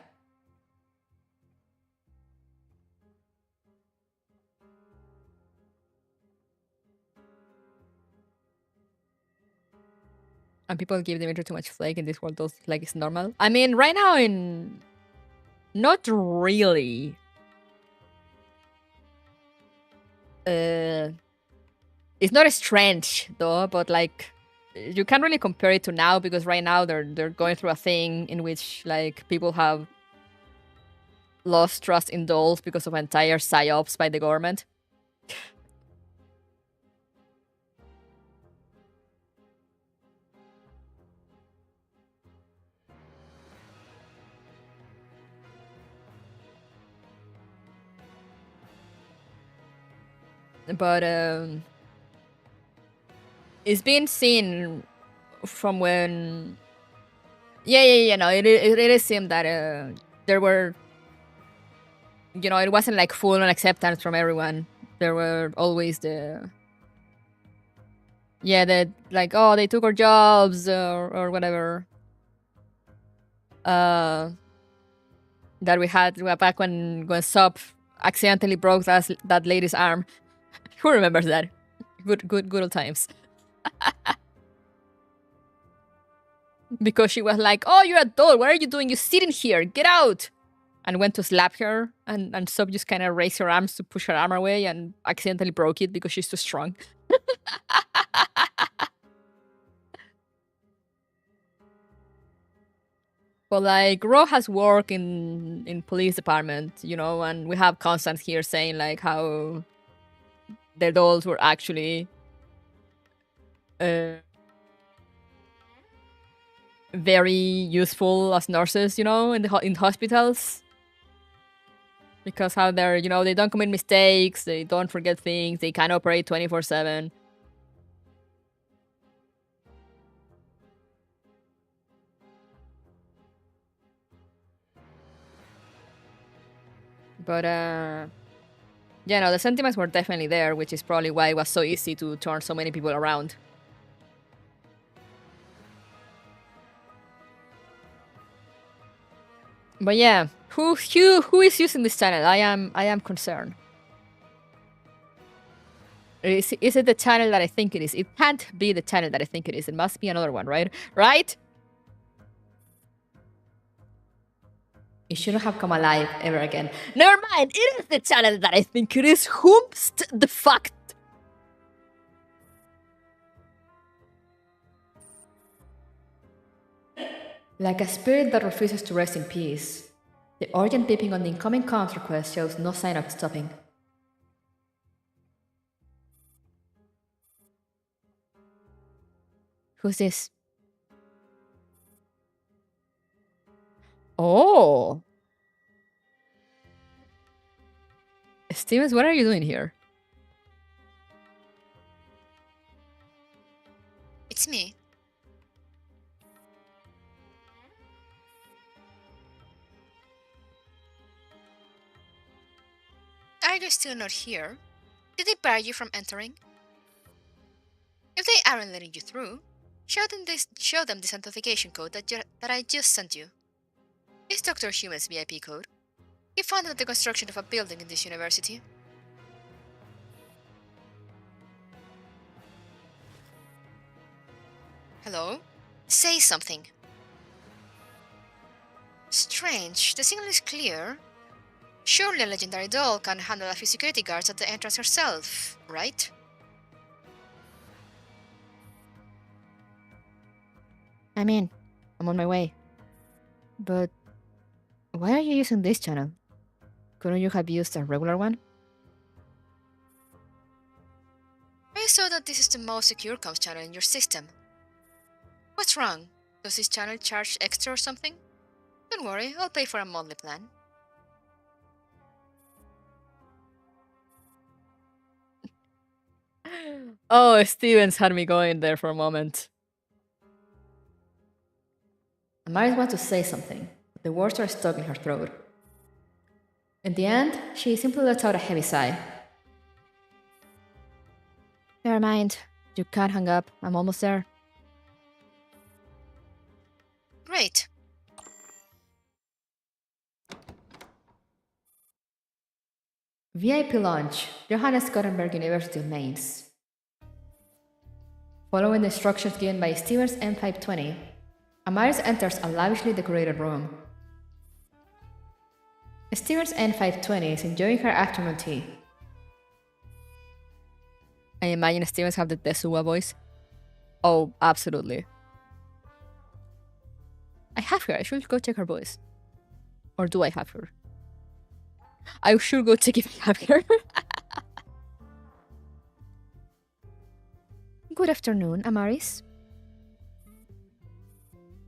And people give Dimitri too much flake in this world, those like it's normal. I mean, right now not really. It's not strange though, but like you can't really compare it to now because right now they're going through a thing in which like people have lost trust in dolls because of entire psyops by the government. But it's been seen from when... Yeah, no, it is seemed that there were... You know, it wasn't like full on acceptance from everyone. There were always the... Yeah, that like, oh, they took our jobs or whatever. That we had back when Sop accidentally broke that lady's arm. Who remembers that? Good old times. Because she was like, oh, you're a doll. What are you doing? You're sitting here. Get out. And went to slap her. And Sop just kind of raised her arms to push her arm away and accidentally broke it because she's too strong. But like, Ro has work in police department, you know, and we have Constance here saying like how the dolls were actually very useful as nurses, you know, in hospitals. Because how they're, you know, they don't commit mistakes, they don't forget things, they can operate 24/7. But yeah, no, the sentiments were definitely there, which is probably why it was so easy to turn so many people around. But yeah, who is using this channel? I am concerned. Is it the channel that I think it is? It can't be the channel that I think it is. It must be another one, right? Right? It shouldn't have come alive ever again. Never mind, it is the channel that I think it is. Whomst the fact? Like a spirit that refuses to rest in peace, the urgent beeping on the incoming comms request shows no sign of stopping. Who's this? Oh! Stevens, what are you doing here? It's me. Are you still not here? Did they bar you from entering? If they aren't letting you through, show them this authentication code that I just sent you. It's Dr. Human's VIP code. He funded the construction of a building in this university. Hello? Say something. Strange, the signal is clear. Surely a legendary doll can handle a few security guards at the entrance herself, right? I'm in. I'm on my way. But why are you using this channel? Couldn't you have used a regular one? I saw that this is the most secure comms channel in your system. What's wrong? Does this channel charge extra or something? Don't worry, I'll pay for a monthly plan. Oh, Stevens had me going there for a moment. Amaris wants to say something, but the words are stuck in her throat. In the end, she simply lets out a heavy sigh. Never mind. You can't hang up. I'm almost there. Great. VIP Launch, Johannes Gutenberg University of Mainz. Following the instructions given by Stevens M520, Amaris enters a lavishly decorated room. Stevens N520 is enjoying her afternoon tea. I imagine Stevens have the Tetsuya voice. Oh, absolutely. I have her. I should go check her voice. Or do I have her? I should go check if I have her. Good afternoon, Amaris.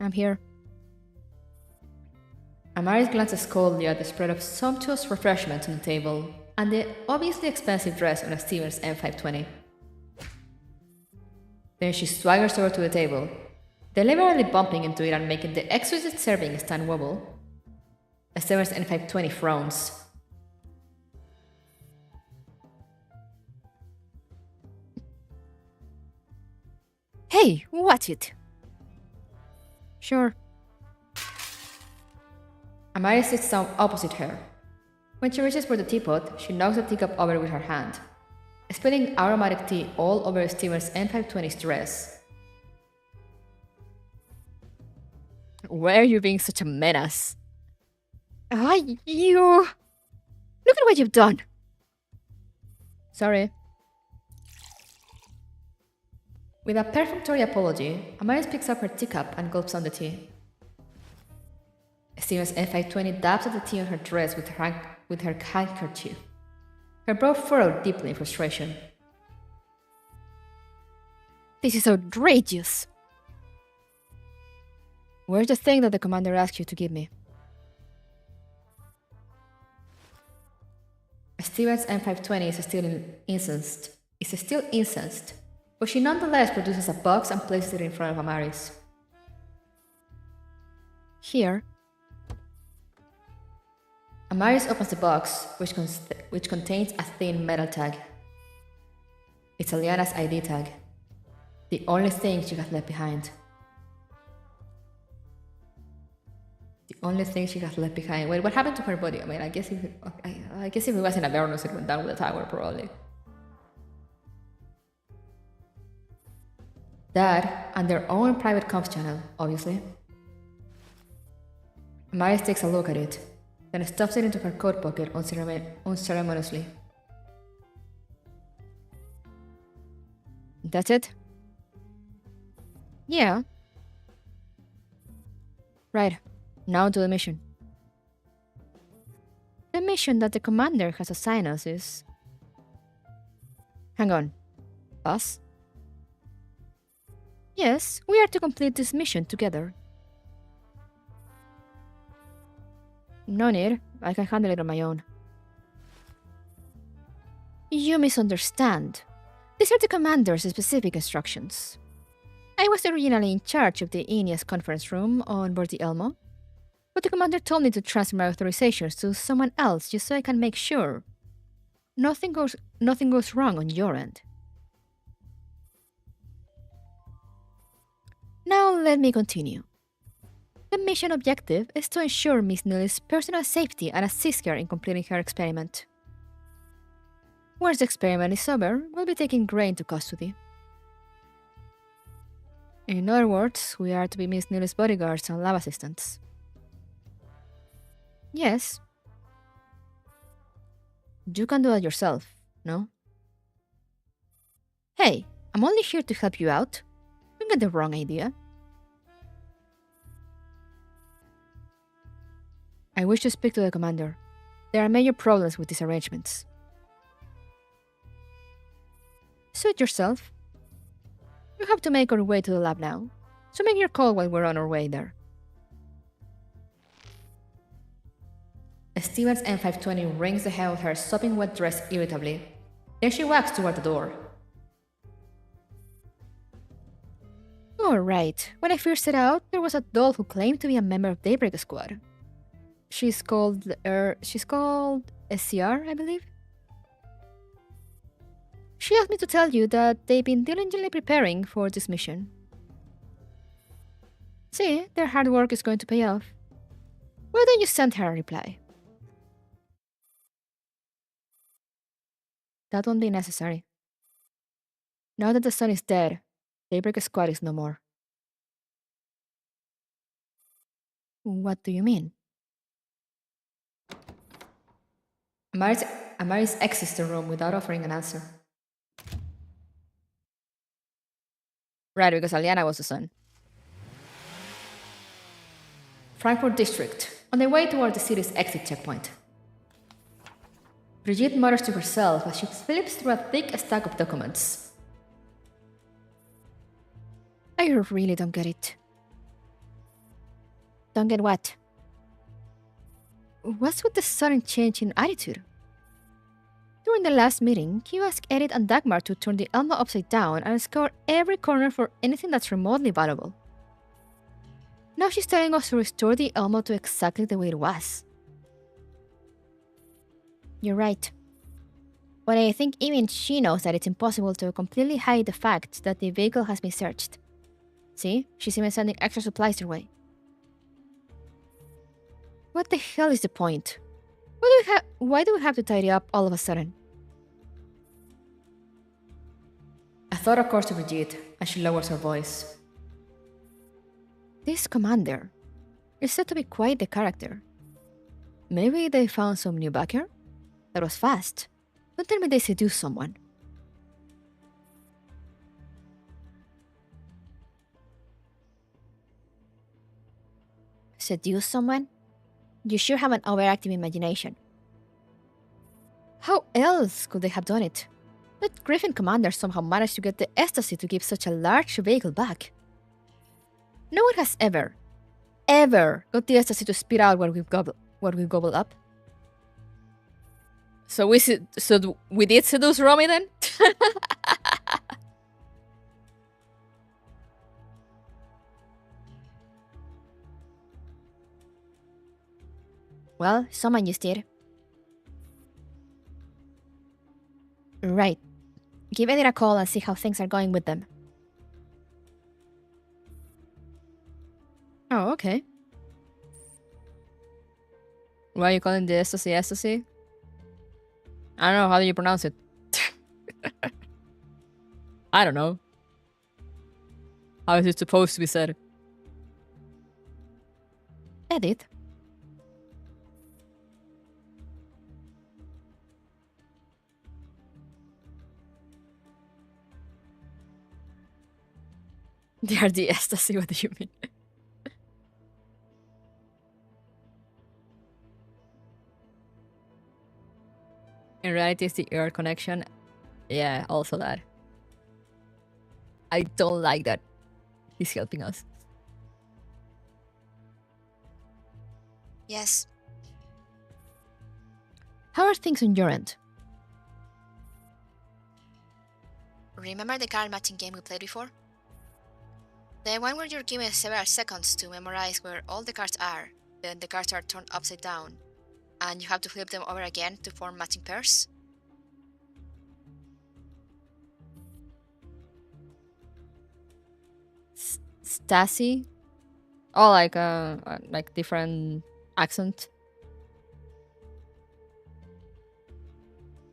I'm here. Amaris glances coldly at the spread of sumptuous refreshments on the table and the obviously expensive dress on a Stevens M520. Then she swaggers over to the table, deliberately bumping into it and making the exquisite serving stand wobble. A Stevens M520 frowns. Hey, watch it. Sure. Amaris sits down opposite her. When she reaches for the teapot, she knocks the teacup over with her hand, spilling aromatic tea all over Steven's N520's dress. Why are you being such a menace? You... Look at what you've done. Sorry. With a perfunctory apology, Amaris picks up her teacup and gulps on the tea. Steven's N520 dabs at the tea on her dress with her handkerchief. Her brow furrowed deeply in frustration. This is outrageous. Where's the thing that the commander asked you to give me? Steven's M520 is still incensed, but she nonetheless produces a box and places it in front of Amaris. Here. Amaris opens the box, which contains a thin metal tag. It's Aliana's ID tag, the only thing she has left behind. The only thing she has left behind. Wait, what happened to her body? I mean, I guess if it was in Avernus, it went down with the tower, probably. That, and their own private comms channel, obviously. Amaris takes a look at it, then stuffs it into her coat pocket unceremoniously. That's it? Yeah. Right. Now to the mission. The mission that the commander has assigned us is... Hang on. Us? Yes, we are to complete this mission together. No need. I can handle it on my own. You misunderstand. These are the commander's specific instructions. I was originally in charge of the Aeneas conference room on board the Elmo, but the commander told me to transfer my authorizations to someone else just so I can make sure nothing goes wrong on your end. Now let me continue. The mission objective is to ensure Miss Neely's personal safety and assist her in completing her experiment. Once the experiment is over, we'll be taking Gray into custody. In other words, we are to be Miss Neely's bodyguards and lab assistants. Yes. You can do that yourself, no? Hey, I'm only here to help you out. Don't get the wrong idea. I wish to speak to the commander. There are major problems with these arrangements. Suit yourself. We have to make our way to the lab now, so make your call while we're on our way there. Stevens M520 wrings the hair of her sopping wet dress irritably. Then she walks toward the door. Alright, when I first set out, there was a doll who claimed to be a member of Daybreak Squad. She's called SCR, I believe. She asked me to tell you that they've been diligently preparing for this mission. See, their hard work is going to pay off. Why don't you send her a reply? That won't be necessary. Now that the sun is dead, Daybreak Squad is no more. What do you mean? Amaris exits the room without offering an answer. Right, because Aliana was the sun. Frankfurt District, on their way toward the city's exit checkpoint. Brigitte mutters to herself as she flips through a thick stack of documents. I really don't get it. Don't get what? What's with the sudden change in attitude? During the last meeting, you asked Edith and Dagmar to turn the Elmo upside down and scour every corner for anything that's remotely valuable. Now she's telling us to restore the Elmo to exactly the way it was. You're right. But I think even she knows that it's impossible to completely hide the fact that the vehicle has been searched. See, she's even sending extra supplies your way. What the hell is the point? Why do we have to tidy up all of a sudden? A thought occurs to Brigitte as she lowers her voice. This commander is said to be quite the character. Maybe they found some new backer? That was fast. Don't tell me they seduced someone. Seduce someone? You sure have an overactive imagination. How else could they have done it? That Griffin commander somehow managed to get the ecstasy to give such a large vehicle back. No one has ever got the ecstasy to spit out what we've gobbled up. So we did seduce Romy then? Well, someone just did. Right. Give Edith a call and see how things are going with them. Oh, okay. Why are you calling the ecstasy? I don't know, how do you pronounce it? I don't know. How is it supposed to be said? Edith? They are the ecstasy, what do you mean? In reality, it's the earth connection. Yeah, also that. I don't like that he's helping us. Yes. How are things on your end? Remember the card matching game we played before? The one where you're given several seconds to memorize where all the cards are, then the cards are turned upside down, and you have to flip them over again to form matching pairs? Stassi? Oh, like different accent.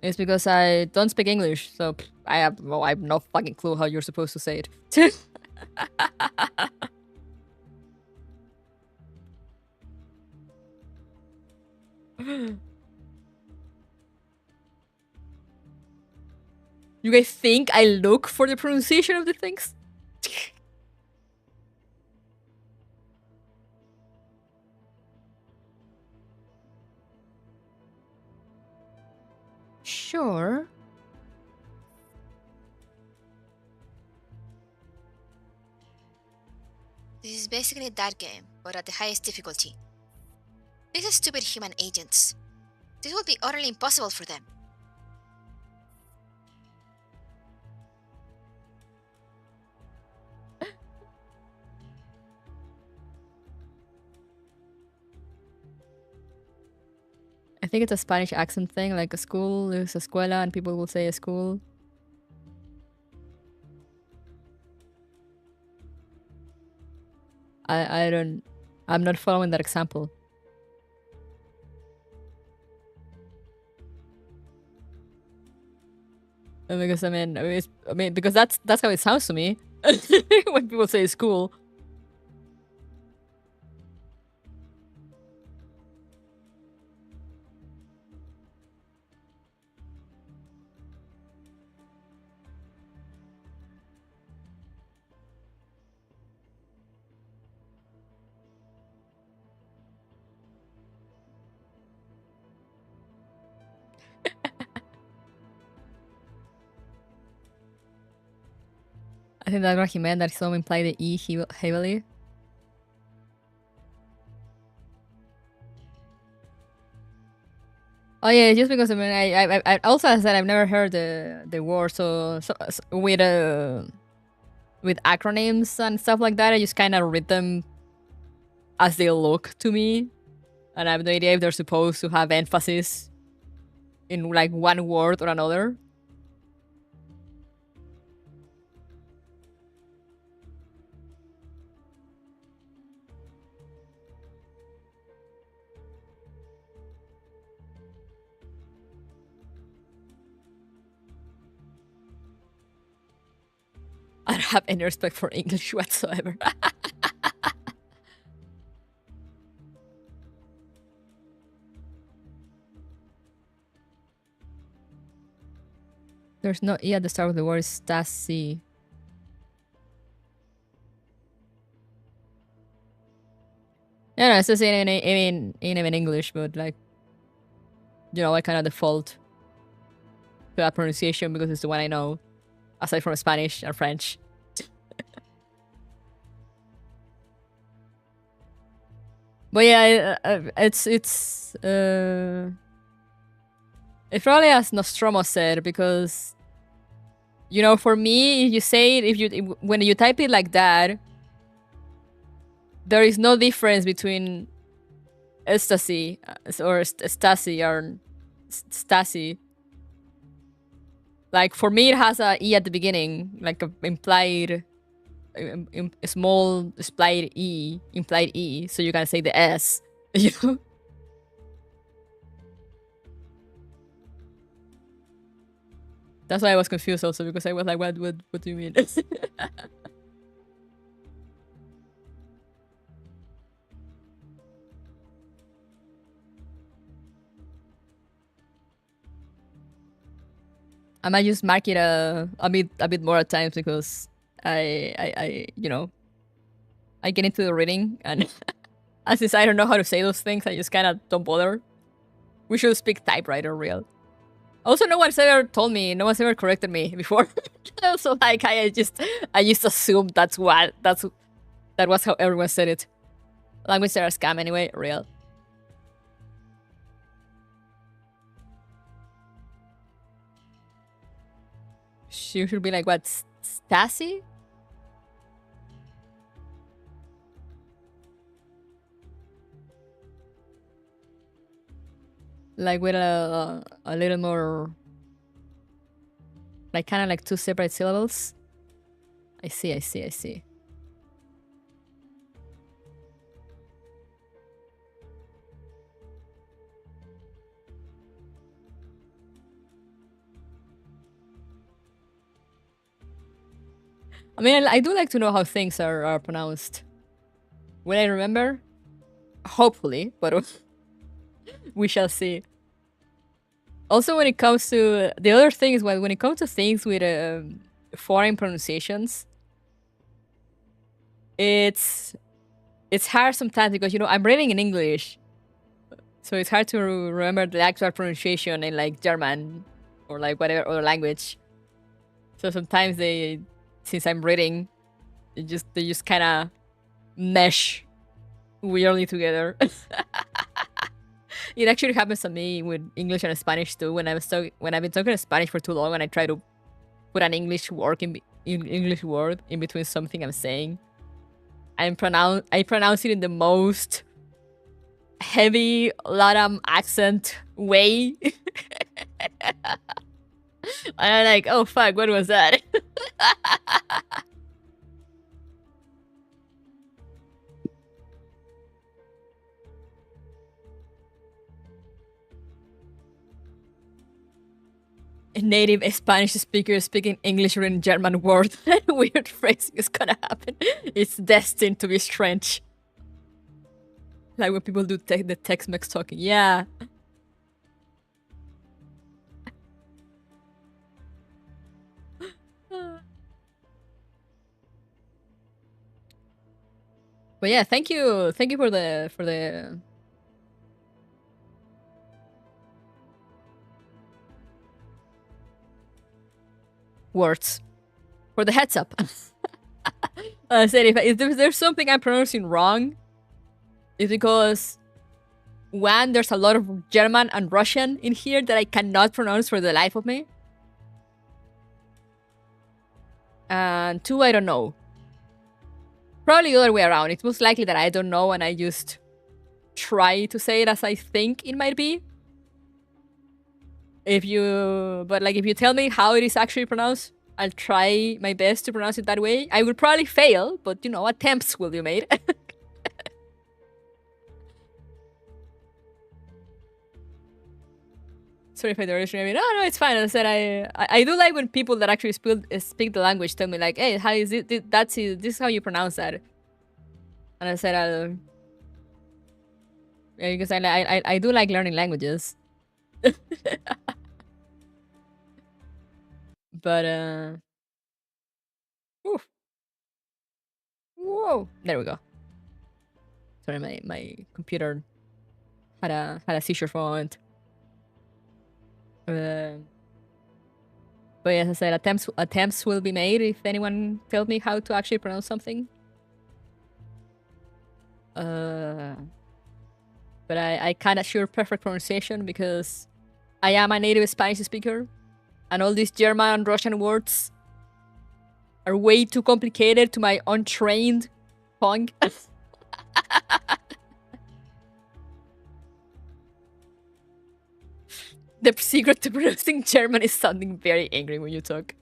It's because I don't speak English, so I have no fucking clue how you're supposed to say it. You guys think I look for the pronunciation of the things? Sure. This is basically that game, but at the highest difficulty. These stupid human agents. This would be utterly impossible for them. I think it's a Spanish accent thing, like a school is escuela and people will say a school. I'm not following that example. Because because that's how it sounds to me when people say school. I think that's what he meant, that some imply the E heavily. Oh yeah, just because I mean, I also said I've never heard the word, so with acronyms and stuff like that, I just kind of read them as they look to me, and I have no idea if they're supposed to have emphasis in like one word or another. I don't have any respect for English whatsoever. There's no E at the start of the word Stasi. Yeah, no, it's the same in English, but like, you know, I kind of default to that pronunciation because it's the one I know, aside from Spanish and French. But yeah, it's probably as Nostromo said, because, you know, for me, if you say it, when you type it like that, there is no difference between ecstasy or Stasi or Stasi. Like, for me, it has a E at the beginning, like a implied, a small implied E, so you can say the S, you know? That's why I was confused also, because I was like, what do you mean? I might just mark it a bit more at times, because I you know, I get into the reading, and since I don't know how to say those things, I just kind of don't bother. We should speak typewriter real. Also, no one's ever told me, no one's ever corrected me before. So like, I just assumed that was how everyone said it. Language are a scam anyway, real. She should be like, what, Stasi? Like with a little more, like kind of like two separate syllables. I see. I mean, I do like to know how things are pronounced. Will I remember? Hopefully, but we shall see. Also, when it comes to the other thing is, when it comes to things with foreign pronunciations, it's hard sometimes, because, you know, I'm reading in English, so it's hard to remember the actual pronunciation in like German or like whatever other language. So sometimes since I'm reading, they just kind of mesh weirdly together. It actually happens to me with English and Spanish too. When I've been talking Spanish for too long, and I try to put an English word in between something I'm saying, I pronounce it in the most heavy Latam accent way. And I'm like, oh fuck, what was that? A native Spanish speaker speaking English or in German word. Weird phrasing is gonna happen. It's destined to be strange. Like when people do the Tex-Mex talking. Yeah. But yeah, thank you for the words, for the heads up. I said if there's something I'm pronouncing wrong, it's because one, there's a lot of German and Russian in here that I cannot pronounce for the life of me. And two, I don't know. Probably the other way around. It's most likely that I don't know and I just try to say it as I think it might be. If you tell me how it is actually pronounced, I'll try my best to pronounce it that way. I will probably fail, but you know, attempts will be made. Sorry if I don't understand. No, it's fine. As I said, I do like when people that actually speak the language tell me like, hey, how is it? This is how you pronounce that. And I said, yeah, because I do like learning languages. But oof. Whoa, there we go. Sorry, my computer had a seizure for a moment. But yes, I said attempts will be made if anyone tells me how to actually pronounce something. But I can't assure perfect pronunciation because I am a native Spanish speaker, and all these German and Russian words are way too complicated to my untrained tongue. The secret to pronouncing German is sounding very angry when you talk.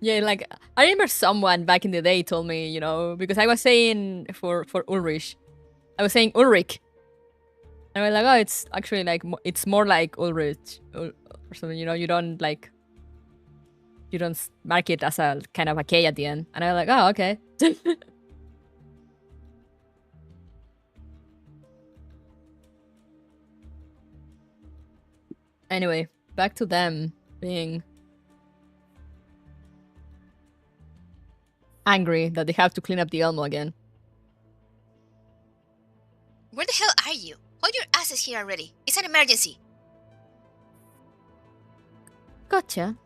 Yeah, like, I remember someone back in the day told me, you know, because I was saying for Ulrich, I was saying Ulrich. And I was like, oh, it's actually like, it's more like Ulrich or something, you know, you don't mark it as a kind of a K at the end. And I was like, oh, okay. Anyway, back to them being angry that they have to clean up the Elmo again. Where the hell are you? Hold your asses here already. It's an emergency. Gotcha.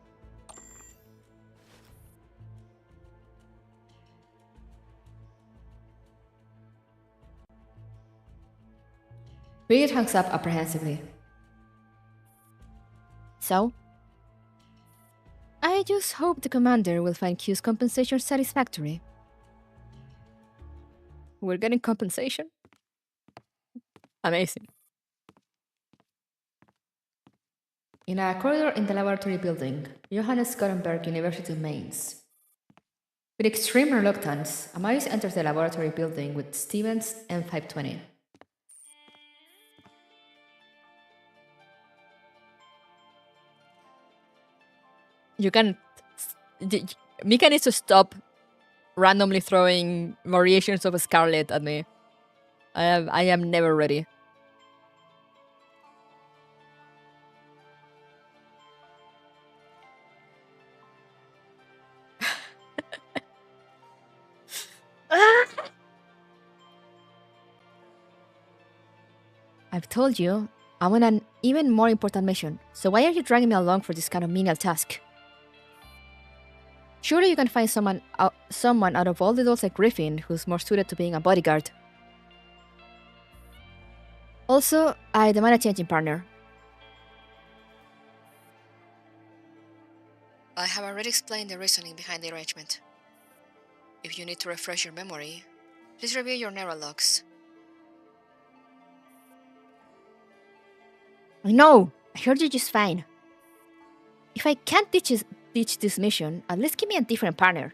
Bridget hangs up apprehensively. So? I just hope the commander will find Q's compensation satisfactory. We're getting compensation? Amazing. In a corridor in the laboratory building, Johannes Gothenburg University of Mainz. With extreme reluctance, AMARIS enters the laboratory building with Stevens M520. You can... Mika needs to stop randomly throwing variations of Scarlet at me. I am never ready. I've told you, I'm on an even more important mission, so why are you dragging me along for this kind of menial task? Surely you can find someone out of all the adults like Griffin who's more suited to being a bodyguard. Also, I demand a change in partner. I have already explained the reasoning behind the arrangement. If you need to refresh your memory, please review your neurologs. I know! I heard you just fine. If I can't ditch this mission, at least give me a different partner.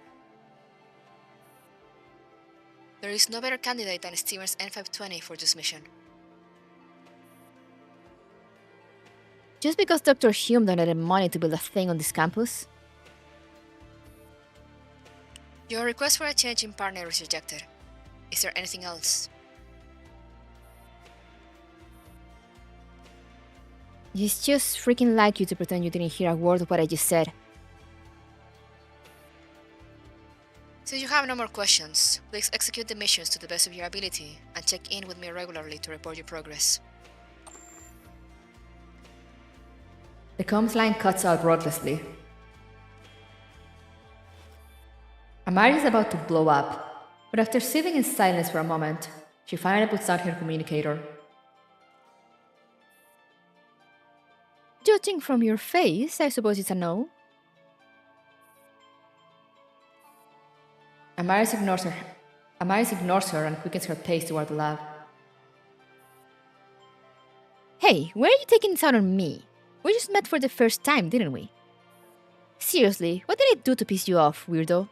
There is no better candidate than Stevens N520 for this mission. Just because Dr. Hume donated money to build a thing on this campus? Your request for a change in partner is rejected. Is there anything else? It's just freaking like you to pretend you didn't hear a word of what I just said. Since you have no more questions, please execute the missions to the best of your ability and check in with me regularly to report your progress. The comms line cuts out ruthlessly. Amaris is about to blow up, but after sitting in silence for a moment, she finally puts out her communicator. Judging from your face, I suppose it's a no. Amaris ignores her and quickens her pace toward the lab. Hey, why are you taking this out on me? We just met for the first time, didn't we? Seriously, what did I do to piss you off, weirdo?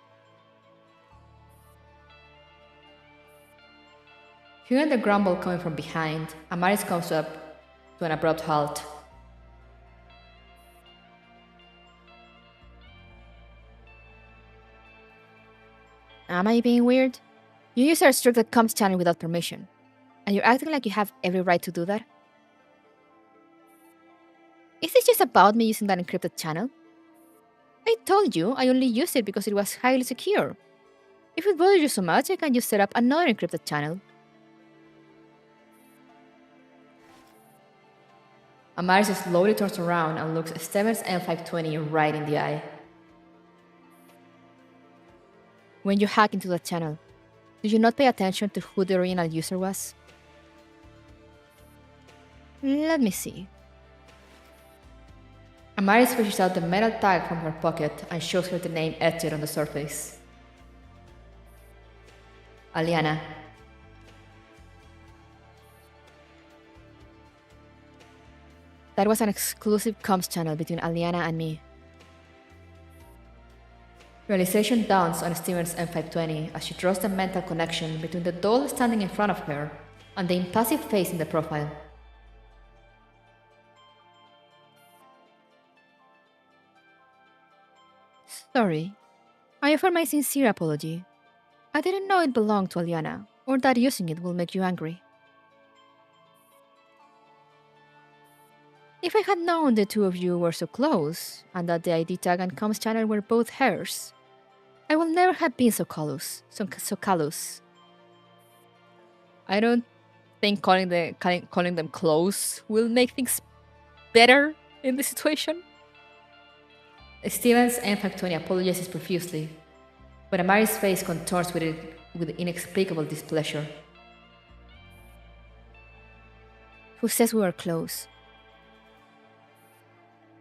Hearing the grumble coming from behind, Amaris comes up to an abrupt halt. Am I being weird? You use our restricted comms channel without permission, and you're acting like you have every right to do that? Is this just about me using that encrypted channel? I told you I only used it because it was highly secure. If it bothers you so much, I can just set up another encrypted channel. Amaris slowly turns around and looks Steven's M520 right in the eye. When you hack into that channel, did you not pay attention to who the original user was? Let me see. Amaris fishes out the metal tag from her pocket and shows her the name etched on the surface. Aliana. That was an exclusive comms channel between Aliana and me. Realization dawns on Steven's M520 as she draws the mental connection between the doll standing in front of her and the impassive face in the profile. Sorry. I offer my sincere apology. I didn't know it belonged to Aliana, or that using it will make you angry. If I had known the two of you were so close, and that the ID tag and comms channel were both hers, I would never have been so callous. So callous. I don't think calling them close will make things better in this situation. Steven's M520 apologizes profusely, but Amaris' face contorts with inexplicable displeasure. Who says we were close?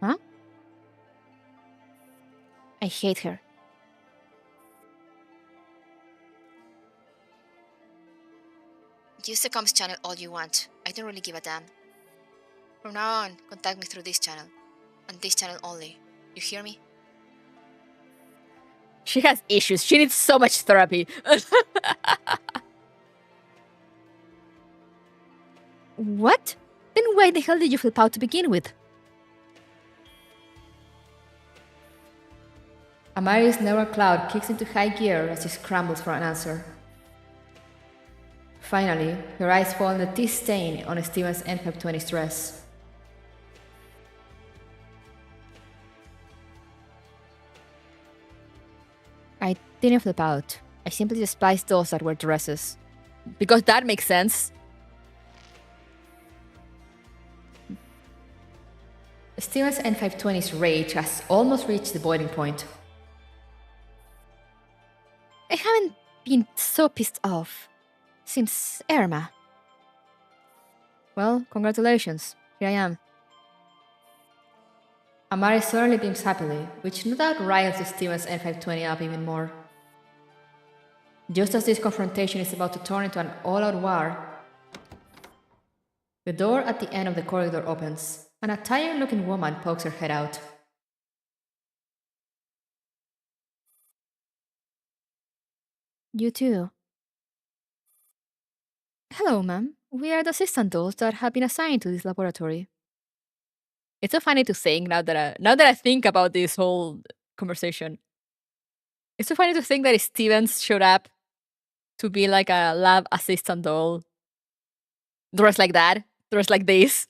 Huh? I hate her. Use the comms channel all you want. I don't really give a damn. From now on, contact me through this channel. And this channel only. You hear me? She has issues. She needs so much therapy. What? Then why the hell did you flip out to begin with? Amaris' neural cloud kicks into high gear as she scrambles for an answer. Finally, her eyes fall on the tea stain on Steven's M520's dress. I didn't flip out. I simply despised those that wear dresses. Because that makes sense. Steven's N520's rage has almost reached the boiling point. I haven't been so pissed off since Irma. Well, congratulations. Here I am. Amaris suddenly beams happily, which no doubt riles Steven's N520 up even more. Just as this confrontation is about to turn into an all-out war, the door at the end of the corridor opens, and a tired-looking woman pokes her head out. You too. Hello, ma'am. We are the assistant dolls that have been assigned to this laboratory. It's so funny to think now that I think about this whole conversation. It's so funny to think that Stevens showed up to be like a lab assistant doll, dressed like that, dressed like this.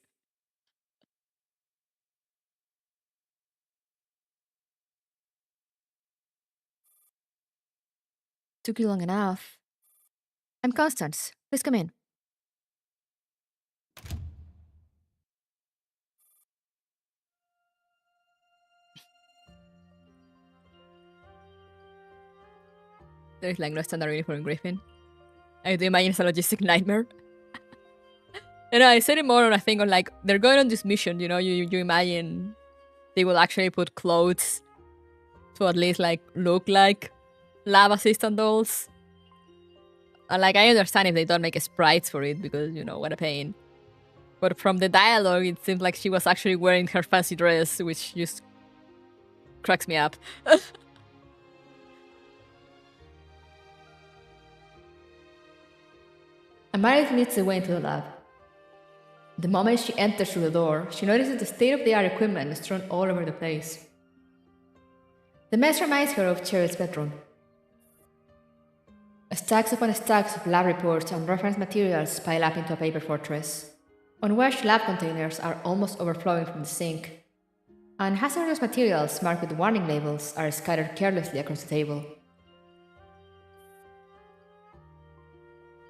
Took you long enough. I'm Constance. Please come in. There's like no standard uniform in Griffin. I do imagine it's a logistic nightmare. And I said it more on a thing on like, they're going on this mission, you know, you imagine they will actually put clothes to at least like look like lab assistant dolls. And like, I understand if they don't make sprites for it because, you know, what a pain. But from the dialogue, it seemed like she was actually wearing her fancy dress, which just cracks me up. Amaris leads the way into the lab. The moment she enters through the door, she notices the state-of-the-art equipment strewn all over the place. The mess reminds her of Cheryl's bedroom. Stacks upon stacks of lab reports and reference materials pile up into a paper fortress. Unwashed lab containers are almost overflowing from the sink, and hazardous materials marked with warning labels are scattered carelessly across the table.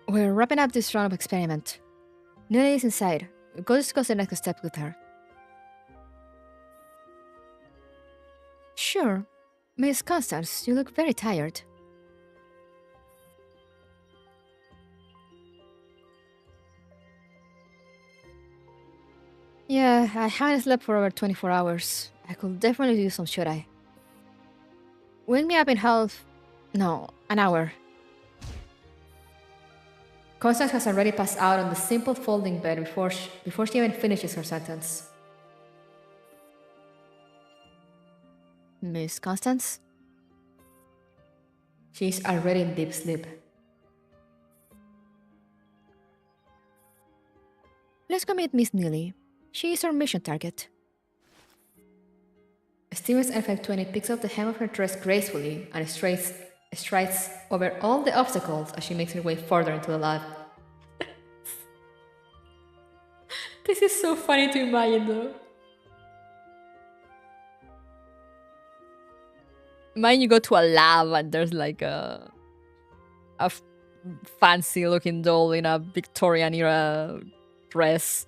We're wrapping up this round of experiment. Nelly is inside. Go discuss the next step with her. Sure. Miss Constance, you look very tired. Yeah, I haven't slept for over 24 hours. I could definitely use some shut-eye. Wake me up in an hour. Constance has already passed out on the simple folding bed before she even finishes her sentence. Miss Constance? She's already in deep sleep. Let's go meet Miss Neely. She is our mission target. Stevens N520 picks up the hem of her dress gracefully and strides over all the obstacles as she makes her way further into the lab. This is so funny to imagine though. Imagine you go to a lab and there's like a fancy looking doll in a Victorian era dress.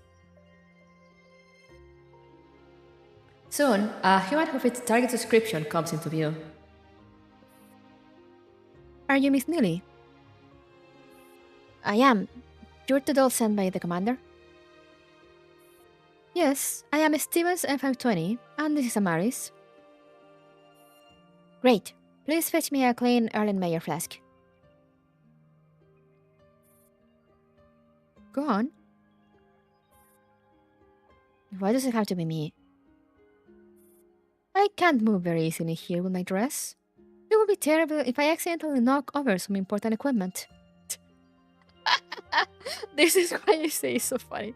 Soon, a human who fits target description comes into view. Are you Miss Neely? I am. You're the doll sent by the commander? Yes, I am Stevens N520, and this is Amaris. Great. Please fetch me a clean Erlenmeyer flask. Go on. Why does it have to be me? I can't move very easily here with my dress. It would be terrible if I accidentally knock over some important equipment. This is why you say it's so funny.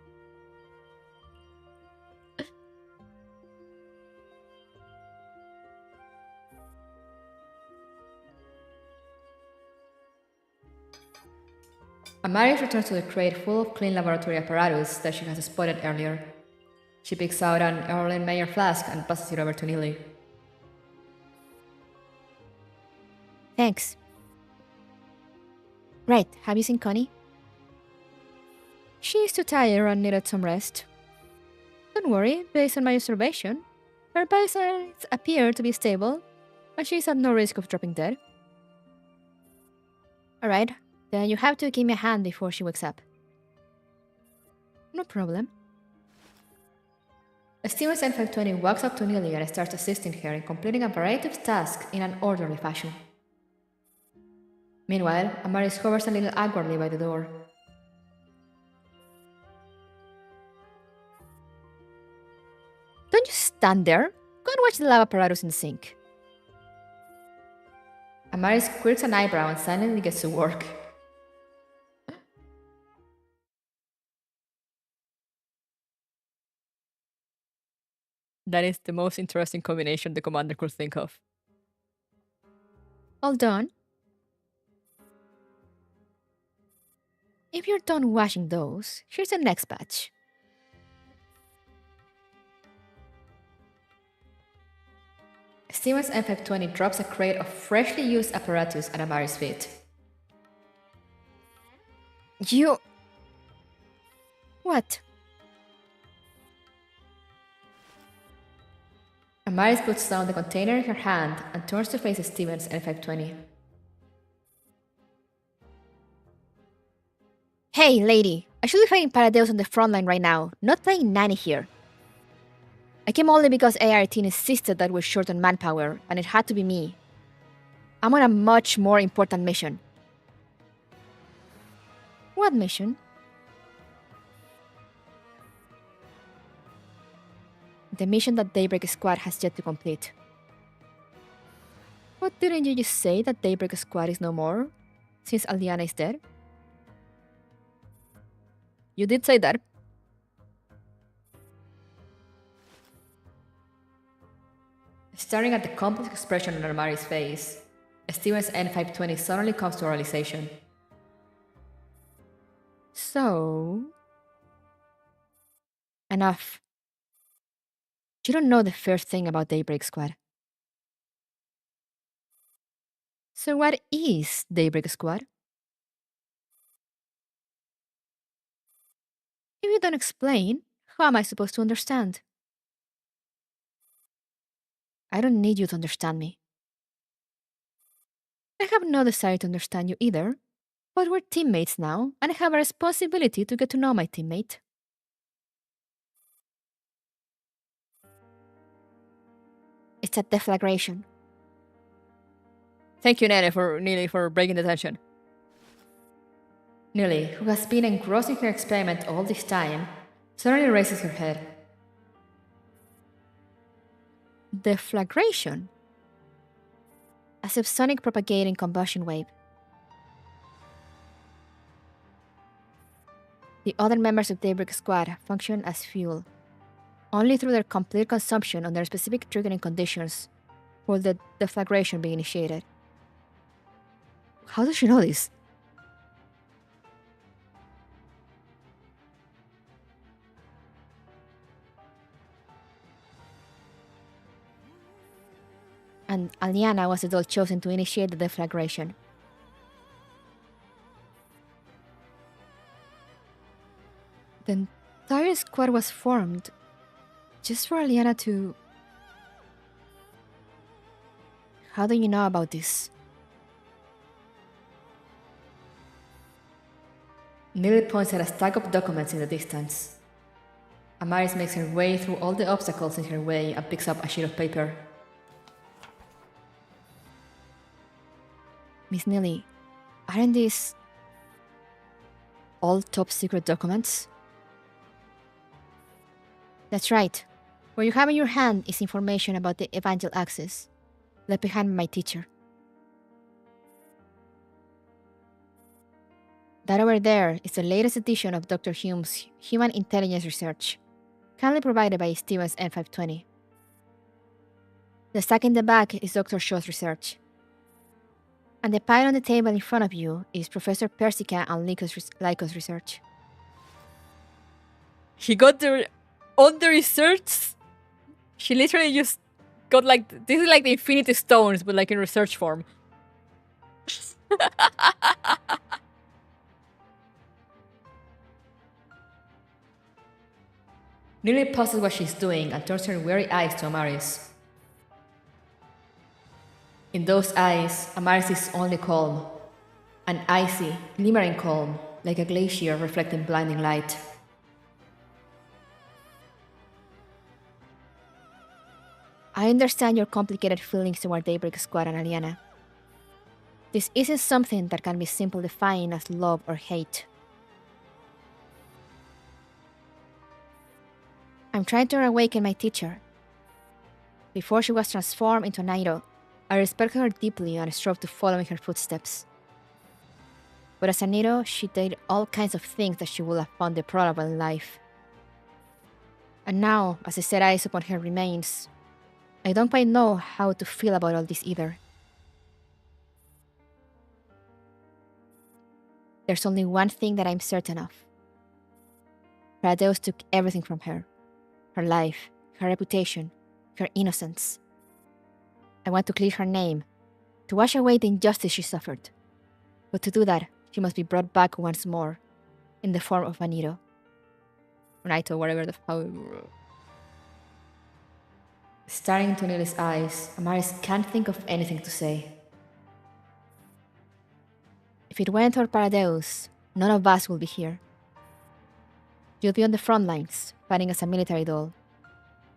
Amaris returns to the crate full of clean laboratory apparatus that she has spotted earlier. She picks out an Erlenmeyer flask and passes it over to Neely. Thanks. Right, have you seen Connie? She's too tired and needed some rest. Don't worry, based on my observation, her vital signs appear to be stable, and she's at no risk of dropping dead. Alright, then you have to give me a hand before she wakes up. No problem. Stevens N520 walks up to Neely and starts assisting her in completing a variety of tasks in an orderly fashion. Meanwhile, Amaris hovers a little awkwardly by the door. Don't just stand there. Go and watch the lab apparatus in the sink. Amaris quirks an eyebrow and silently gets to work. That is the most interesting combination the commander could think of. All done. If you're done washing those, here's the next batch. Stevens' M520 drops a crate of freshly used apparatus at Amari's feet. What? This is quite a say so funny. Amaris puts down the container in her hand and turns to face Stevens' N520. You... What? Amaris puts down the container in her hand and turns to face Stevens' N520. Hey, lady, I should be fighting Paradeus on the front line right now, not playing nanny here. I came only because ART insisted that we're short on manpower, and it had to be me. I'm on a much more important mission. What mission? The mission that Daybreak Squad has yet to complete. But didn't you just say that Daybreak Squad is no more, since Aliana is dead? You did say that. Staring at the complex expression on AMARIS' face, Steven's N520 suddenly comes to a realization. So... enough. You don't know the first thing about Daybreak Squad. So what is Daybreak Squad? If you don't explain, how am I supposed to understand? I don't need you to understand me. I have no desire to understand you either, but we're teammates now, and I have a responsibility to get to know my teammate. It's a deflagration. Thank you, Neely, for breaking the tension. Neely, who has been engrossed in her experiment all this time, suddenly raises her head. Deflagration? A subsonic propagating combustion wave. The other members of Daybreak Squad function as fuel. Only through their complete consumption under specific triggering conditions will the deflagration be initiated. How does she know this? And Aliana was the doll chosen to initiate the deflagration. The entire squad was formed just for Aliana to... How do you know about this? Neely points at a stack of documents in the distance. Amaris makes her way through all the obstacles in her way and picks up a sheet of paper. Miss Neely, aren't these all top secret documents? That's right. What you have in your hand is information about the Evangel Axis, left behind by my teacher. That over there is the latest edition of Dr. Hume's Human Intelligence Research, kindly provided by Stevens N520. The stack in the back is Dr. Shaw's research. And the pile on the table in front of you is Professor Persica and Lyco's research. He got on the research? She literally just got like... This is like the Infinity Stones, but like in research form. Neely pauses what she's doing and turns her weary eyes to Amaris. In those eyes, Amaris is only calm. An icy, glimmering calm, like a glacier reflecting blinding light. I understand your complicated feelings toward Daybreak Squad and Aliana. This isn't something that can be simply defined as love or hate. I'm trying to awaken my teacher. Before she was transformed into an idol, I respected her deeply and strove to follow in her footsteps. But as an idol, she did all kinds of things that she would have found deplorable in life. And now, as I set eyes upon her remains, I don't quite know how to feel about all this either. There's only one thing that I'm certain of. Paradeus took everything from her. Her life, her reputation, her innocence. I want to clear her name, to wash away the injustice she suffered. But to do that, she must be brought back once more, in the form of an Ito. Naito, whatever the how. Staring into Neely's eyes, Amaris can't think of anything to say. If it weren't for Paradeus, None of us will be here. You'll be on the front lines, fighting as a military doll.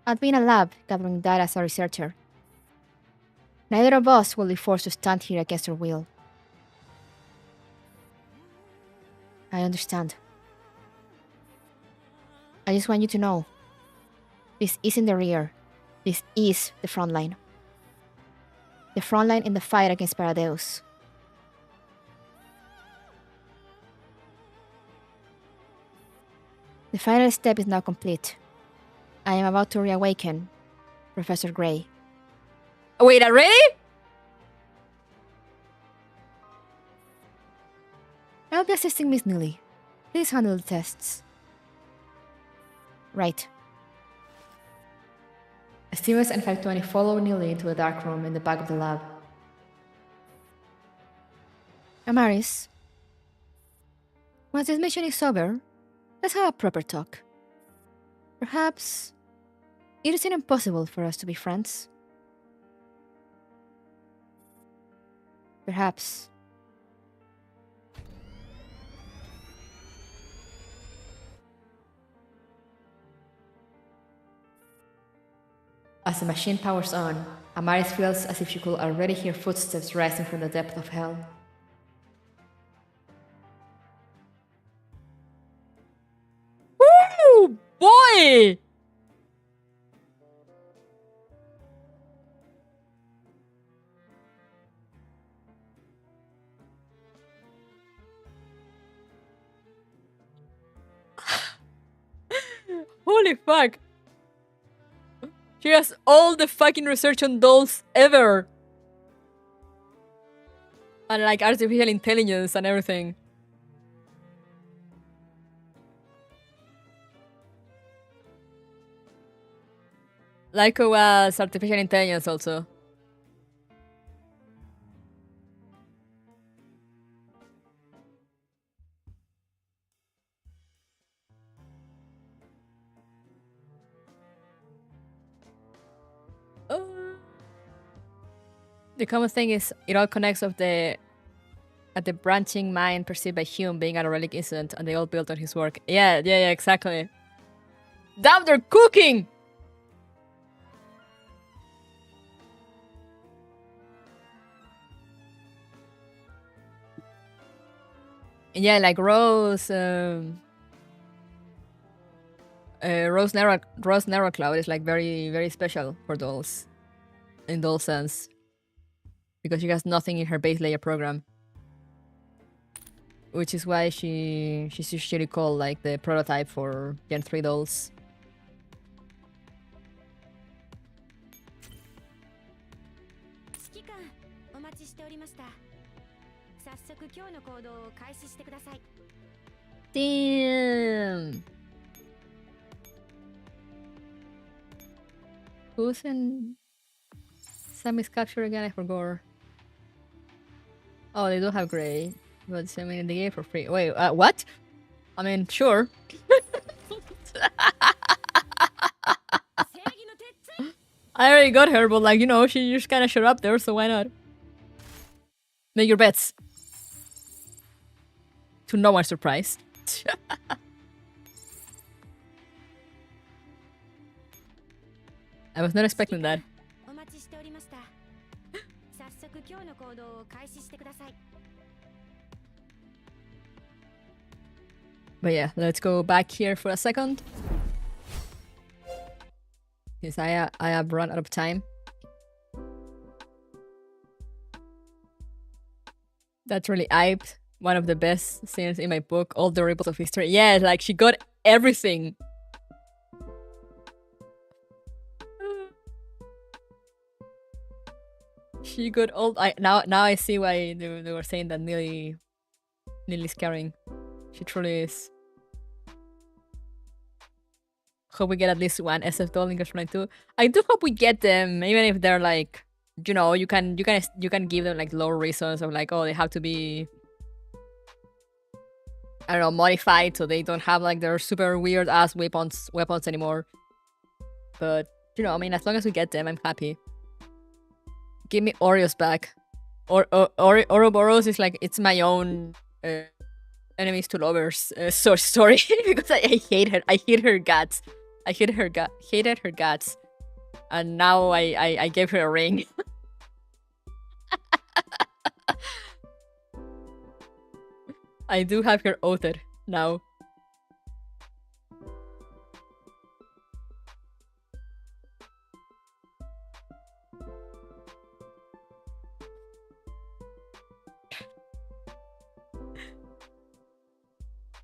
I'll be in a lab, gathering data as a researcher. Neither of us will be forced to stand here against our will. I understand. I just want you to know. This isn't the rear. This is the front line. The front line in the fight against Paradeus. The final step is now complete. I am about to reawaken Professor Gray. Wait, already? I'll be assisting Miss Neely. Please handle the tests. Right. Stevens and 520 follow Neely into a dark room in the back of the lab. Amaris, once this mission is over, let's have a proper talk. Perhaps it isn't impossible for us to be friends. Perhaps. As the machine powers on, Amaris feels as if she could already hear footsteps rising from the depth of hell. Woo! Boy! Holy fuck! She has all the fucking research on dolls ever! And like artificial intelligence and everything. Lyco was artificial intelligence also. The common thing is it all connects at the branching mind perceived by Hume being a relic incident, and they all built on his work. Yeah, exactly. Damn, they're cooking! Yeah, like Rose Narrow Cloud is like very, very special for dolls. In doll sense. Because she has nothing in her base layer program. Which is why she's usually called like the prototype for Gen 3 dolls. 指揮官、お待ちしておりました。早速今日の行動を開始してください。Damn. Who's in Sammy's capture again? I forgot. Oh, they do have Gray. But I mean, they gave for free. Wait, what? I mean, sure. I already got her, but like, you know, she just kind of showed up there, so why not? Make your bets. To no one's surprise. I was not expecting that. But yeah, let's go back here for a second. Since I have run out of time. That's really hyped. One of the best scenes in my book, All the Ripples of History. Yeah, like she got everything. She got all. Now I see why they were saying that Neely's carrying. She truly is. Hope we get at least one SF doll in Frontline 2. I do hope we get them, even if they're like, you know, you can give them like low reasons of like, oh, they have to be, I don't know, modified so they don't have like their super weird ass weapons anymore. But you know, I mean, as long as we get them, I'm happy. Give me Oreos back. Ouroboros is like, it's my own enemies to lovers story because I hate her. I hate her guts. I hated her guts, and now I gave her a ring. I do have her oated now.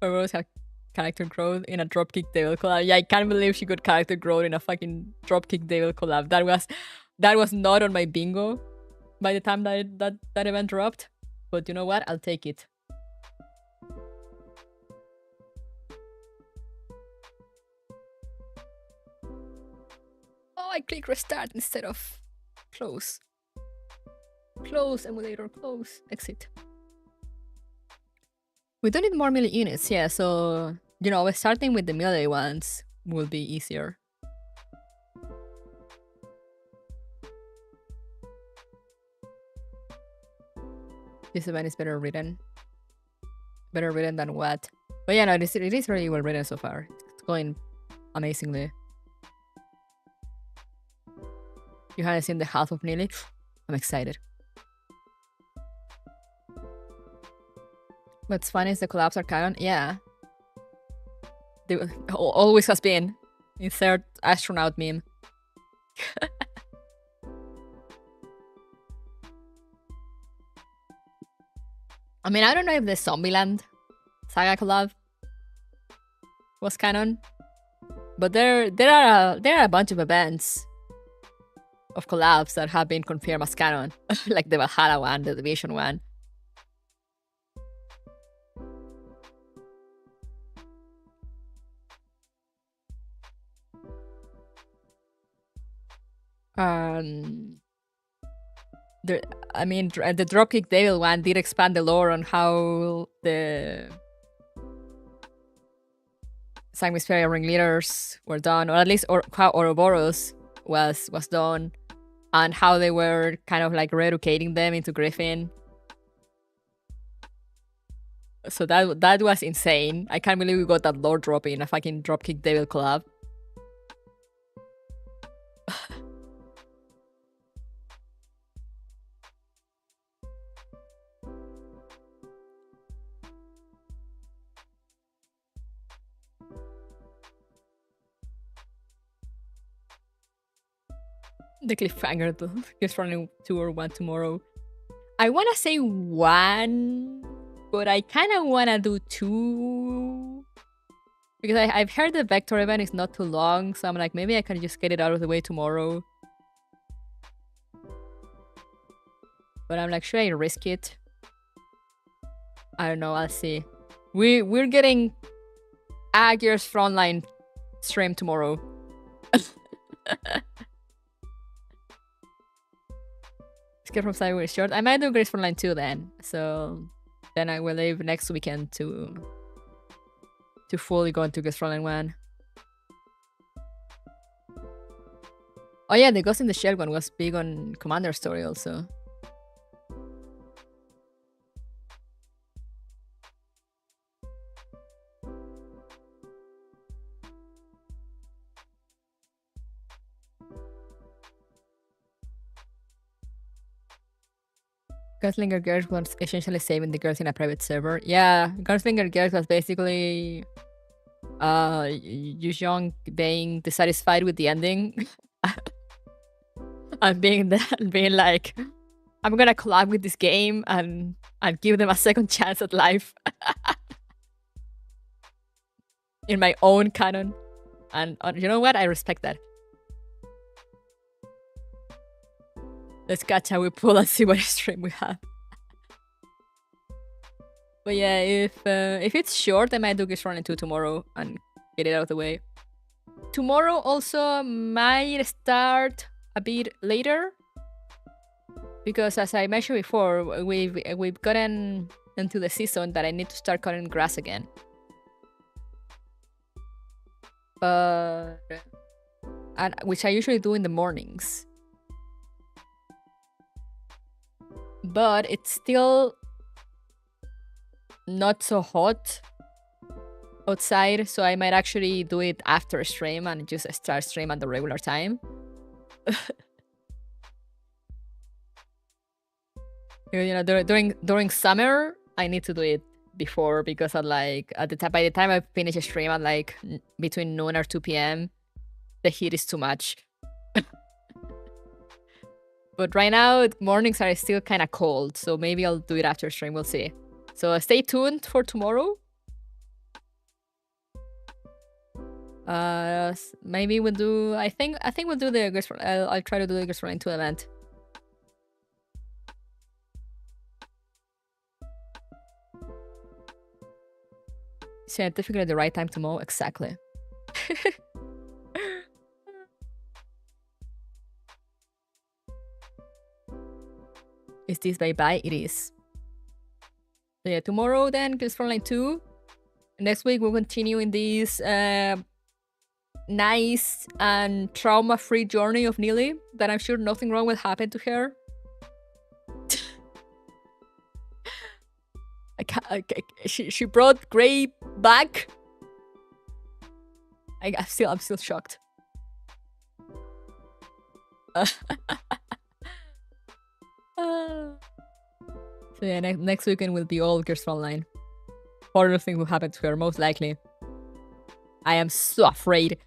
Rose have character growth in a Dropkick Devil collab. Yeah, I can't believe she got character growth in a fucking Dropkick Devil collab. That was not on my bingo by the time that event dropped. But you know what? I'll take it. Oh, I click restart instead of close. Close, emulator, close. Exit. We don't need more melee units, yeah, so, you know, starting with the melee ones will be easier. This event is better written. Better written than what? But yeah, no, it is really well written so far. It's going amazingly. You haven't seen the half of Neely? I'm excited. What's funny is the collabs are canon. Yeah. They always has been. Insert astronaut meme. I mean, I don't know if the Zombieland saga collab was canon, but there are a bunch of events of collabs that have been confirmed as canon, like the Valhalla one, the Division one. The Dropkick Devil one did expand the lore on how the Sanguisferia ringleaders were done, or at least how Ouroboros was done, and how they were kind of like re-educating them into Griffin. So that was insane. I can't believe we got that lore drop in a fucking Dropkick Devil collab. The cliffhanger, the Frontline 2 or 1 tomorrow. I want to say 1, but I kind of want to do 2. Because I've heard the Vector event is not too long, so I'm like, maybe I can just get it out of the way tomorrow. But I'm like, should I risk it? I don't know, I'll see. We're getting Agier's Frontline stream tomorrow. Skip from Sideways short. I might do Grace Frontline 2 then. So then I will leave next weekend to fully go into Grace Frontline 1. Oh yeah, the Ghost in the Shell one was big on Commander story also. Gunslinger Girls was essentially saving the girls in a private server. Yeah, Gunslinger Girls was basically Yu Xiong being dissatisfied with the ending. And being like, I'm gonna collab with this game and give them a second chance at life. In my own canon. And you know what? I respect that. Let's catch how we pull and see what stream we have. But yeah, if it's short, I might do Gears Running 2 tomorrow and get it out of the way. Tomorrow also might start a bit later. Because as I mentioned before, we've gotten into the season that I need to start cutting grass again. Which I usually do in the mornings. But it's still not so hot outside, so I might actually do it after stream and just start stream at the regular time. You know, during summer, I need to do it before because at like by the time I finish a stream at like between noon or 2 p.m, the heat is too much. But right now, mornings are still kind of cold, so maybe I'll do it after stream. We'll see. So stay tuned for tomorrow. Maybe we'll do. I think we'll do the Girls. I'll try to do the Girls Frontline 2 event. Scientifically, the right time to mow. Exactly. Is this bye-bye? It is. So yeah, tomorrow then, Girls Frontline 2. Next week we'll continue in this nice and trauma-free journey of Neely, that I'm sure nothing wrong will happen to her. She brought Gray back. I'm still shocked. So yeah, next weekend will be all Girls Frontline. Horrible thing will happen to her, most likely. I am so afraid.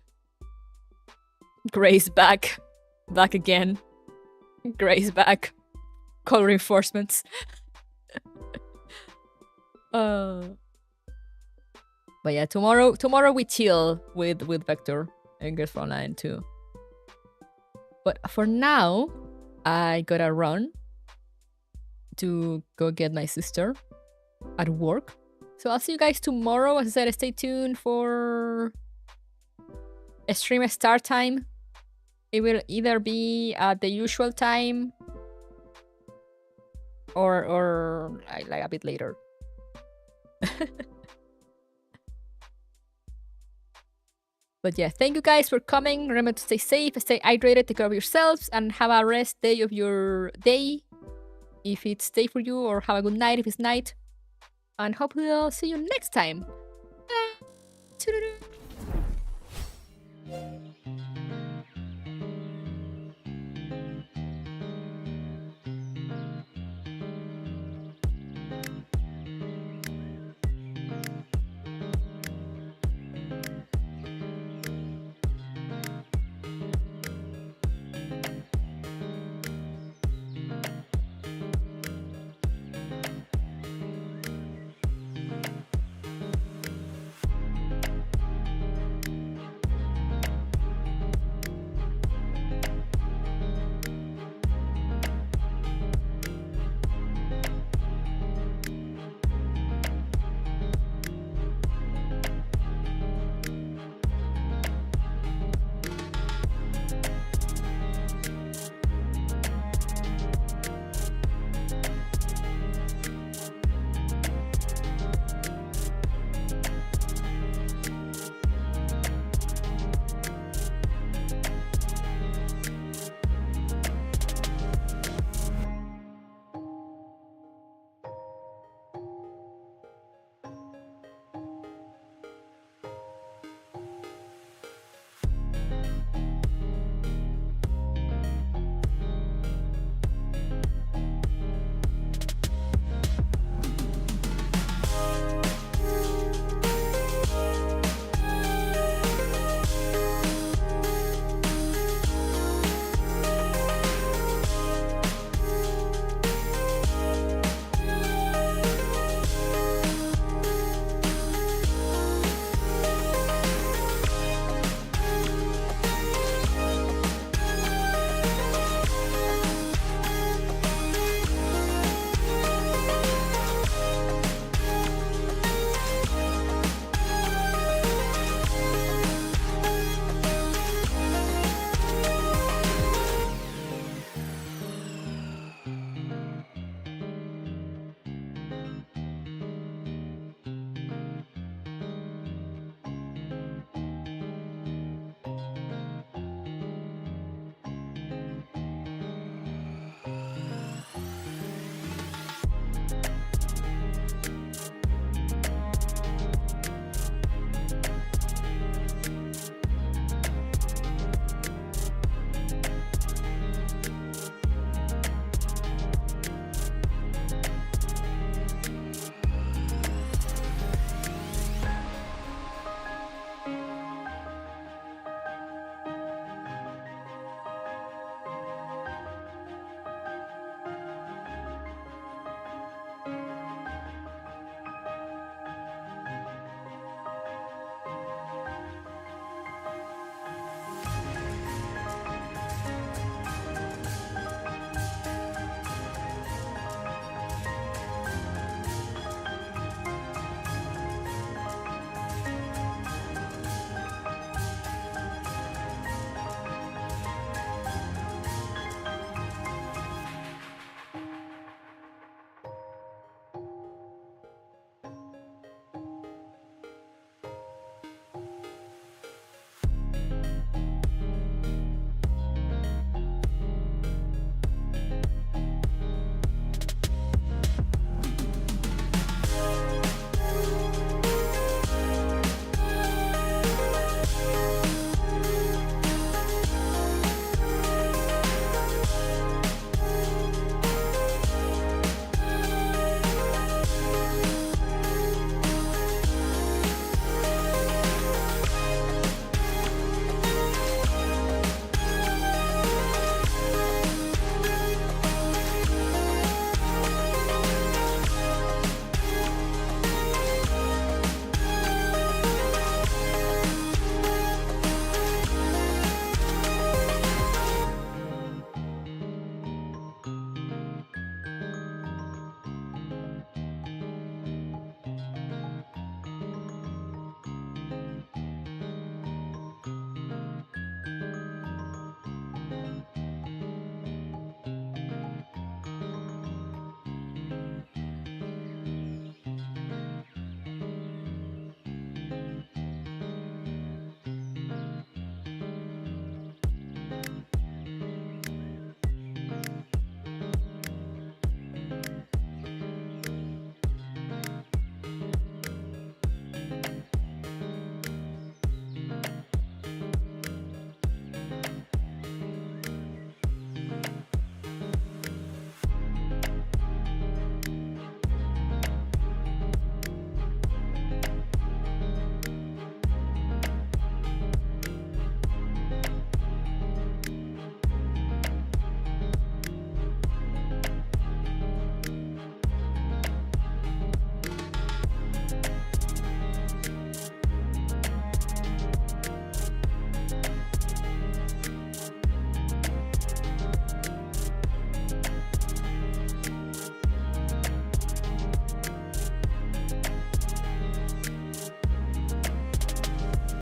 Gray's back. Back again. Gray's back. Call reinforcements. But yeah, tomorrow we chill with Vector and Girls Frontline too. But for now, I gotta run to go get my sister at work. So I'll see you guys tomorrow. As I said, stay tuned for a stream start time. It will either be at the usual time or like a bit later. But yeah, thank you guys for coming. Remember to stay safe, stay hydrated, take care of yourselves, and have a rest day of your day if it's day for you, or have a good night if it's night. And hopefully I'll see you next time.